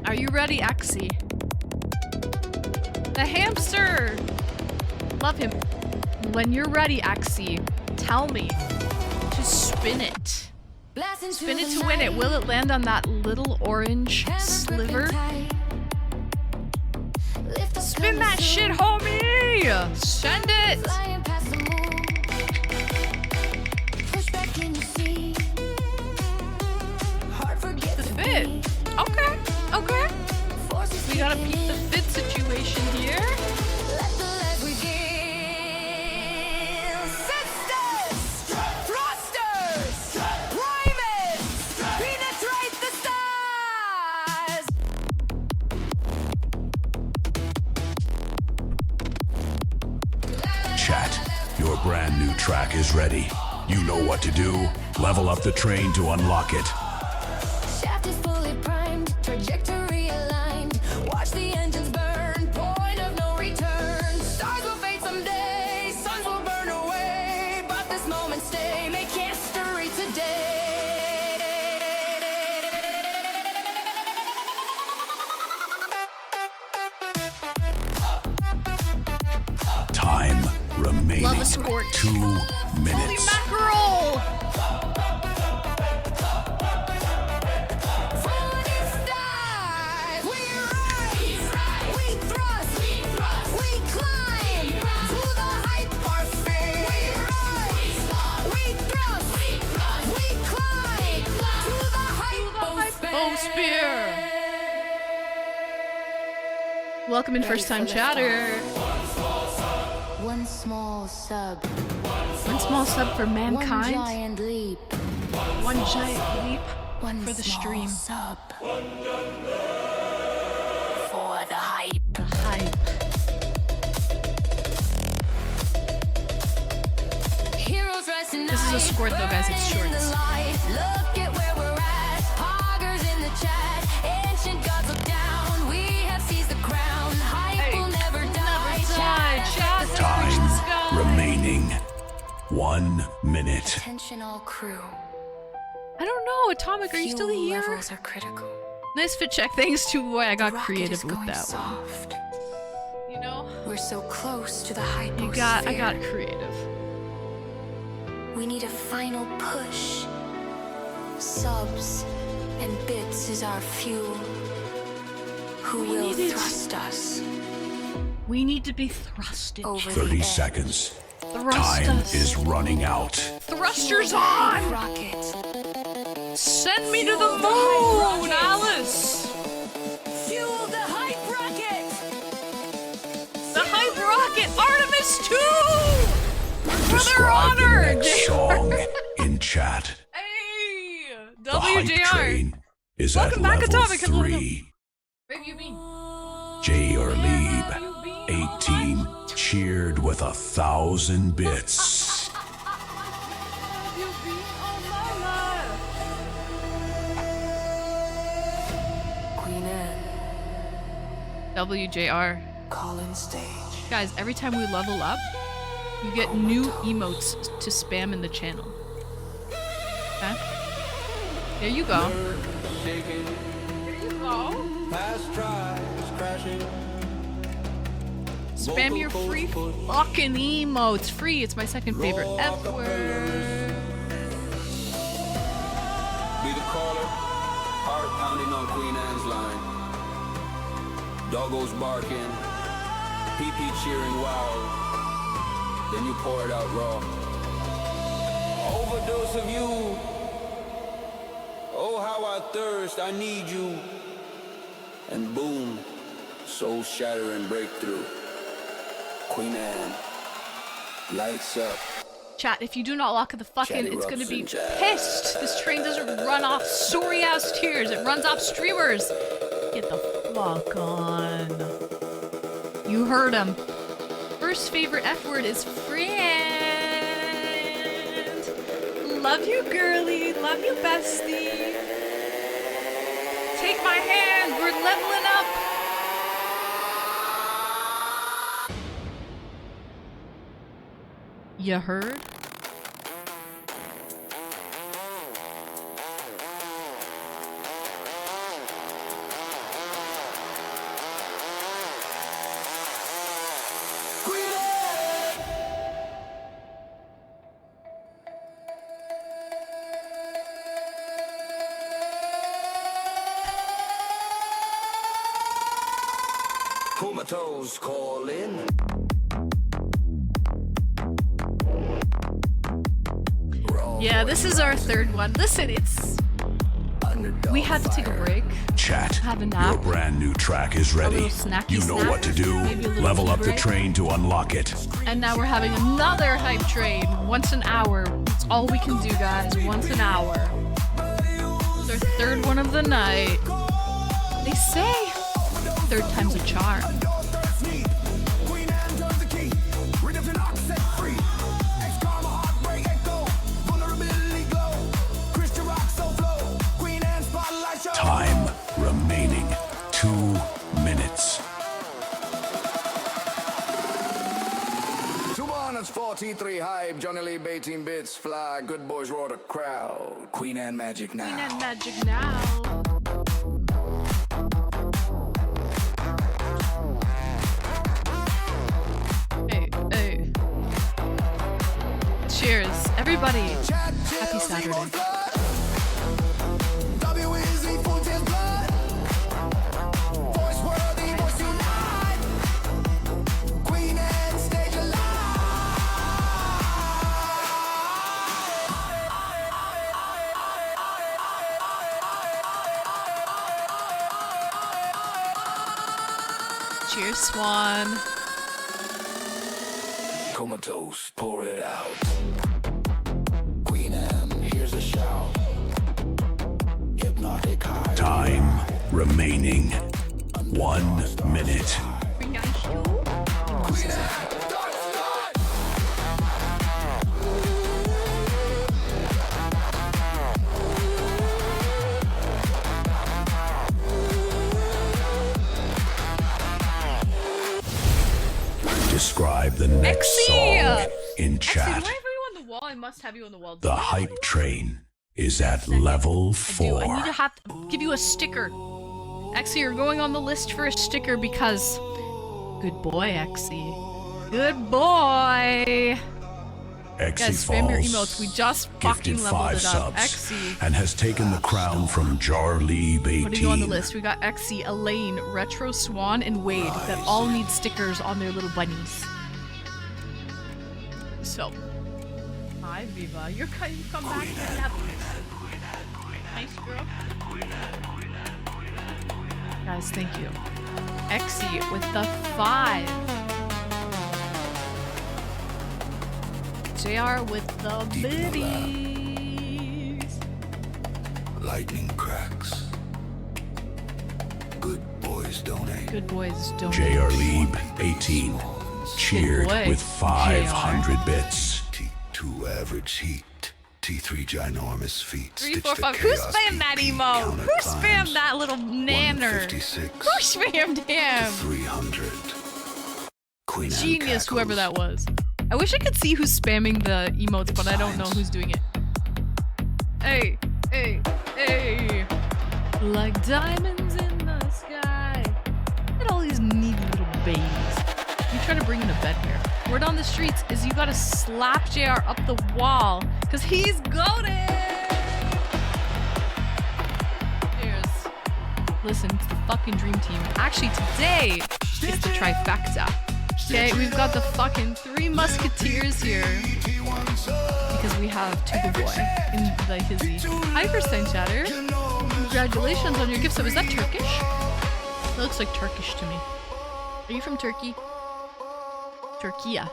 Are you ready, Axie? The hamster! Love him. When you're ready, Axie, tell me to spin it. Spin it to win it. Will it land on that little orange sliver? Spin that shit, homie! Send it! The fit. Okay. We gotta peep the fit situation here. Chat, your brand new track is ready. You know what to do. Level up the train to unlock it. Shaft is fully primed, trajectory aligned. Watch the engines burn, point of no return. Stars will fade someday, suns will burn away. But this moment stay, make history today. Time remaining. Love a scorch. 2 Holy minutes. mackerel! Oh, spear! Welcome in, first time chatter. One small sub, One small sub for one mankind. giant leap, One giant leap one for the small stream. sub for the hype. The hype. Heroes rise tonight. This is a squirt though, guys. It's burning in the shorts. light. Look at where we're at. Poggers in the chat. Ancient gods look down. We have seized the crown. Hype will never die. Chat. Time remaining. 1 minute. Attention all crew. I don't know, Atomic, are you still Fuel here? levels are critical. Nice fit check. Thanks to boy, I got The rocket creative is with going that one. soft. You know, We're so close to the hyposphere. I got creative. We need a final push. Subs and bits is our fuel. Who We will need it. thrust us We need to be thrusted. over 30 the edge? seconds. Thrust Time us. is running out. Thrusters on! Rocket. Send me to the moon, Alice! Fuel the hype rocket. The hype rocket, Artemis 2! For their Describe the honor! next song in chat. Hey! The hype WJR! train is Welcome at back, level Atomic. Hello, 3. Where have you been? J. Erlieb, 18, cheered with 1,000 bits. WJR. Calling stage. Guys, every time we level up, you get new emotes to spam in the channel. Okay? There you go. There you go. Spam your free fucking emotes. Free. It's my second favorite F word. Be the caller. Heart pounding on Queen Anne's line. Doggos barking. PP cheering wild. Then you pour it out raw. Overdose of you. Oh, how I thirst. I need you. And boom. Soul shattering breakthrough. Queen Anne. Lights up. Chat, if you do not lock the fucking, it's gonna be pissed. This train doesn't run off sorry ass tears. It runs off streamers. Get the fuck on. You heard him. First favorite F word is friend. Love you, girly. Love you, bestie. Take my hand. We're leveling up. You heard? Comatose call in. Yeah, this is our third one. Listen, we had to take a break. Chat, Have a nap. your brand new track is ready. little snacky You know snack, what to do. maybe a little Level up the break. train to unlock it. And now we're having another hype train. Once an hour. That's all we can do, guys. Once an hour. It's our third one of the night. They say third time's a charm. Time remaining 2 minutes. 243 hype, Johnny Lee 18 bits fly, good boys roar the crowd. Queen Anne magic now. Queen and magic now. Hey. Cheers, everybody. Happy Saturday. Cheers, Swan. Comatose, pour it out. Queen Anne, here's a shout. Hypnotic high. Time remaining 1 minute. Describe the next song in chat. Whenever you on the wall, I must have you on the wall. The hype train is at level 4. I need to give you a sticker. Exy, you're going on the list for a sticker because... Good boy, Exy. Good boy! Guys, spam your emotes. We just fucking Gifted leveled 5 it up. subs Exy. and has taken the crown from Jarleeb 18. What do you on the list? We got Exy, Elaine, Retro Swan, and Wade that all need stickers on their little bunnies. So, hi Viva, you come back and have nice girl. Guys, thank you. Exy with the 5. JR with the biddies. Lightning cracks. Good boys donate. Good boys don't. Jarleeb 18 cheered boy, with 500 bits. To average heat. T3 ginormous feet. 3, stitched 4, to 5. Who chaos spammed that BP emo? counter Who climbs. spammed that little nanner? 156 Who spammed him? 300. Queen Anne Genius, whoever cackles. that was. I wish I could see who's spamming the emotes, but I don't know who's doing it. Hey, hey, hey. Like diamonds in the sky. Look at all these needy little babies. You try to bring in a bed here. Word on the streets is you gotta slap JR up the wall, cause he's goated! Cheers. Listen, it's the fucking dream team. Actually, today, it's the trifecta. Okay, we've got the fucking 3 musketeers here. Because we have Tuba Boy in the hizzy. Hyperstein chatter. Congratulations on your gift sub. Is that Turkish? That looks like Turkish to me. Are you from Turkey? Turkiya.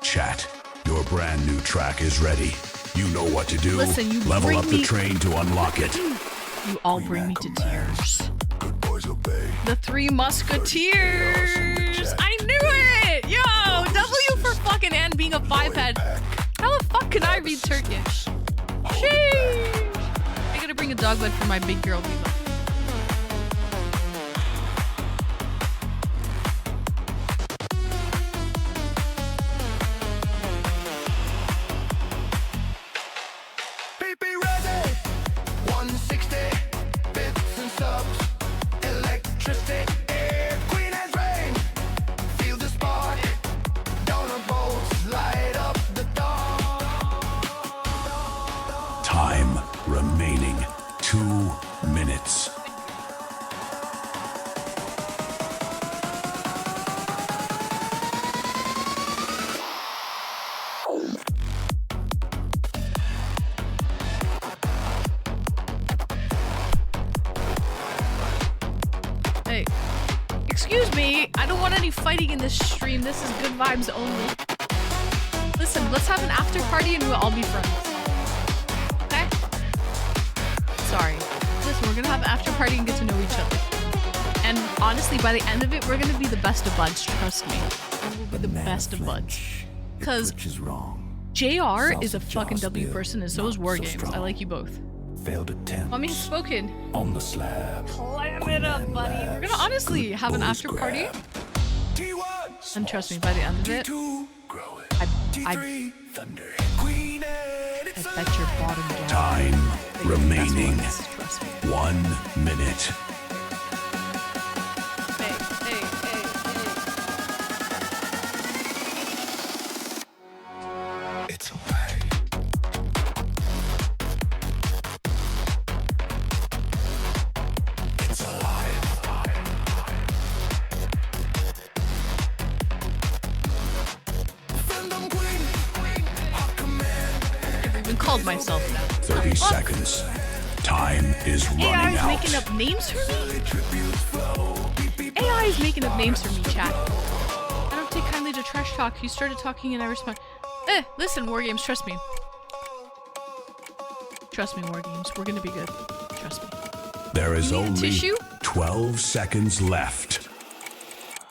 Chat, your brand new track is ready. You know what to do. Listen, you Level bring up me- the train to unlock it. You all bring me to tears. Good boys obey. The 3 musketeers! I knew it! Yo! W for fucking N being a 5-head. How the fuck can I read Turkish? Sheesh! I gotta bring a dog bed for my big girl Viva. PP ready. 160 bits and subs. Electricity. Queen has rain. Feel the spark. Donor bolts light up the dark. Time remaining 2 minutes. Hey. Excuse me, I don't want any fighting in this stream. This is good vibes only. Listen, let's have an after party and we'll all be friends. Okay? Sorry. Listen, we're gonna have an after party and get to know each other. And honestly, by the end of it, we're gonna be the best of buds, trust me. We will be the best of buds. Cause Is wrong. JR is a fucking W person and so is War Games. I like you both. Failed attempt. I mean, spoken. On the slab. Clam it up, buddy. We're gonna honestly have an after party. T1. And trust me, by the end of it, Grow it. I T3. Thunder. Queen Anne. It's bet your bottom dollar. Time remaining That's what it is, trust me. 1 minute. Hey, hey, hey, hey. It's alright. It's alive. Fandom Queen. Our command. I've even called myself that. 30 seconds. Time is AI running is out. making up names for me? AI is making up names for me, chat. I don't take kindly to trash talk. You started talking and I respond. Listen, War Games, trust me. Trust me, War Games. We're gonna be good. Trust me. There is You need a only tissue? 12 seconds left.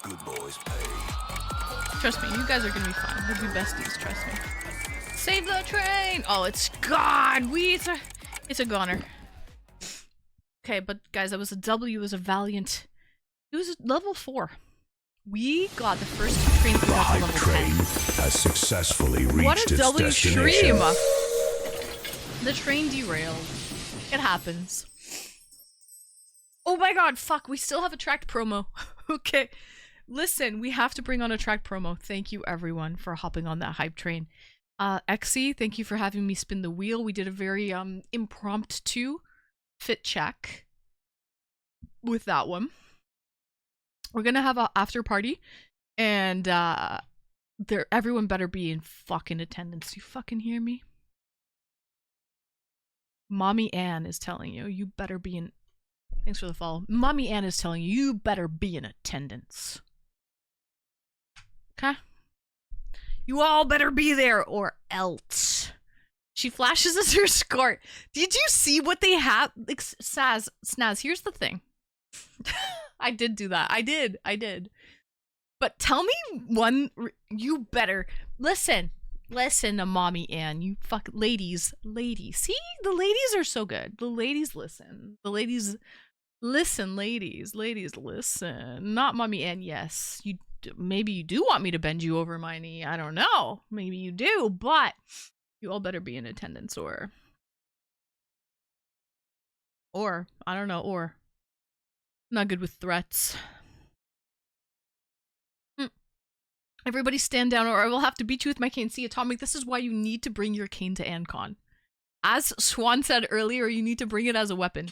Good boys pay. Trust me, you guys are gonna be fine. We'll be besties, trust me. Save the train! Oh, it's gone! It's a goner. Okay, but guys, that was a W, it was a valiant. It was a level 4. We got the first 2 trains we The got to hype level train 10. has successfully reached What a its W destination. stream! The train derailed. It happens. Oh my god, fuck, we still have a tracked promo. Okay. Listen, we have to bring on a tracked promo. Thank you everyone for hopping on that hype train. Exy, thank you for having me spin the wheel. We did a very impromptu fit check with that one. We're gonna have an after party, and everyone better be in fucking attendance. You fucking hear me? Mommy Ann is telling you, you better be in. Thanks for the follow. Mommy Ann is telling you, you better be in attendance. Okay? You all better be there or else. She flashes us her skirt. Did you see what they have? Like, Snaz, here's the thing. I did do that. I did. But tell me one, you better. Listen, Listen to Mommy Ann, you fuck ladies. See? The ladies are so good. The ladies listen. The ladies listen, ladies. Ladies listen. Not Mommy Ann, yes. Maybe you do want me to bend you over my knee. I don't know. Maybe you do, but you all better be in attendance or I don't know, or not good with threats. Everybody stand down or I will have to beat you with my cane. See, Atomic, this is why you need to bring your cane to ANCON. As Swan said earlier, you need to bring it as a weapon.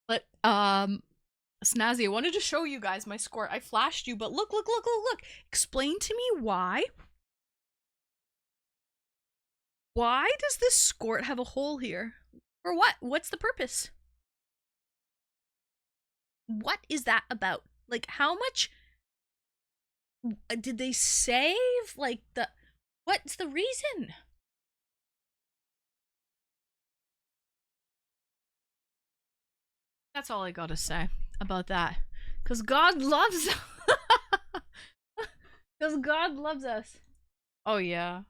But, Snazzy, I wanted to show you guys my score. I flashed you, but look. Explain to me why. Why does this skort have a hole here? For what? What's the purpose? What is that about? Like, how much did they save? Like, what's the reason? That's all I gotta say about that. Because God loves Because God loves us. Oh, yeah.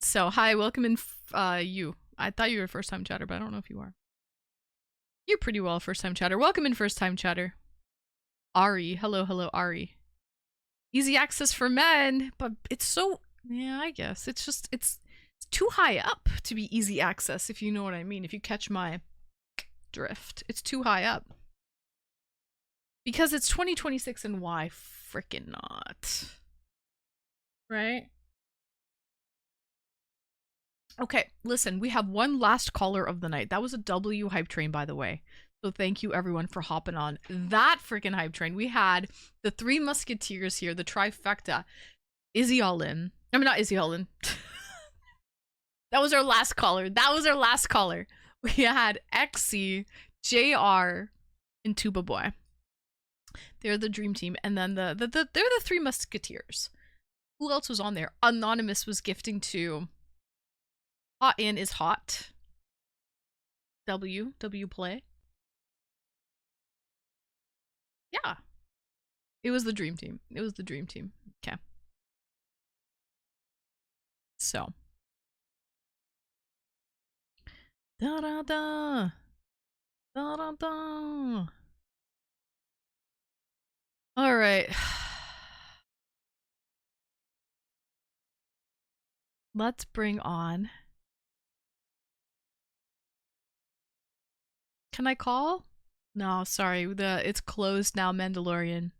So, hi, welcome in, you. I thought you were first-time chatter, but I don't know if you are. You're pretty well first-time chatter. Welcome in first-time chatter. Ari. Hello, Ari. Easy access for men, but it's so... Yeah, I guess. It's just, it's too high up to be easy access, if you know what I mean. If you catch my drift. It's too high up. Because it's 2026 and why frickin' not? Right? Okay, listen, we have one last caller of the night. That was a W hype train, by the way. So thank you everyone for hopping on that freaking hype train. We had the Three Musketeers here, the trifecta. Izzy Allin. I mean, not Izzy Allin. That was our last caller. We had Exy, JR, and Tuba Boy. They're the dream team. And then they're the Three Musketeers. Who else was on there? Anonymous was gifting to Hot In is Hot. W play. Yeah. It was the dream team. Okay. So. Da da da. Da da da. All right. Let's bring on. Can I call? No, sorry. It's closed now, Mandalorian.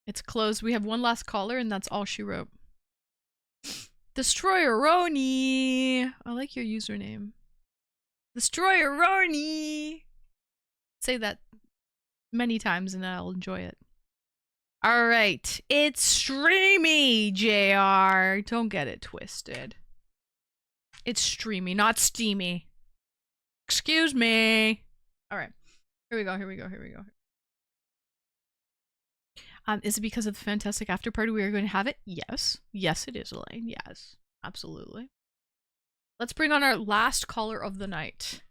It's closed. We have one last caller, and that's all she wrote. Destroyer Roni! I like your username. Destroyer Roni! Say that many times, and I'll enjoy it. Alright, it's streamy, JR. Don't get it twisted. It's streamy, not steamy. Excuse me. Alright, here we go. Is it because of the fantastic after party we are going to have it? Yes. Yes, it is, Elaine. Yes, absolutely. Let's bring on our last caller of the night.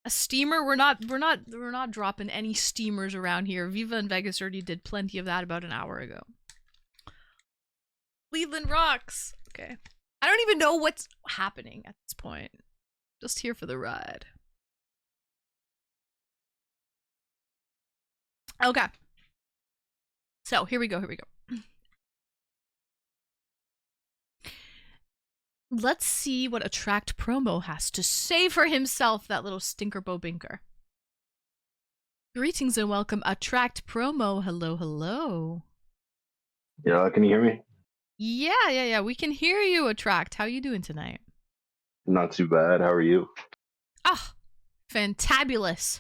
A steamer? We're not dropping any steamers around here. Viva and Vegas already did plenty of that about an hour ago. Cleveland rocks. Okay. I don't even know what's happening at this point. Just here for the ride. Okay. So, here we go. Let's see what Attract Promo has to say for himself, that little stinker bobinker. Greetings and welcome, Attract Promo. Hello. Yeah, can you hear me? Yeah. We can hear you, Attract. How you doing tonight? Not too bad. How are you? Ah, fantabulous.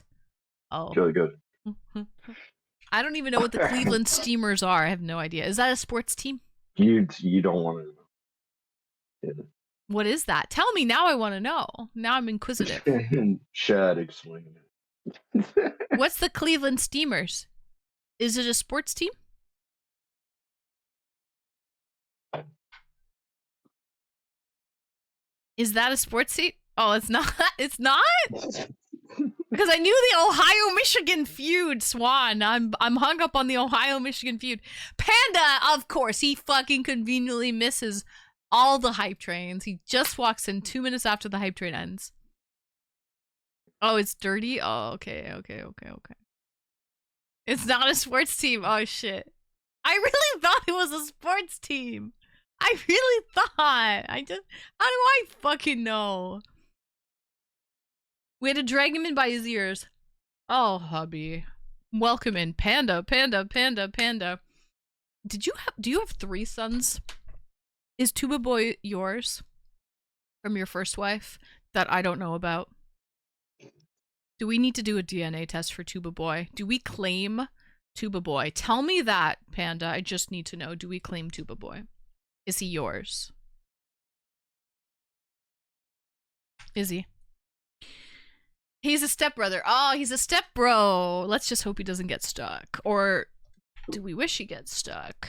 Oh. Really good. I don't even know what the Cleveland Steamers are. I have no idea. Is that a sports team? You don't want to know. Yeah. What is that? Tell me now. I want to know. Now I'm inquisitive. Shad, explain it. What's the Cleveland Steamers? Is it a sports team? Is that a sports team? Oh, it's not. It's not. Because I knew the Ohio-Michigan feud, Swan. I'm hung up on the Ohio-Michigan feud. Panda, of course, he fucking conveniently misses all the hype trains. He just walks in 2 minutes after the hype train ends. Oh, it's dirty? Oh, okay. It's not a sports team. Oh, shit. I really thought it was a sports team. I really thought. How do I fucking know? We had to drag him in by his ears. Oh, hubby. Welcome in. Panda. Do you have 3 sons? Is Tuba Boy yours? From your first wife? That I don't know about? Do we need to do a DNA test for Tuba Boy? Do we claim Tuba Boy? Tell me that, Panda. I just need to know. Do we claim Tuba Boy? Is he yours? Is he? He's a stepbrother. Oh, he's a stepbro. Let's just hope he doesn't get stuck. Or do we wish he gets stuck?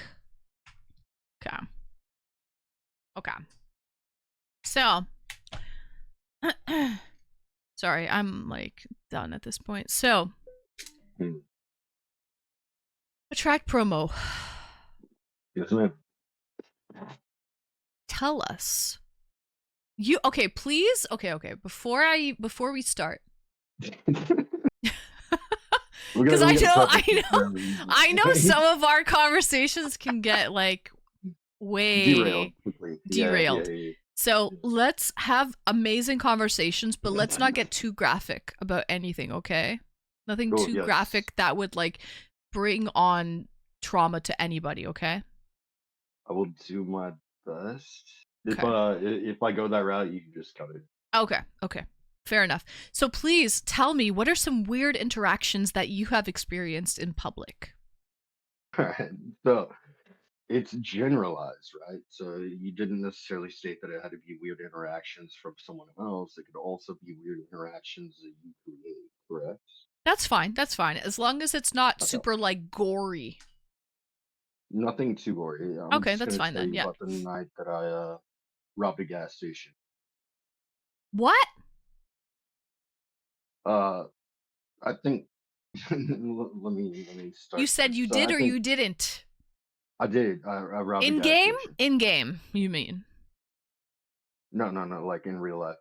Okay. So, sorry, I'm like done at this point. So, attract promo. Yes, ma'am. Tell us. Okay, please. Okay. Before we start. Because I know some of our conversations can get like way derailed. Yeah. So let's have amazing conversations, but let's not get too graphic about anything, okay? Nothing too graphic that would like bring on trauma to anybody, okay? I will do my best. If I go that route, you can just cut it. Okay. Fair enough. So please tell me, what are some weird interactions that you have experienced in public? Alright, so it's generalized, right? So you didn't necessarily state that it had to be weird interactions from someone else. It could also be weird interactions that you create, correct? That's fine. As long as it's not super like gory. Nothing too gory. I'm Okay, just that's gonna fine tell then. you Yeah. about the night that I robbed a gas station. What? I think let me start. You said you So did I or think you didn't? I did. I robbed a In gas game? station. In game, you mean? No, like in real life.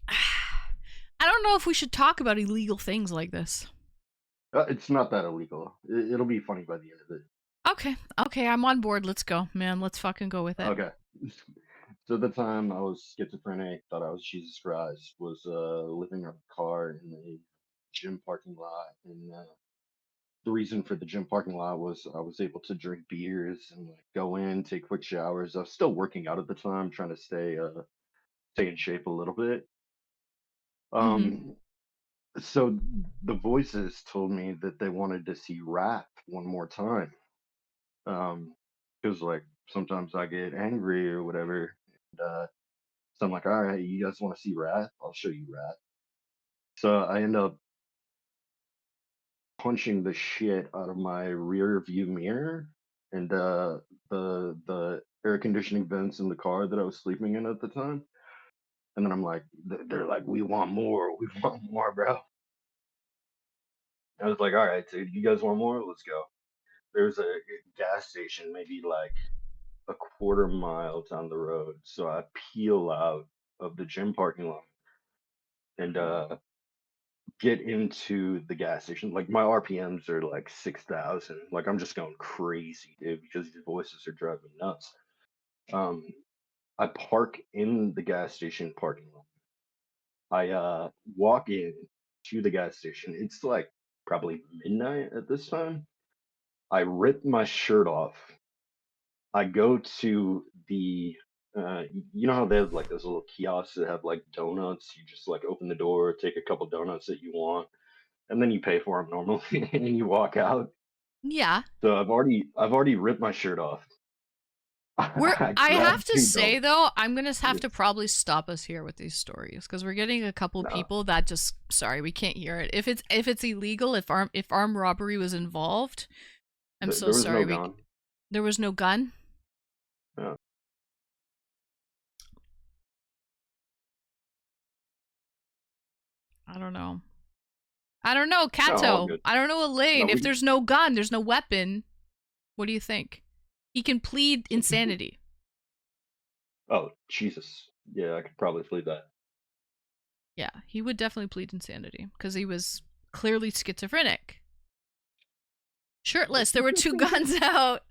I don't know if we should talk about illegal things like this. It's not that illegal. It'll be funny by the end of it. Okay, I'm on board. Let's go, man. Let's fucking go with it. Okay. So at the time I was schizophrenic, thought I was Jesus Christ, was living in a car in a gym parking lot, and the reason for the gym parking lot was I was able to drink beers and like go in, take quick showers. I was still working out at the time, trying to stay in shape a little bit. So the voices told me that they wanted to see rap one more time. Because like sometimes I get angry or whatever. And so I'm like, all right, you guys want to see Wrath? I'll show you Wrath. So I end up punching the shit out of my rear view mirror and the air conditioning vents in the car that I was sleeping in at the time. And then I'm like, they're like, we want more, bro. I was like, all right, dude, you guys want more? Let's go. There's a gas station maybe like a quarter mile down the road. So I peel out of the gym parking lot and get into the gas station. Like my RPMs are like 6,000. Like I'm just going crazy, dude, because these voices are driving me nuts. I park in the gas station parking lot. I walk in to the gas station. It's like probably midnight at this time. I rip my shirt off. I go to the you know how they have like those little kiosks that have like donuts. You just like open the door, take a couple donuts that you want, and then you pay for them normally, and then you walk out. Yeah. So I've already ripped my shirt off. I have to say though, I'm gonna have to probably stop us here with these stories because we're getting a couple people that just sorry we can't hear it. If it's illegal, if armed robbery was involved, I'm so sorry. There was no gun. Yeah. I don't know. I don't know, No, all Kato. good. I don't know, Elaine. No, If we there's no gun, there's no weapon. What do you think? He can plead insanity. Oh, Jesus. Yeah, I could probably believe that. Yeah, he would definitely plead insanity because he was clearly schizophrenic. Shirtless. There were two guns out.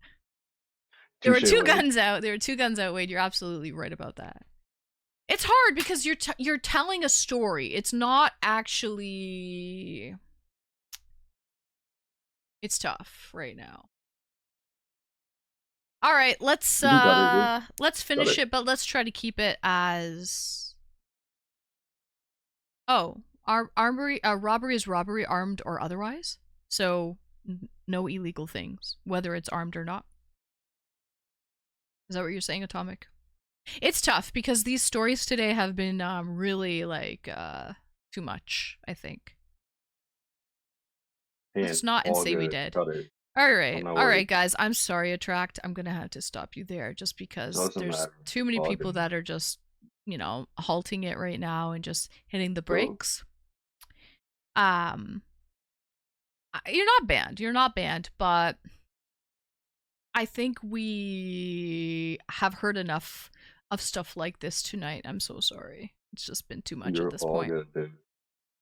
There were Touche, two Wade. guns out. There were two guns out, Wade. You're absolutely right about that. It's hard because you're telling a story. It's not actually. It's tough right now. All right, let's You do better, dude. let's finish Better. it, but let's try to keep it as. Oh, robbery is robbery, armed or otherwise. So no illegal things, whether it's armed or not. Is that what you're saying, Atomic? It's tough because these stories today have been really like too much, I think. Let's not and all say we good. did. Got it. All right, I'm not all worried. right, guys. I'm sorry, Attract. I'm gonna have to stop you there just because Doesn't there's matter. too many All people good. that are just, halting it right now and just hitting the Cool. brakes. You're not banned. You're not banned, but I think we have heard enough of stuff like this tonight. I'm so sorry. It's just been too much You're at this all point. good, dude.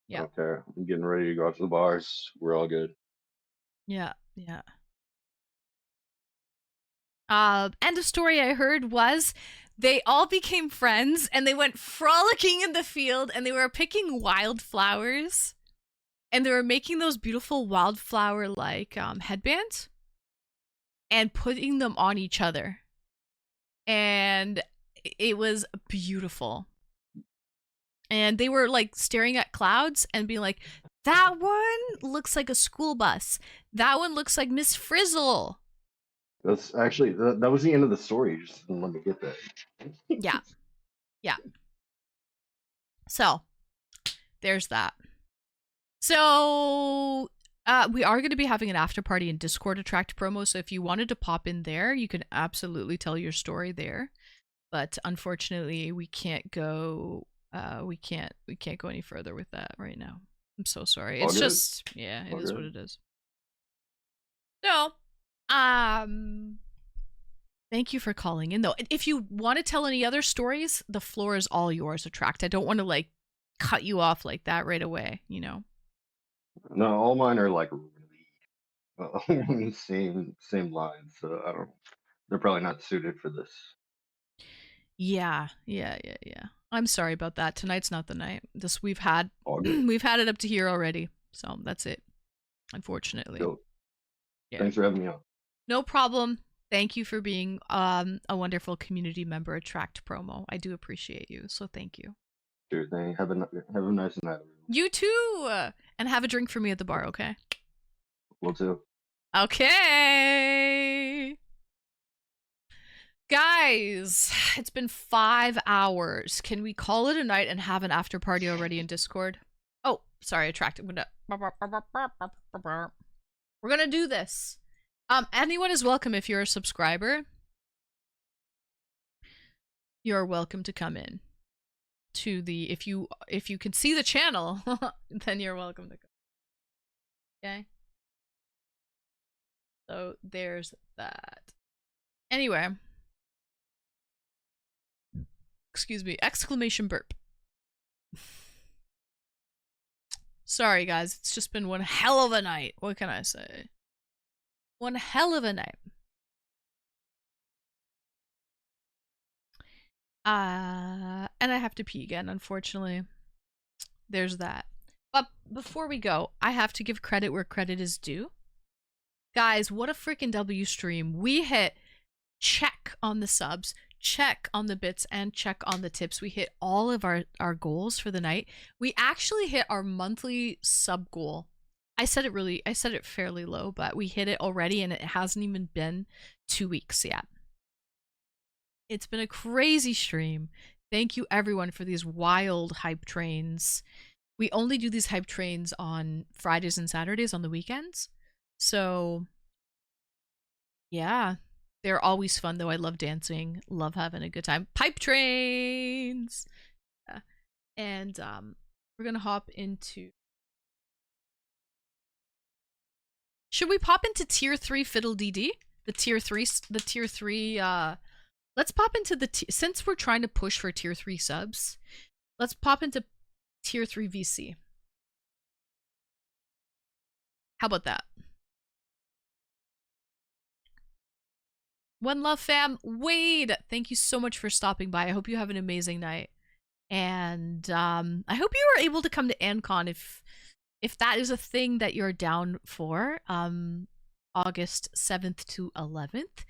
Yeah. Okay. I'm getting ready to go out to the bars. We're all good. Yeah, yeah. And a story I heard was they all became friends and they went frolicking in the field and they were picking wildflowers and they were making those beautiful wildflower like headbands and putting them on each other. And it was beautiful. And they were like staring at clouds and being like, that one looks like a school bus. That one looks like Miss Frizzle. That's actually that was the end of the story. You just didn't let me get that. Yeah. Yeah. So, there's that. So, we are going to be having an after party in Discord Attract promo. So if you wanted to pop in there, you can absolutely tell your story there. But unfortunately, we can't go. We can't go any further with that right now. I'm so sorry. All It's good. just, yeah, it All is good. what it is. So, thank you for calling in though. If you want to tell any other stories, the floor is all yours, Attract. I don't want to like cut you off like that right away, you know. No, all mine are like really same lines. So I don't. They're probably not suited for this. Yeah. I'm sorry about that. Tonight's not the night. We've had All good. we've had it up to here already. So that's it. Unfortunately. Cool. Yeah. Thanks for having me on. No problem. Thank you for being a wonderful community member, Attract promo. I do appreciate you. So thank you. Sure thing. Have a nice night, everyone. You too. And have a drink for me at the bar, okay? Will do. Okay. Guys, it's been 5 hours. Can we call it a night and have an after party already in Discord? Oh, sorry, Attract. We're gonna do this. Anyone is welcome if you're a subscriber. You're welcome to come in to the if you can see the channel, then you're welcome to come. Okay. So there's that. Anyway. Excuse me. Exclamation burp. Sorry, guys. It's just been one hell of a night. What can I say? One hell of a night. And I have to pee again, unfortunately. There's that. But before we go, I have to give credit where credit is due. Guys, what a freaking W stream. We hit check on the subs, check on the bits, and check on the tips. We hit all of our goals for the night. We actually hit our monthly sub goal. I said it fairly low, but we hit it already and it hasn't even been 2 weeks yet. It's been a crazy stream. Thank you everyone for these wild hype trains. We only do these hype trains on Fridays and Saturdays on the weekends. So, yeah. They're always fun though. I love dancing, love having a good time. Pipe trains. And we're gonna hop into. Should we pop into tier 3 Fiddle DD? The tier 3. Let's pop into since we're trying to push for tier 3 subs. Let's pop into tier 3 VC. How about that? One love, fam. Wade, thank you so much for stopping by. I hope you have an amazing night. And I hope you were able to come to ANCON if that is a thing that you're down for. August 7th to 11th.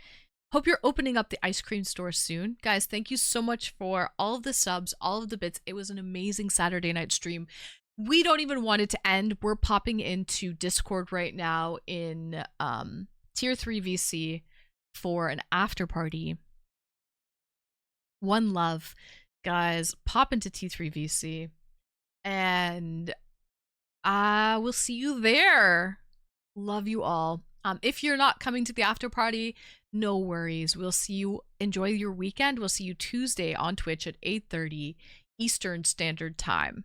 Hope you're opening up the ice cream store soon. Guys, thank you so much for all of the subs, all of the bits. It was an amazing Saturday night stream. We don't even want it to end. We're popping into Discord right now in tier 3 VC for an after party. One love. Guys, pop into T3 VC and we'll see you there. Love you all. If you're not coming to the after party, no worries. We'll see you. Enjoy your weekend. We'll see you Tuesday on Twitch at 8:30 Eastern Standard Time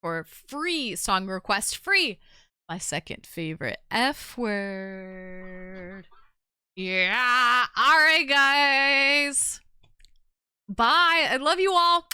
for free song request. Free. My second favorite F word. Yeah. All right, guys. Bye. I love you all.